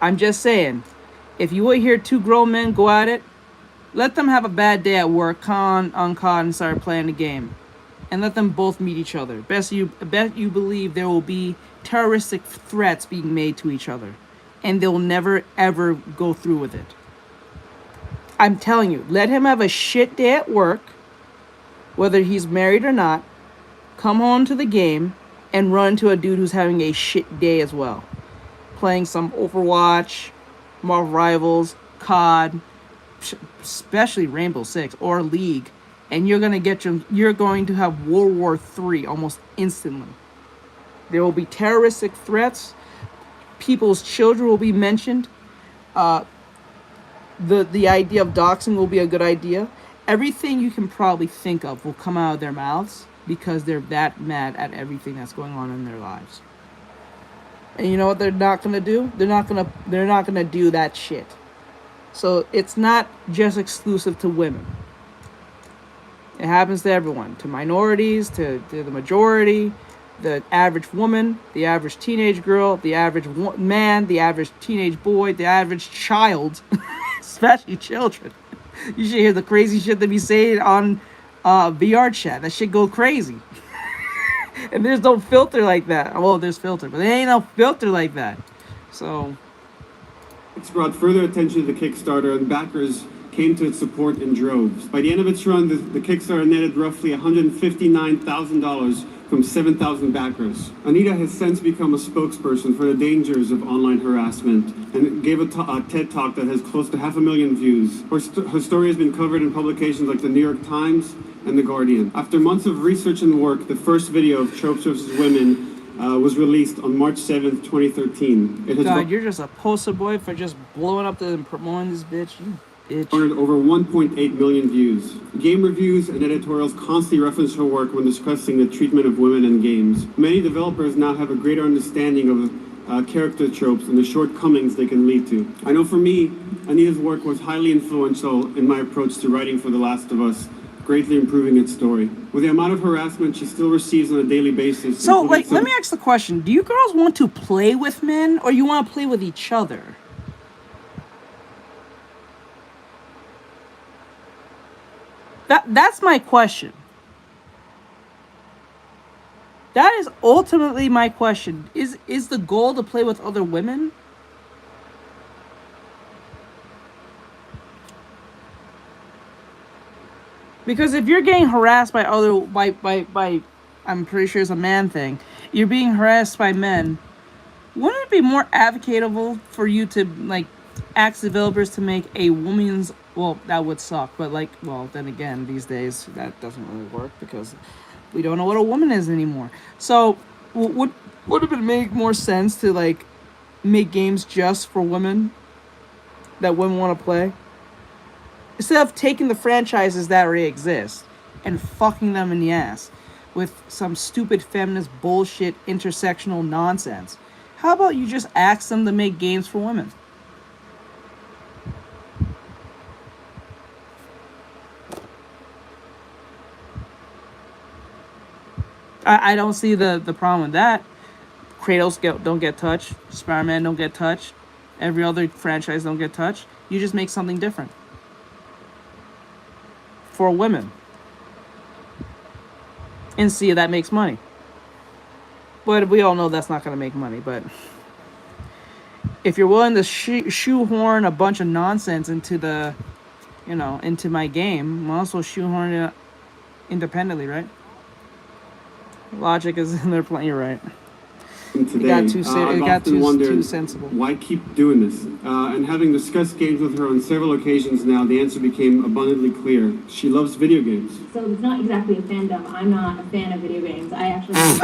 I'm just saying, if you would hear two grown men go at it, let them have a bad day at work, on COD, and start playing the game. And let them both meet each other. Bet you believe there will be terroristic threats being made to each other. And they'll never, ever go through with it. I'm telling you, let him have a shit day at work. whether he's married or not, come home to the game and run to a dude who's having a shit day as well, playing some Overwatch, Marvel Rivals, COD, especially Rainbow Six or League, and you're going to have World War III almost instantly. There will be terroristic threats. People's children will be mentioned. The idea of doxing will be a good idea. Everything you can probably think of will come out of their mouths because they're that mad at everything that's going on in their lives. And you know what they're not gonna do? They're not gonna do that shit. So it's not just exclusive to women. It happens to everyone, to minorities, to the majority, the average woman, the average teenage girl, the average man, the average teenage boy, the average child, especially children. You should hear the crazy shit they be saying on VR chat. That shit go crazy. And there's no filter like that. Well, there's filter, but there ain't no filter like that. So It's brought further attention to the Kickstarter, and backers came to its support in droves. By the end of its run, the Kickstarter netted roughly $159,000 from 7,000 backers. Anita has since become a spokesperson for the dangers of online harassment and gave a TED Talk that has close to 500,000 views. Her story has been covered in publications like the New York Times and The Guardian. After months of research and work, the first video of tropes versus women was released on March 7th, 2013. God, you're just a poster boy for just blowing up and promoting this bitch. You bitch. Garnered over 1.8 million views. Game reviews and editorials constantly reference her work when discussing the treatment of women in games. Many developers now have a greater understanding of character tropes and the shortcomings they can lead to. I know for me, Anita's work was highly influential in my approach to writing for The Last of Us, greatly improving its story. With the amount of harassment she still receives on a daily basis. So, let me ask the question. Do you girls want to play with men or you want to play with each other? That's my question. That is ultimately my question. Is the goal to play with other women? Because if you're getting harassed by I'm pretty sure it's a man thing. You're being harassed by men. Wouldn't it be more advocatable for you to ask developers to make a woman's? Well, that would suck, but then again, these days that doesn't really work because we don't know what a woman is anymore. So, would it make more sense to make games just for women that women want to play? Instead of taking the franchises that already exist and fucking them in the ass with some stupid feminist bullshit intersectional nonsense, how about you just ask them to make games for women? I don't see the problem with that. Kratos don't get touched. Spider-Man don't get touched. Every other franchise don't get touched. You just make something different. For women. And see if that makes money. But we all know that's not going to make money. But if you're willing to shoehorn a bunch of nonsense into into my game, I'm also shoehorn it independently, right? Logic is in there playing. You're right. Today, I've often wondered why keep doing this. And having discussed games with her on several occasions now, the answer became abundantly clear. She loves video games. So it's not exactly a fandom. I'm not a fan of video games. I actually video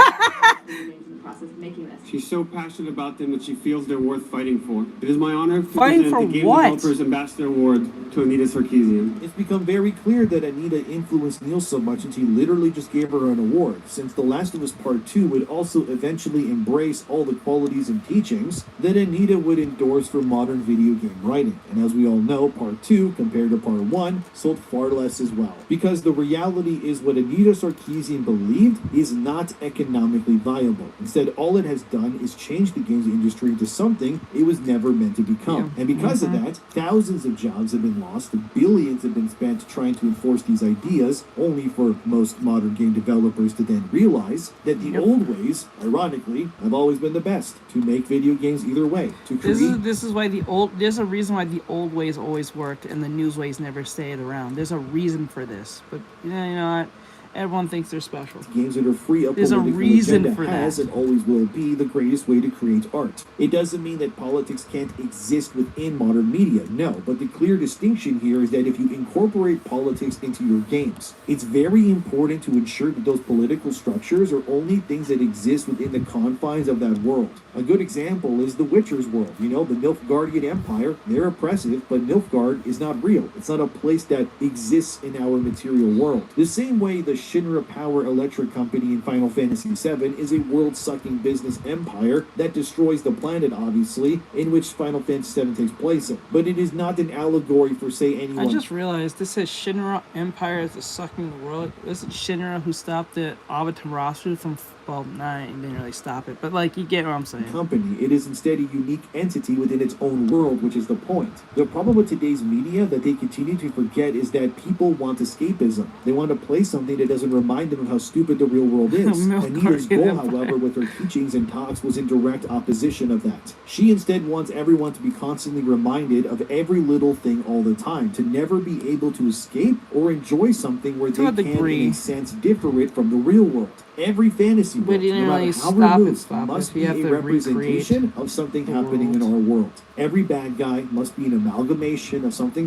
games in the process of making this. She's so passionate about them that she feels they're worth fighting for. It is my honor to present the Game Developers Ambassador Award to Anita Sarkeesian. It's become very clear that Anita influenced Neil so much that he literally just gave her an award, since The Last of Us Part 2 would also eventually embrace all the qualities and teachings that Anita would endorse for modern video game writing. And as we all know, Part 2, compared to Part 1, sold far less as well. Because the reality is what Anita Sarkeesian believed is not economically viable. Instead, all it has done is change the games industry into something it was never meant to become. And because of that, thousands of jobs have been lost, billions have been spent trying to enforce these ideas, only for most modern game developers to then realize that the old ways, ironically, have always been the best to make video games either way. To create This is why there's a reason why the old ways always worked and the new ways never stayed around. There's a reason for this. But you know what? everyone thinks they're special. Games that are free of There's a political reason agenda for has that. and always will be the greatest way to create art. It doesn't mean that politics can't exist within modern media, no, but the clear distinction here is that if you incorporate politics into your games, it's very important to ensure that those political structures are only things that exist within the confines of that world. A good example is the Witcher's world. You know, the Nilfgaardian Empire, they're oppressive, but Nilfgaard is not real. It's not a place that exists in our material world. The same way the Shinra Power Electric Company in Final Fantasy VII is a world-sucking business empire that destroys the planet, obviously, in which Final Fantasy VII takes place in. But it is not an allegory for, say, anyone. I just realized this says Shinra Empire is the sucking world. This is Shinra who stopped the Avatarasu from, well, nah, it didn't really stop it, but like, you get what I'm saying. Company. It is instead a unique entity within its own world, which is the point. The problem with today's media that they continue to forget is that people want escapism. They want to play something that doesn't remind them of how stupid the real world is. Anita's goal, however, with her teachings and talks was in direct opposition of that. She instead wants everyone to be constantly reminded of every little thing all the time, to never be able to escape or enjoy something where they can, in a sense, differ it from the real world. Every fantasy world, no matter how removed, must be a representation of something happening in our world. Every bad guy must be an amalgamation of something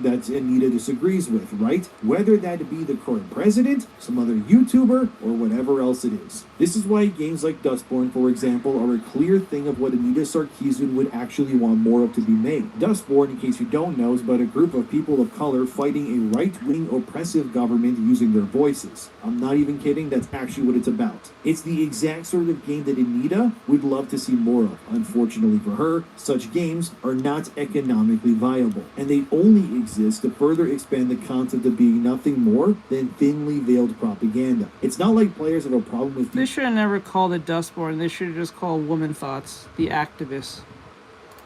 that Anita disagrees with, right? Whether that be the current president, some other YouTuber, or whatever else it is. This is why games like Dustborn, for example, are a clear thing of what Anita Sarkeesian would actually want more of to be made. Dustborn, in case you don't know, is about a group of people of color fighting a right-wing oppressive government using their voices. I'm not even kidding, that's actually what it's about. It's the exact sort of game that Anita would love to see more of. Unfortunately for her, such games are not economically viable, and they only exist to further expand the concept of being nothing more than thinly veiled propaganda. It's not like players have a problem with... They should have never called it Dustborn. They should have just called Woman Thoughts, the activists.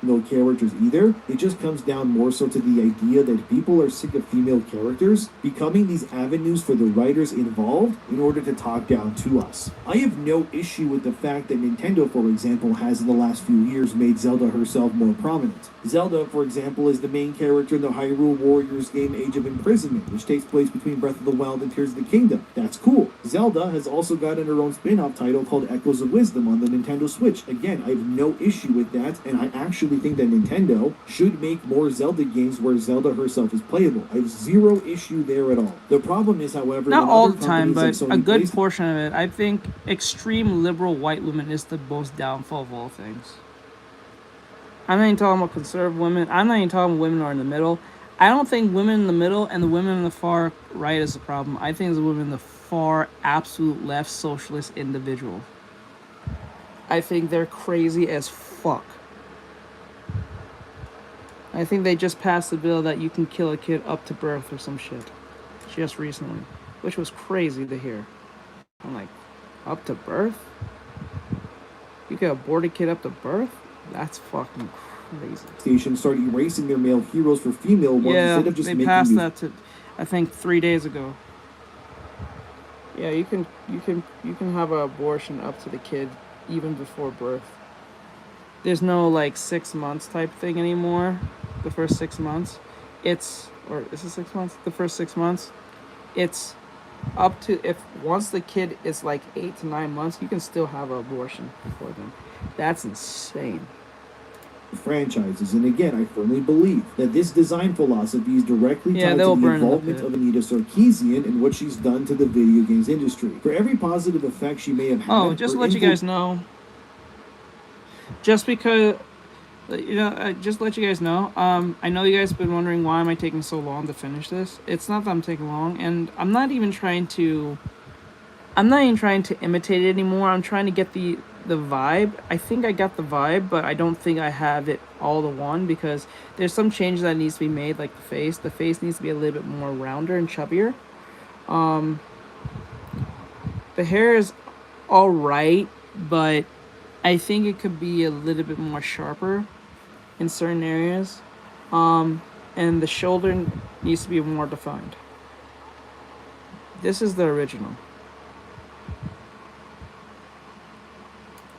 No characters either. It just comes down more so to the idea that people are sick of female characters becoming these avenues for the writers involved in order to talk down to us. I have no issue with the fact that Nintendo, for example, has in the last few years made Zelda herself more prominent. Zelda, for example, is the main character in the Hyrule Warriors game Age of Imprisonment, which takes place between Breath of the Wild and Tears of the Kingdom. That's cool. Zelda has also gotten her own spin-off title called Echoes of Wisdom on the Nintendo Switch. Again, I have no issue with that, and I actually think that Nintendo should make more Zelda games where Zelda herself is playable. I have zero issue there at all. The problem is, however, not all the time, but a good portion of it. I think extreme liberal white women is the most downfall of all things. I'm not even talking about conservative women. I'm not even talking about women who are in the middle. I don't think women in the middle and the women in the far right is the problem. I think it's the women in the far absolute left socialist individual. I think they're crazy as fuck. I think they just passed a bill that you can kill a kid up to birth or some shit. Just recently. Which was crazy to hear. I'm like, up to birth? You can abort a kid up to birth? That's fucking crazy. Stations start erasing their male heroes for female ones instead of just they making passed new... that to, I think, 3 days ago. Yeah, you can have an abortion up to the kid even before birth. There's no like 6 months type thing anymore. The first 6 months, it's, or is it 6 months? The first 6 months, it's up to, if once the kid is like 8 to 9 months, you can still have an abortion before then. That's insane. Franchises, and again, I firmly believe that this design philosophy is directly tied to the involvement of Anita Sarkeesian and what she's done to the video games industry. For every positive effect she may have had... Oh, just to let you guys know, just because, you know, just to let you guys know, I know you guys have been wondering why am I taking so long to finish this. It's not that I'm taking long, and I'm not even trying to imitate it anymore. I'm trying to get the vibe. I think I got the vibe, but I don't think I have it all to one, because there's some changes that needs to be made, like the face. The face needs to be a little bit more rounder and chubbier. The hair is all right, but I think it could be a little bit more sharper in certain areas. And the shoulder needs to be more defined. This is the original.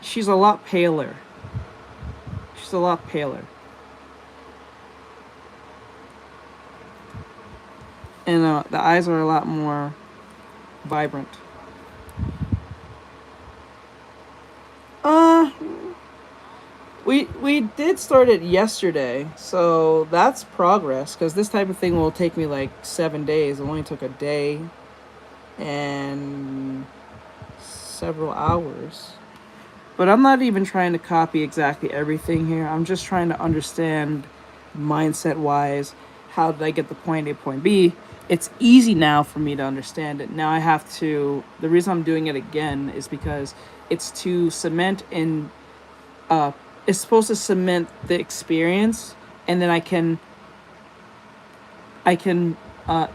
She's a lot paler. She's a lot paler. And the eyes are a lot more vibrant. We did start it yesterday, so that's progress, because this type of thing will take me like 7 days. It only took a day and several hours. But I'm not even trying to copy exactly everything here. I'm just trying to understand mindset-wise, how did I get the point A, point B? It's easy now for me to understand it. Now I have to, the reason I'm doing it again is because it's to cement in, it's supposed to cement the experience, and then I can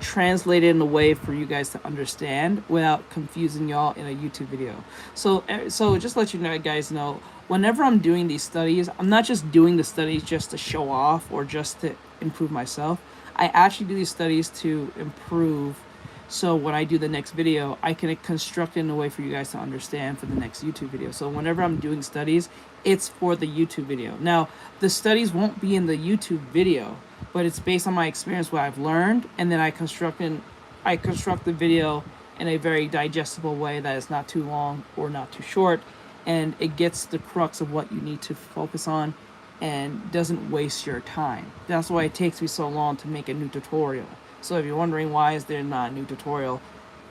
translate it in a way for you guys to understand without confusing y'all in a YouTube video. So just to let you know, guys know, whenever I'm doing these studies, I'm not just doing the studies just to show off or just to improve myself. I actually do these studies to improve, so when I do the next video, I can construct it in a way for you guys to understand for the next YouTube video. So whenever I'm doing studies, it's for the YouTube video. Now, the studies won't be in the YouTube video, but it's based on my experience, what I've learned, and then I construct the video in a very digestible way that is not too long or not too short, and it gets the crux of what you need to focus on and doesn't waste your time. That's why it takes me so long to make a new tutorial. So if you're wondering why is there not a new tutorial,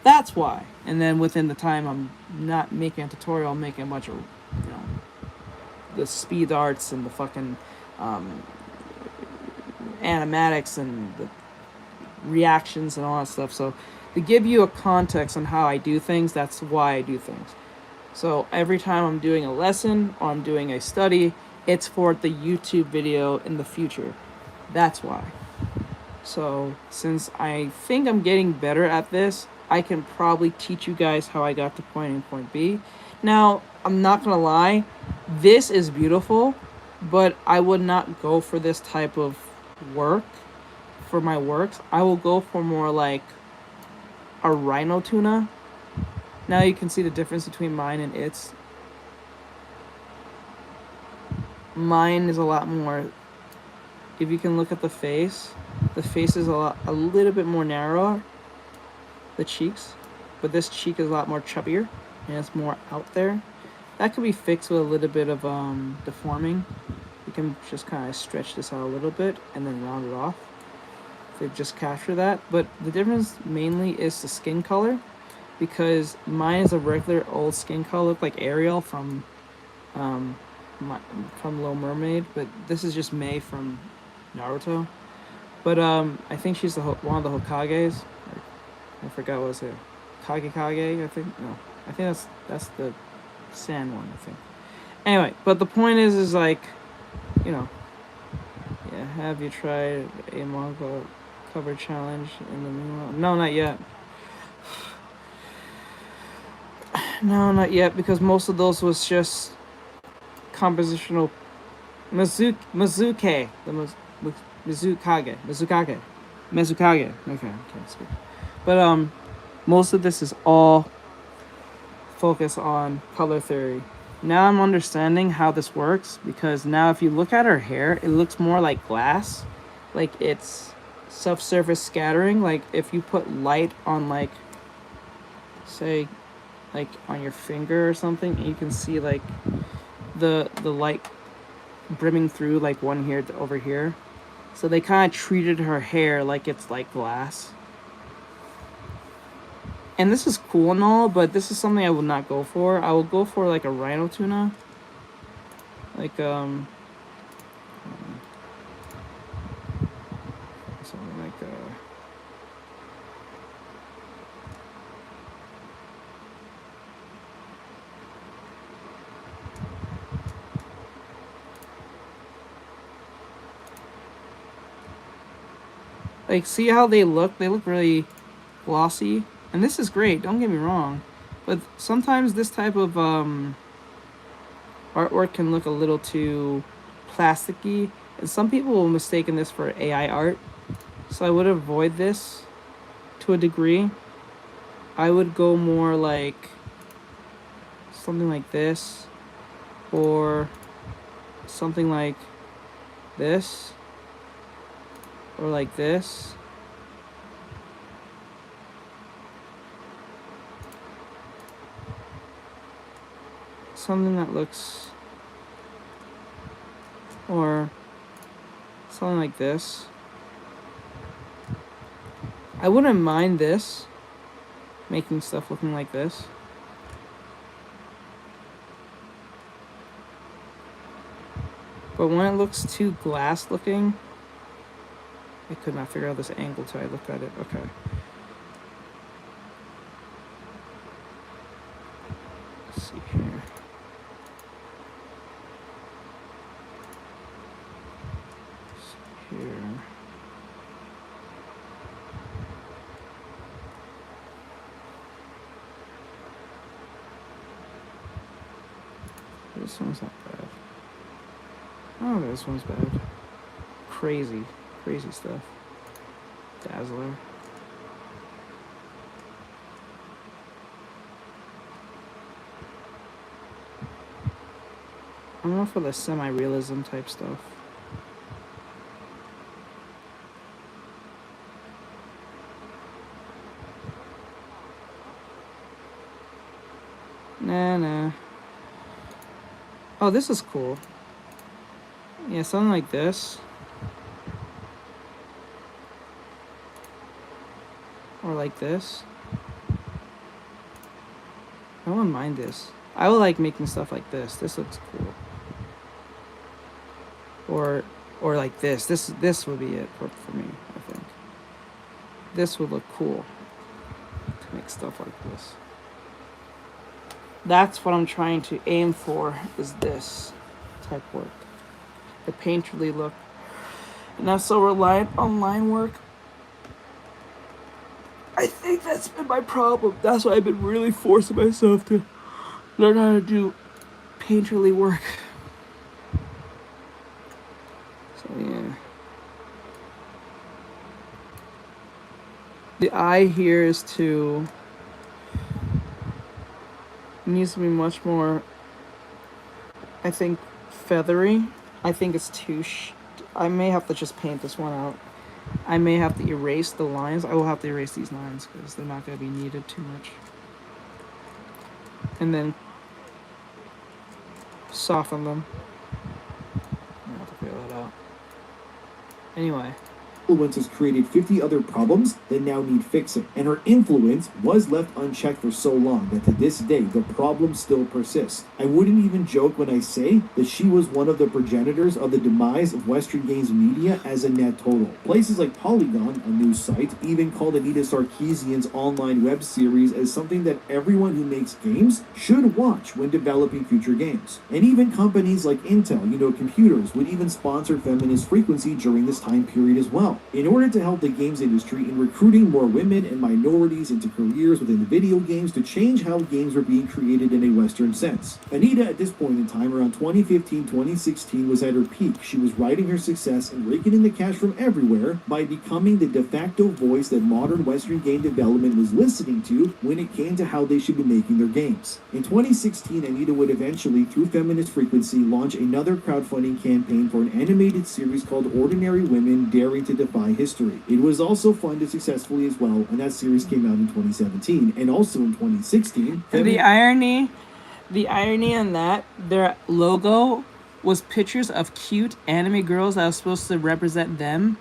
that's why. And then within the time I'm not making a tutorial, I'm making a bunch of, you know, the speed arts and the fucking animatics and the reactions and all that stuff. So to give you a context on how I do things, that's why I do things. So every time I'm doing a lesson or I'm doing a study, it's for the YouTube video in the future. That's why. So since I think I'm getting better at this, I can probably teach you guys how I got to point A and point B. Now, I'm not gonna lie, this is beautiful, but I would not go for this type of work for my works. I will go for more like a rhino tuna. Now you can see the difference between mine and its. Mine is a lot more, if you can look at the face is a little bit more narrower, the cheeks, but this cheek is a lot more chubbier and it's more out there. That could be fixed with a little bit of deforming. You can just kind of stretch this out a little bit and then round it off to just capture that. But the difference mainly is the skin color, because mine is a regular old skin color like Ariel from Little Mermaid, but this is just Mei from Naruto. But I think she's one of the Hokages. I forgot what was it, Kage, I think. No, I think that's the sand one, I think. Anyway, but the point is like, you know, yeah. Have you tried a manga cover challenge in the meanwhile? No, not yet. No, not yet, because most of those was just compositional Mizukage. Okay, that's good. But most of this is all focused on color theory. Now I'm understanding how this works, because now if you look at her hair, it looks more like glass, like it's self-surface scattering. Like if you put light on, like, say, like on your finger or something, and you can see like the light brimming through like one here to over here. So they kind of treated her hair like it's like glass. And this is cool and all, but this is something I would not go for. I will go for like a rhino tuna. Like something like like, see how they look? They look really glossy. And this is great, don't get me wrong. But sometimes this type of artwork can look a little too plasticky. And some people will mistake this for AI art. So I would avoid this to a degree. I would go more like something like this. Or something like this. Or like this. something that looks, or something like this. I wouldn't mind this, making stuff looking like this. But when it looks too glass looking, I could not figure out this angle till I looked at it. Okay. Let's see here. Here. This one's not bad. Oh, this one's bad. Crazy stuff. Dazzler. I'm going for the semi-realism type stuff. Nah. Oh, this is cool. Yeah, something like this. Or like this. I wouldn't mind this. I would like making stuff like this. This looks cool. Or like this. This would be it for me, I think. This would look cool. To make stuff like this. That's what I'm trying to aim for, is this type work. The painterly look. And not so reliant on line work. I think that's been my problem. That's why I've been really forcing myself to learn how to do painterly work. So yeah. The eye here is to... It needs to be much more, I think, feathery. I think it's too... I may have to just paint this one out. I may have to erase the lines. I will have to erase these lines because they're not going to be needed too much. And then soften them. I'll have to figure that out. Anyway. Influence has created 50 other problems that now need fixing, and her influence was left unchecked for so long that to this day the problem still persists. I wouldn't even joke when I say that she was one of the progenitors of the demise of Western games media as a net total. Places like Polygon, a news site, even called Anita Sarkeesian's online web series as something that everyone who makes games should watch when developing future games. And even companies like Intel, computers, would even sponsor Feminist Frequency during this time period as well. In order to help the games industry in recruiting more women and minorities into careers within video games to change how games were being created in a Western sense. Anita, at this point in time, around 2015-2016, was at her peak. She was riding her success and raking in the cash from everywhere by becoming the de facto voice that modern Western game development was listening to when it came to how they should be making their games. In 2016, Anita would eventually, through Feminist Frequency, launch another crowdfunding campaign for an animated series called Ordinary Women Daring to Defy History. It was also funded successfully as well, and that series came out in 2017. And also in 2016... And the irony on that, their logo was pictures of cute anime girls that was supposed to represent them,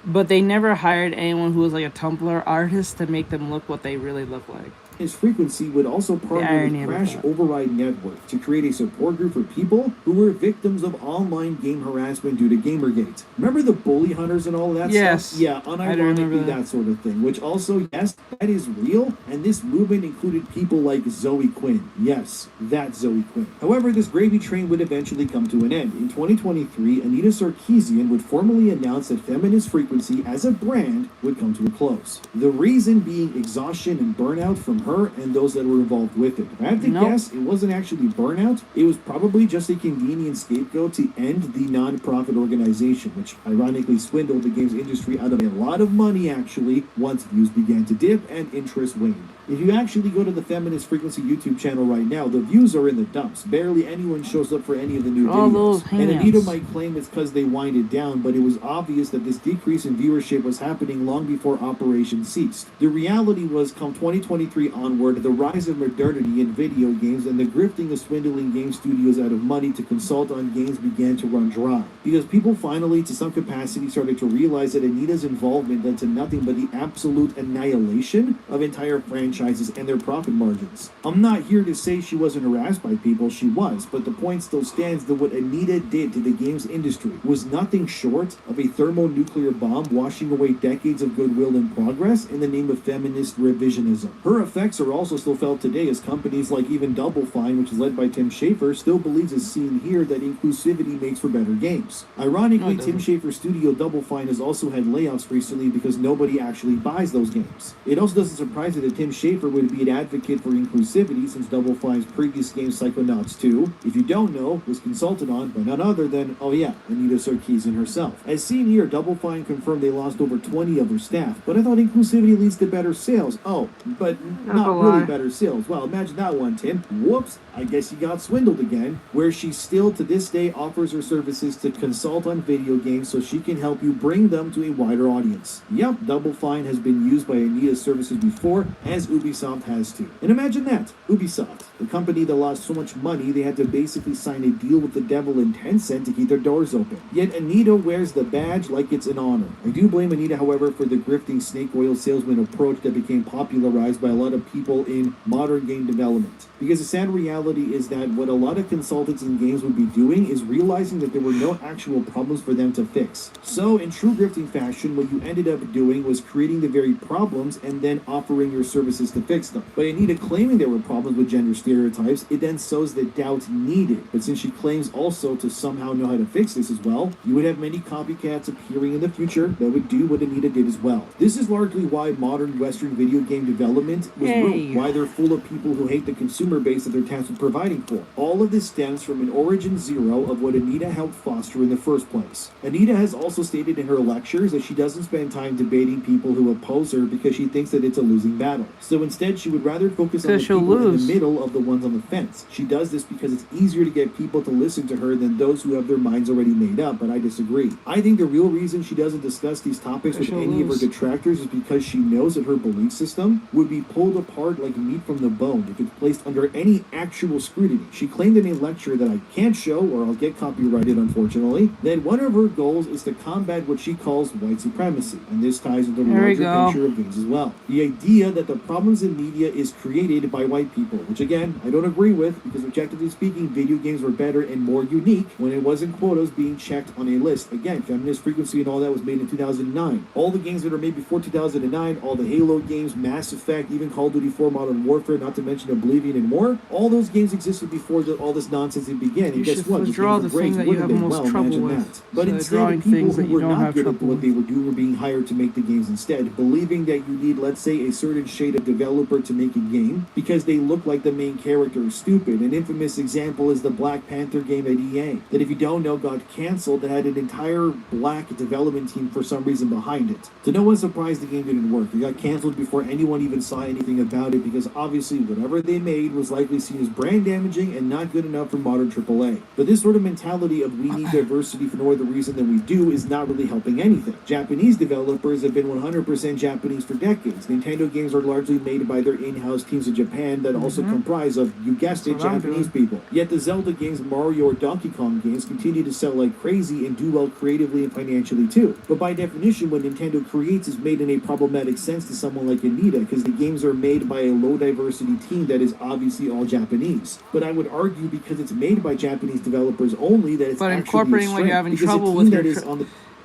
but they never hired anyone who was like a Tumblr artist to make them look what they really look like. His Frequency would also partner with Crash Override Network to create a support group for people who were victims of online game harassment due to Gamergate. Remember the bully hunters and all of that stuff? Yeah, unironically that sort of thing. Which also, yes, that is real, and this movement included people like Zoe Quinn. Yes, that Zoe Quinn. However, this gravy train would eventually come to an end. In 2023, Anita Sarkeesian would formally announce that Feminist Frequency as a brand would come to a close. The reason being exhaustion and burnout from her and those that were involved with it. If I have to guess, it wasn't actually burnout. It was probably just a convenient scapegoat to end the non-profit organization, which ironically swindled the games industry out of a lot of money actually once views began to dip and interest waned. If you actually go to the Feminist Frequency YouTube channel right now, the views are in the dumps. Barely anyone shows up for any of the new videos. And Anita might claim it's because they wind it down, but it was obvious that this decrease in viewership was happening long before Operation ceased. The reality was, come 2023 onward, the rise of modernity in video games and the grifting of swindling game studios out of money to consult on games began to run dry. Because people finally, to some capacity, started to realize that Anita's involvement led to nothing but the absolute annihilation of entire franchises and their profit margins. I'm not here to say she wasn't harassed by people, she was, but the point still stands that what Anita did to the games industry was nothing short of a thermonuclear bomb washing away decades of goodwill and progress in the name of feminist revisionism. Her effects are also still felt today as companies like even Double Fine, which is led by Tim Schafer, still believes as seen here that inclusivity makes for better games. Ironically, Tim Schafer's studio Double Fine has also had layoffs recently because nobody actually buys those games. It also doesn't surprise me that Tim Schafer would be an advocate for inclusivity since Double Fine's previous game Psychonauts 2, if you don't know, was consulted on by none other than, oh yeah, Anita Sarkeesian herself. As seen here, Double Fine confirmed they lost over 20 of their staff, but I thought inclusivity leads to better sales. Oh, but not really better sales. Well, imagine that one, Tim. Whoops, I guess you got swindled again. Where she still to this day offers her services to consult on video games so she can help you bring them to a wider audience. Yep, Double Fine has been used by Anita's services before, as Ubisoft has too. And imagine that, Ubisoft, the company that lost so much money they had to basically sign a deal with the devil in Tencent to keep their doors open. Yet Anita wears the badge like it's an honor. I do blame Anita, however, for the grifting snake oil salesman approach that became popularized by a lot of people in modern game development. Because the sad reality is that what a lot of consultants in games would be doing is realizing that there were no actual problems for them to fix. So in true grifting fashion, what you ended up doing was creating the very problems and then offering your services to fix them. By Anita claiming there were problems with gender stereotypes, it then sows the doubt needed. But since she claims also to somehow know how to fix this as well, you would have many copycats appearing in the future that would do what Anita did as well. This is largely why modern Western video game development was ruined, why they're full of people who hate the consumer base that they're tasked with providing for. All of this stems from an origin zero of what Anita helped foster in the first place. Anita has also stated in her lectures that she doesn't spend time debating people who oppose her because she thinks that it's a losing battle. So instead, she would rather focus on the people in the middle of the ones on the fence. She does this because it's easier to get people to listen to her than those who have their minds already made up, but I disagree. I think the real reason she doesn't discuss these topics with any of her detractors is because she knows that her belief system would be pulled apart like meat from the bone if it's placed under any actual scrutiny. She claimed in a lecture that I can't show or I'll get copyrighted, unfortunately, that one of her goals is to combat what she calls white supremacy, and this ties into the larger picture of games as well. The idea that the problems in media is created by white people, which again, I don't agree with, because objectively speaking, video games were better and more unique when it wasn't quotas being checked on a list. Again, Feminist Frequency and all that was made in 2009. All the games that are made before 2009, all the Halo games, Mass Effect, even Call of Duty 4 Modern Warfare, not to mention Oblivion and more, all those games existed before all this nonsense began. And guess what? Draw the thing that you have most trouble with. But instead, people who were not good at what they were doing were being hired to make the games instead, believing that you need, let's say, a certain shade of developer to make a game because they look like the main character is stupid. An infamous example is the Black Panther game at EA, that if you don't know got canceled, that had an entire black development team for some reason behind it. To no one's surprise, the game didn't work. It got canceled before anyone even saw anything about it because obviously whatever they made was likely seen as brand damaging and not good enough for modern AAA. But this sort of mentality of we need diversity for no other reason than we do is not really helping anything. Japanese developers have been 100% Japanese for decades. Nintendo games are largely made by their in-house teams in Japan that also comprise of, you guessed it, Japanese people. Yet the Zelda games, Mario or Donkey Kong games continue to sell like crazy and do well creatively and financially too. But by definition, what Nintendo creates is made in a problematic sense to someone like Anita because the games are made by a low diversity team that is obviously all Japanese. But I would argue because it's made by Japanese developers only that it's incorporating what you're having trouble with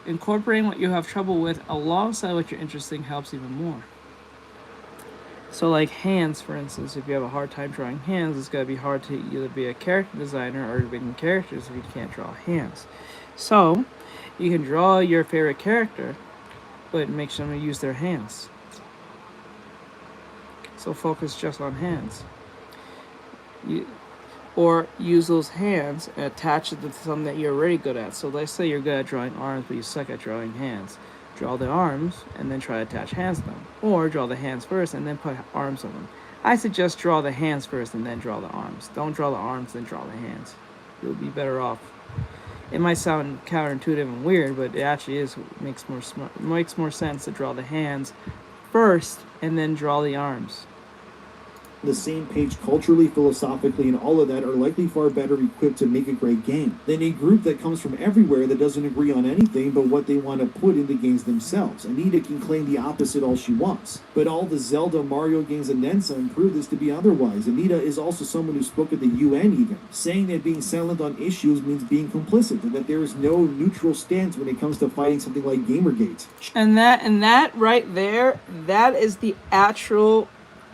incorporating what you have trouble with alongside what you're interested in helps even more. So like hands, for instance, if you have a hard time drawing hands, it's going to be hard to either be a character designer or making characters if you can't draw hands. So you can draw your favorite character, but make them use their hands. So focus just on hands. Or use those hands and attach it to something that you're already good at. So let's say you're good at drawing arms, but you suck at drawing hands. Draw the arms and then try to attach hands to them. Or draw the hands first and then put arms on them. I suggest draw the hands first and then draw the arms. Don't draw the arms, then draw the hands. You'll be better off. It might sound counterintuitive and weird, but it actually makes more sense to draw the hands first and then draw the arms. the same page culturally, philosophically, and all of that are likely far better equipped to make a great game than a group that comes from everywhere that doesn't agree on anything but what they want to put into games themselves. Anita can claim the opposite all she wants, but all the Zelda, Mario games, and then some prove this to be otherwise. Anita is also someone who spoke at the UN even, saying that being silent on issues means being complicit, and that there is no neutral stance when it comes to fighting something like Gamergate. And that right there, that is the actual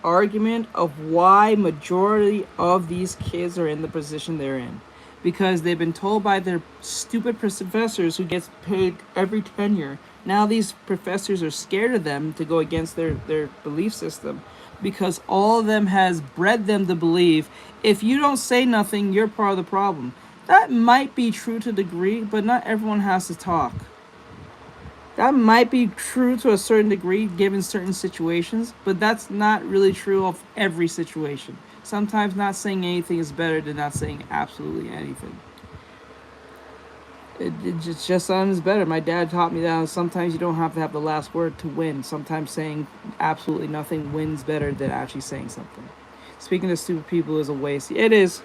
argument of why majority of these kids are in the position they're in, because they've been told by their stupid professors who gets paid every tenure. Now these professors are scared of them to go against their belief system, because all of them has bred them to believe if you don't say nothing, you're part of the problem. That might be true to a degree, but not everyone has to talk. That might be true to a certain degree given certain situations, but that's not really true of every situation. Sometimes not saying anything is better than not saying absolutely anything. It just sounds better. My dad taught me that sometimes you don't have to have the last word to win. Sometimes saying absolutely nothing wins better than actually saying something. Speaking to stupid people is a waste. It is.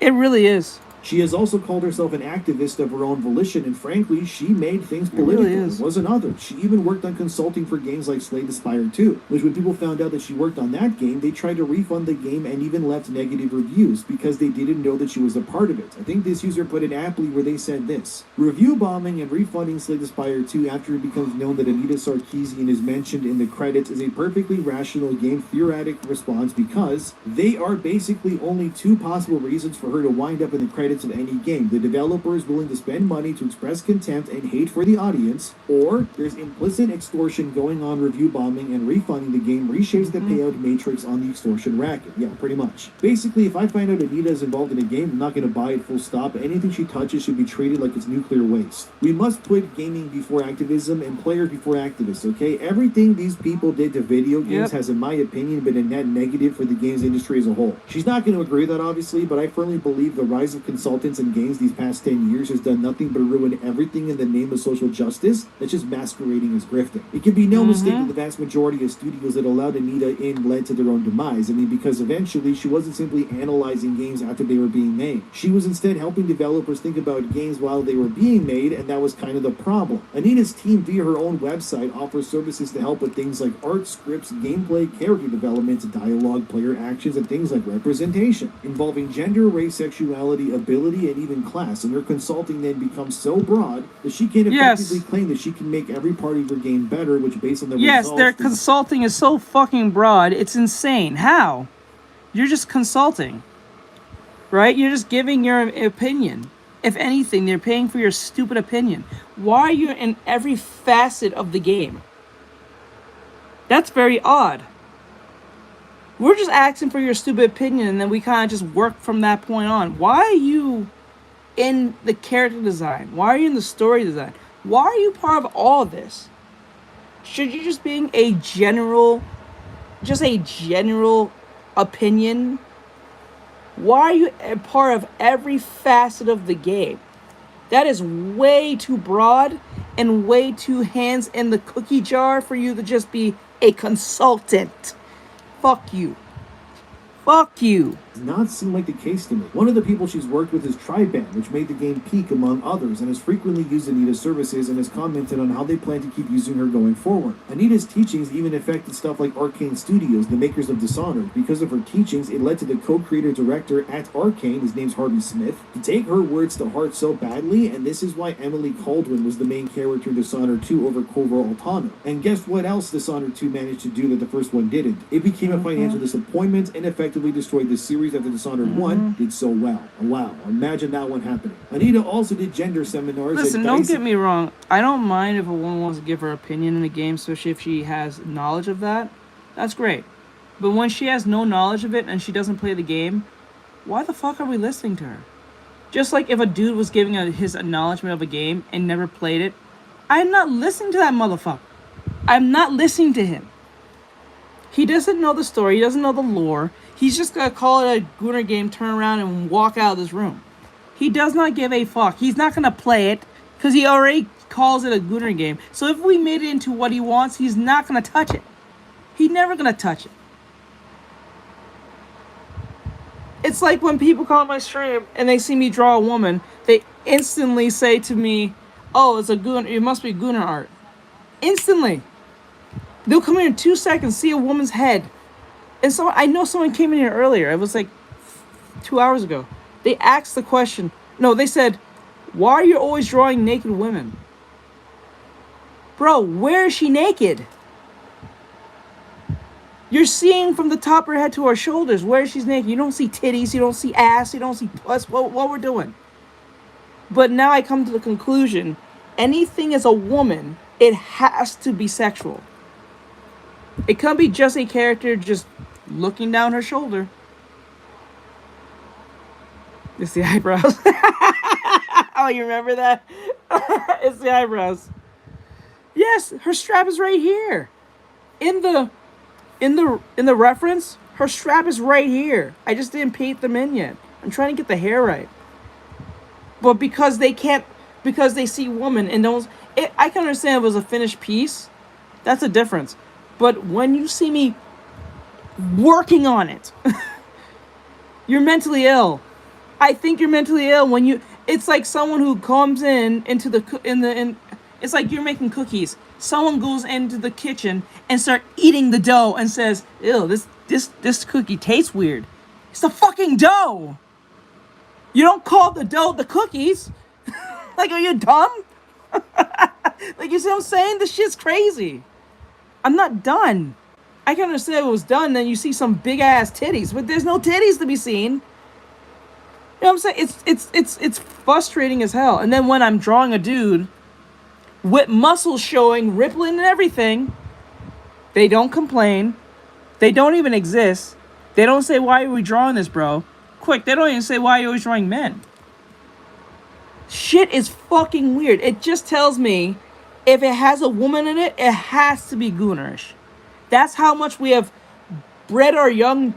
It really is. She has also called herself an activist of her own volition, and frankly, she made things political. It wasn't others. She even worked on consulting for games like Slay the Spire 2, which when people found out that she worked on that game, they tried to refund the game and even left negative reviews because they didn't know that she was a part of it. I think this user put it aptly where they said this: review bombing and refunding Slay the Spire 2 after it becomes known that Anita Sarkeesian is mentioned in the credits is a perfectly rational game theoretic response, because they are basically only two possible reasons for her to wind up in the credits of any game. The developer is willing to spend money to express contempt and hate for the audience, or there's implicit extortion going on. Review bombing and refunding the game reshapes the payout matrix on the extortion racket. Yeah, pretty much. Basically, if I find out Anita is involved in a game, I'm not going to buy it, full stop. Anything she touches should be treated like it's nuclear waste. We must put gaming before activism and players before activists, okay? Everything these people did to video games has, in my opinion, been a net negative for the games industry as a whole. She's not going to agree with that, obviously, but I firmly believe the rise of consultants in games these past 10 years has done nothing but ruin everything in the name of social justice that's just masquerading as grifting. It can be no mistake that the vast majority of studios that allowed Anita in led to their own demise. I mean, because eventually she wasn't simply analyzing games after they were being made. She was instead helping developers think about games while they were being made, and that was kind of the problem. Anita's team, via her own website, offers services to help with things like art, scripts, gameplay, character development, dialogue, player actions, and things like representation, involving gender, race, sexuality, ability, and even class. And her consulting then becomes so broad that she can effectively claim that she can make every part of her game better, which based on the results... their consulting is so fucking broad, it's insane. How? You're just consulting, right? You're just giving your opinion. If anything, they're paying for your stupid opinion. Why are you in every facet of the game? That's very odd. We're just asking for your stupid opinion, and then we kind of just work from that point on. Why are you in the character design? Why are you in the story design? Why are you part of all of this? Should you just being a general opinion? Why are you a part of every facet of the game? That is way too broad and way too hands in the cookie jar for you to just be a consultant. Fuck you. Fuck you. Does not seem like the case to me. One of the people she's worked with is TriBand, which made the game peak among others, and has frequently used Anita's services and has commented on how they plan to keep using her going forward. Anita's teachings even affected stuff like Arcane Studios, the makers of Dishonored. Because of her teachings, it led to the co-creator director at Arcane, his name's Harvey Smith, to take her words to heart so badly, and this is why Emily Caldwin was the main character in Dishonored 2 over Corvo Altano. And guess what else Dishonored 2 managed to do that the first one didn't? It became a financial disappointment and effectively destroyed the series after Dishonored 1 did so well. Wow, imagine that one happening. Anita also did gender seminars. Listen, don't get me wrong. I don't mind if a woman wants to give her opinion in a game, especially if she has knowledge of that. That's great. But when she has no knowledge of it and she doesn't play the game, why the fuck are we listening to her? Just like if a dude was giving his acknowledgement of a game and never played it, I'm not listening to that motherfucker. I'm not listening to him. He doesn't know the story. He doesn't know the lore. He's just going to call it a Gunner game, turn around, and walk out of this room. He does not give a fuck. He's not going to play it because he already calls it a Gunner game. So if we made it into what he wants, he's not going to touch it. He's never going to touch it. It's like when people come on my stream and they see me draw a woman, they instantly say to me, "Oh, it's a goon. It must be gooner art." Instantly, they'll come in 2 seconds, see a woman's head, and so I know someone came in here earlier. It was like 2 hours ago. They asked the question. No, they said, "Why are you always drawing naked women?" Bro, where is she naked? You're seeing from the top of her head to her shoulders where she's naked. You don't see titties, you don't see ass, you don't see puss, what we're doing. But now I come to the conclusion, anything as a woman, it has to be sexual. It can't be just a character just looking down her shoulder. It's the eyebrows. Oh, you remember that? It's the eyebrows. Yes, her strap is right here. In the reference, her strap is right here. I just didn't paint them in yet. I'm trying to get the hair right. But because they see woman and don't, I can understand if it was a finished piece. That's a difference. But when you see me working on it, you're mentally ill. I think you're mentally ill when you. It's like someone who comes it's like you're making cookies. Someone goes into the kitchen and start eating the dough and says, "Ew, this cookie tastes weird." It's the fucking dough. You don't call the dough the cookies. Like, are you dumb? Like, you see what I'm saying? This shit's crazy. I'm not done. I can understand if it was done, then you see some big ass titties, but there's no titties to be seen. You know what I'm saying? It's frustrating as hell. And then when I'm drawing a dude with muscles showing, rippling and everything, they don't complain. They don't even exist. They don't say, "Why are we drawing this, bro?" Quick, they don't even say, "Why are you always drawing men?" Shit is fucking weird. It just tells me if it has a woman in it, it has to be goonerish. That's how much we have bred our young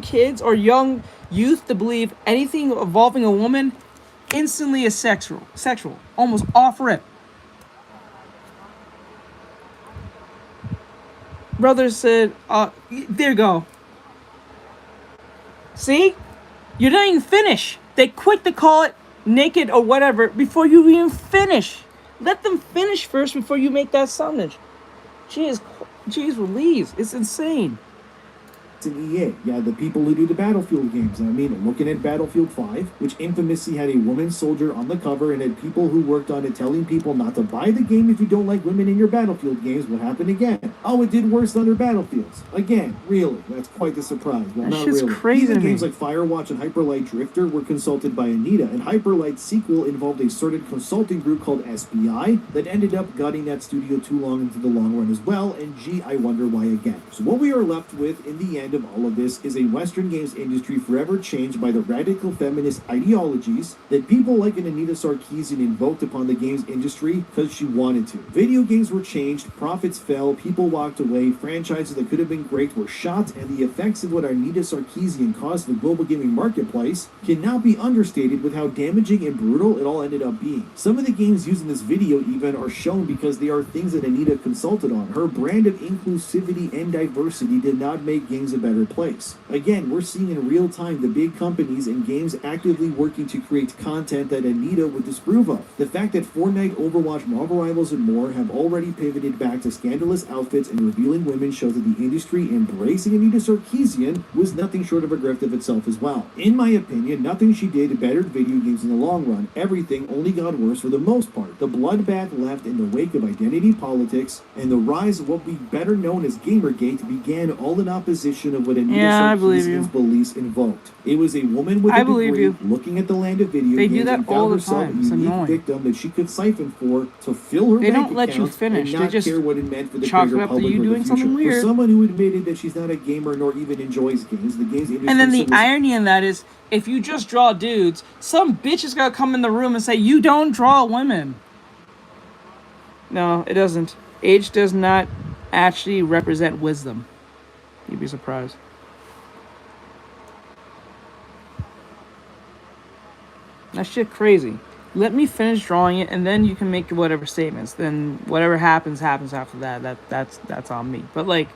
kids or young youth to believe anything involving a woman instantly is sexual, almost off rip. Brother said, there you go. See? You didn't even finish. They quick to call it naked or whatever before you even finish. Let them finish first before you make that soundage. Jeez Louise, it's insane. In EA, yeah, the people who do the Battlefield games. I mean, looking at Battlefield 5, which infamously had a woman soldier on the cover and had people who worked on it telling people not to buy the game if you don't like women in your Battlefield games. What happened again? Oh, it did worse than other Battlefields. Again, really? That's quite the surprise. Well, not really. Crazy. Even games like Firewatch and Hyperlight Drifter were consulted by Anita, and Hyperlight's sequel involved a certain consulting group called SBI that ended up gutting that studio too long into the long run as well, and gee, I wonder why again. So what we are left with in the end of all of this is a Western games industry forever changed by the radical feminist ideologies that people like an Anita Sarkeesian invoked upon the games industry because she wanted to. Video games were changed, profits fell, people walked away, franchises that could have been great were shot, and the effects of what Anita Sarkeesian caused the global gaming marketplace cannot be understated with how damaging and brutal it all ended up being. Some of the games used in this video even are shown because they are things that Anita consulted on. Her brand of inclusivity and diversity did not make games a better place. Again, we're seeing in real time the big companies and games actively working to create content that Anita would disapprove of. The fact that Fortnite, Overwatch, Marvel Rivals, and more have already pivoted back to scandalous outfits and revealing women shows that the industry embracing Anita Sarkeesian was nothing short of a grift of itself as well. In my opinion, nothing she did bettered video games in the long run. Everything only got worse for the most part. The bloodbath left in the wake of identity politics and the rise of what we better known as Gamergate began all in opposition of what Anita Sarkeesian's beliefs invoked. It was a woman with a degree looking at the land of video they games do that and all found the herself time. a It's unique annoying. victim that she could siphon for to fill her They bank don't let you accounts finish. and They not just care what it meant for the chalk it greater up to public you or the doing something future. weird. For someone who admitted that she's not a gamer nor even enjoys games, the games industry And then the was irony in that is, if you just draw dudes, some bitch is gonna come in the room and say, "You don't draw women." No, it doesn't. Age does not actually represent wisdom. You'd be surprised. That shit crazy. Let me finish drawing it, and then you can make whatever statements. Then whatever happens after that. That's on me. But like,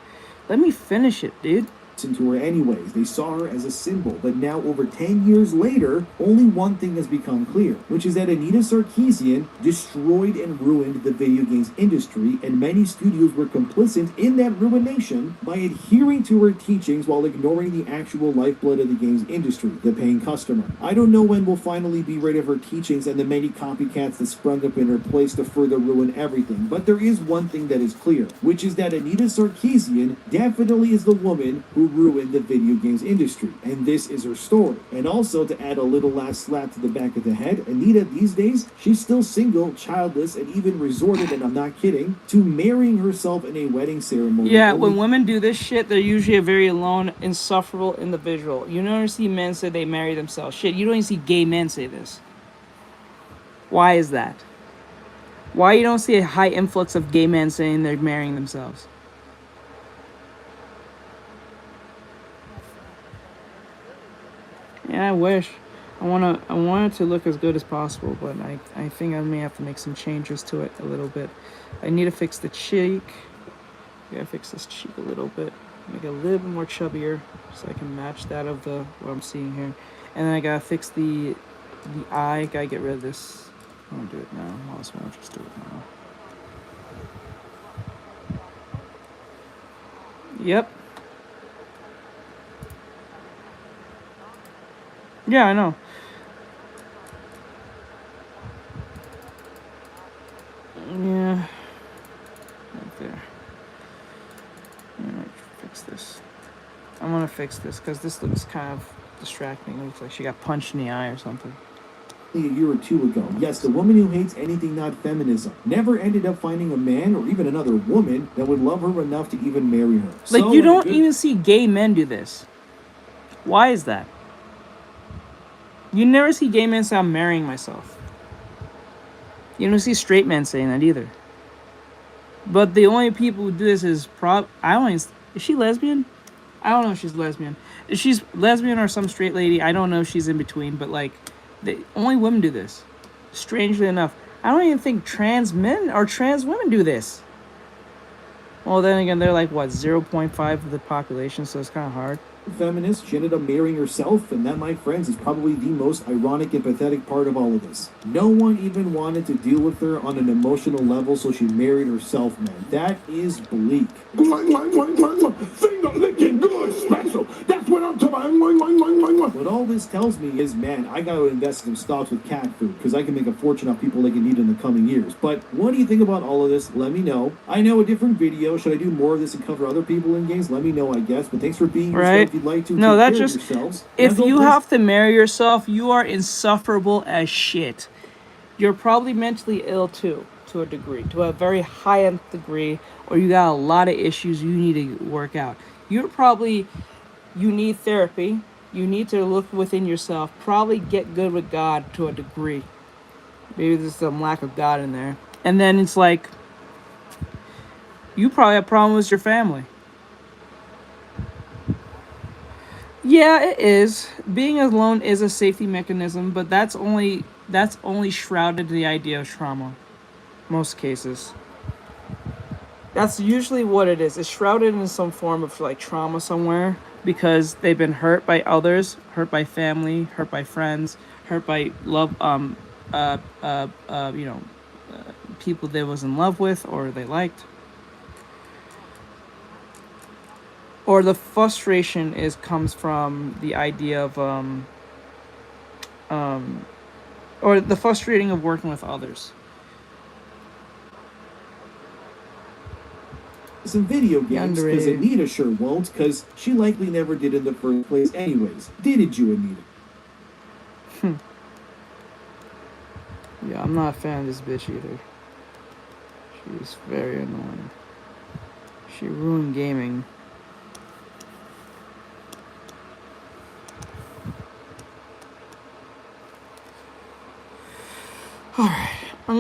let me finish it, dude. to her anyways. They saw her as a symbol. But now, over 10 years later, only one thing has become clear, which is that Anita Sarkeesian destroyed and ruined the video games industry, and many studios were complicit in that ruination by adhering to her teachings while ignoring the actual lifeblood of the games industry, the paying customer. I don't know when we'll finally be rid of her teachings and the many copycats that sprung up in her place to further ruin everything, but there is one thing that is clear, which is that Anita Sarkeesian definitely is the woman who ruined the video games industry, and this is her story. And also, to add a little last slap to the back of the head, Anita these days, she's still single, childless, and even resorted, and I'm not kidding, to marrying herself in a wedding ceremony. Yeah, when women do this shit, they're usually a very alone, insufferable individual. You never see men say they marry themselves. Shit, you don't even see gay men say this. Why is that? Why you don't see a high influx of gay men saying they're marrying themselves? Yeah, I wish. I want it to look as good as possible, but I think I may have to make some changes to it a little bit. I need to fix the cheek. I gotta fix this cheek a little bit. Make it a little bit more chubbier so I can match that of the what I'm seeing here. And then I gotta fix the eye. Gotta get rid of this. I won't do it now. Might as well just do it now. Yep. Yeah, I know. Yeah. Right there. Fix this. I'm gonna fix this because this looks kind of distracting. It looks like she got punched in the eye or something. A year or two ago, yes, the woman who hates anything not feminism never ended up finding a man or even another woman that would love her enough to even marry her. Like, So, you don't even see gay men do this. Why is that? You never see gay men say, I'm marrying myself. You don't see straight men saying that either. But the only people who do this is is she lesbian? I don't know if she's lesbian. If she's lesbian or some straight lady, I don't know if she's in between, but like, only women do this. Strangely enough. I don't even think trans men or trans women do this. Well, then again, they're like, what, 0.5 of the population, so it's kind of hard. Feminist, she ended up marrying herself, and that, my friends, is probably the most ironic and pathetic part of all of this. No one even wanted to deal with her on an emotional level, so she married herself, man. That is bleak. Finger licking good special. That's what I'm talking about. What all this tells me is, man, I gotta invest in some stocks with cat food, because I can make a fortune off people they can eat in the coming years. But what do you think about all of this? Let me know. I know a different video. Should I do more of this and cover other people in games? Let me know, I guess. But thanks for being right. Like to no, that just yourselves. If you have to marry yourself, you are insufferable as shit. You're probably mentally ill too, to a degree, to a very high-end degree, or you got a lot of issues you need to work out. You need therapy. You need to look within yourself. Probably get good with God to a degree. Maybe there's some lack of God in there. And then it's like, you probably have problems with your family. Yeah, it is. Being alone is a safety mechanism, but that's only shrouded in the idea of trauma. Most cases. That's usually what it is. It's shrouded in some form of like trauma somewhere because they've been hurt by others, hurt by family, hurt by friends, hurt by love people they was in love with or they liked. Or the frustration comes from the idea of or the frustrating of working with others. Some video games, because Anita sure won't, because she likely never did in the first place anyways. Did you, Anita? Yeah, I'm not a fan of this bitch either. She's very annoying. She ruined gaming. Alright, I'm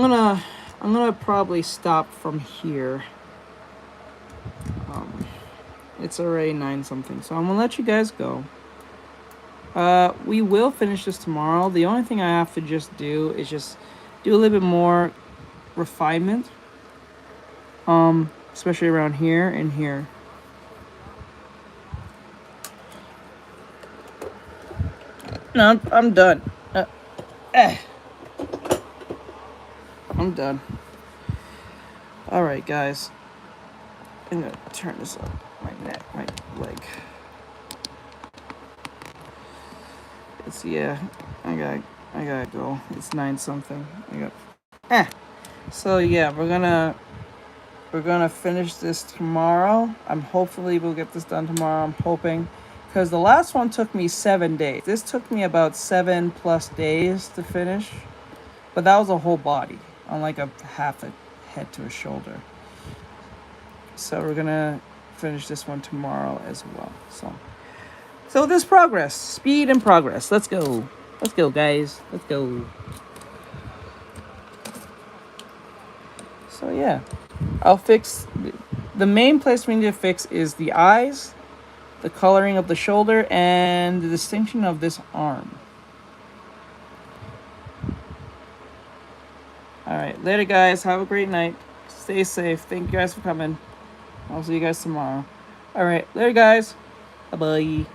gonna probably stop from here. It's already 9-something, so I'm gonna let you guys go. We will finish this tomorrow. The only thing I have to just do is just do a little bit more refinement. Especially around here and here. No, I'm done. I'm done. Alright, guys. I'm gonna turn this up. My neck, my leg. It's, yeah, I gotta go. It's 9 something. So yeah, we're gonna finish this tomorrow. Hopefully we'll get this done tomorrow. I'm hoping, because the last one took me 7 days. This took me about 7+ days to finish, but that was a whole body on like a half a head to a shoulder. So we're gonna finish this one tomorrow as well. So this progress, speed and progress. Let's go, guys. Let's go. So yeah, I'll fix the main place we need to fix is the eyes, the coloring of the shoulder, and the distinction of this arm. Alright, later guys, have a great night. Stay safe. Thank you guys for coming. I'll see you guys tomorrow. Alright, later guys. Bye-bye.